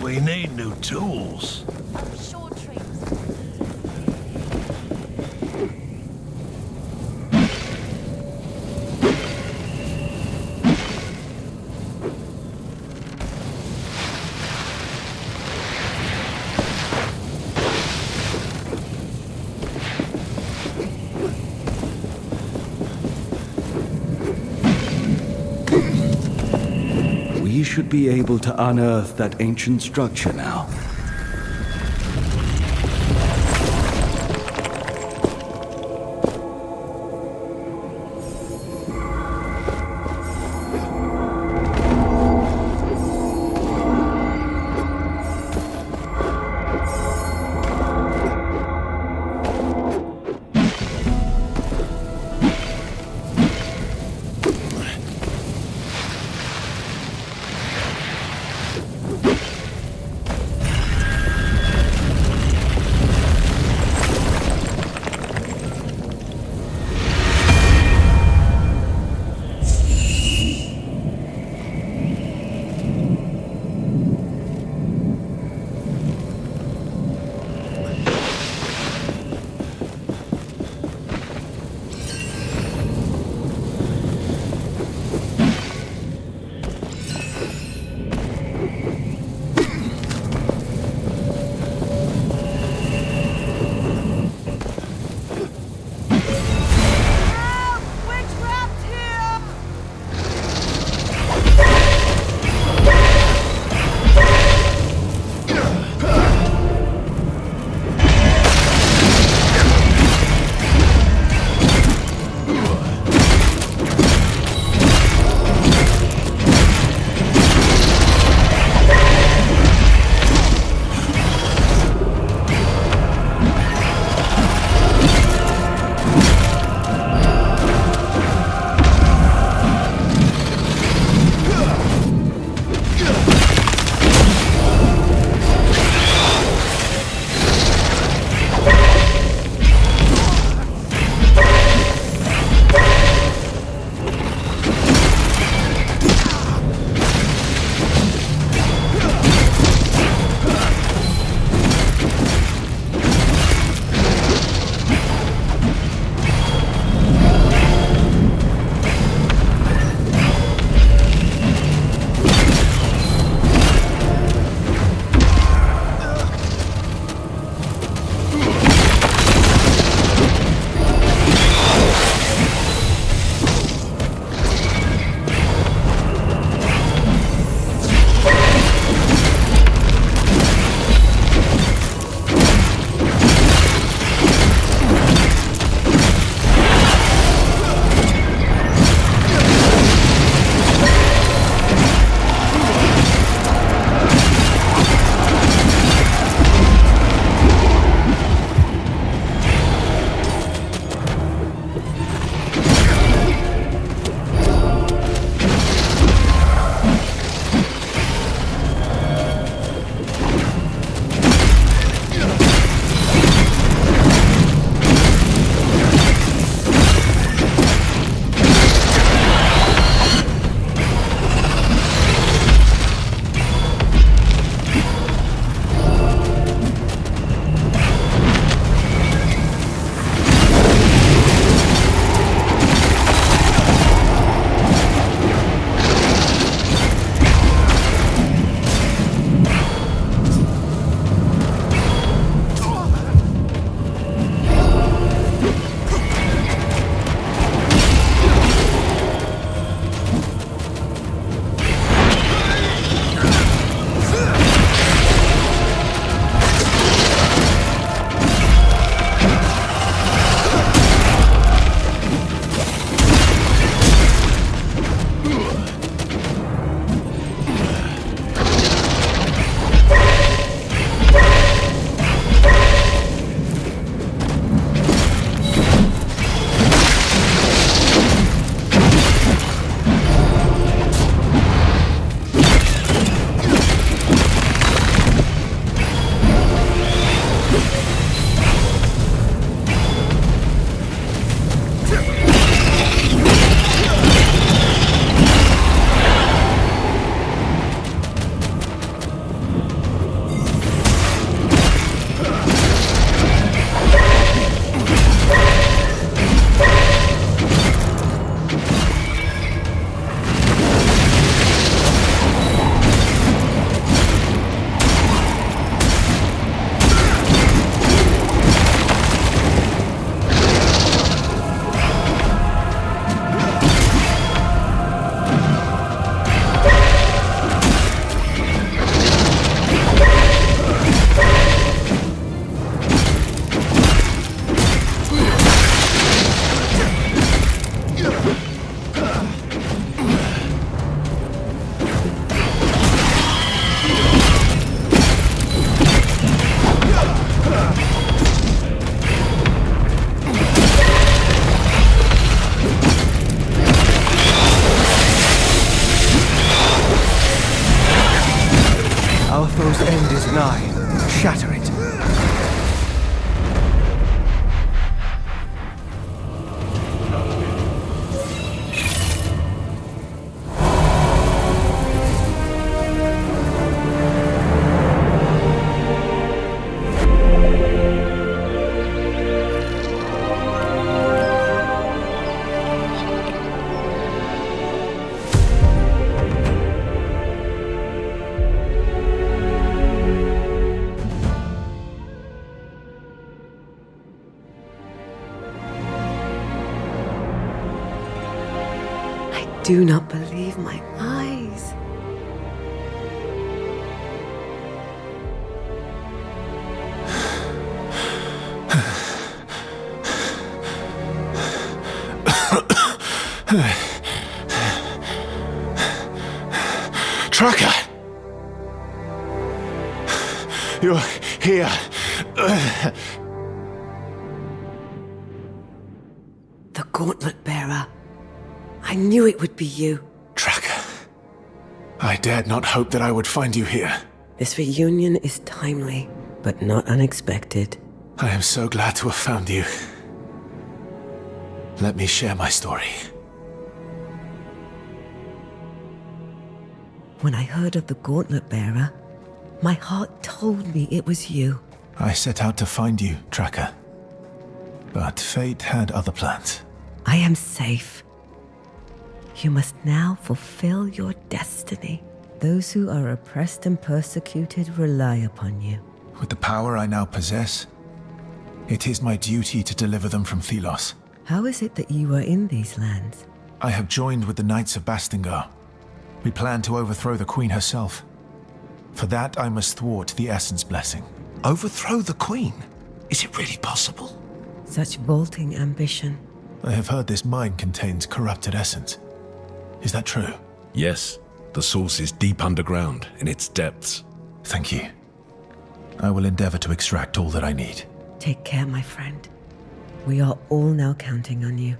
S7: We need new tools.
S12: We should be able to unearth that ancient structure now. Our foe's end is nigh. Shatter it.
S15: I do not believe my eyes.
S3: Tracker! You're here.
S15: The gauntlet bearer. I knew it would be you.
S3: Tracker. I dared not hope that I would find you here.
S15: This reunion is timely, but not unexpected.
S3: I am so glad to have found you. Let me share my story.
S15: When I heard of the gauntlet bearer, my heart told me it was you.
S3: I set out to find you, Tracker. But fate had other plans.
S15: I am safe. You must now fulfill your destiny. Those who are oppressed and persecuted rely upon you.
S3: With the power I now possess, it is my duty to deliver them from Thelos.
S15: How is it that you are in these lands?
S3: I have joined with the Knights of Bastingar. We plan to overthrow the Queen herself. For that, I must thwart the Essence Blessing.
S13: Overthrow the Queen? Is it really possible?
S15: Such vaulting ambition.
S3: I have heard this mine contains corrupted essence. Is that true?
S13: Yes. The source is deep underground, in its depths.
S3: Thank you. I will endeavor to extract all that I need.
S15: Take care, my friend. We are all now counting on you.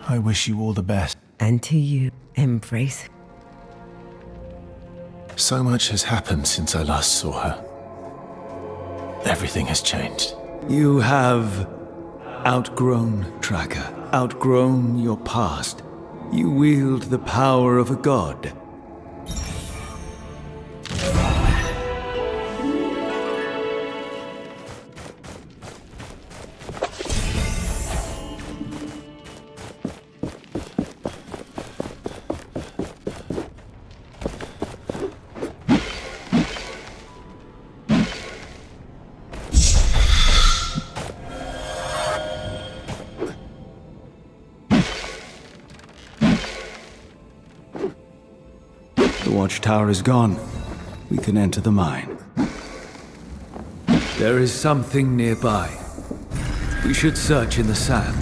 S3: I wish you all the best.
S15: And to you, embrace.
S3: So much has happened since I last saw her. Everything has changed.
S12: You have outgrown, Tracker. Outgrown your past. You wield the power of a god. The watchtower is gone. We can enter the mine. There is something nearby. We should search in the sand.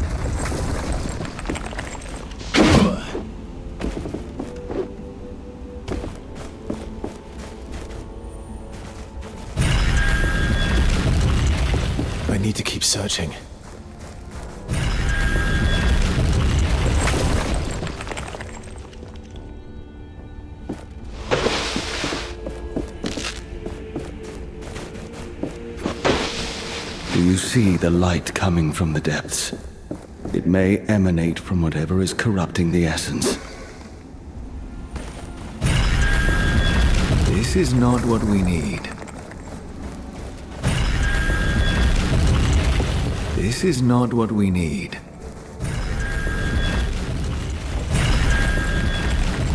S3: I need to keep searching.
S12: Do you see the light coming from the depths? It may emanate from whatever is corrupting the essence. This is not what we need. This is not what we need.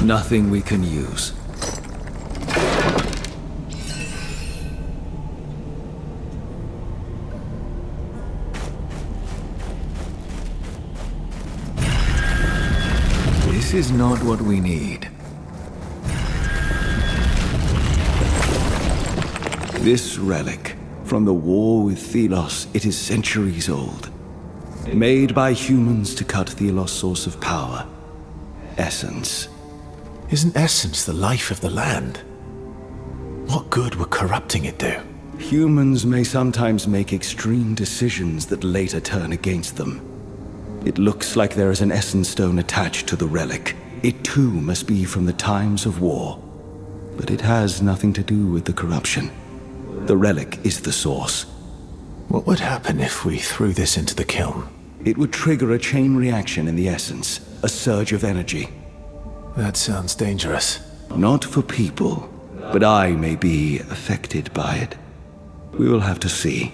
S12: Nothing we can use. This is not what we need. This relic, from the war with Thelos, it is centuries old. Made by humans to cut Thelos' source of power. Essence.
S3: Isn't essence the life of the land? What good would corrupting it do?
S12: Humans may sometimes make extreme decisions that later turn against them. It looks like there is an essence stone attached to the relic. It too must be from the times of war. but it has nothing to do with the corruption. The relic is the source.
S3: What would happen if we threw this into the kiln?
S12: It would trigger a chain reaction in the essence, a surge of energy.
S3: That sounds dangerous.
S12: Not for people, but I may be affected by it. We will have to see.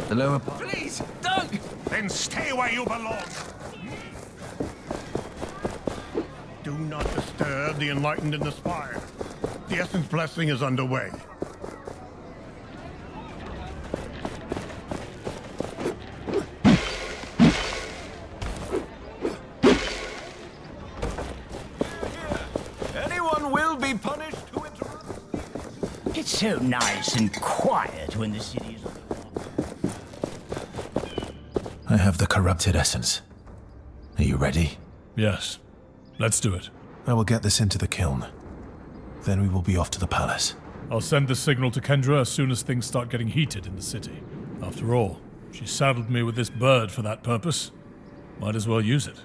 S1: The lower part.
S7: Please, don't! Then stay where you belong!
S18: Do not disturb the enlightened in the spire. The essence blessing is underway.
S1: Anyone will be punished who interrupts.
S20: It's so nice and quiet when the city is...
S3: I have the corrupted essence. Are you ready?
S10: Yes. Let's do it.
S3: I will get this into the kiln. Then we will be off to the palace.
S10: I'll send the signal to Kendra as soon as things start getting heated in the city. After all, she saddled me with this bird for that purpose. Might as well use it.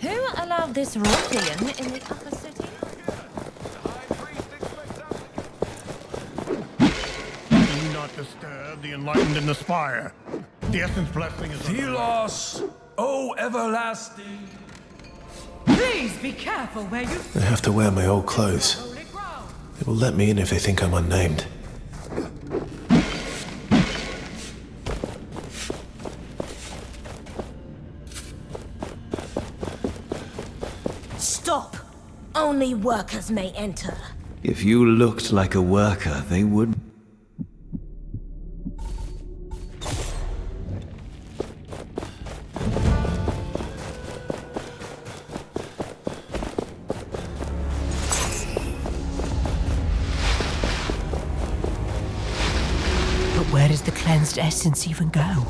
S11: Who allowed this ruffian in the upper city?
S18: Do not disturb the enlightened in the spire. The essence blessing is underway.
S1: Telos, O everlasting.
S11: Please be careful where you...
S3: I have to wear my old clothes. They will let me in if they think I'm unnamed.
S14: Stop! Only workers may enter.
S12: If you looked like a worker, they would...
S21: Where does the cleansed essence even go?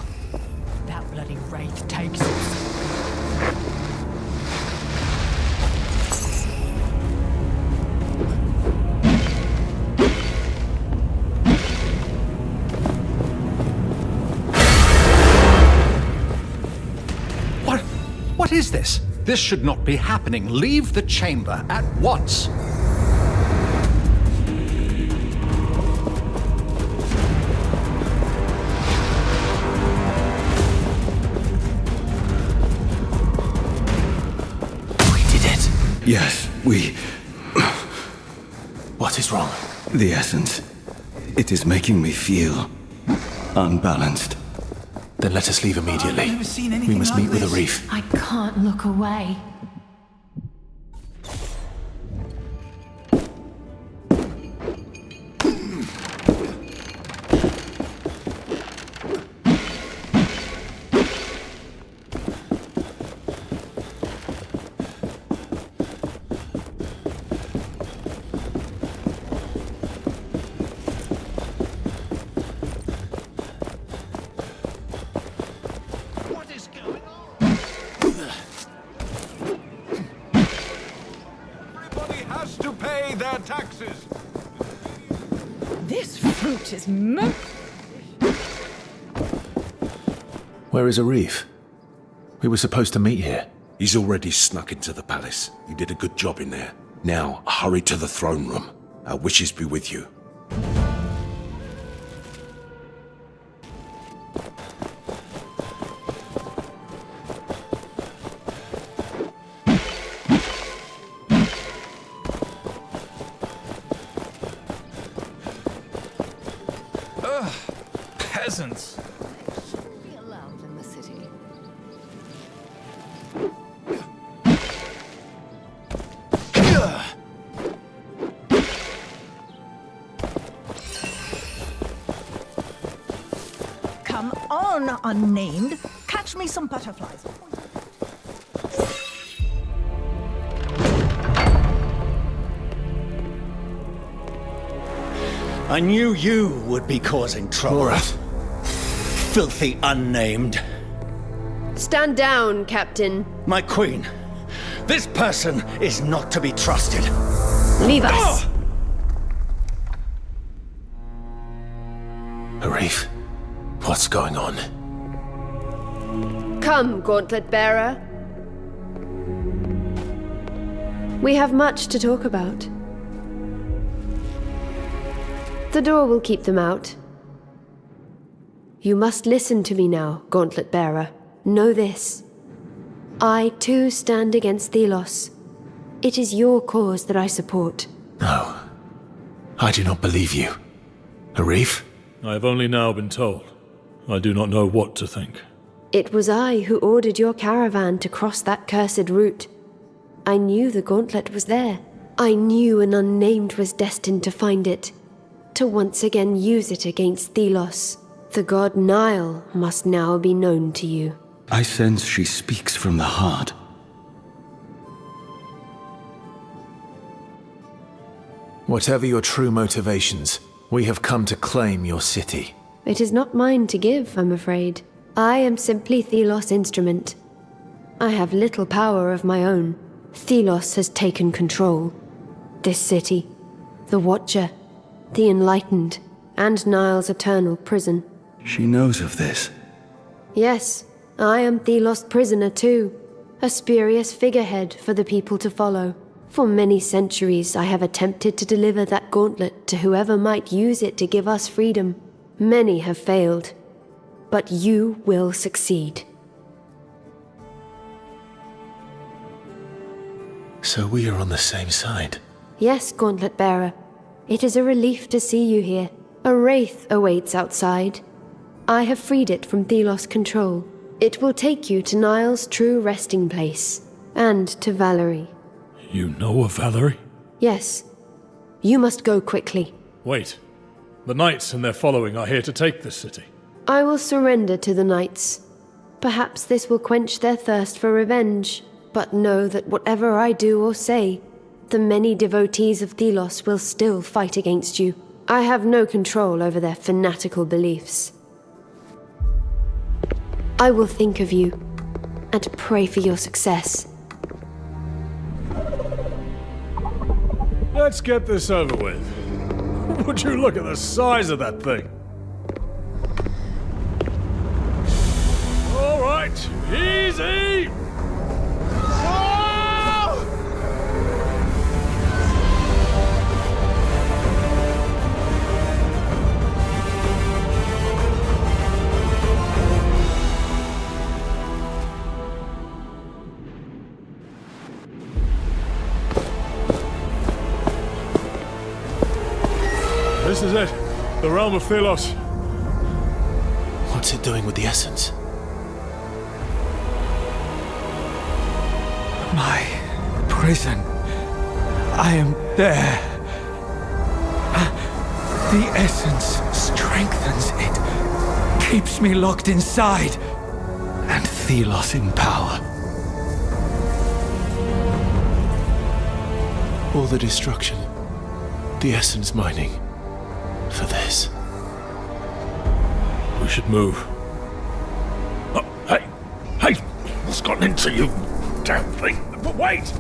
S21: That bloody wraith takes us.
S2: What is this? This should not be happening. Leave the chamber at once.
S12: Yes, we...
S3: What is wrong?
S12: The essence. It is making me feel unbalanced.
S3: Then let us leave immediately. We must meet with Arif.
S17: I can't look away.
S1: Taxes.
S11: This fruit is
S3: Where is Arif? We were supposed to meet here.
S13: He's already snuck into the palace. You did a good job in there. Now, hurry to the throne room. Our wishes be with you.
S1: Peasants.
S11: be allowed in the city.
S5: Come on, unnamed. Catch me some butterflies.
S21: I knew you would be causing trouble.
S3: Morath.
S21: Filthy unnamed.
S6: Stand down, Captain.
S21: My queen, this person is not to be trusted.
S6: Leave us.
S3: Arif, what's going on?
S6: Come, Gauntlet Bearer. We have much to talk about. The door will keep them out. You must listen to me now, Gauntlet Bearer. Know this. I, too, stand against Thelos. It is your cause that I support.
S3: No. I do not believe you. Arif?
S10: I have only now been told. I do not know what to think.
S6: It was I who ordered your caravan to cross that cursed route. I knew the gauntlet was there. I knew an unnamed was destined to find it, to once again use it against Thelos. The god Nile must now be known to you.
S12: I sense she speaks from the heart.
S3: Whatever your true motivations, we have come to claim your city.
S6: It is not mine to give, I'm afraid. I am simply Thelos' instrument. I have little power of my own. Thelos has taken control. This city, the Watcher, the Enlightened, and Nile's eternal prison.
S12: She knows of this.
S6: Yes, I am Thelos' prisoner too, a spurious figurehead for the people to follow. For many centuries I have attempted to deliver that gauntlet to whoever might use it to give us freedom. Many have failed, but you will succeed.
S3: So we are on the same side.
S6: Yes, Gauntlet Bearer. It is a relief to see you here. A wraith awaits outside. I have freed it from Thelos' control. It will take you to Nile's true resting place, and to Valerie.
S10: You know of Valerie?
S6: Yes. You must go quickly.
S10: Wait. The knights and their following are here to take this city.
S6: I will surrender to the knights. Perhaps this will quench their thirst for revenge, but know that whatever I do or say, the many devotees of Thelos will still fight against you. I have no control over their fanatical beliefs. I will think of you, and pray for your success.
S10: Let's get this over with. Would you look at the size of that thing? All right, easy! This is it. The realm of Thelos.
S3: What's it doing with the essence?
S9: My prison. I am there. The essence strengthens it, keeps me locked inside, and Thelos in power.
S3: All the destruction, the essence mining, for this.
S10: We should move. Oh, hey! Hey! What's gotten into you? Damn thing! But wait!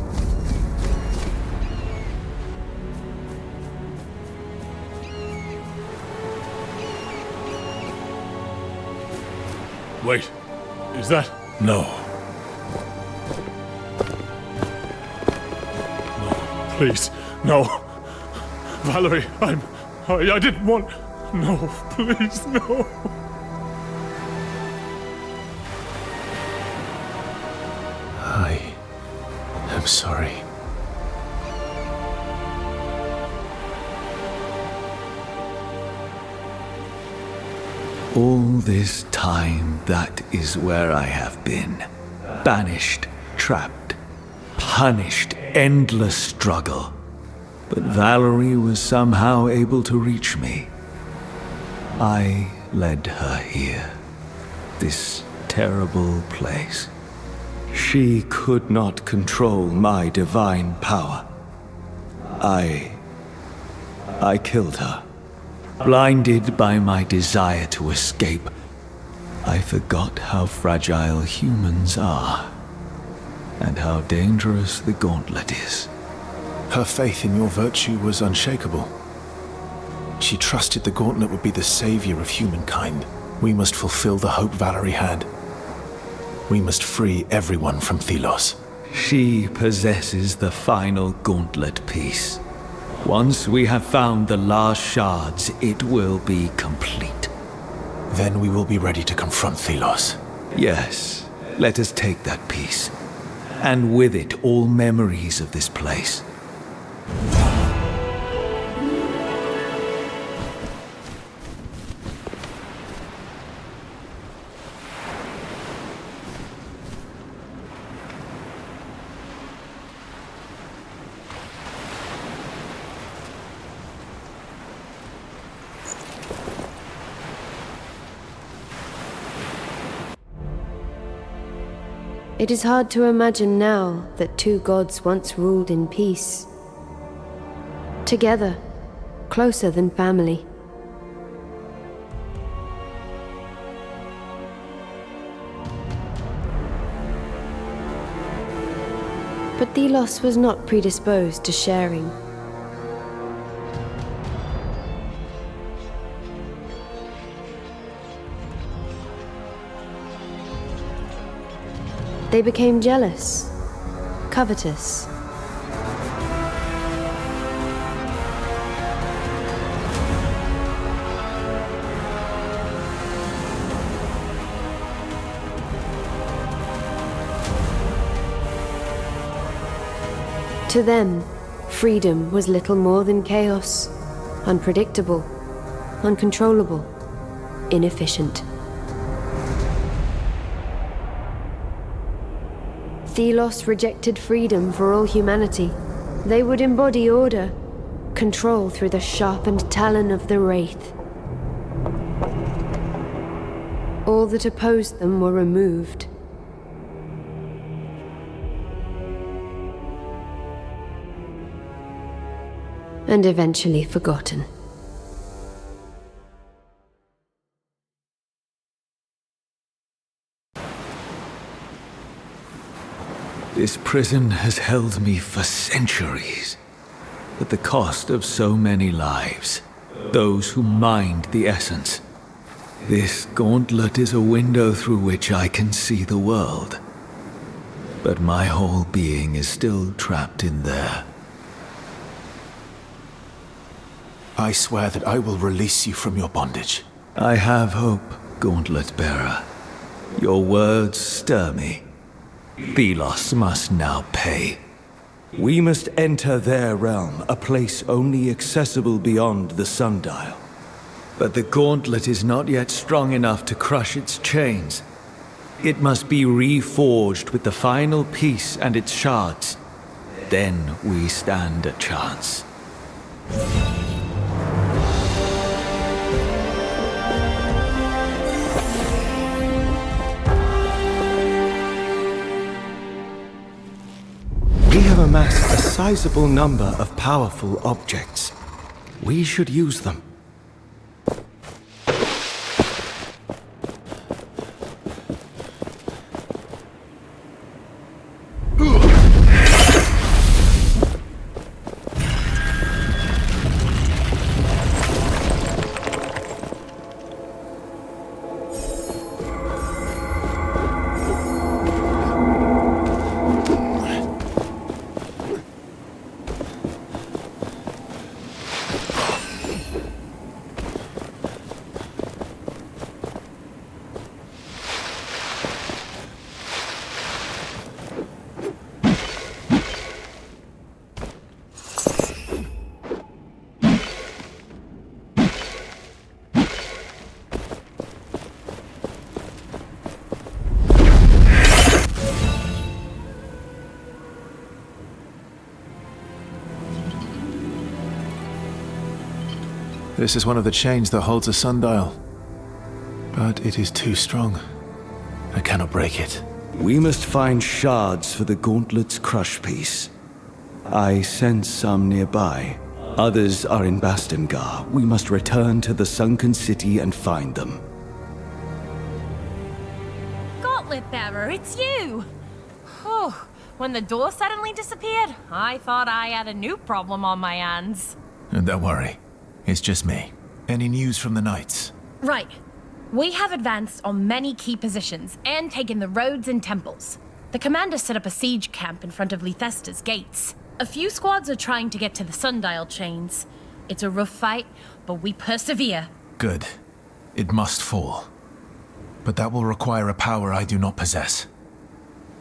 S10: Wait. Is that... No. No, please. No. Valerie, I didn't want... No, please, no.
S3: I'm sorry.
S9: All this time, that is where I have been. Banished, trapped, punished, endless struggle. But Valerie was somehow able to reach me. I led her here. This terrible place. She could not control my divine power. I killed her. Blinded by my desire to escape, I forgot how fragile humans are, and how dangerous the gauntlet is.
S3: Her faith in your virtue was unshakable. She trusted the gauntlet would be the savior of humankind. We must fulfill the hope Valerie had. We must free everyone from Thelos.
S9: She possesses the final gauntlet piece. Once we have found the last shards, it will be complete.
S3: Then we will be ready to confront Thelos.
S9: Yes, let us take that piece. And with it, all memories of this place.
S6: It is hard to imagine now that two gods once ruled in peace. Together, closer than family. But Thelos was not predisposed to sharing. They became jealous, covetous. To them, freedom was little more than chaos, unpredictable, uncontrollable, inefficient. Thelos rejected freedom for all humanity. They would embody order, control through the sharpened talon of the Wraith. All that opposed them were removed. And eventually forgotten.
S9: This prison has held me for centuries, at the cost of so many lives, those who mined the essence. This gauntlet is a window through which I can see the world, but my whole being is still trapped in there.
S3: I swear that I will release you from your bondage.
S9: I have hope, Gauntlet Bearer. Your words stir me. Thelos must now pay.
S12: We must enter their realm, a place only accessible beyond the sundial.
S9: But the gauntlet is not yet strong enough to crush its chains. It must be reforged with the final piece and its shards. Then we stand a chance.
S12: We have amassed a sizable number of powerful objects. We should use them.
S3: This is one of the chains that holds a sundial. But it is too strong. I cannot break it.
S12: We must find shards for the gauntlet's crush piece. I sense some nearby. Others are in Bastingar. We must return to the sunken city and find them.
S17: Gauntlet bearer, it's you! Whew. When the door suddenly disappeared, I thought I had a new problem on my hands.
S3: And don't worry. It's just me. Any news from the Knights?
S17: Right. We have advanced on many key positions and taken the roads and temples. The commander set up a siege camp in front of Lythesta's gates. A few squads are trying to get to the sundial chains. It's a rough fight, but we persevere.
S3: Good. It must fall. But that will require a power I do not possess.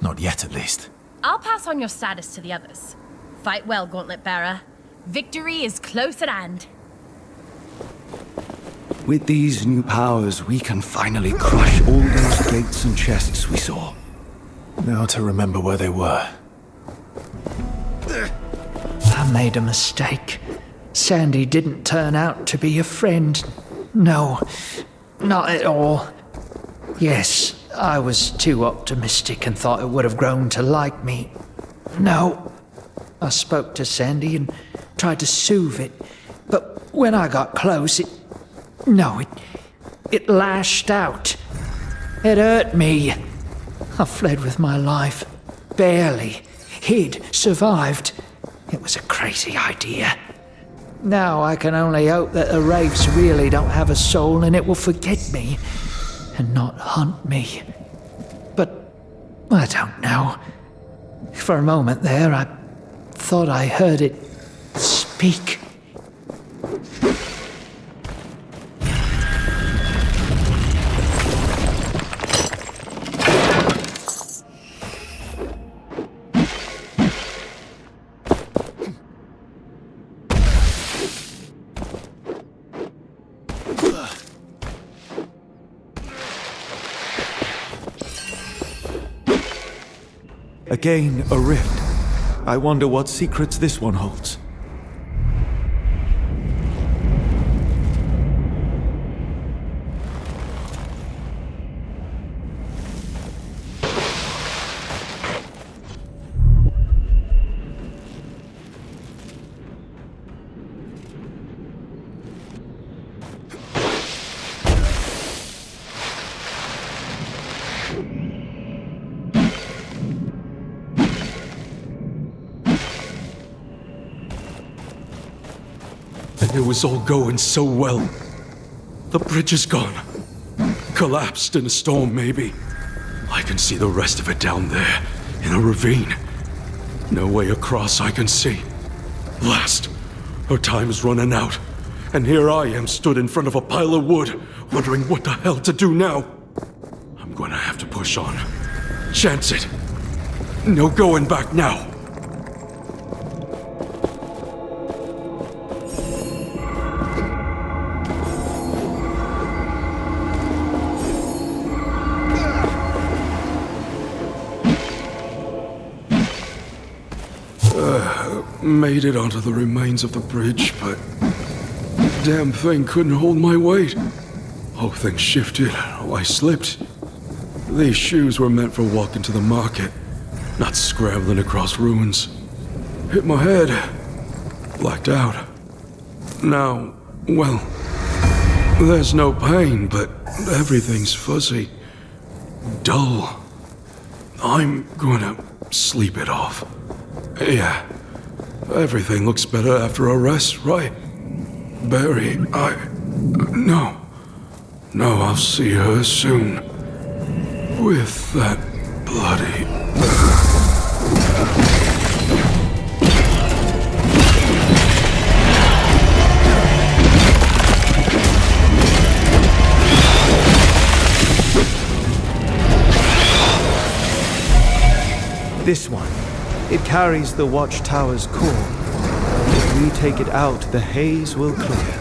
S3: Not yet, at least.
S17: I'll pass on your status to the others. Fight well, Gauntlet Bearer. Victory is close at hand.
S12: With these new powers, we can finally crush all those gates and chests we saw.
S3: Now to remember where they were.
S21: I made a mistake. Sandy didn't turn out to be a friend. No, not at all. Yes, I was too optimistic and thought it would have grown to like me. No, I spoke to Sandy and tried to soothe it, but when I got close, it lashed out. It hurt me. I fled with my life. Barely. Hid. Survived. It was a crazy idea. Now I can only hope that the wraiths really don't have a soul and it will forget me and not hunt me. But I don't know. For a moment there, I thought I heard it speak.
S12: Again, a rift. I wonder what secrets this one holds.
S19: It was all going so well. The bridge is gone. Collapsed in a storm, maybe. I can see the rest of it down there, in a ravine. No way across I can see. Last, our time is running out. And here I am stood in front of a pile of wood, wondering what the hell to do now. I'm gonna have to push on. Chance it. No going back now. made it onto the remains of the bridge, but damn thing couldn't hold my weight. Whole thing shifted. I slipped. These shoes were meant for walking to the market, not scrambling across ruins. Hit my head. Blacked out. Now, well, there's no pain, but everything's fuzzy. Dull. I'm gonna sleep it off. Yeah. Everything looks better after a rest, right? Barry, No. No, I'll see her soon. With that bloody...
S9: This one. It carries the watchtower's core. If we take it out, the haze will clear.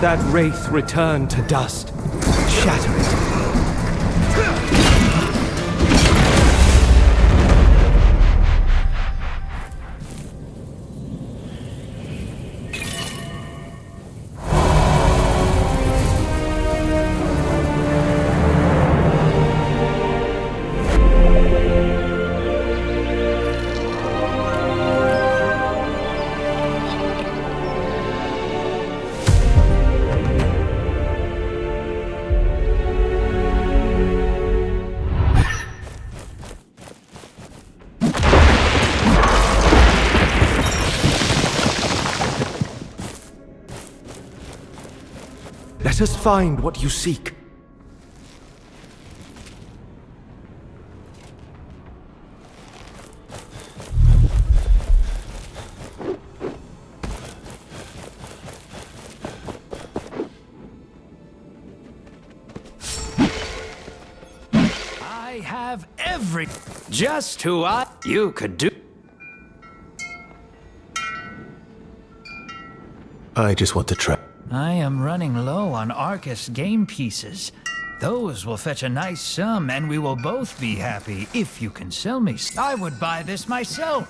S9: That wraith return to dust. Shatter it. Let us find what you seek.
S21: have every... Just who you could do...
S3: I just want to try.
S21: I am running low on Arcus game pieces. Those will fetch a nice sum, and we will both be happy if you can sell me. I would buy this myself.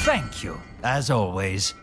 S21: Thank you, as always.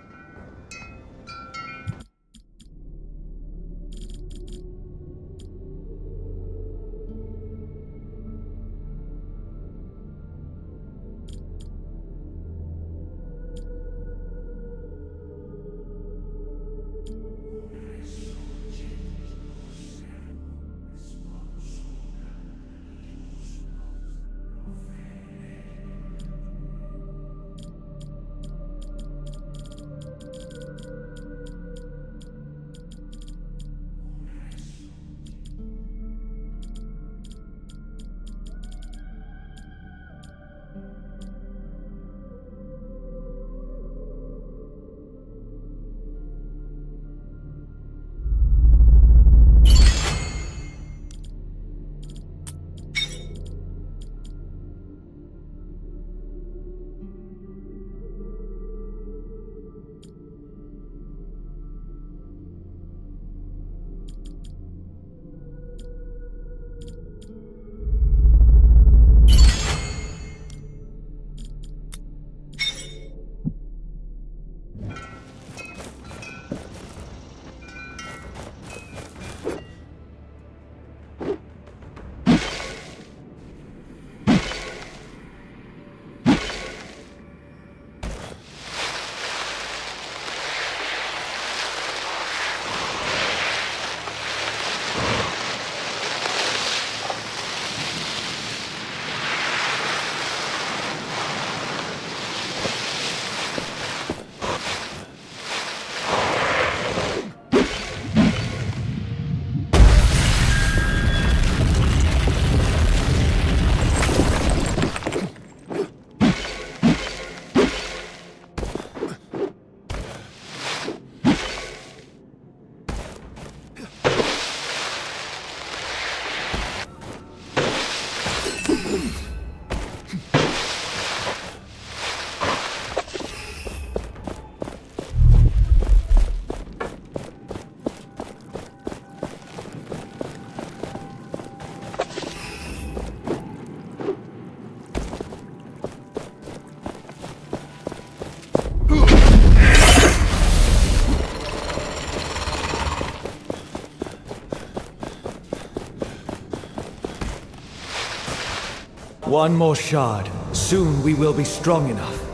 S9: One more shard. Soon we will be strong enough.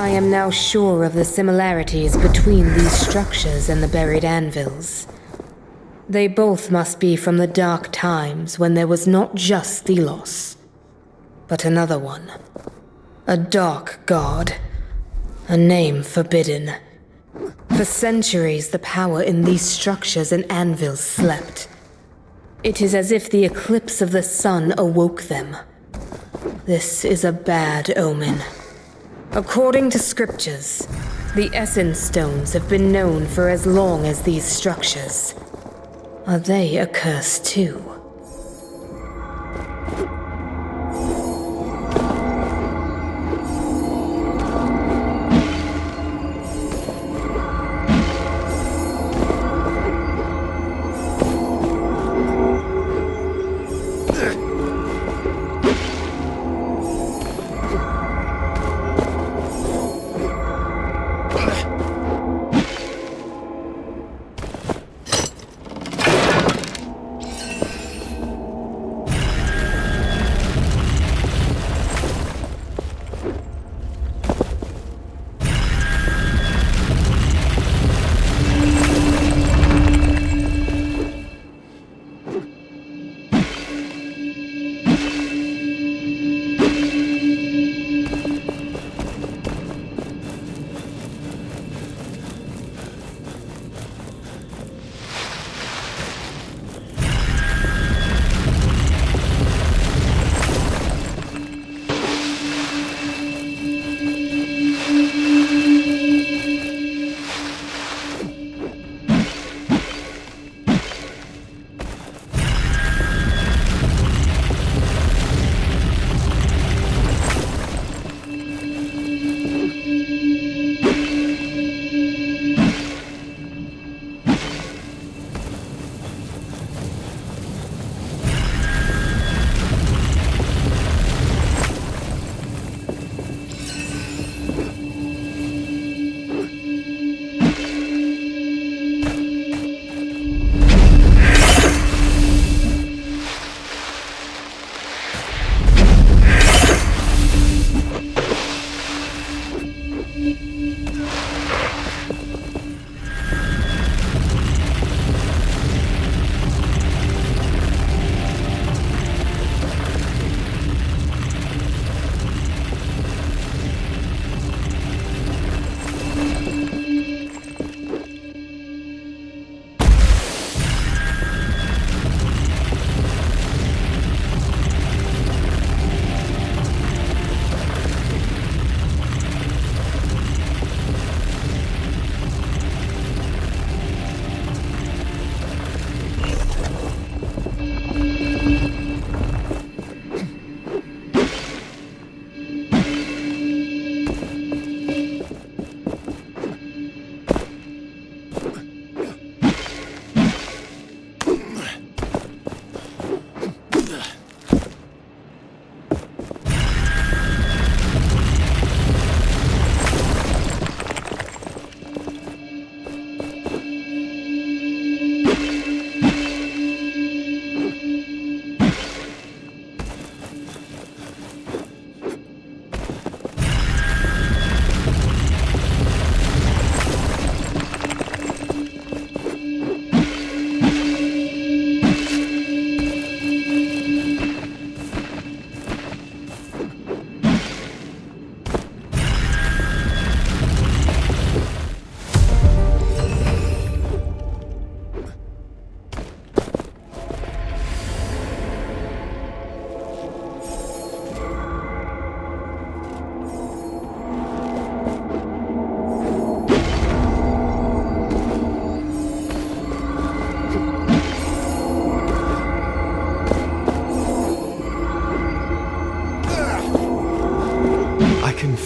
S16: I am now sure of the similarities between these structures and the buried anvils. They both must be from the dark times when there was not just Thelos, but another one. A dark god. A name forbidden. For centuries, the power in these structures and anvils slept. It is as if the eclipse of the sun awoke them. This is a bad omen. According to scriptures, the essence stones have been known for as long as these structures. Are they a curse too?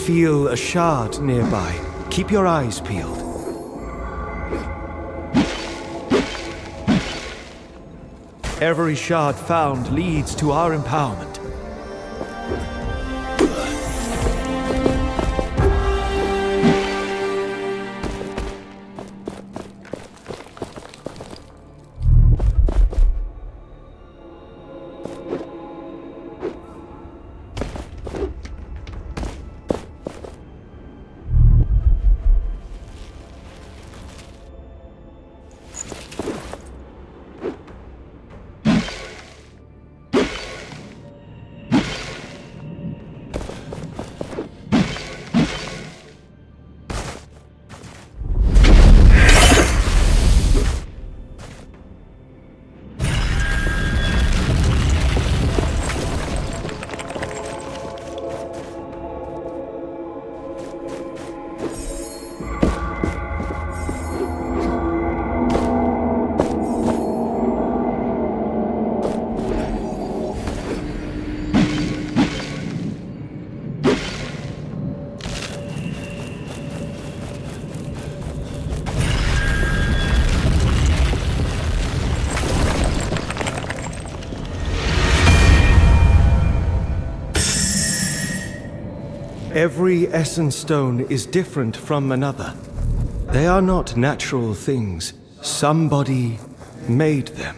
S12: Feel a shard nearby. Keep your eyes peeled. Every shard found leads to our empowerment. Every essence stone is different from another. They are not natural things. Somebody made them.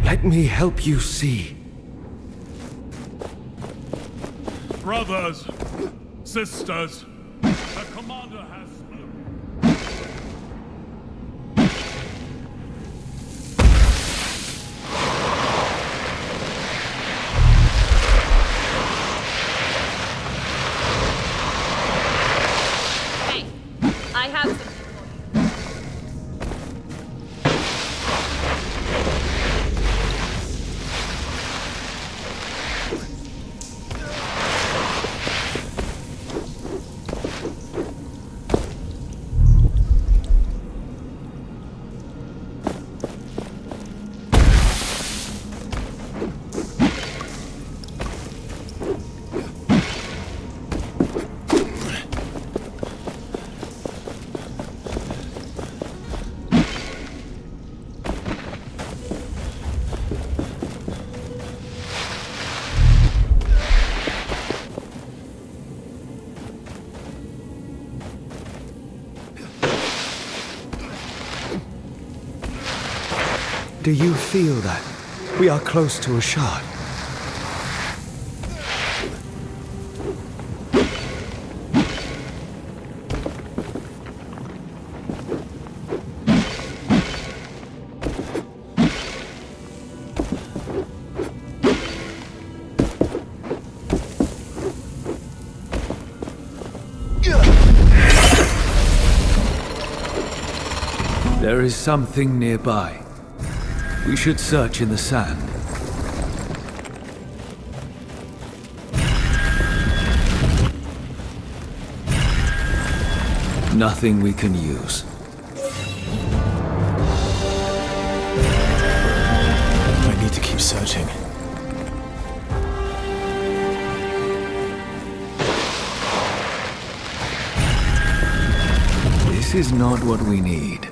S12: Let me help you see.
S10: Brothers, sisters, the commander has spoken.
S11: Hey, I have something for you.
S12: Do you feel that? We are close to a shard.
S9: There is something nearby. We should search in the sand. Nothing we can use.
S3: I need to keep searching.
S9: This is not what we need.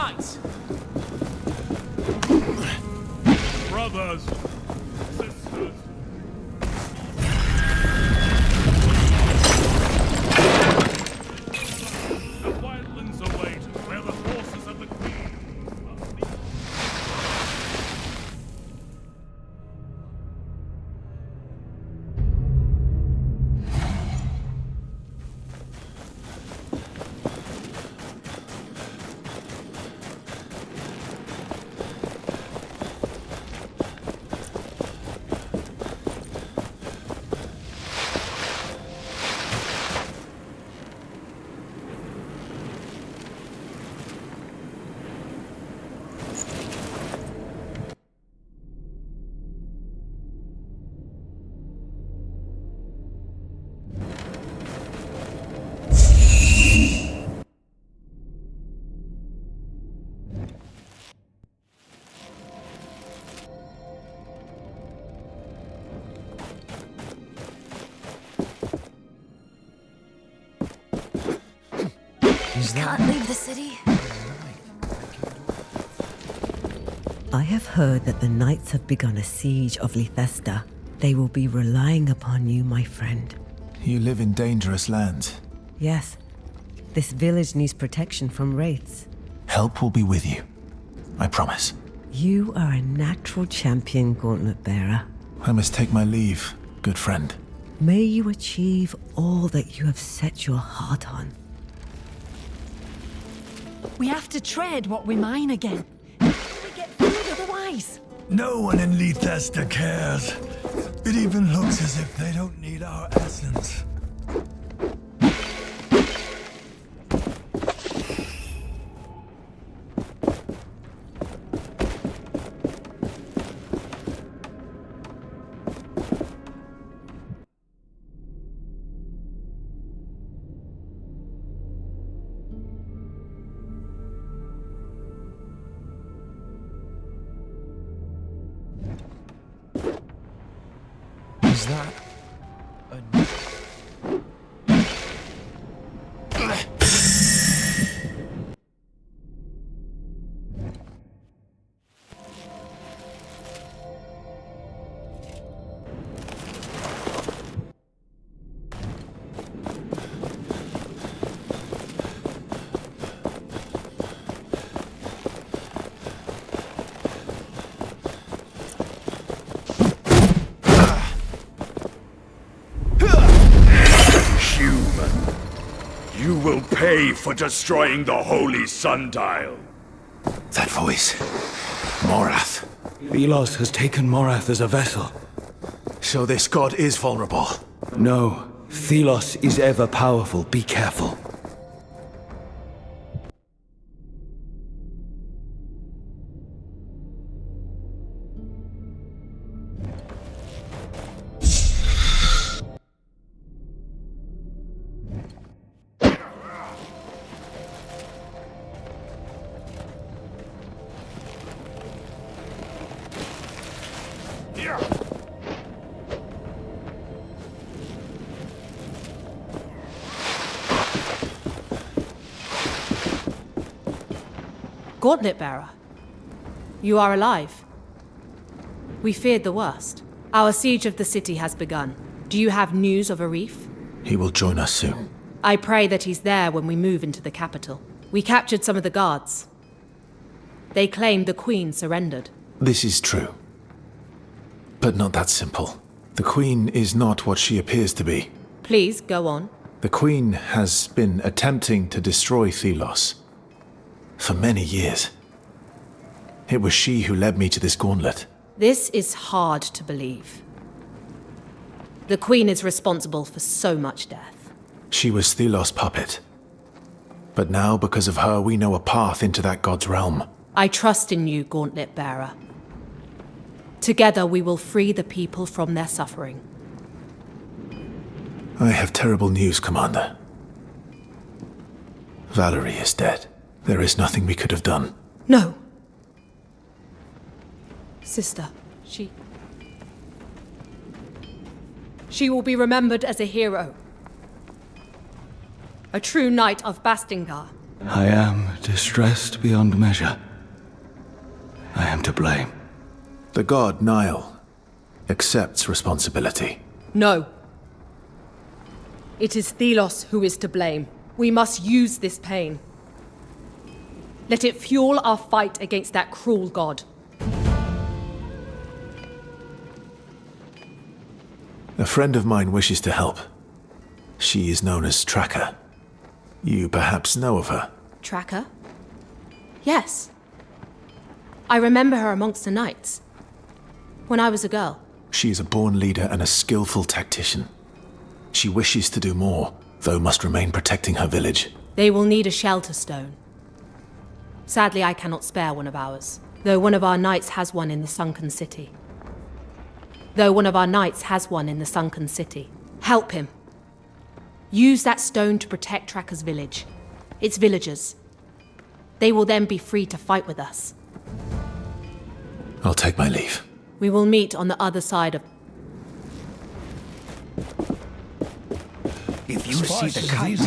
S8: knights!
S10: Brothers, sisters. The wildlands await where the forces of the Queen.
S14: Can't leave the city.
S15: I have heard that the knights have begun a siege of Lithesta. They will be relying upon you, my friend.
S3: You live in dangerous lands.
S15: Yes. This village needs protection from wraiths.
S3: Help will be with you. I promise.
S15: You are a natural champion, Gauntlet Bearer.
S3: I must take my leave, good friend.
S15: May you achieve all that you have set your heart on.
S5: We have to trade what we mine again. We get food otherwise.
S1: No one in Lithesta cares. It even looks as if they don't need our essence.
S3: Is that
S4: You will pay for destroying the holy sundial.
S3: that voice? Morath.
S19: Thelos has taken Morath as a vessel.
S3: So this god is vulnerable?
S19: No. Thelos is ever powerful. Be careful.
S22: Gauntlet Bearer, you are alive. We feared the worst. Our siege of the city has begun. Do you have news of Arif?
S3: He will join us soon.
S22: I pray that he's there when we move into the capital. We captured some of the guards. They claimed the Queen surrendered.
S3: This is true. But not that simple. The Queen is not what she appears to be.
S22: Please, go on.
S3: The Queen has been attempting to destroy Thelos for many years. It was she who led me to this gauntlet.
S22: This is hard to believe. The Queen is responsible for so much death.
S3: She was Thelos' puppet. But now, because of her, we know a path into that god's realm.
S22: I trust in you, Gauntlet Bearer. Together we will free the people from their suffering.
S3: I have terrible news, Commander. Valerie is dead. There is nothing we could have done.
S22: No. Sister, she will be remembered as a hero. A true knight of Bastingar.
S19: I am distressed beyond measure. I am to blame.
S3: The god Nile accepts responsibility.
S22: No. It is Thelos who is to blame. We must use this pain. Let it fuel our fight against that cruel god.
S3: A friend of mine wishes to help. She is known as Tracker. You perhaps know of her.
S22: Tracker? Yes. I remember her amongst the knights. When I was a girl.
S3: She is a born leader and a skillful tactician. She wishes to do more, though must remain protecting her village.
S22: They will need a shelter stone. Sadly, I cannot spare one of ours, though one of our knights has one in the sunken city. Help him. Use that stone to protect Tracker's village. Its villagers. They will then be free to fight with us.
S3: I'll take my leave.
S22: We will meet on the other side of...
S1: If you see the kite...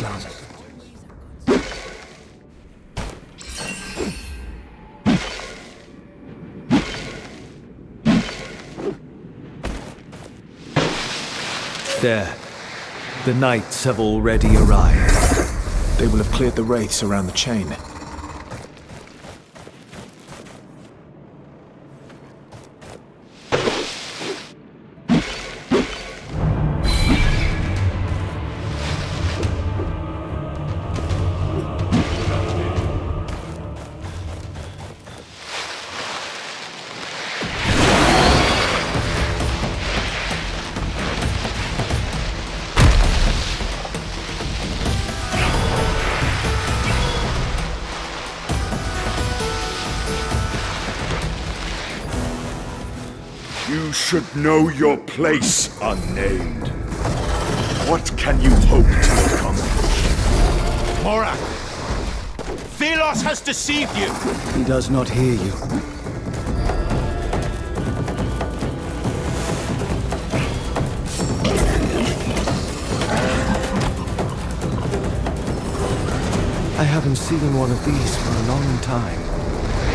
S12: There. The knights have already arrived.
S3: They will have cleared the wraiths around the chain.
S4: You should know your place, unnamed. What can you hope to accomplish?
S7: Morak! Thelos has deceived you!
S12: He does not hear you. I haven't seen one of these for a long time.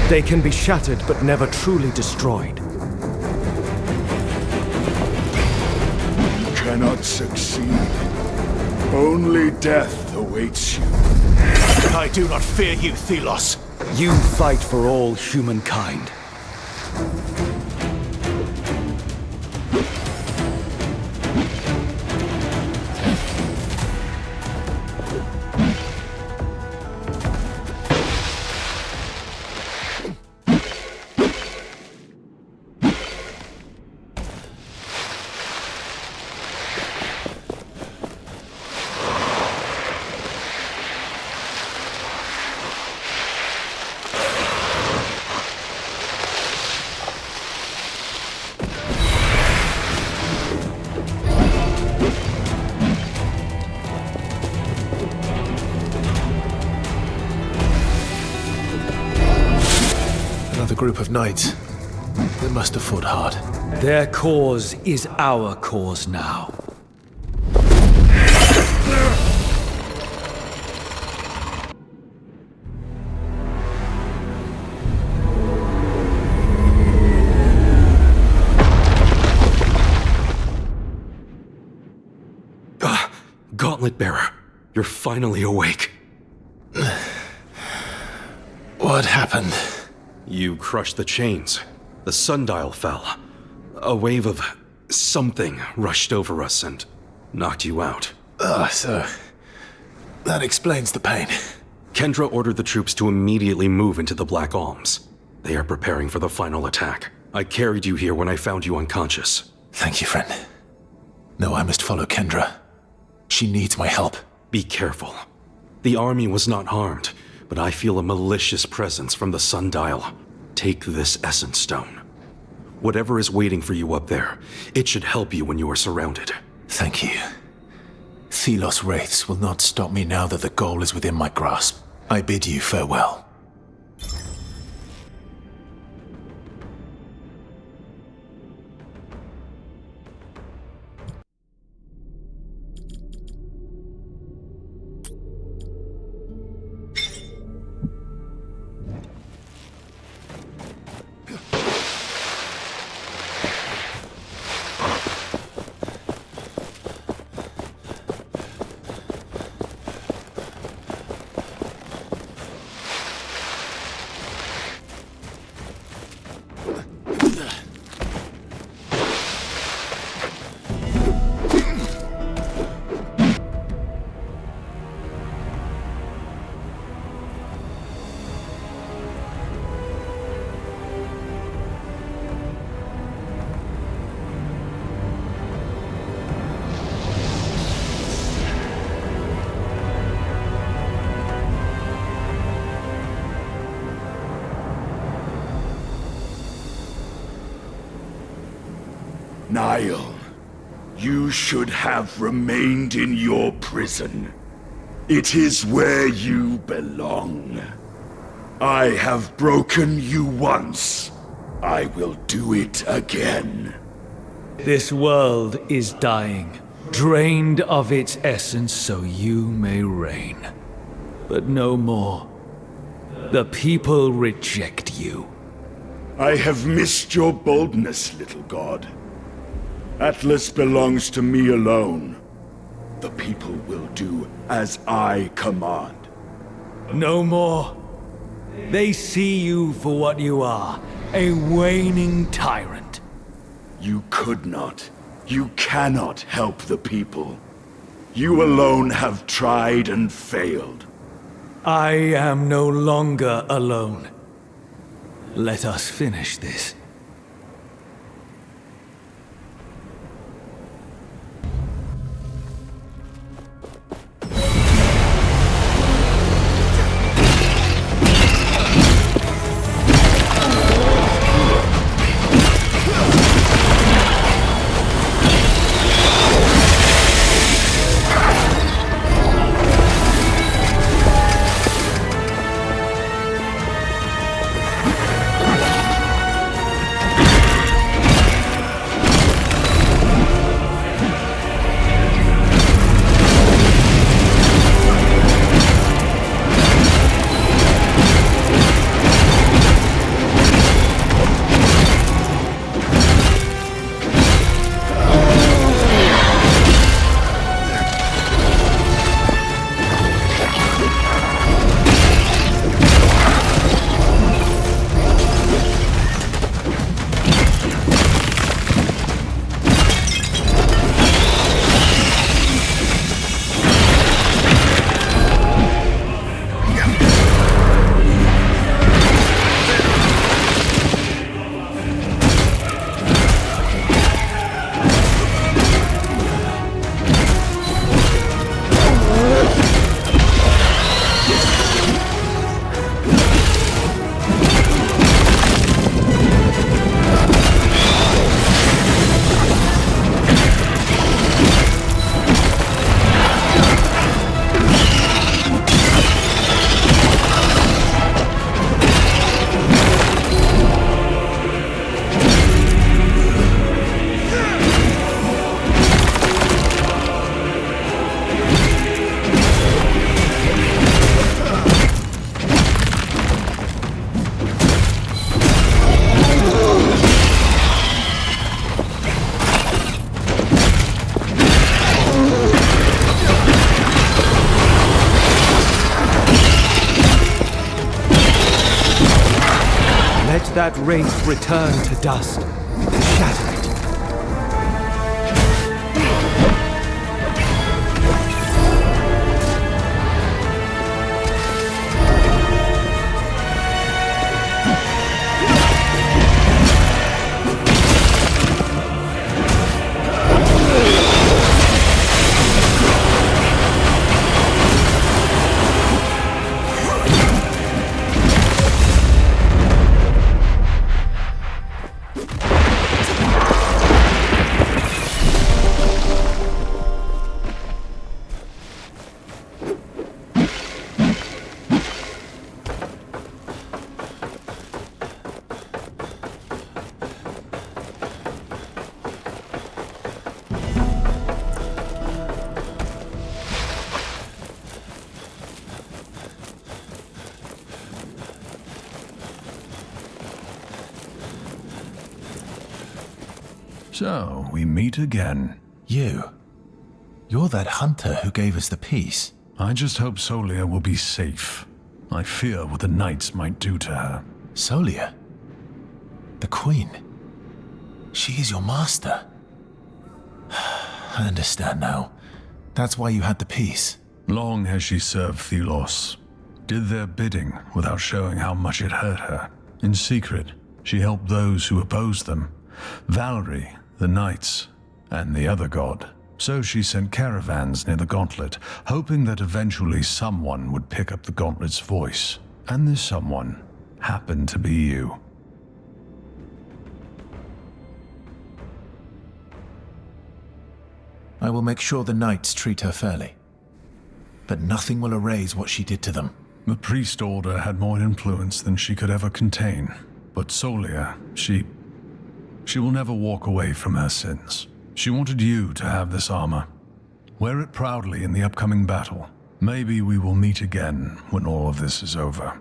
S12: They can be shattered, but never truly destroyed.
S4: You cannot succeed. Only death awaits you.
S7: I do not fear you, Thelos.
S12: You fight for all humankind.
S3: Another group of knights. They must have fought hard.
S12: Their cause is our cause now.
S19: Gauntlet Bearer, you're finally awake.
S3: What happened?
S19: You crushed the chains. The sundial fell. A wave of something rushed over us and knocked you out.
S3: So that explains the pain.
S19: Kendra ordered the troops to immediately move into the Black Alms. They are preparing for the final attack. I carried you here when I found you unconscious.
S3: Thank you, friend. No, I must follow Kendra. She needs my help.
S19: Be careful. The army was not harmed, but I feel a malicious presence from the sundial. Take this essence stone. Whatever is waiting for you up there, it should help you when you are surrounded.
S3: Thank you. Thelos wraiths will not stop me now that the goal is within my grasp. I bid you farewell.
S4: denial. You should have remained in your prison. It is where you belong. I have broken you once. I will do it again.
S9: This world is dying, drained of its essence so you may reign. But no more. The people reject you.
S4: I have missed your boldness, little god. Atlas belongs to me alone. The people will do as I command.
S9: No more. They see you for what you are, a waning tyrant.
S4: You could not. You cannot help the people. You alone have tried and failed.
S9: I am no longer alone. Let us finish this. That wraith return to dust. Shatter it.
S1: So, we meet again.
S3: You're that hunter who gave us the peace.
S1: I just hope Solia will be safe. I fear what the knights might do to her.
S3: Solia? The Queen? She is your master. I understand now. That's why you had the peace.
S1: Long has she served Thelos. Did their bidding without showing how much it hurt her. In secret, she helped those who opposed them. Valerie, the knights, and the other god. So she sent caravans near the gauntlet, hoping that eventually someone would pick up the gauntlet's voice. And this someone happened to be you.
S3: I will make sure the knights treat her fairly. But nothing will erase what she did to them.
S1: The priest order had more influence than she could ever contain. But Solia, she will never walk away from her sins. She wanted you to have this armor. Wear it proudly in the upcoming battle. Maybe we will meet again when all of this is over.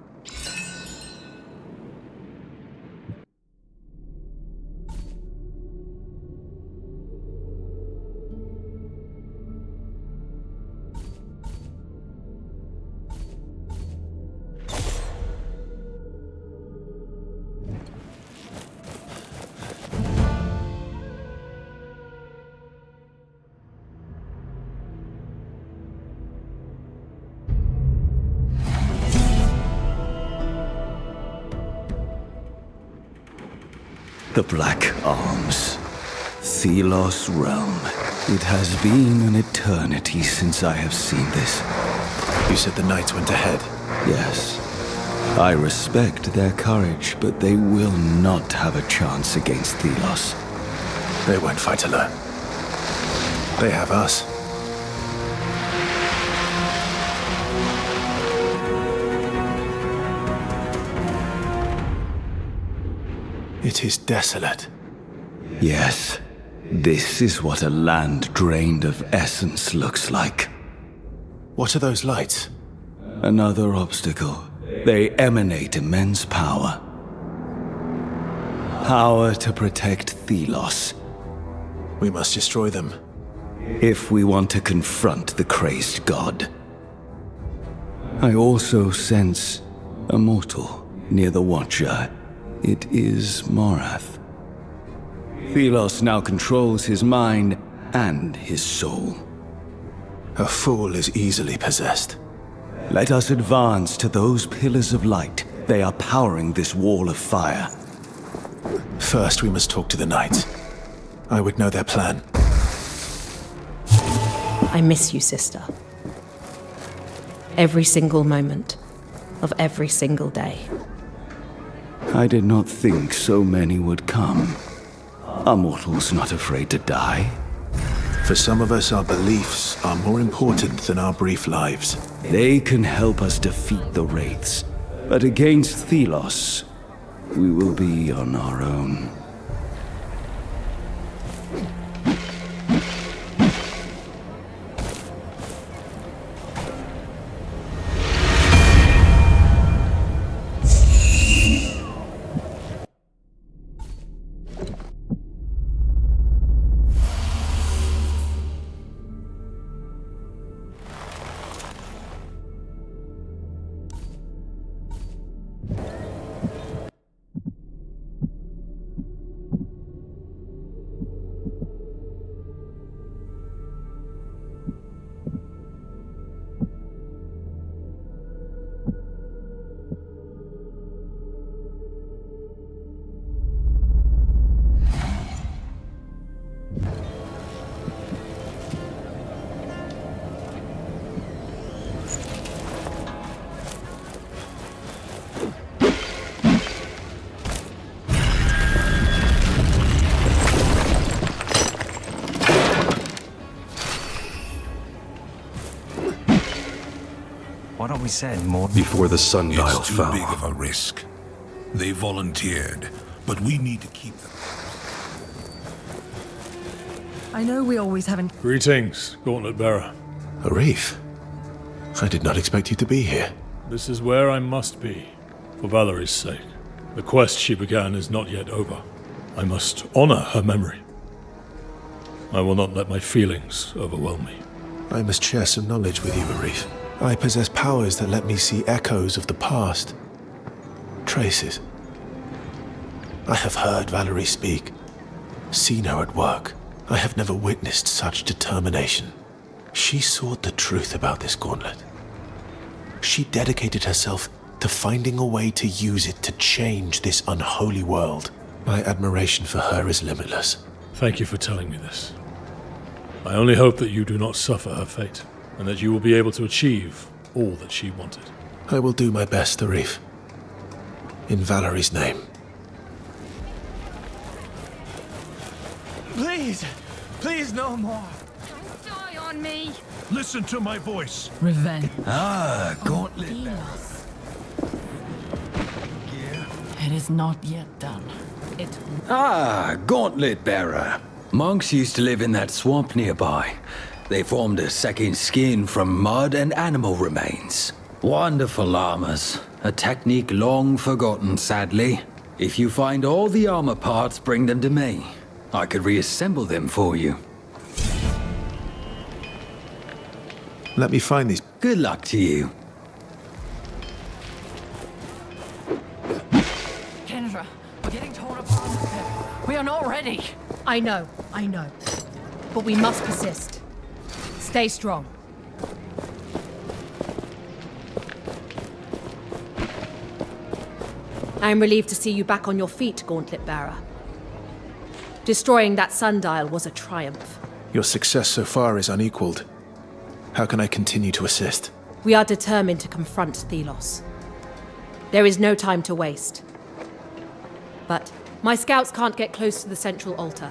S18: The Black Arms. Thelos realm. It has been an eternity since I have seen this.
S3: You said the knights went ahead?
S18: Yes. I respect their courage, but they will not have a chance against Thelos.
S3: They won't fight alone. They have us. It is desolate.
S18: Yes. This is what a land drained of essence looks like.
S3: What are those lights?
S18: Another obstacle. They emanate immense power. Power to protect Thelos.
S3: We must destroy them.
S18: If we want to confront the crazed god. I also sense a mortal near the Watcher. It is Morath. Thelos now controls his mind and his soul.
S3: A fool is easily possessed.
S18: Let us advance to those pillars of light. They are powering this wall of fire.
S3: First, we must talk to the knights. I would know their plan.
S22: I miss you, sister. Every single moment of every single day.
S18: I did not think so many would come. Are mortals not afraid to die?
S3: For some of us, our beliefs are more important than our brief lives.
S18: They can help us defeat the Wraiths, but against Thelos, we will be on our own.
S20: Why don't we send more...
S13: Before the sundial
S23: It's too
S13: fell.
S23: big of a risk. They volunteered, but we need to keep them.
S5: I know we always haven't...
S10: Greetings, Gauntlet Bearer.
S3: Arif, I did not expect you to be here.
S10: This is where I must be, for Valerie's sake. The quest she began is not yet over. I must honor her memory. I will not let my feelings overwhelm me.
S3: I must share some knowledge with you, Arif. I possess powers that let me see echoes of the past. Traces. I have heard Valerie speak, seen her at work. I have never witnessed such determination. She sought the truth about this gauntlet. She dedicated herself to finding a way to use it to change this unholy world. My admiration for her is limitless.
S10: Thank you for telling me this. I only hope that you do not suffer her fate, and that you will be able to achieve all that she wanted.
S3: I will do my best, Arif. In Valerie's name.
S9: Please! Please, no more!
S11: on me.
S23: Listen to my voice.
S2: Revenge.
S23: Ah, gauntlet.
S2: It is not yet done.
S18: Gauntlet bearer. Monks used to live in that swamp nearby. They formed a second skin from mud and animal remains. Wonderful armors. A technique long forgotten, sadly. If you find all the armor parts, bring them to me. I could reassemble them for you.
S3: Let me find these.
S18: Good luck to you.
S2: Kendra, we're getting torn apart. We are not ready.
S22: I know. But we must persist. Stay strong. I am relieved to see you back on your feet, Gauntlet Bearer. Destroying that sundial was a triumph.
S3: Your success so far is unequaled. How can I continue to assist?
S22: We are determined to confront Thelos. There is no time to waste. But my scouts can't get close to the central altar.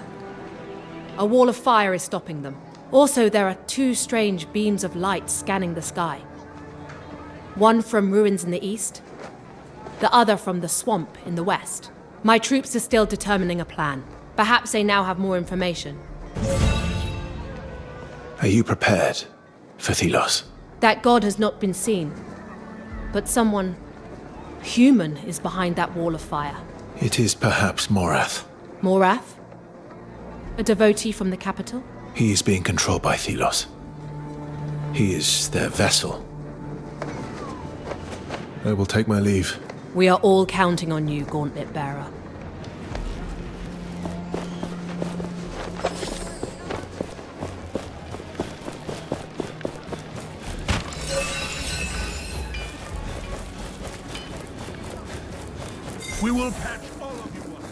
S22: A wall of fire is stopping them. Also, there are two strange beams of light scanning the sky. One from ruins in the east, the other from the swamp in the west. My troops are still determining a plan. Perhaps they now have more information.
S3: Are you prepared for Thelos?
S22: That god has not been seen, but someone human is behind that wall of fire.
S3: It is perhaps Morath.
S22: Morath? A devotee from the capital?
S3: He is being controlled by Thelos. He is their vessel. I will take my leave.
S22: We are all counting on you, Gauntlet Bearer.
S23: We will patch all of you up.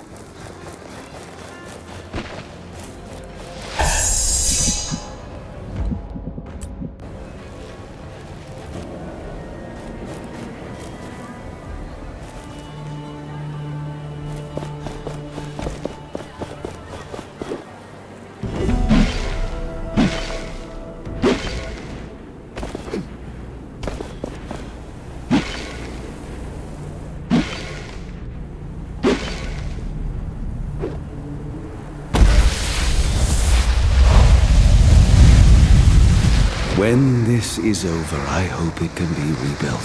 S18: When this is over, I hope it can be rebuilt.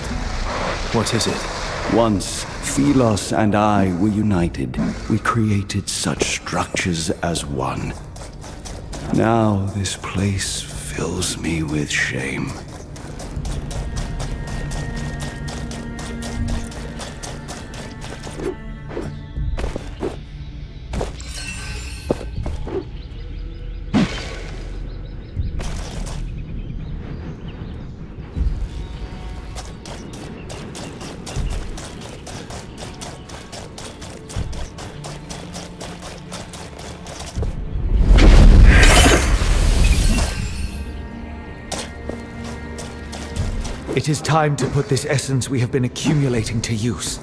S3: What is it?
S18: Once, Thelos and I were united. We created such structures as one. Now this place fills me with shame.
S9: It is time to put this essence we have been accumulating to use.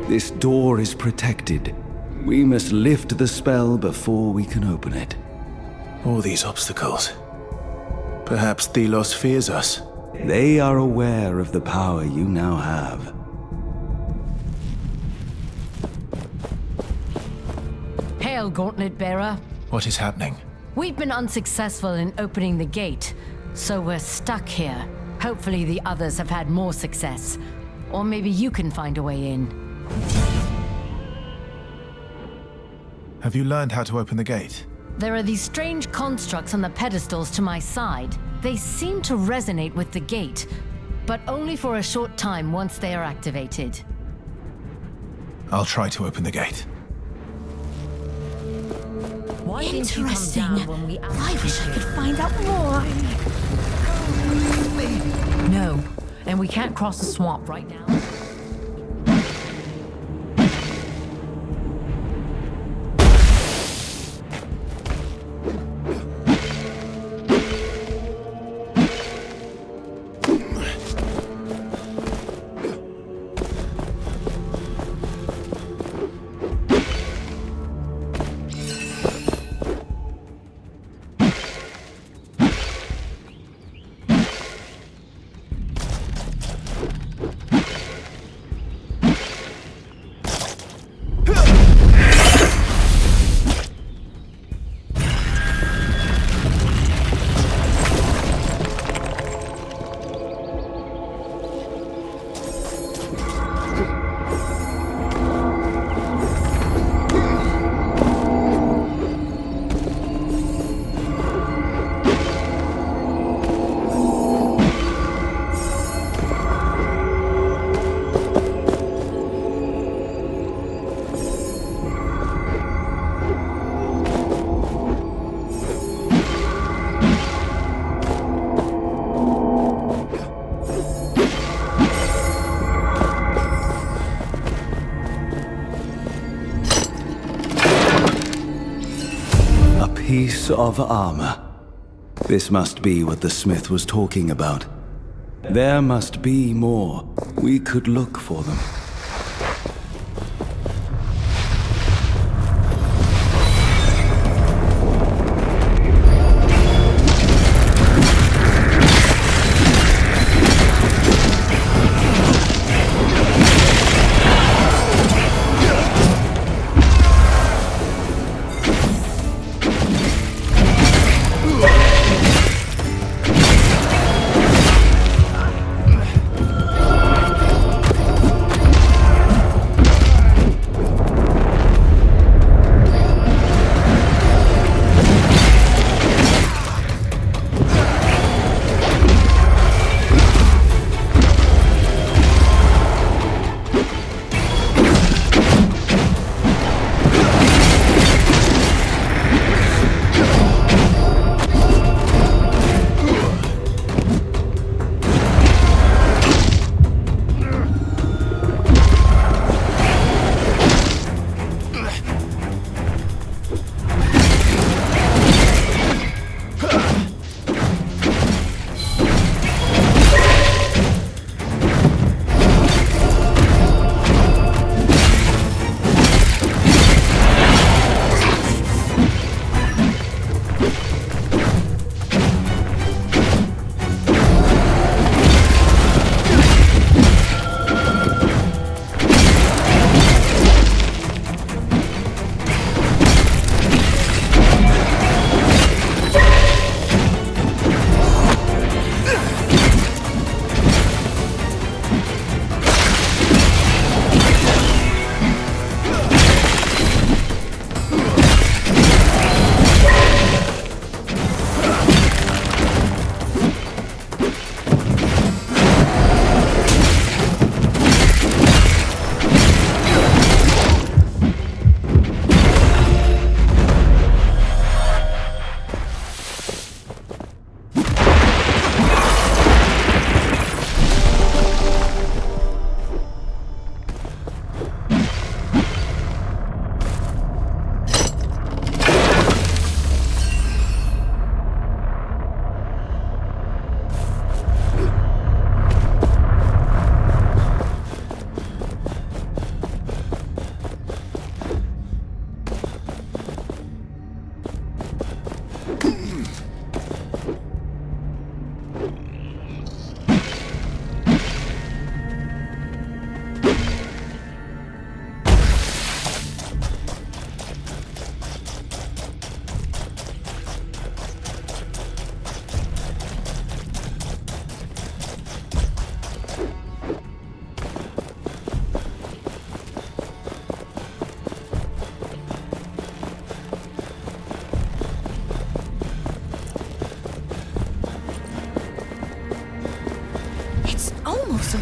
S18: This door is protected. We must lift the spell before we can open it.
S3: All these obstacles. Perhaps Thelos fears us.
S18: They are aware of the power you now have.
S2: Hail, Gauntlet Bearer.
S3: What is happening?
S2: We've been unsuccessful in opening the gate, so we're stuck here. Hopefully the others have had more success. Or maybe you can find a way in.
S3: Have you learned how to open the gate?
S2: There are these strange constructs on the pedestals to my side. They seem to resonate with the gate, but only for a short time once they are activated.
S3: I'll try to open the gate.
S2: Why didn't you come
S5: Interesting.
S2: down when we
S5: I wish I could find out more.
S2: No, and we can't cross the swamp right now.
S18: piece of armor. This must be what the smith was talking about. There must be more. We could look for them.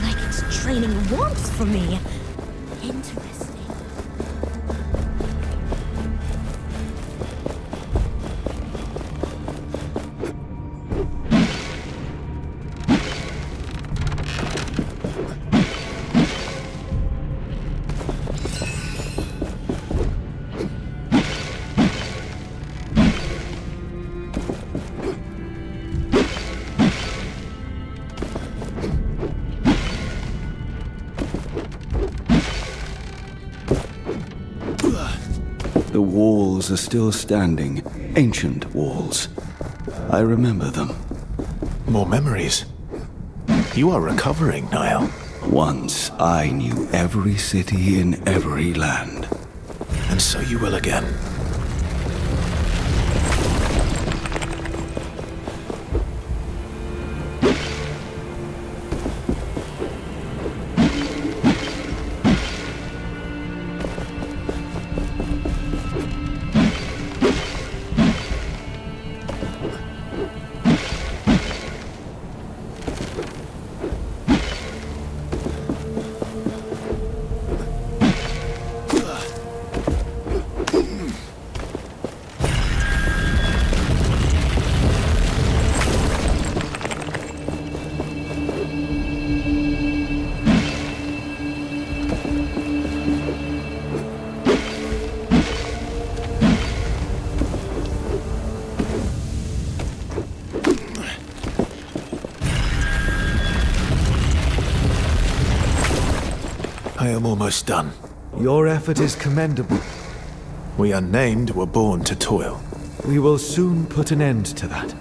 S6: Like it's training warmth for me. Interesting.
S18: The walls are still standing. Ancient walls. I remember them.
S3: More memories. You are recovering, Niall.
S18: Once I knew every city in every land.
S3: And so you will again. almost done.
S9: Your effort is commendable.
S3: We unnamed were born to toil.
S9: We will soon put an end to that.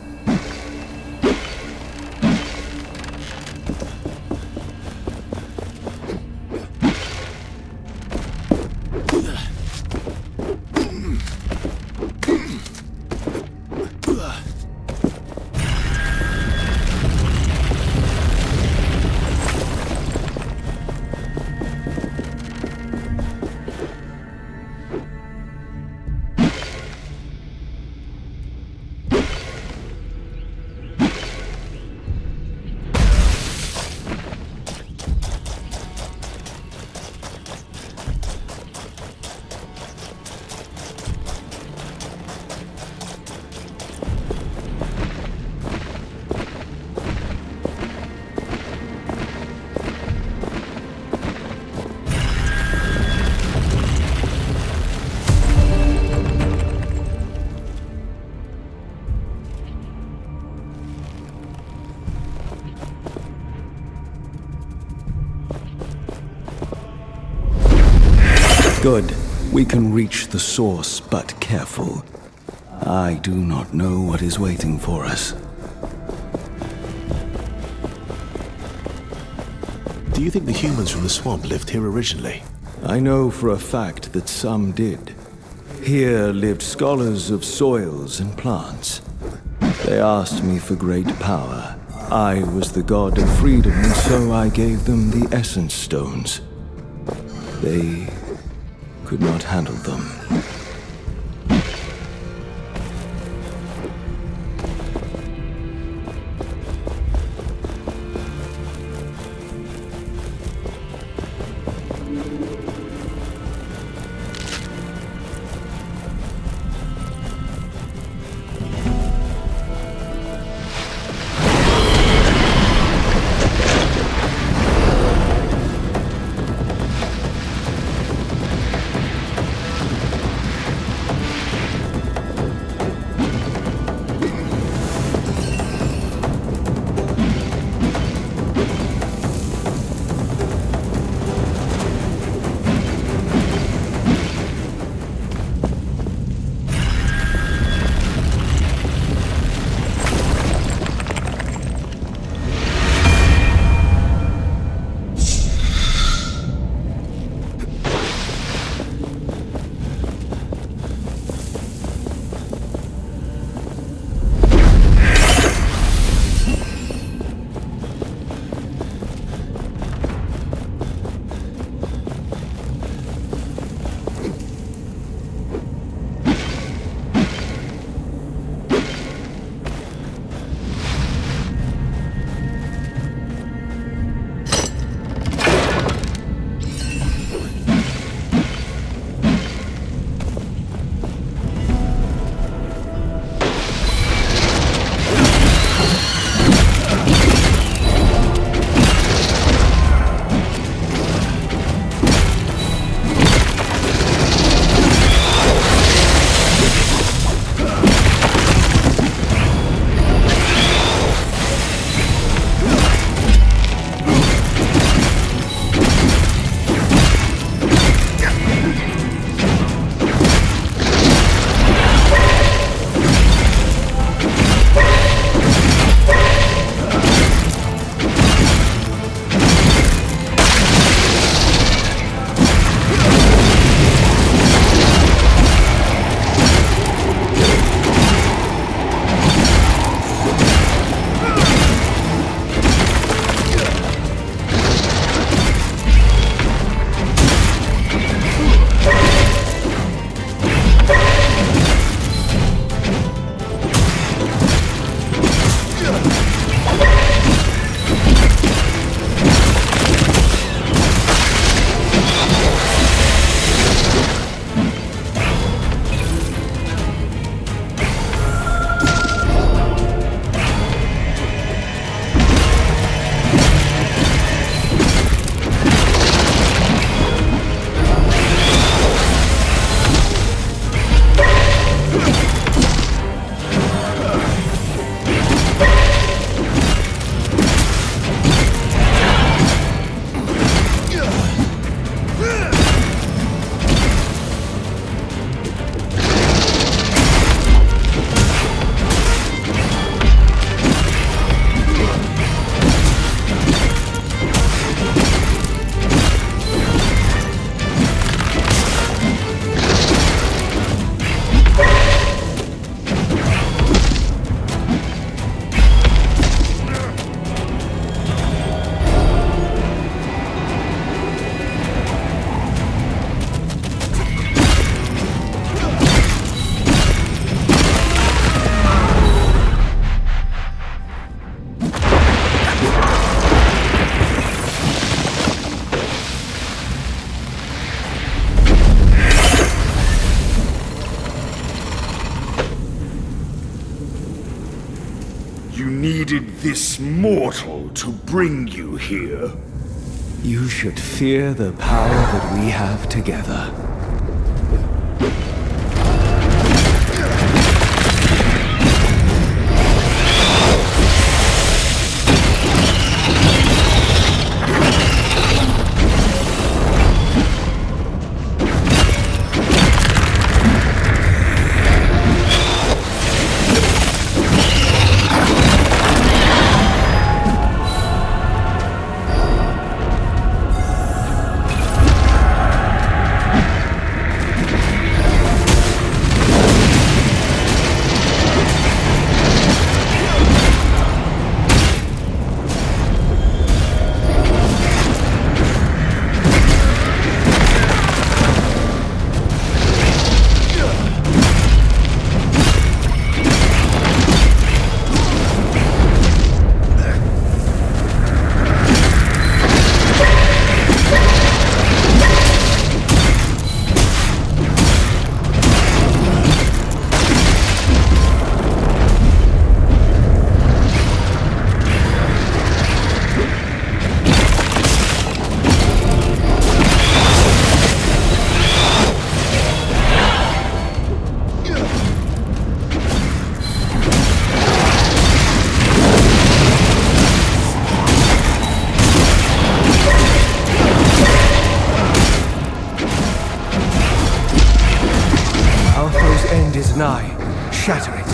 S18: Good. We can reach the source, but careful. I do not know what is waiting for us.
S3: Do you think the humans from the swamp lived here originally?
S18: I know for a fact that some did. Here lived scholars of soils and plants. They asked me for great power. I was the god of freedom, and so I gave them the essence stones. They could not handle them.
S4: needed this mortal to bring you here.
S18: You should fear the power that we have together.
S9: Nigh. Shatter it.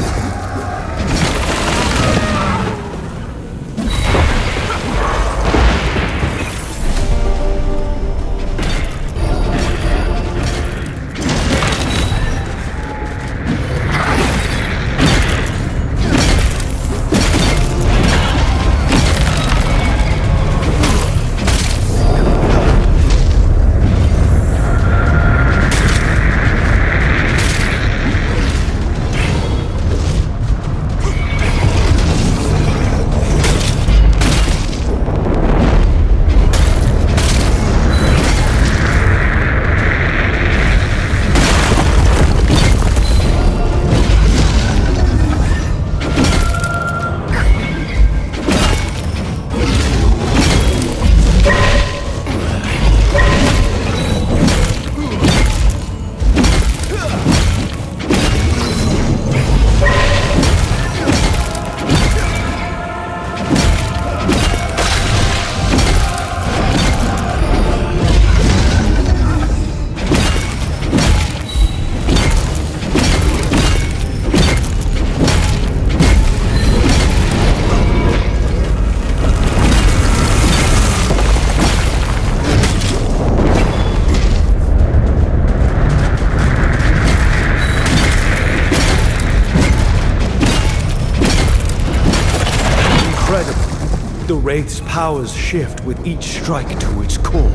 S9: The Wraith's powers shift with each strike to its core.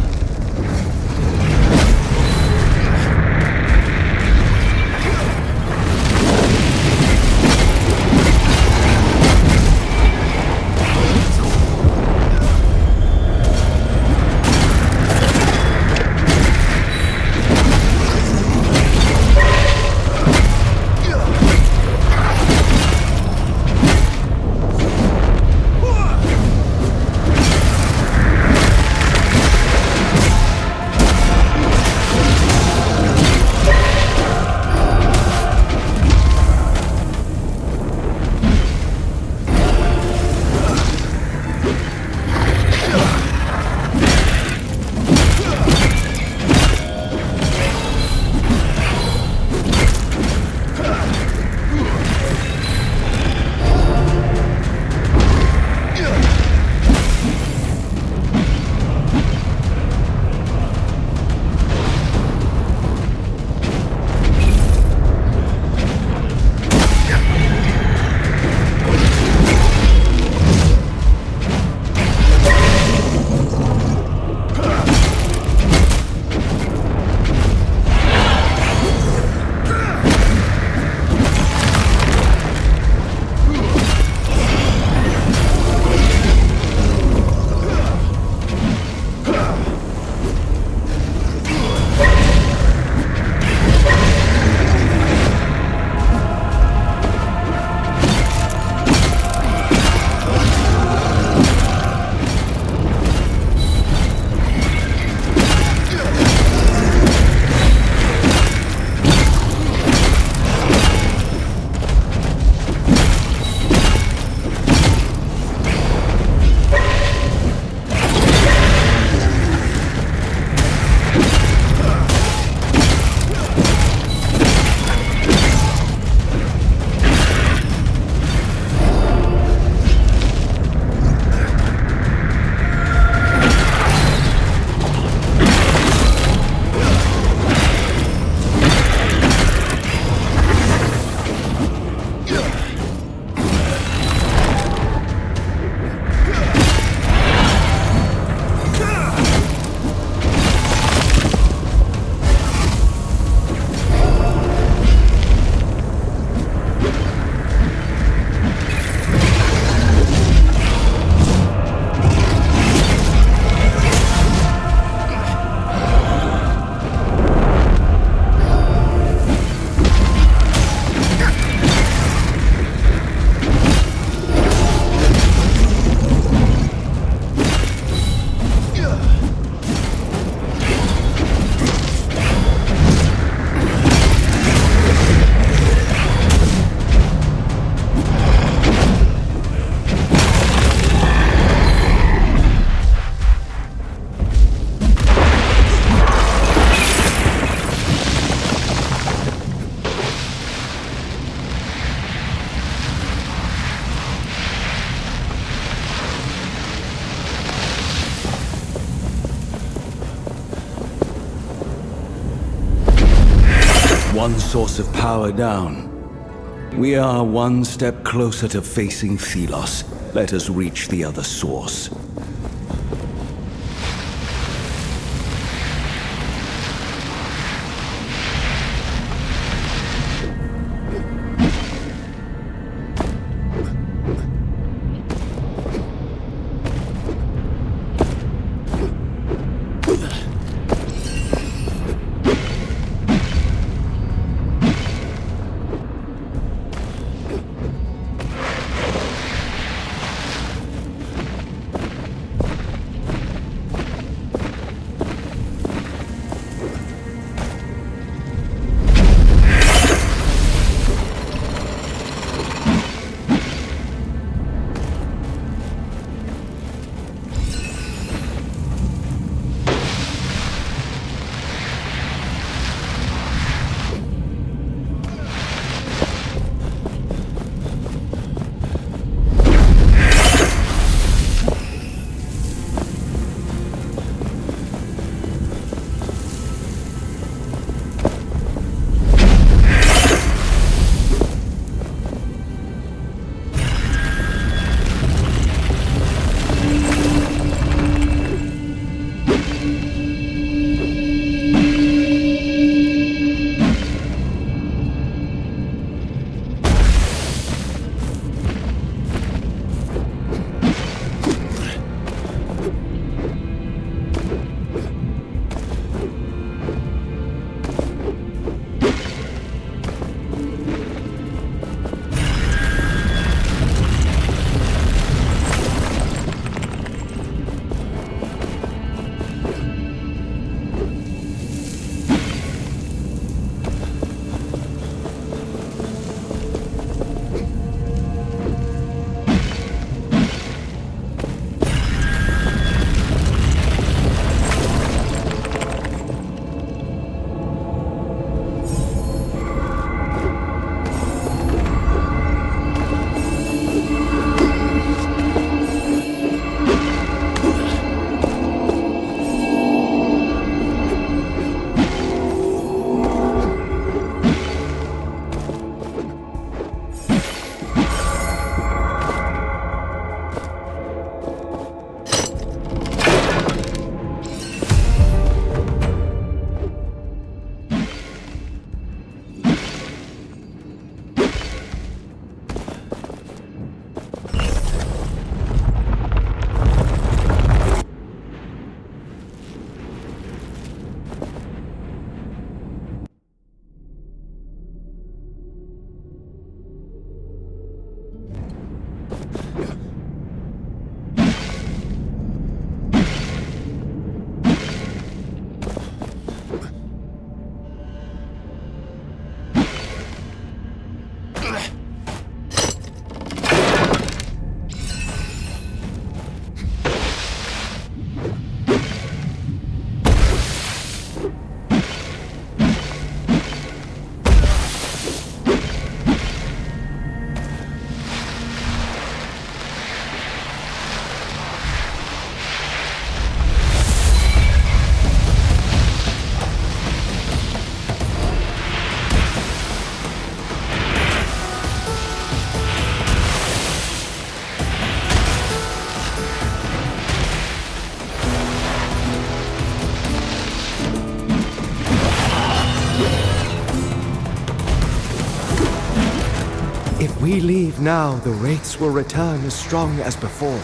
S18: one source of power down. We are one step closer to facing Thelos. Let us reach the other source.
S12: If we leave now, the wraiths will return as strong as before.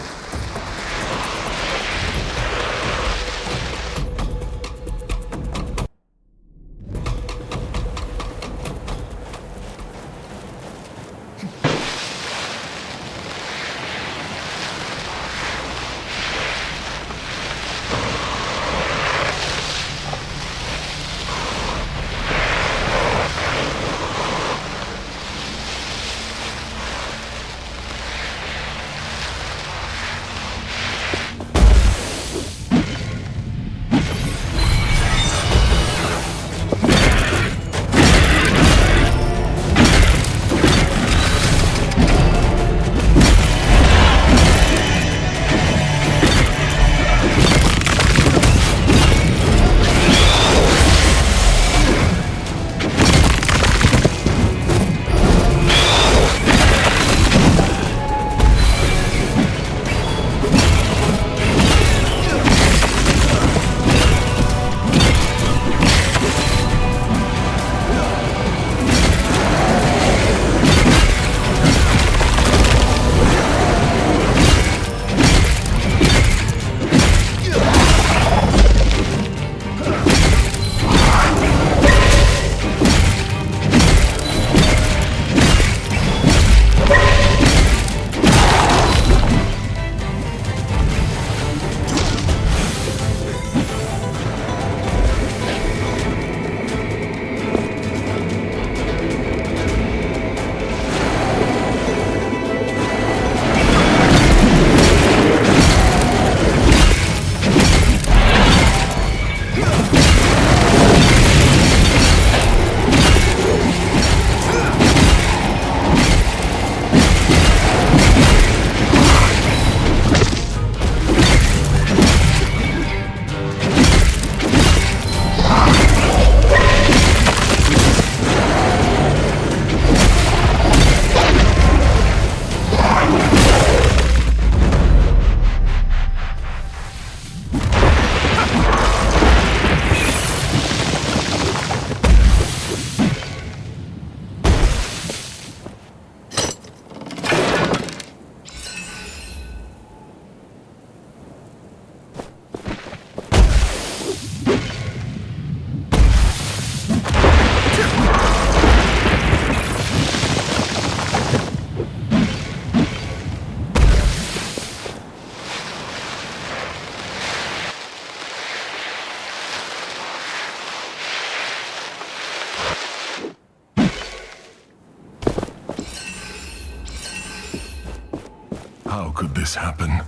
S16: How could this happen?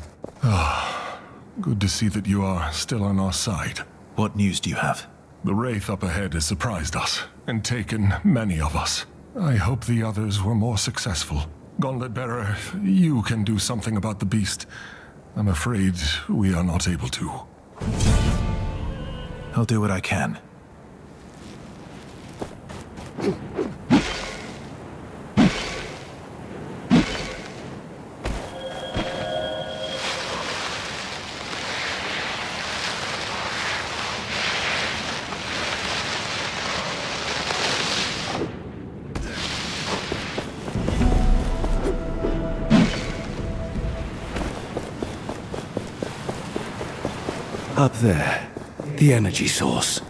S16: Ah, good to see that you are still on our side.
S3: What news do you have?
S16: The wraith up ahead has surprised us and taken many of us. I hope the others were more successful. Gauntlet Bearer, you can do something about the beast. I'm afraid we are not able to.
S3: I'll do what I can.
S18: Up there, the energy source.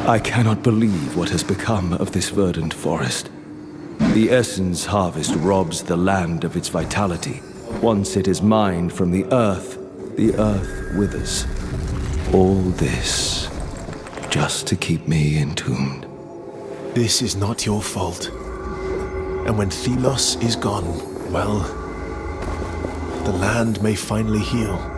S18: I cannot believe what has become of this verdant forest. The essence harvest robs the land of its vitality. Once it is mined from the earth withers. All this, just to keep me entombed.
S3: This is not your fault. And when Thelos is gone, well, the land may finally heal.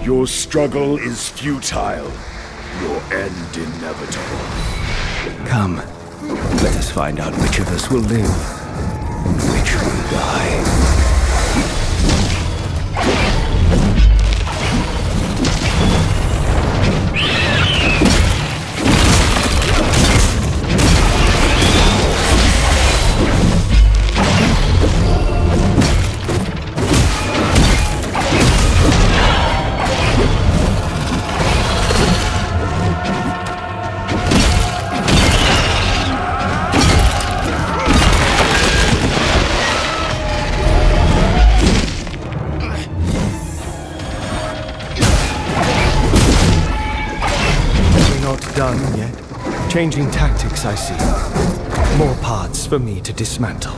S4: Your struggle is futile. Your end inevitable.
S18: Come, let us find out which of us will live and which will die.
S9: Done yet? Changing tactics, I see. More parts for me to dismantle.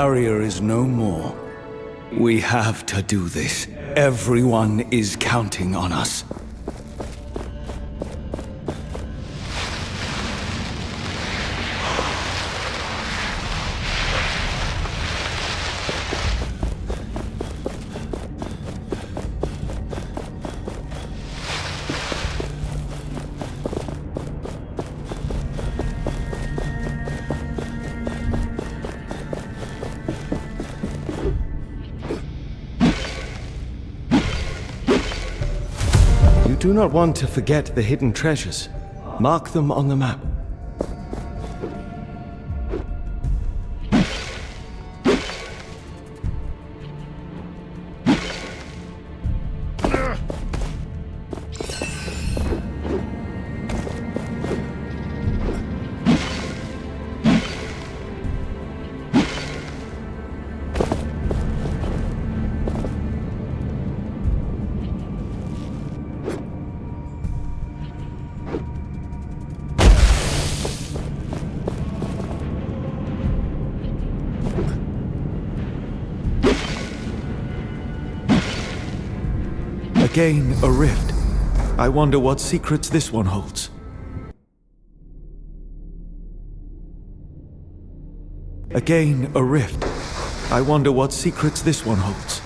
S18: barrier is no more. We have to do this. Everyone is counting on us.
S9: Do not want to forget the hidden treasures. Mark them on the map. Again, a rift. I wonder what secrets this one holds. Again, a rift. I wonder what secrets this one holds.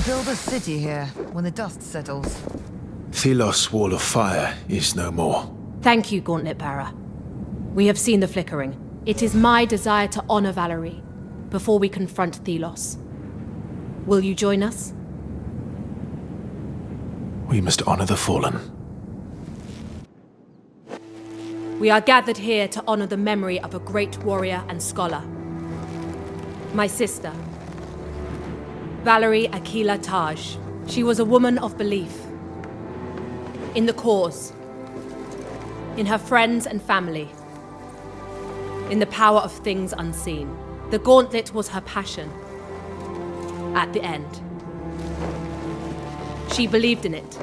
S8: Build a city here when the dust settles.
S3: Thelos' wall of fire is no more.
S22: Thank you, Gauntlet Bearer. We have seen the flickering. It is my desire to honor Valerie before we confront Thelos. Will you join us?
S3: We must honor the fallen.
S22: We are gathered here to honor the memory of a great warrior and scholar. My sister, Valerie Akila Taj. She was a woman of belief. In the cause. In her friends and family. In the power of things unseen. The gauntlet was her passion. At the end. She believed in it.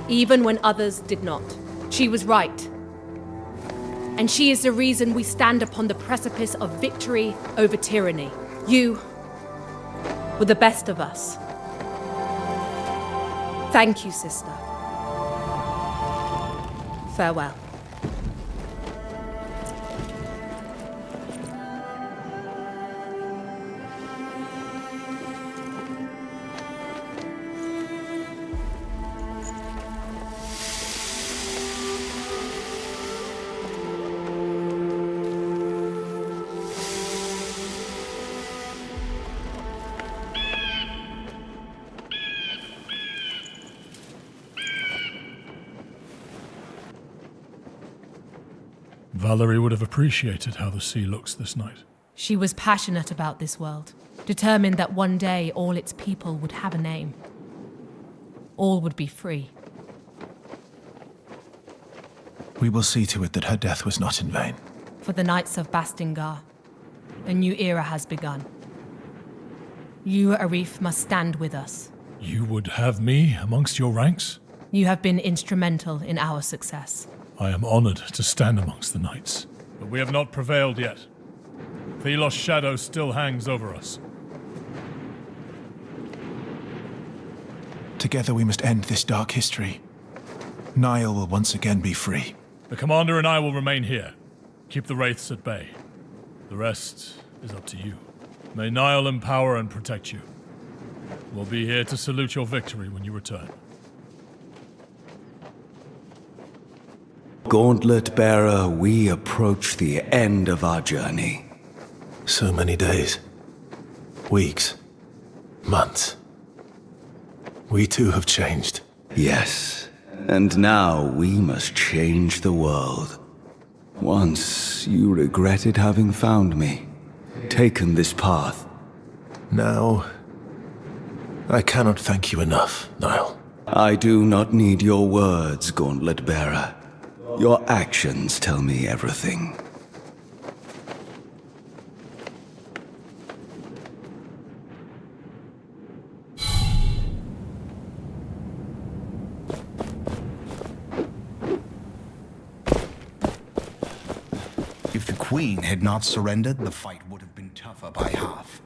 S22: Even when others did not. She was right. And she is the reason we stand upon the precipice of victory over tyranny. You were the best of us. Thank you, sister. Farewell.
S10: Valerie would have appreciated how the sea looks this night.
S22: She was passionate about this world, determined that one day all its people would have a name. All would be free.
S3: We will see to it that her death was not in vain.
S22: For the Knights of Bastingar, a new era has begun. You, Arif, must stand with us.
S10: You would have me amongst your ranks?
S22: You have been instrumental in our success.
S10: I am honored to stand amongst the knights, but we have not prevailed yet. Thelos' shadow still hangs over us.
S3: Together we must end this dark history. Niall will once again be free.
S10: The commander and I will remain here. Keep the wraiths at bay. The rest is up to you. May Niall empower and protect you. We'll be here to salute your victory when you return.
S18: Gauntlet bearer, we approach the end of our journey.
S3: So many days, weeks, months. We too have changed.
S18: Yes, and now we must change the world. Once you regretted having found me, taken this path.
S3: Now, I cannot thank you enough, Niall.
S18: I do not need your words, Gauntlet bearer. Your actions tell me everything.
S14: If the Queen had not surrendered, the fight would have been tougher by half.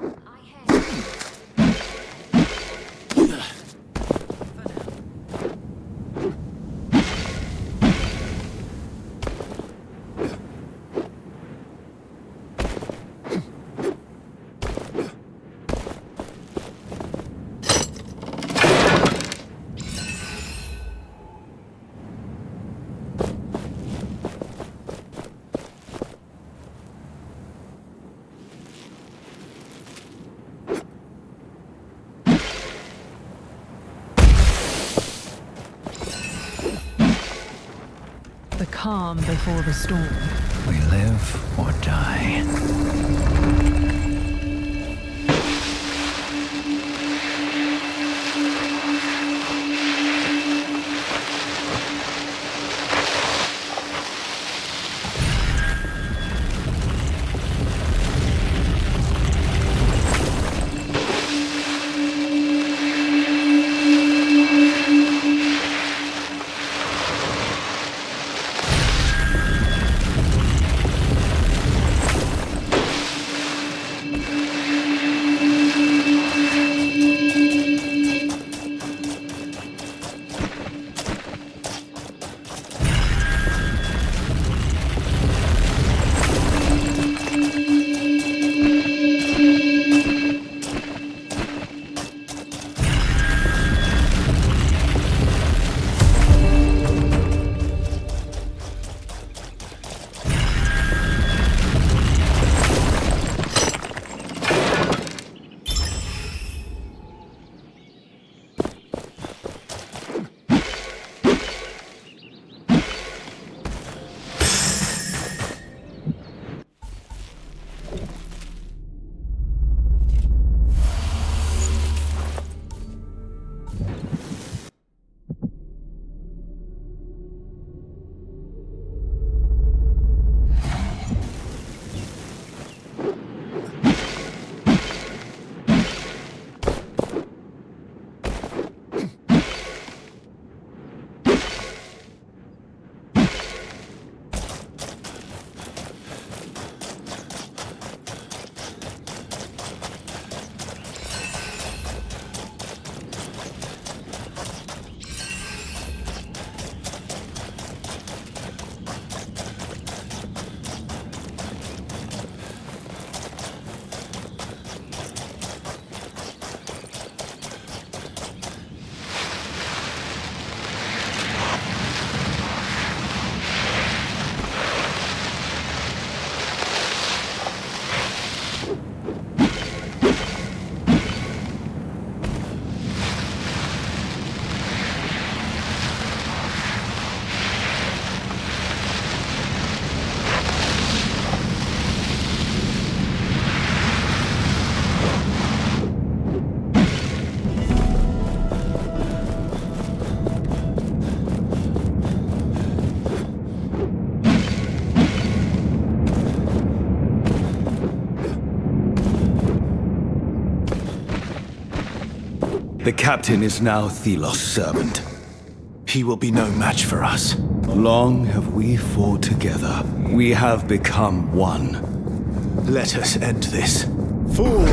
S17: The calm before the storm.
S1: We live or die.
S18: The captain is now Thelos' servant.
S3: He will be no match for us.
S18: Long have we fought together. We have become one.
S3: Let us end this.
S4: Fool!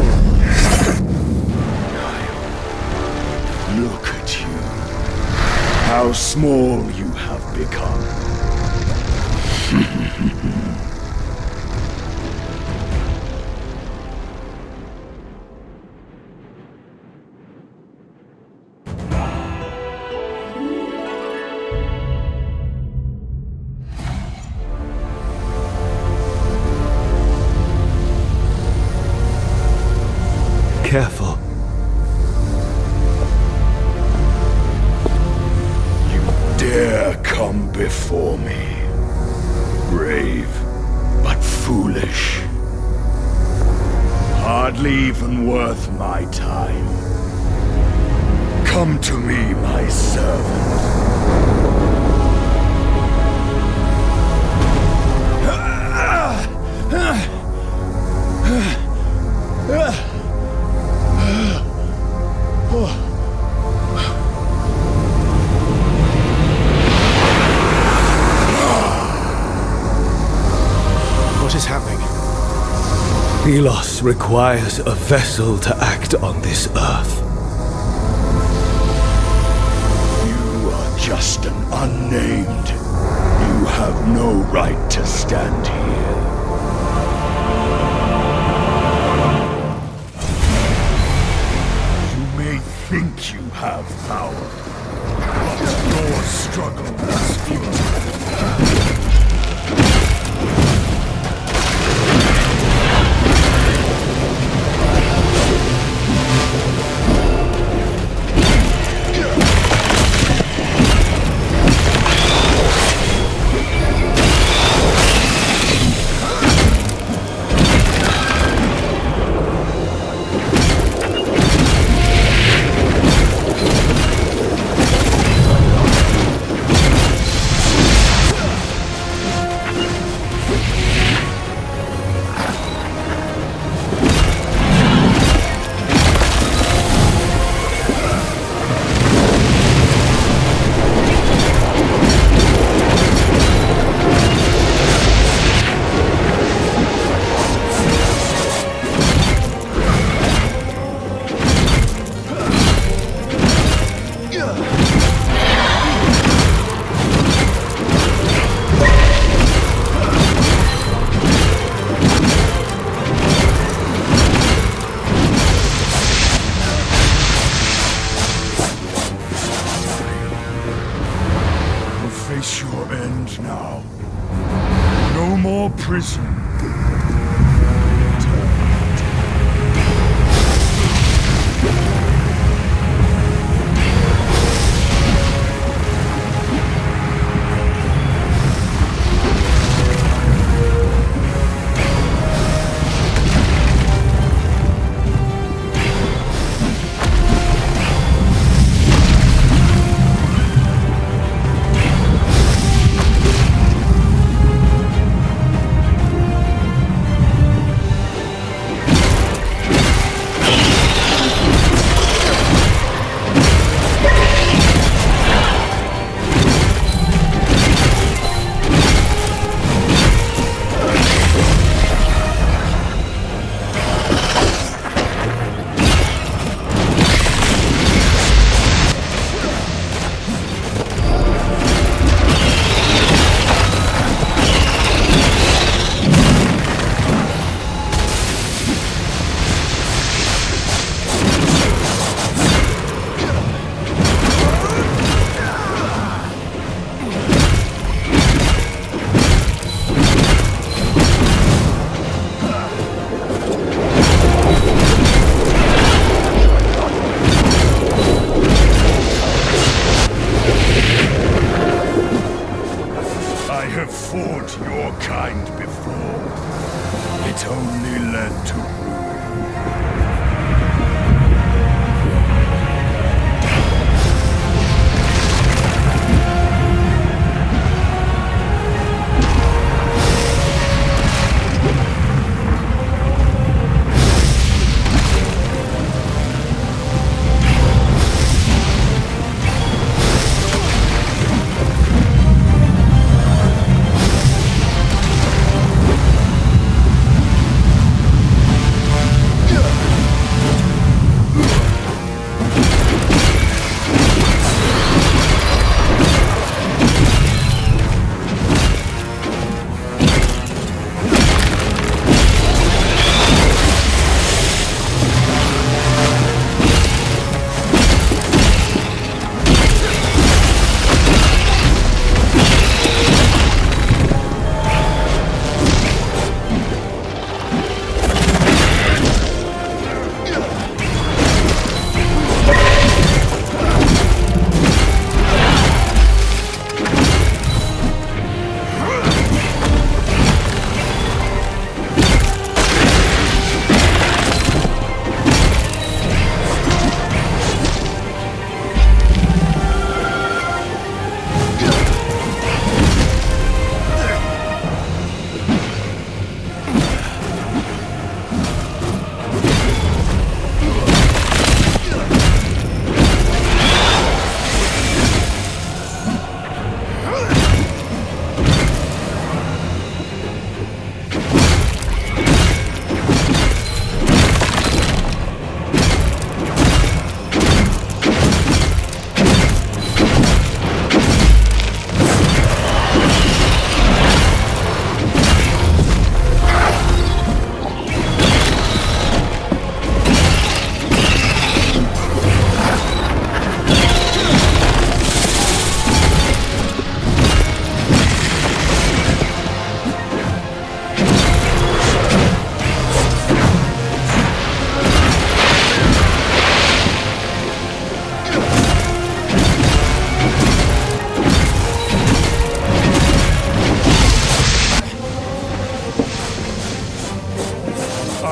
S4: Look at you. How small you have become.
S18: Careful.
S4: You dare come before me. Brave, but foolish. Hardly even worth my time. Come to me, my servant.
S3: What is happening?
S18: Thelos requires a vessel to act on this earth.
S4: You are just an unnamed. You have no right to stand here. You may think you have power, but your struggle is futile. Face your end now. No more prison.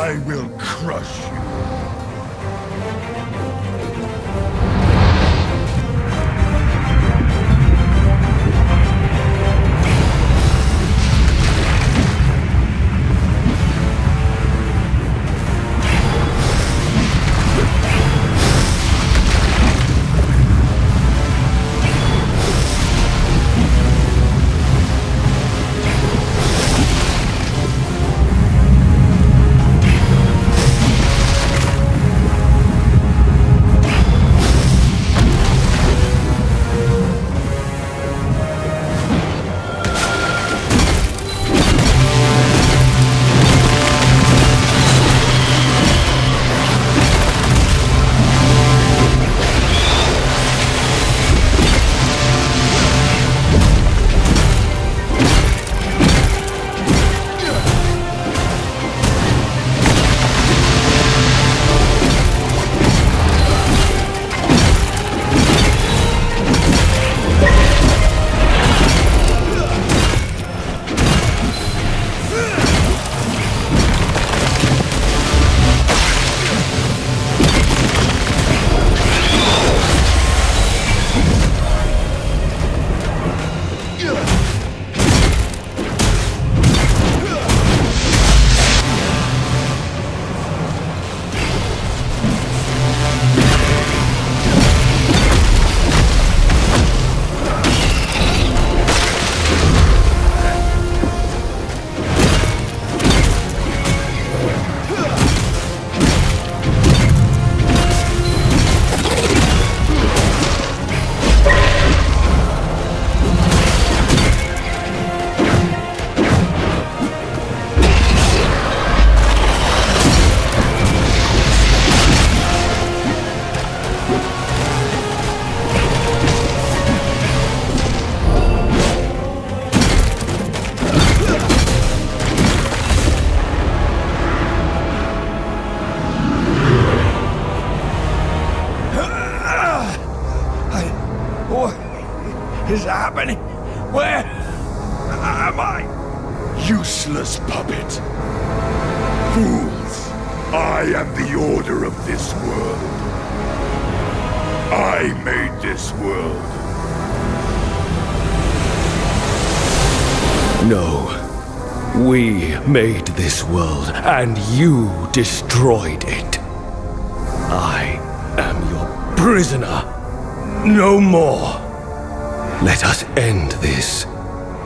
S4: I will crush you. is happening? Where am I? Useless puppet. Fools! I am the order of this world. I made this world.
S18: No. We made this world, and you destroyed it. I am your prisoner. No more. Let us end this,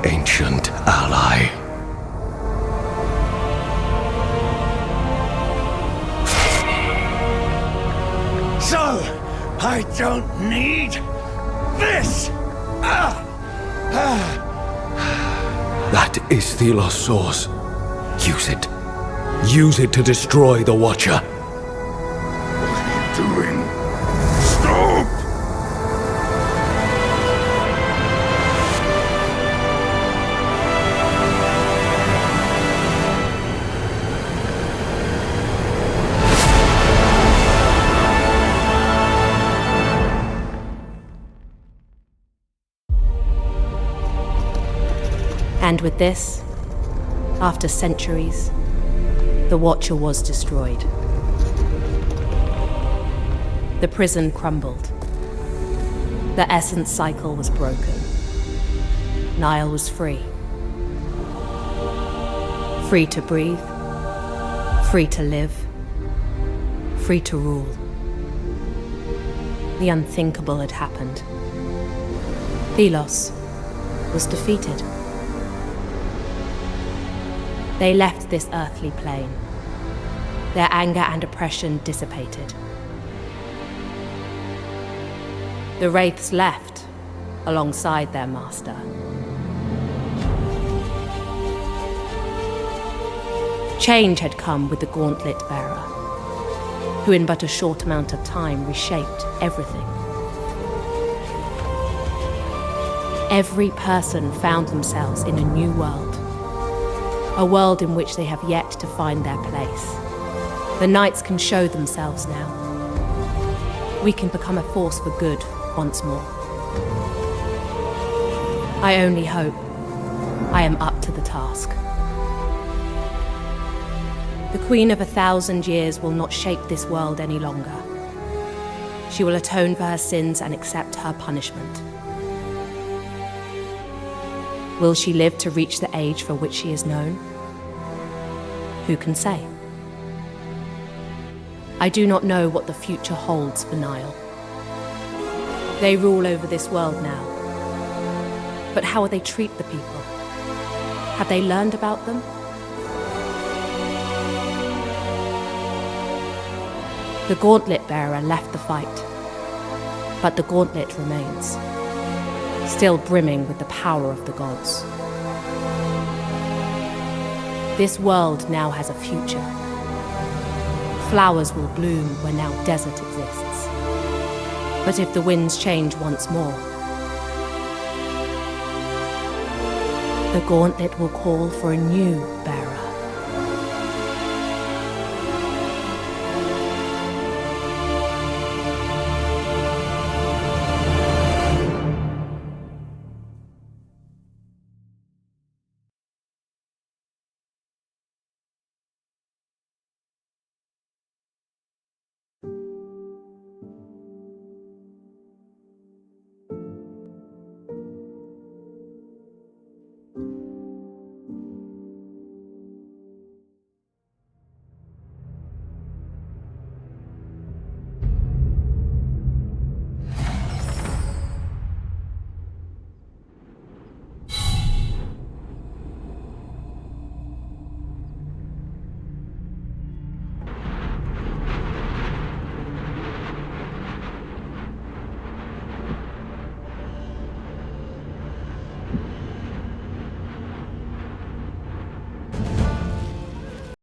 S18: ancient ally.
S4: So, I don't need this!
S18: That is Thelos' source. Use it. Use it to destroy the Watcher.
S4: What are you doing? Stop!
S22: And with this, after centuries, the Watcher was destroyed. The prison crumbled. The essence cycle was broken. Nile was free. Free to breathe. Free to live. Free to rule. The unthinkable had happened. Thelos was defeated. They left this earthly plane. Their anger and oppression dissipated. The Wraiths left alongside their master. Change had come with the Gauntlet Bearer, who in but a short amount of time reshaped everything. Every person found themselves in a new world. A world in which they have yet to find their place. The Knights can show themselves now. We can become a force for good once more. I only hope I am up to the task. The Queen of 1,000 Years will not shape this world any longer. She will atone for her sins and accept her punishment. Will she live to reach the age for which she is known? Who can say? I do not know what the future holds for Nile. They rule over this world now. But how will they treat the people? Have they learned about them? The gauntlet bearer left the fight, but the gauntlet remains, still brimming with the power of the gods. This world now has a future. Flowers will bloom where now desert exists. But if the winds change once more, the gauntlet will call for a new bearer.